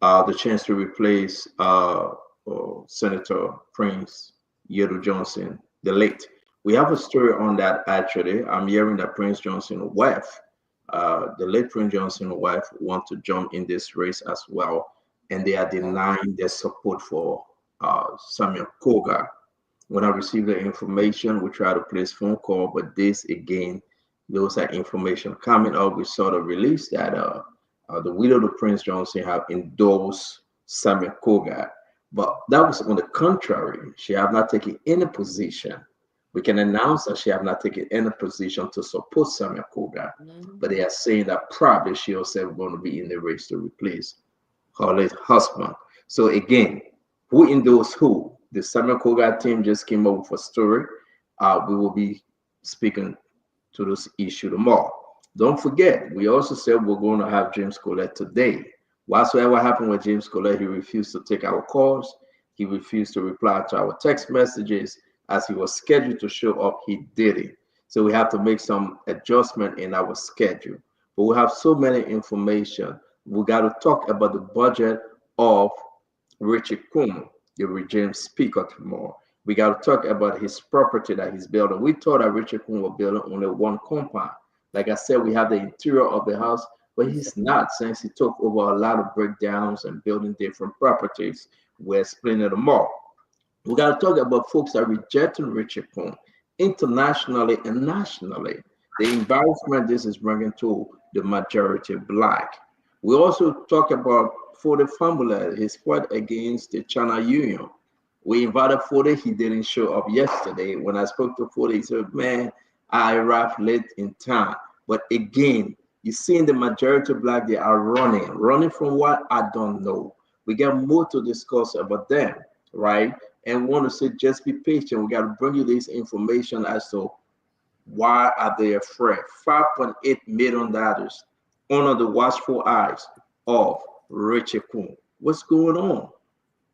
Speaker 15: the chance to replace Senator Prince Yedo Johnson, the late. We have a story on that actually. I'm hearing that Prince Johnson's wife, the late Prince Johnson's wife, want to jump in this race as well, and they are denying their support for Samuel Koga. When I received the information, we tried to place phone call, but this again, those are information coming up. We sort of released that the widow of Prince Johnson have endorsed Samuel Koga, but that was on the contrary. She have not taken any position. We can announce that she have not taken any position to support Samuel Koga, but they are saying that probably she herself going to be in the race to replace her late husband. So again, who endorsed who? The Samuel Koga team just came up with a story. We will be speaking to this issue tomorrow. Don't forget, we also said we're going to have James Collette today. Whatsoever happened with James Collette, he refused to take our calls. He refused to reply to our text messages. As he was scheduled to show up, he didn't. So we have to make some adjustment in our schedule. But we have so many information. We got to talk about the budget of Richard Kum, the regime speaker, tomorrow. We got to talk about his property that he's building. We thought that Richard Kum was building only one compound. Like I said, we have the interior of the house, but he's not, since he took over a lot of breakdowns and building different properties. We're explaining them all. We got to talk about folks that are rejecting Richard Kum internationally and nationally. the embarrassment this is bringing to the majority black. We also talk about Fode Fambula, his fight against the China Union. We invited Fode, he didn't show up yesterday. When I spoke to Fode, he said, man, I arrived late in time. But again, you see in the majority black, they are running from what? I don't know. We got more to discuss about them, right? And want to say, just be patient. We got to bring you this information as to why are they afraid. $5.8 million under the watchful eyes of Richie Kuhn. What's going on?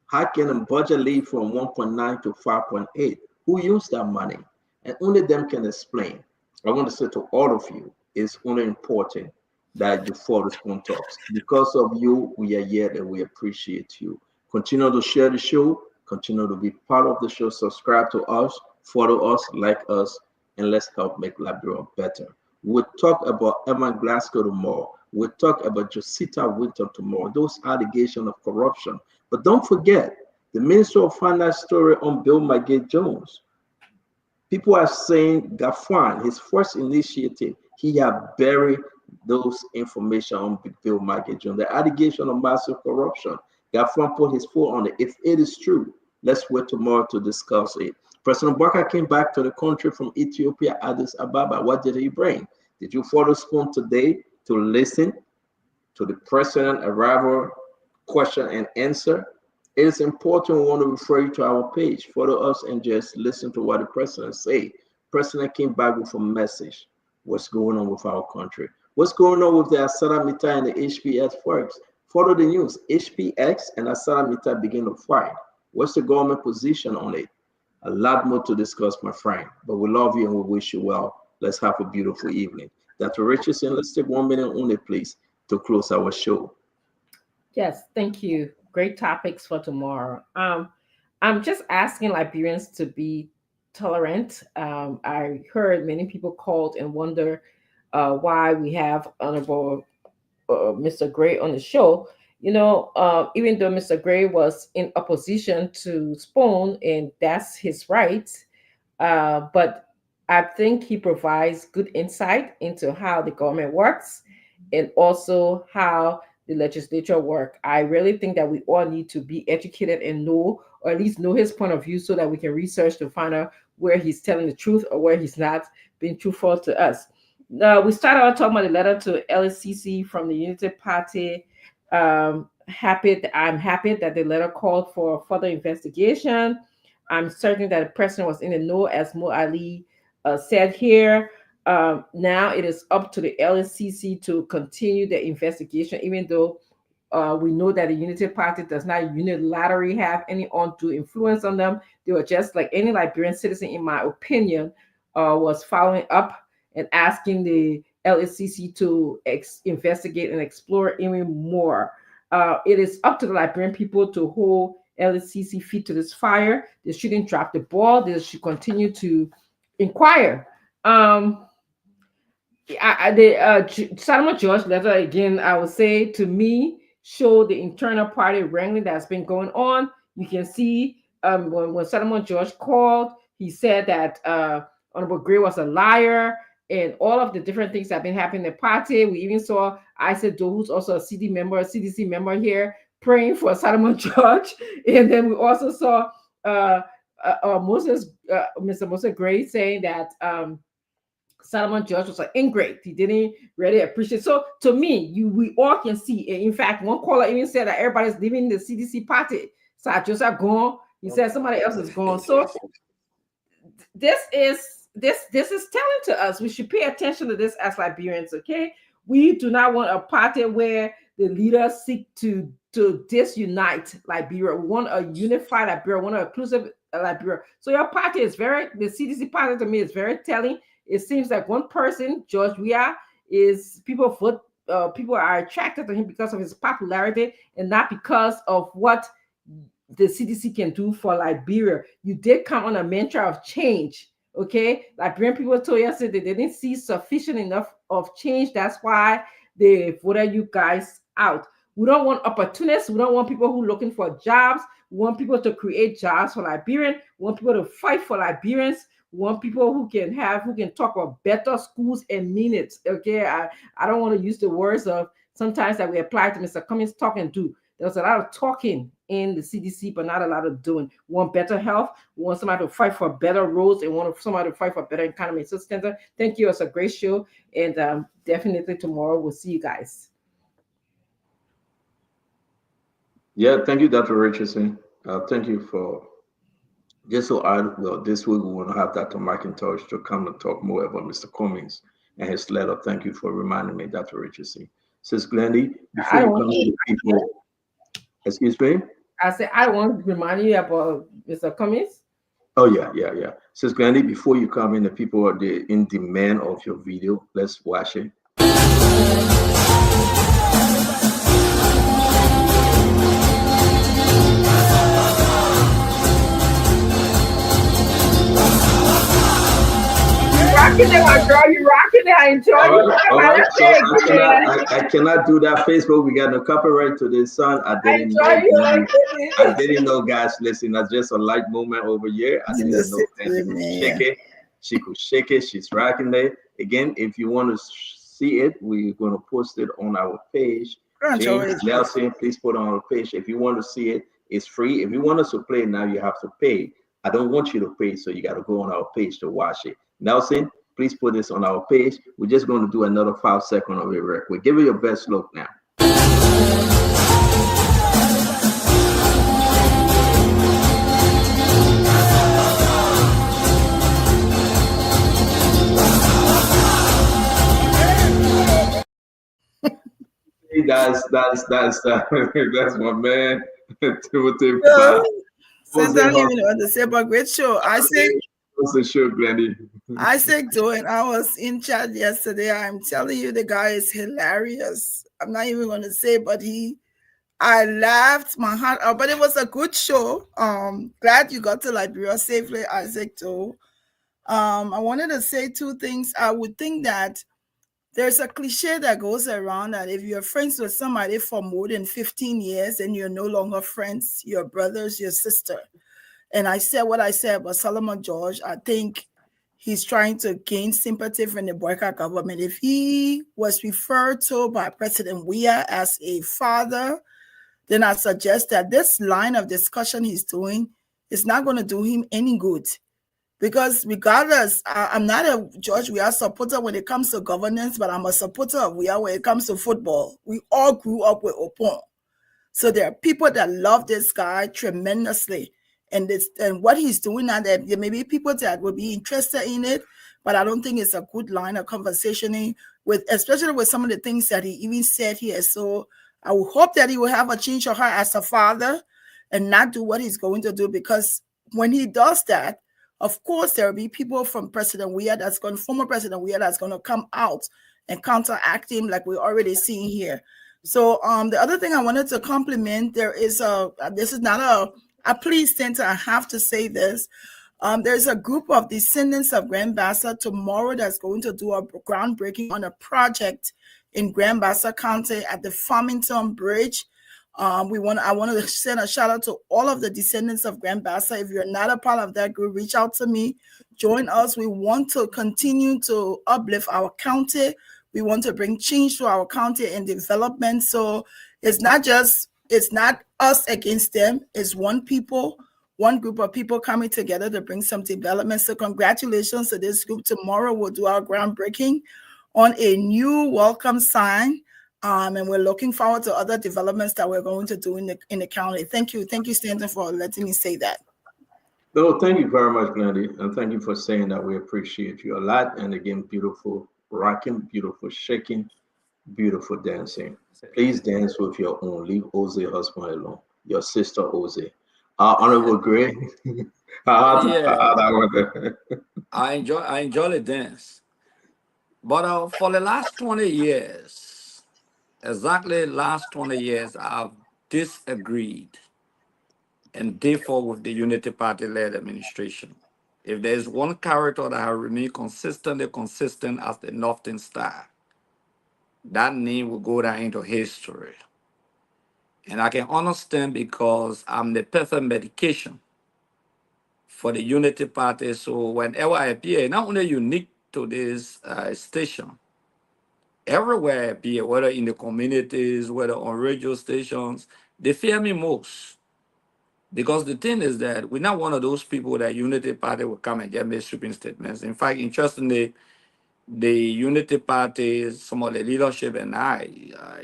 Speaker 15: How can a budget lead from 1.9 to 5.8? Who used that money? And only them can explain. I want to say to all of you, it's only important that you follow the Spoon Talks. Because of you, we are here and we appreciate you. Continue to share the show. Continue to be part of the show. Subscribe to us, follow us, like us, and let's help make Liberia better. We'll talk about Emma Glasgow tomorrow. We'll talk about Josita Winter tomorrow. Those allegations of corruption. But don't forget, the Minister of Finance story on Bill McGee Jones. People are saying Gafwan, his first initiative, he had buried those information on Bill McGee Jones. The allegation of massive corruption. Gafwan put his foot on it. If it is true, let's wait tomorrow to discuss it. President Barker came back to the country from Ethiopia, Addis Ababa. What did he bring? Did you follow Spoon today to listen to the president arrival question and answer? It is important. We want to refer you to our page. Follow us and just listen to what the president say. President came back with a message. What's going on with our country? What's going on with the Asada Mita and the HPX first? Follow the news. HPX and Asada Mita begin to fight. What's the government position on it? A lot more to discuss, my friend. But we love you and we wish you well. Let's have a beautiful evening. Dr. Richardson, let's take 1 minute only, please, to close our show.
Speaker 4: Yes, thank you. Great topics for tomorrow. I'm just asking Liberians to be tolerant. I heard many people called and wonder why we have Honorable Mr. Gray on the show. You know, even though Mr. Gray was in opposition to Spoon, and that's his right, but I think he provides good insight into how the government works and also how the legislature work. I really think that we all need to be educated and know, or at least know his point of view so that we can research to find out where he's telling the truth or where he's not being truthful to us. We started out talking about the letter to LCC from the Unity Party. I'm happy that the letter called for further investigation. I'm certain that the president was in the know, as Mo Ali said here. Now it is up to the LCC to continue the investigation, even though we know that the Unity Party does not unilaterally have any undue influence on them. They were just like any Liberian citizen, in my opinion, was following up and asking the LCC to investigate and explore even more. It is up to the Liberian people to hold LCC feet to this fire. They shouldn't drop the ball. They should continue to inquire. The Solomon George letter, again, I would say, to me, show the internal party wrangling that's been going on. You can see when Solomon George called, he said that Honorable Gray was a liar, and all of the different things that have been happening in the party. We even saw Isaac Doe, who's also a CDC member here, praying for Solomon George. And then we also saw Mr. Moses Gray saying that Solomon George was an ingrate. He didn't really appreciate. So to me, we all can see. In fact, one caller even said that everybody's leaving the CDC party. So Joseph gone. He said somebody else is gone. So this is telling to us we should pay attention to this as Liberians. Okay, we do not want a party where the leaders seek to disunite Liberia. We want a unified Liberia. We want an inclusive Liberia. So your party is the CDC party to me is very telling. It seems like one person, George Weah, people are attracted to him because of his popularity and not because of what the CDC can do for Liberia. You did come on a mantra of change. Okay, Liberian people told yesterday they didn't see sufficient enough of change. That's why they voted you guys out. We don't want opportunists. We don't want people who are looking for jobs. We want people to create jobs for Liberians. We want people to fight for Liberians. want people who can talk about better schools and minutes. Okay, I don't want to use the words of sometimes that we apply to Mr. Cummings, talk and do. There's a lot of talking in the CDC, but not a lot of doing. We want better health. We want somebody to fight for better roads, and want somebody to fight for better economy. So, Stanza, thank you. It's a great show, and definitely tomorrow we'll see you guys.
Speaker 15: Yeah, thank you, Dr. Richardson. Thank you for this. This week we want to have Dr. McIntosh to come and talk more about Mr. Cummings and his letter. Thank you for reminding me, Dr. Richardson. Sis Glendy, before you come to the people, excuse me?
Speaker 4: I said, I want to remind you about Mr. Cummings.
Speaker 15: Oh, yeah. Sis Glendy, before you come in, the people are in demand of your video. Let's watch it.
Speaker 4: Rocking it, my girl. You rocking it. I enjoy it.
Speaker 15: All right. So I cannot do that. Facebook, we got no copyright to this song. I didn't know, guys. Listen, that's just a light moment over here. I didn't know that she could shake it. She's rocking it. Again, if you want to see it, we're going to post it on our page. James Nelson, please put it on our page. If you want to see it, it's free. If you want us to play now, you have to pay. I don't want you to pay, so you got to go on our page to watch it. Nelson, please put this on our page. We're just going to do another 5 seconds of it real quick. Give it your best look now. That's my man, Timothy.
Speaker 17: Since I don't even know what to say, but great show.
Speaker 15: What's the show, Glendy?
Speaker 17: Isaac Doan, I was in chat yesterday. I'm telling you, the guy is hilarious. I'm not even going to say, but I laughed my heart out. But it was a good show. Glad you got to Liberia safely, Isaac Doan. I wanted to say 2 things. I would think that there's a cliche that goes around that if you're friends with somebody for more than 15 years and you're no longer friends, your brothers, your sister. And I said what I said about Solomon George. I think he's trying to gain sympathy from the Boyka government. If he was referred to by President Weah as a father, then I suggest that this line of discussion he's doing is not going to do him any good. Because regardless, I'm not a George Weah supporter when it comes to governance, but I'm a supporter of Weah when it comes to football. We all grew up with Opon. So there are people that love this guy tremendously. And what he's doing now, there may be people that will be interested in it, but I don't think it's a good line of conversation especially with some of the things that he even said here. So I will hope that he will have a change of heart as a father and not do what he's going to do, because when he does that, of course, there will be people from President Weah former President Weah that's going to come out and counteract him like we're already seeing here. So the other thing I wanted to compliment, this is not a please center, I have to say this. There's a group of descendants of Grand Bassa tomorrow that's going to do a groundbreaking on a project in Grand Bassa County at the Farmington Bridge. I want to send a shout out to all of the descendants of Grand Bassa. If you're not a part of that group, reach out to me, join us. We want to continue to uplift our county. We want to bring change to our county and development. So it's not us against them. It's one group of people coming together to bring some development. So congratulations to this group. Tomorrow we'll do our groundbreaking on a new welcome sign. And we're looking forward to other developments that we're going to do in the county. Thank you, Stanton, for letting me say that.
Speaker 15: No, thank you very much, Glendy, and thank you for saying that. We appreciate you a lot. And again, beautiful rocking, beautiful shaking, beautiful dancing. Please dance with your own. Leave Ose husband alone. Your sister Ose. Honorable Gray.
Speaker 20: I enjoy the dance, but for the last 20 years. Exactly last 20 years, I've disagreed and differ with the Unity Party-led administration. If there's one character that has remained consistently consistent as the Northern Star, that name will go down into history. And I can understand because I'm the perfect medication for the Unity Party. So whenever I appear, not only unique to this station, everywhere I appear, whether in the communities, whether on radio stations, they fear me most. Because the thing is that we're not one of those people that Unity Party will come and get me sweeping statements. In fact, interestingly, the Unity Party, some of the leadership and I,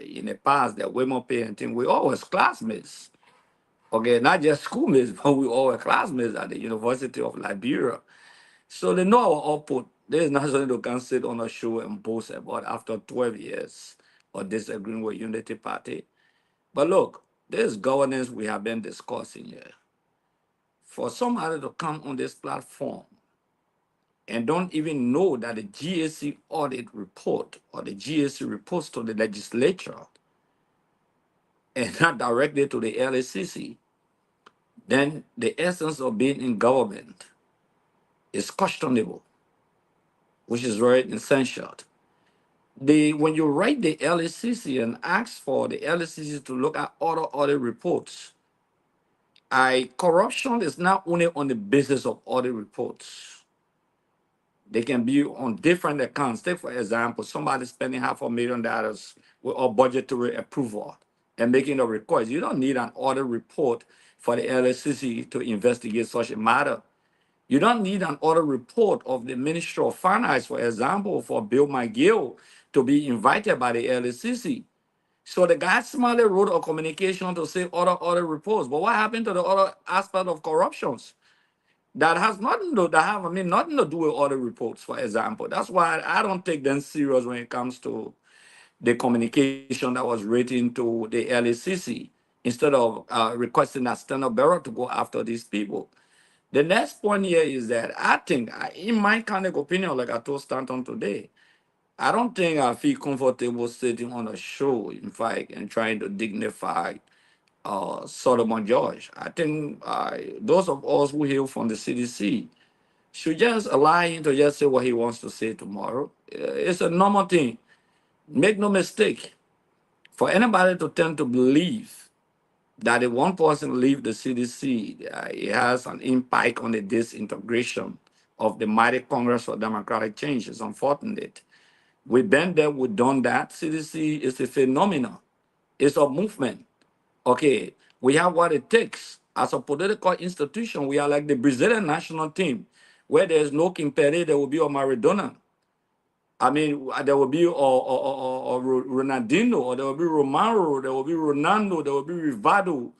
Speaker 20: in the past, that way more parenting, we always classmates. Okay, not just schoolmates, but we all were classmates at the University of Liberia. So they know our output. There's not something they can sit on a show and boast about after 12 years of disagreeing with Unity Party. But look, this governance we have been discussing here. For somebody to come on this platform and don't even know that the GAC audit report or the GAC reports to the legislature and not directly to the LACC, then the essence of being in government is questionable, which is very essential. When you write the LACC and ask for the LACC to look at other audit reports, corruption is not only on the basis of audit reports. They can be on different accounts. Take, for example, somebody spending $500,000 with a budgetary approval and making a request. You don't need an audit report for the LACC to investigate such a matter. You don't need an audit report of the Ministry of Finance, for example, for Bill McGill to be invited by the LACC. So the guy smartly wrote a communication to say other audit reports. But what happened to the other aspect of corruptions? That has nothing to nothing to do with audit reports, for example. That's why I don't take them serious when it comes to the communication that was written to the LACC instead of requesting that Standard Bearer to go after these people. The next point here is that I think, in my kind of opinion, like I told Stanton today, I don't think I feel comfortable sitting on a show, in fact, and trying to dignify Solomon George. I think those of us who hail from the CDC should just allow him to just say what he wants to say tomorrow. It's a normal thing. Make no mistake. For anybody to tend to believe that if one person leave the CDC, it has an impact on the disintegration of the mighty Congress for Democratic Change. It's unfortunate. We've been there, we've done that. CDC is a phenomenon. It's a movement. Okay, we have what it takes. As a political institution, we are like the Brazilian national team, where there is no Kimpere, there will be a Maradona. I mean, there will be a Ronaldinho, or there will be Romario, there will be Ronaldo, there will be Rivaldo.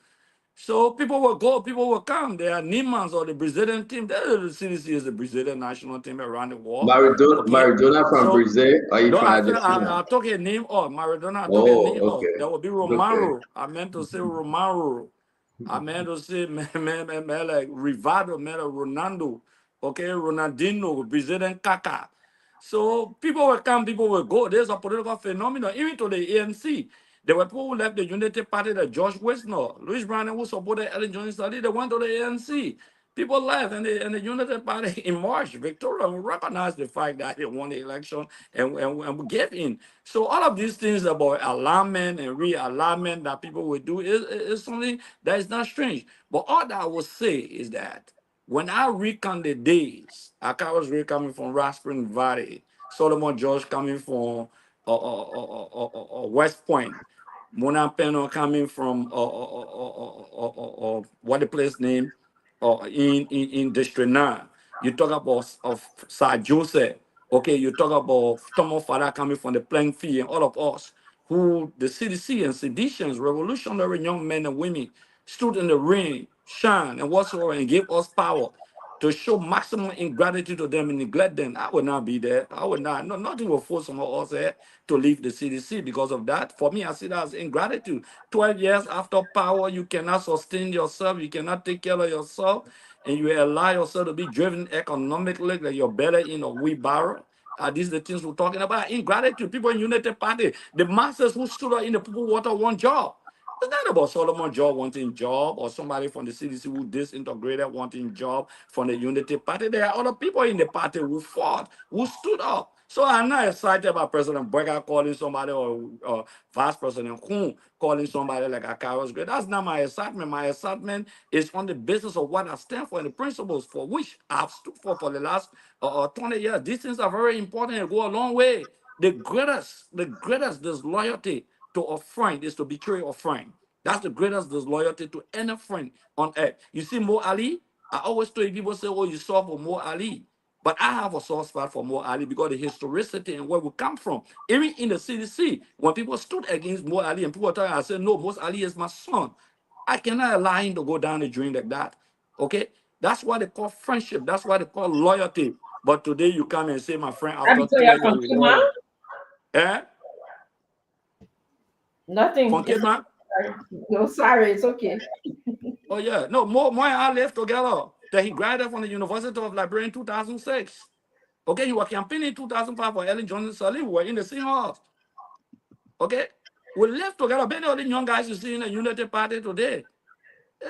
Speaker 20: So people will go, people will come. There are Neymans or the Brazilian team. The CDC is the Brazilian national team around the world.
Speaker 15: Maradona from Brazil? Or you from Argentina?
Speaker 20: I took a name off. Maradona, I took a name off. There will be Romario. I meant to say Romario. I meant to say like Rivaldo, Ronaldo. Okay, Ronaldinho, Brazilian Kaká. So people will come, people will go. There's a political phenomenon, even to the ANC. There were people who left the Unity Party, like George Wisner, Louis Brown, who supported Ellen Johnson. They went to the ANC. People left, and the Unity Party in March, Victoria, we recognized the fact that they won the election and we gave in. So all of these things about alignment and realignment that people will do is something that is not strange. But all that I will say is that when I recount the days, Akaros Ray coming from Raspberry Valley, Solomon George coming from West Point, Mona Peno coming from what the place name in District 9. You talk about Sir Joseph. Okay, you talk about Tomo Fada coming from the playing field, and all of us who the CDC and seditions, revolutionary young men and women stood in the ring, shine and whatsoever, and gave us power to show maximum ingratitude to them and neglect them. I would not be there. I would not. No, nothing will force some of us here to leave the CDC because of that. For me, I see that as ingratitude. 12 years after power, you cannot sustain yourself. You cannot take care of yourself. And you allow yourself to be driven economically like you're better in a wheelbarrow. These are the things we're talking about. Ingratitude. People in Unity Party, the masses who stood up in the people water one job. It's not about Solomon George wanting job or somebody from the CDC who disintegrated wanting job from the Unity Party. There are other people in the party who fought, who stood up. So I'm not excited about President Boyka calling somebody or Vice President Kun calling somebody like Akaros Gray. That's not my excitement. My excitement is on the basis of what I stand for and the principles for which I've stood for the last 20 years. These things are very important and go a long way. The greatest disloyalty to a friend is to betray a friend. That's the greatest disloyalty to any friend on earth. You see Mo Ali? I always tell people say, oh, you saw for Mo Ali. But I have a soft spot for Mo Ali because the historicity and where we come from. Even in the CDC, when people stood against Mo Ali and people were talking, I said, no, Mo Ali is my son. I cannot allow him to go down the drain like that. Okay? That's what they call friendship. That's what they call loyalty. But today you come and say, my friend, after 3 years, eh?
Speaker 4: Nothing. No, sorry, it's okay.
Speaker 20: Oh, yeah. No, Mo and I lived together. That he graduated from the University of Liberia in 2006. Okay, he was campaigning in 2005 for Ellen Johnson Sirleaf. We were in the same house. Okay? We lived together. Many of the young guys you see in the Unity Party today.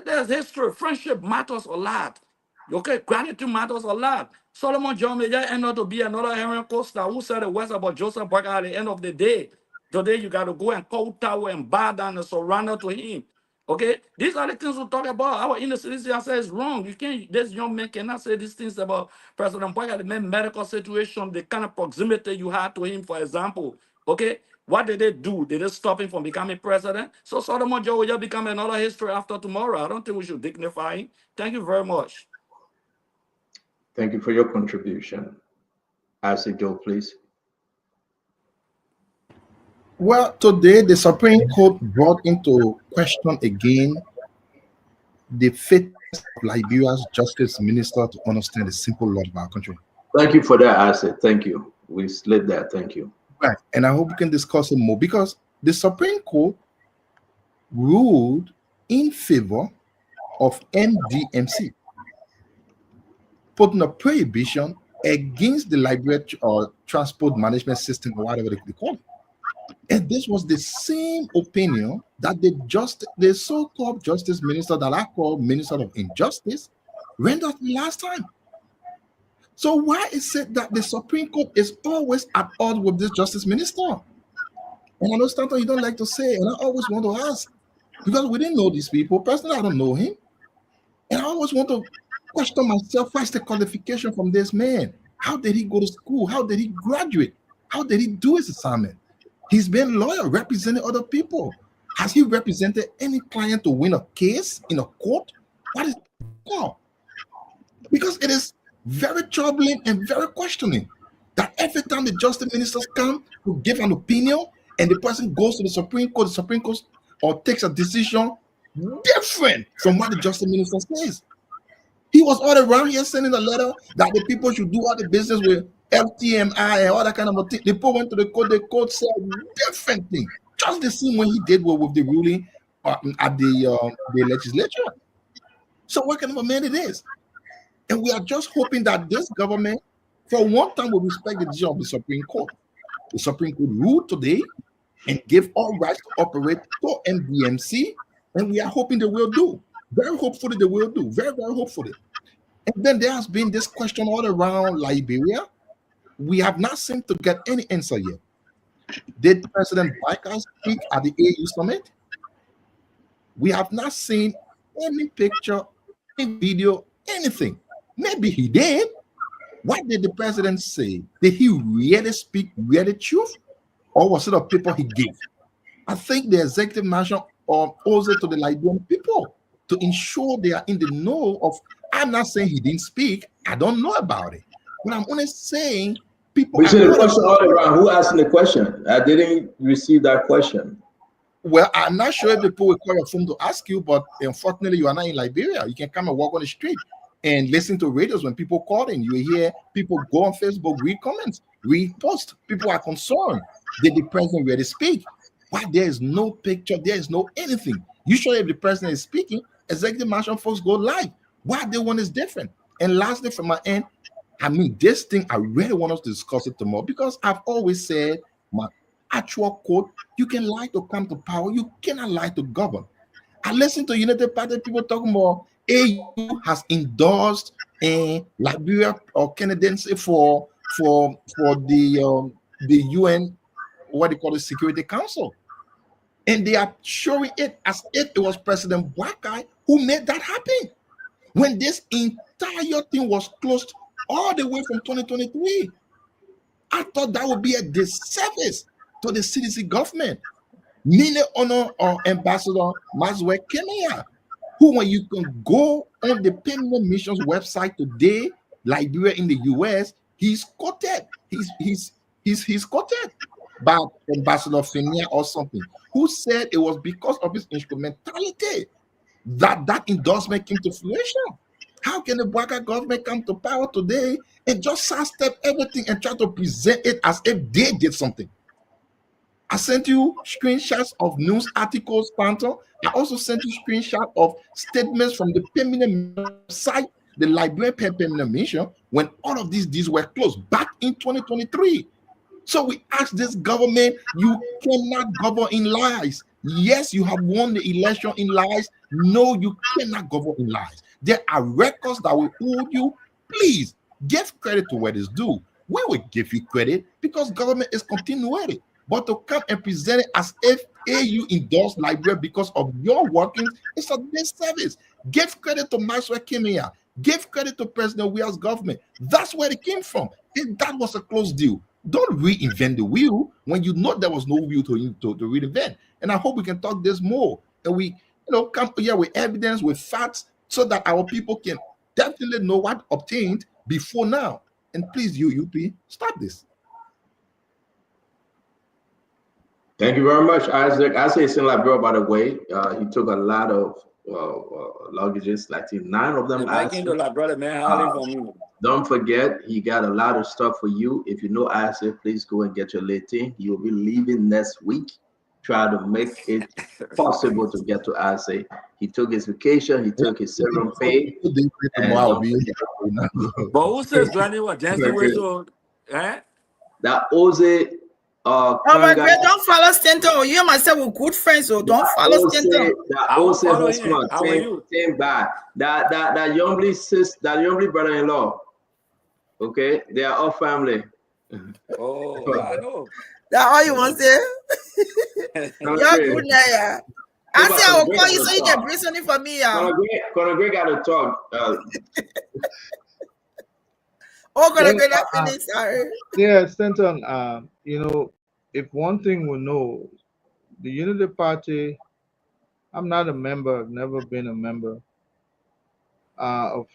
Speaker 20: There's history. Friendship matters a lot. Okay? Gratitude matters a lot. Solomon John Major ended up to be another Henry Costa who said the words about Joseph Boyka at the end of the day. Today you got to go and call tower and bow down and surrender to him. Okay, these are the things we talk about. Our innocent says it's wrong. You can't. This young man cannot say these things about President Boyka, the medical situation, the kind of proximity you had to him, for example. Okay, what did they do? Did they stop him from becoming president? So Solomon Joe will just become another history after tomorrow. I don't think we should dignify him. Thank you very much.
Speaker 15: Thank you for your contribution. Isaac Joe, please.
Speaker 19: Well, today the Supreme Court brought into question again the fate of Liberia's Justice Minister to understand the simple law of our country.
Speaker 15: Thank you for that, Isaac. Thank you. We slid that. Thank you.
Speaker 19: Right, and I hope we can discuss it more because the Supreme Court ruled in favor of MDMC, putting a prohibition against the Liberia transport management system or whatever they call it. And this was the same opinion that the so-called justice minister that I call Minister of Injustice rendered last time. So why is it that the Supreme Court is always at odds with this justice minister? And I know Stanton, you don't like to say, and I always want to ask, because we didn't know these people. Personally, I don't know him. And I always want to question myself, what's the qualification from this man? How did he go to school? How did he graduate? How did he do his assignment? He's been loyal, representing other people. Has he represented any client to win a case in a court? What is it? Because it is very troubling and very questioning that every time the justice ministers come to give an opinion and the person goes to the Supreme Court or takes a decision different from what the justice minister says. He was all around here sending a letter that the people should do all the business with FTMI and all that kind of thing. The people went to the court said different thing. Just the same way he did with the ruling at the legislature. So what kind of a man it is? And we are just hoping that this government, for one time, will respect the decision of the Supreme Court. The Supreme Court ruled today and gave all rights to operate for MDMC, and we are hoping they will do. Very hopefully they will do. Very, very hopefully. And then there has been this question all around Liberia. We have not seemed to get any answer yet. Did President Boyka speak at the AU summit? We have not seen any picture, any video, anything. Maybe he did. What did the president say? Did he really speak really truth? Or was it a paper he gave? I think the executive mansion owes it to the Liberian people to ensure they are in the know of. I'm not saying he didn't speak. I don't know about it. But I'm only saying people.
Speaker 15: We should have question all around. Who asked the question? I didn't receive that question.
Speaker 19: Well, I'm not sure if people will call your phone to ask you, but unfortunately, you are not in Liberia. You can come and walk on the street and listen to radios when people call in. You hear people go on Facebook, read comments, read posts. People are concerned. Did the president really speak? Why there is no picture, there is no anything. Usually, if the president is speaking, executive mansion folks go live. Why the one is different? And lastly, from my end, I mean, this thing, I really want us to discuss it tomorrow because I've always said, my actual quote, you can lie to come to power, you cannot lie to govern. I listen to United Party people talking about AU has endorsed a Liberia or candidacy for for the UN, what they call the Security Council, and they are showing it as if it was President Boakai who made that happen, when this entire thing was closed all the way from 2023. I thought that would be a disservice to the CDC government. Many honor our Ambassador Maxwell Kemia, who, when you can go on the Permanent Missions website today, Liberia in the US, he's quoted. He's quoted by Ambassador Fenia or something, who said it was because of his instrumentality that endorsement came to fruition. How can the Boakai government come to power today and just sidestep everything and try to present it as if they did something? I sent you screenshots of news articles, Panto. I also sent you screenshots of statements from the permanent site, the Liberian Permanent Mission, when all of these deals were closed back in 2023. So we asked this government, you cannot govern in lies. Yes, you have won the election in lies. No, you cannot govern in lies. There are records that will hold you. Please give credit to where it's due. We will give you credit because government is continuity. But to come and present it as if AU endorsed Liberia because of your workings, it's a disservice. Give credit to Maxwell Kemia. Give credit to President Weah's government. That's where it came from. That was a closed deal. Don't reinvent the wheel when you know there was no wheel to reinvent. And I hope we can talk this more. And we, come here with evidence, with facts, so that our people can definitely know what obtained before now. And please, UP, stop this.
Speaker 15: Thank you very much, Isaac. I say St. Liberia, by the way, he took a lot of luggages, like 9 of them. Don't forget, he got a lot of stuff for you. If you know Isaac, please go and get your late. He will be leaving next week. Try to make it possible to get to Isaac. He took his vacation. He took his serum pay.
Speaker 20: But who says Granny was just the way so?
Speaker 15: That Oze.
Speaker 17: Oh my God, don't follow Stanton. You and myself were good friends, so don't follow Stanton.
Speaker 15: That youngly sis, that youngly brother-in-law. Okay, they are all family.
Speaker 20: Oh, I know.
Speaker 17: That's all you want to say? You're good now, yeah. I say I will call you so you can bring something for me, yeah.
Speaker 15: Conor Gray got to talk.
Speaker 17: Conor Gray, not finished. Sorry.
Speaker 10: Yeah, Stanton. If one thing we know, the Unity Party, I'm not a member, I've never been a member of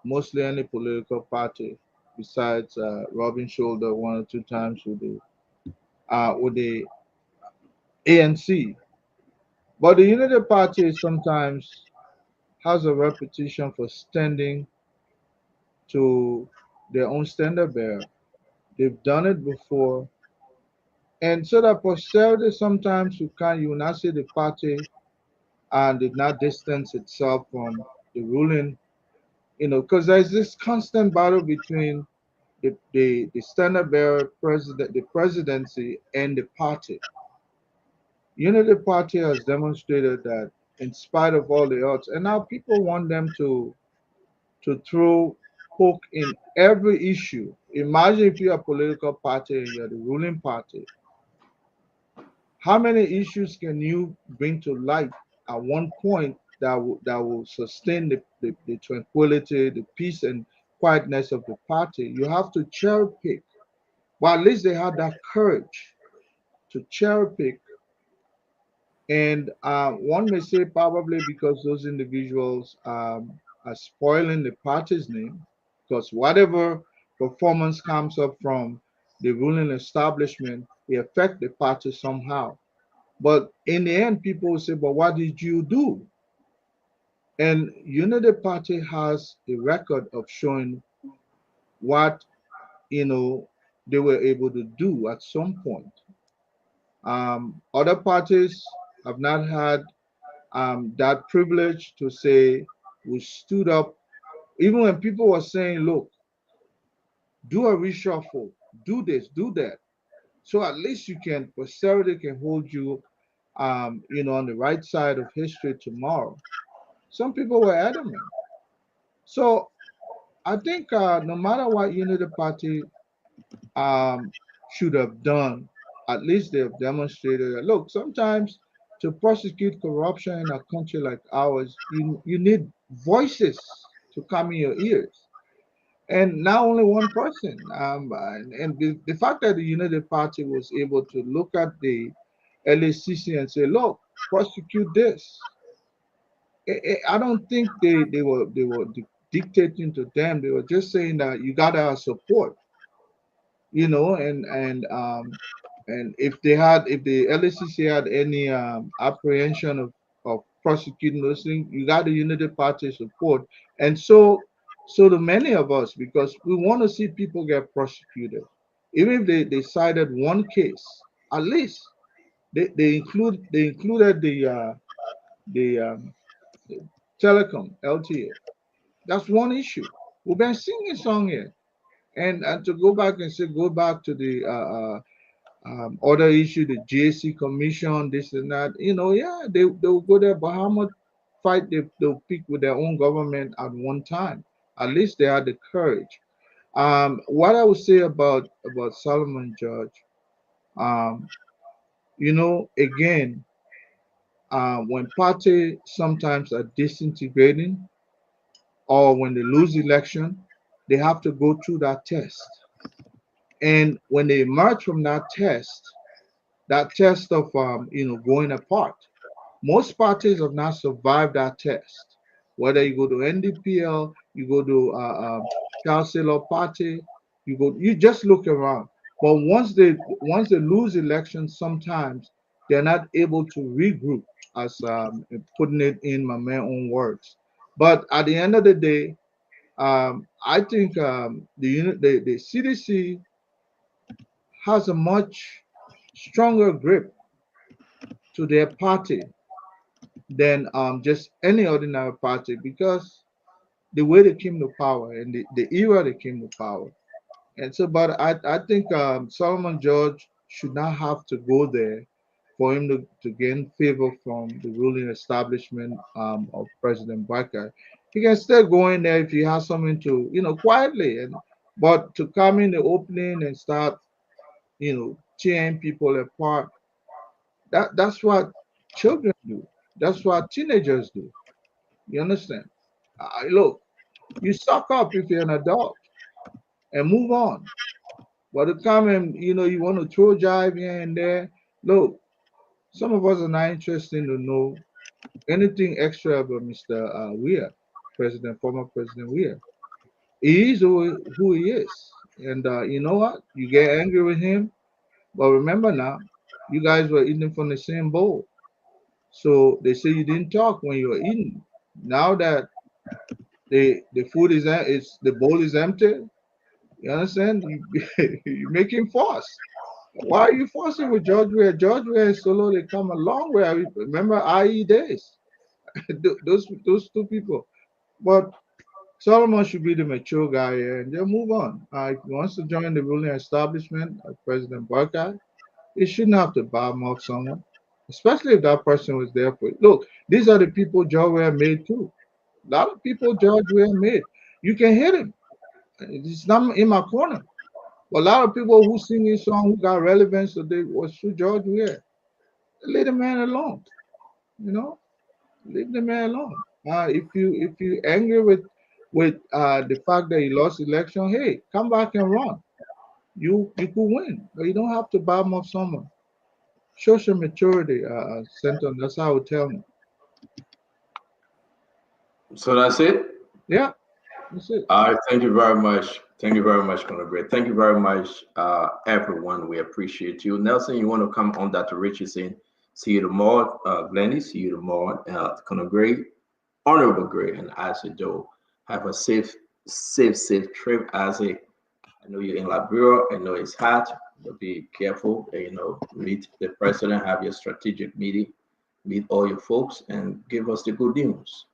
Speaker 10: mostly any political party besides rubbing shoulder 1 or 2 times with the ANC. But the Unity Party sometimes has a reputation for standing to their own standard bearer. They've done it before. And so that posterity sometimes you will not see the party and did not distance itself from the ruling, because there's this constant battle between the standard bearer president, the presidency, and the party. Unity Party has demonstrated that in spite of all the odds, and now people want them to poke in every issue. Imagine if you're a political party and you're the ruling party. How many issues can you bring to light at one point that will sustain the tranquility, the peace and quietness of the party? You have to cherry pick. Well, at least they had that courage to cherry pick. And one may say probably because those individuals are spoiling the party's name, because whatever performance comes up from the ruling establishment, it affects the party somehow. But in the end, people will say, but what did you do? And Unity Party has a record of showing what, they were able to do at some point. Other parties have not had that privilege to say, we stood up, even when people were saying, look, do a reshuffle, do this, do that. So at least posterity can hold you, on the right side of history tomorrow. Some people were adamant. So I think no matter what Unity Party should have done. At least they have demonstrated that, look, sometimes to prosecute corruption in a country like ours, you need voices to come in your ears. And not only one person. And the fact that the United Party was able to look at the LACC and say, look, prosecute this. I don't think they were dictating to them. They were just saying that you got our support, you know, and if the LACC had any apprehension of prosecuting those things, you got the United Party support. And so do many of us, because we want to see people get prosecuted. Even if they cited one case, at least they included the telecom LTA. That's one issue. We've been singing song here. And to go back to the other issue, the JC commission, this and that, you know, yeah, they'll go there, but how much fight they'll pick with their own government at one time? At least they had the courage. What I would say about Solomon George, you know, again, when parties sometimes are disintegrating or when they lose election, they have to go through that test. And when they emerge from that test of you know, going apart, most parties have not survived that test. Whether you go to NDPL, you go to Charles Taylor Party, you just look around. But once they lose elections, sometimes they're not able to regroup, as putting it in my own words. But at the end of the day, I think the CDC has a much stronger grip to their party than just any ordinary party, because the way they came to power and the era they came to power. And so, but I think Solomon George should not have to go there for him to gain favor from the ruling establishment of President Barker. He can still go in there if he has something to, you know, quietly, but to come in the opening and start, you know, tearing people apart, that's what children do. That's what teenagers do. You understand? Look, you suck up if you're an adult and move on. But to come and, you know, you want to throw jive here and there, look, some of us are not interested to know anything extra about Mr. Weir, former President Weir. He is who he is. And you know what? You get angry with him, but remember now, you guys were eating from the same bowl. So they say you didn't talk when you were eating. Now that the food the bowl is empty, you understand? You make him force. Why are you forcing with George Weah? George Weah and Solo, they come a long way. Remember IE days? those two people. But Solomon should be the mature guy here, and they'll move on. If he wants to join the ruling establishment of President Barker, he shouldn't have to badmouth someone, especially if that person was there for it. Look, these are the people George Weah made too. A lot of people George Weah made. You can hit him. It's not in my corner. But a lot of people who sing his song who got relevance today was through George Weah. Leave the man alone. You know, leave the man alone. If you angry with the fact that he lost election, hey, come back and run. You could win, but you don't have to badmouth someone. Show some maturity, Senton. That's how I would tell me.
Speaker 18: So that's it?
Speaker 10: Yeah, that's it.
Speaker 18: All right, thank you very much. Thank you very much, Conor Gray. Thank you very much, everyone. We appreciate you. Nelson, you want to come on that to Richardson? See you tomorrow. Glennie, see you tomorrow. Conor Gray, Honorable Gray, and Isaac Joe. Have a safe trip, Isaac. I know you're in Liberia. I know it's hot. But be careful. You know, meet the president, have your strategic meeting, meet all your folks, and give us the good news.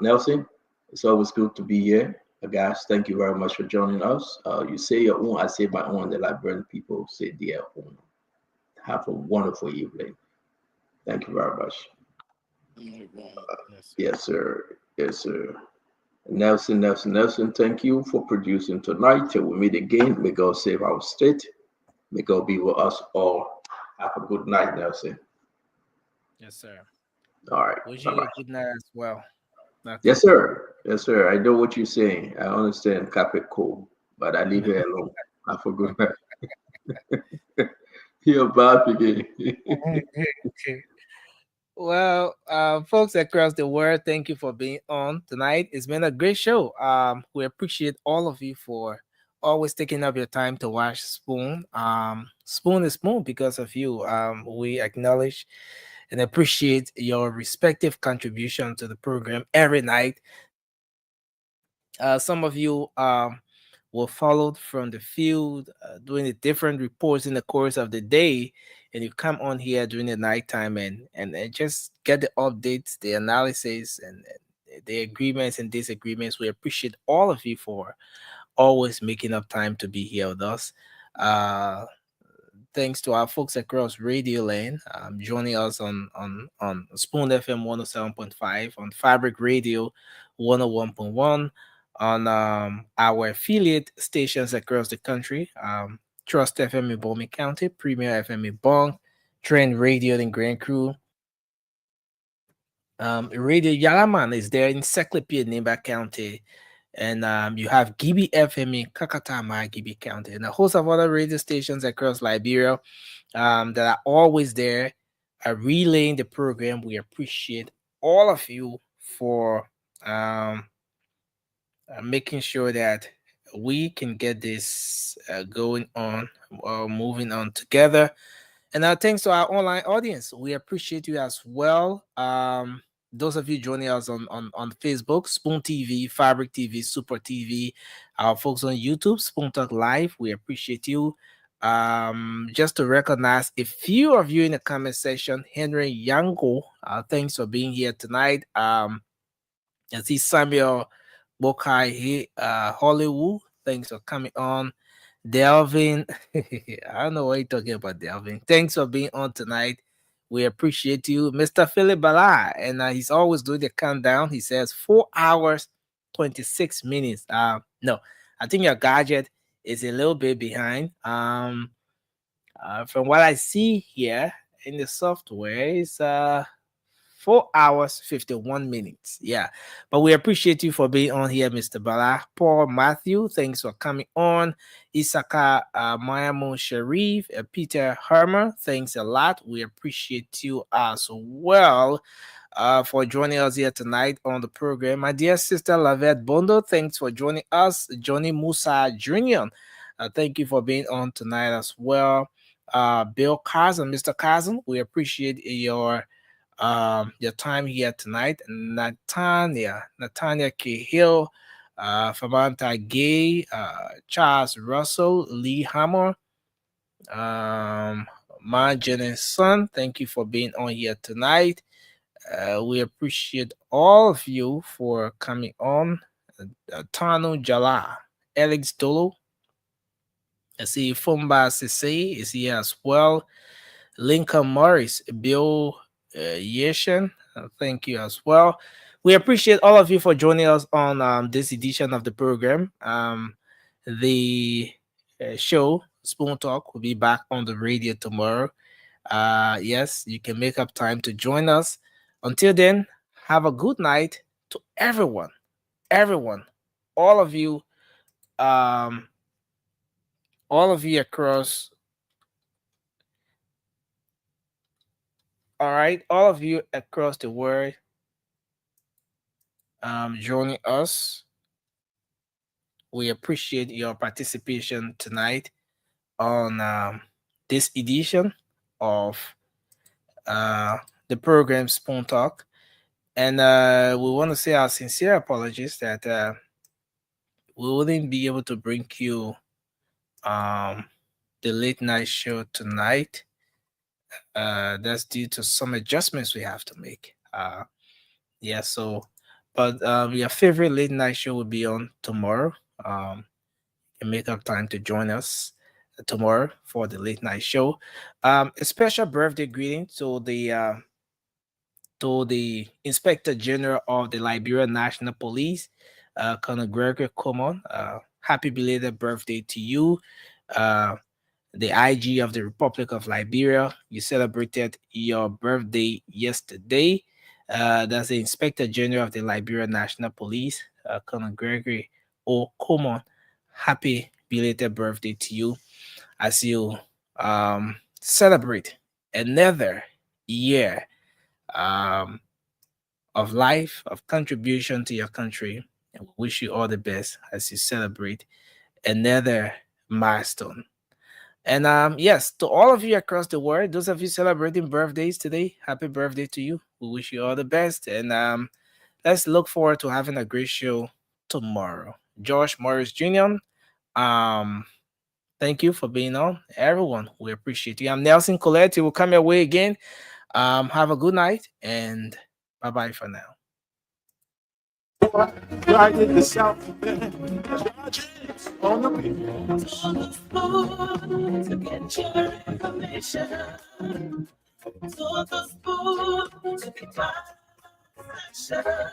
Speaker 18: Nelson, it's always good to be here. Guys, thank you very much for joining us. You say your own, I say my own. The Liberian people say their own. Have a wonderful evening. Thank you very much. Yes, sir. Yes, sir. Nelson, thank you for producing tonight. Till we meet again, may God save our state. May God be with us all. Have a good night, Nelson.
Speaker 2: Yes, sir.
Speaker 18: All right.
Speaker 2: Wishing you a good night as well.
Speaker 18: Yes, sir. Yes, sir. I know what you're saying. I understand Capricorn, but I leave it alone. Have a good night. You're bad again.
Speaker 2: Well, folks across the world, thank you for being on tonight. It's been a great show. We appreciate all of you for always taking up your time to watch Spoon. Spoon is Spoon because of you. We acknowledge and appreciate your respective contribution to the program every night. Some of you were followed from the field, doing the different reports in the course of the day, and you come on here during the nighttime and just get the updates, the analysis, and the agreements and disagreements. We appreciate all of you for always making up time to be here with us. Thanks to our folks across Radio Land, joining us on Spoon FM 107.5, on Fabric Radio 101.1, on our affiliate stations across the country, Trust FM in Bomi County, Premier FM in Bong, Trend Radio in Grand Crew, Radio Yalaman is there in Seclipia, Nimba County, and you have Gibi FM in Kakatama, Gibi County, and a host of other radio stations across Liberia that are always there, relaying the program. We appreciate all of you for making sure that we can get this going on, moving on together. And thanks to our online audience, we appreciate you as well. Those of you joining us on Facebook, Spoon TV, Fabric TV, Super TV, our folks on YouTube, Spoon Talk Live, we appreciate you. Just to recognize a few of you in the comment section, Henry Yango, thanks for being here tonight. I see Samuel Bokai Hollywood, thanks for coming on. Delvin, I don't know what you're talking about, Delvin. Thanks for being on tonight. We appreciate you. Mr. Philip Bala, and he's always doing the countdown. He says 4 hours, 26 minutes. No, I think your gadget is a little bit behind. From what I see here in the software, it's 4 hours, 51 minutes. Yeah. But we appreciate you for being on here, Mr. Bala. Paul Matthew, thanks for coming on. Isaka Mayamu Sharif, Peter Hermer, thanks a lot. We appreciate you as well for joining us here tonight on the program. My dear sister Lavette Bondo, thanks for joining us. Johnny Musa Jr., thank you for being on tonight as well. Bill Carson, Mr. Carson, we appreciate your time here tonight. Natania Cahill, Famanta Gay, Charles Russell, Lee Hammer, Marjorie's son, thank you for being on here tonight. We appreciate all of you for coming on. Tano Jala, Alex Dolo, I see Fumba Sisi is here as well. Lincoln Morris, Bill Yeshen, thank you as well. We appreciate all of you for joining us on this edition of the program. The show Spoon Talk will be back on the radio tomorrow. Yes, you can make up time to join us. Until then, have a good night to everyone, all of you across. All right, all of you across the world joining us. We appreciate your participation tonight on this edition of the program Spoon Talk. And we want to say our sincere apologies that we wouldn't be able to bring you the late night show tonight. That's due to some adjustments we have to make. But your favorite late night show will be on tomorrow. You can make up time to join us tomorrow for the late night show. A special birthday greeting to the Inspector General of the Liberia National Police, Conor Gregory Common, happy belated birthday to you. The IG of the Republic of Liberia, you celebrated your birthday yesterday. That's the Inspector General of the Liberia National Police, Conor Gregory Common. Happy belated birthday to you as you celebrate another year of life, of contribution to your country. And we wish you all the best as you celebrate another milestone. And yes, to all of you across the world, those of you celebrating birthdays today, happy birthday to you. We wish you all the best. And let's look forward to having a great show tomorrow. Josh Morris Jr., thank you for being on. Everyone, we appreciate you. I'm Nelson Coletti. We'll come your way again. Have a good night and bye-bye for now.
Speaker 7: Riding the South on the to get your information. To the spoon to get my pressure.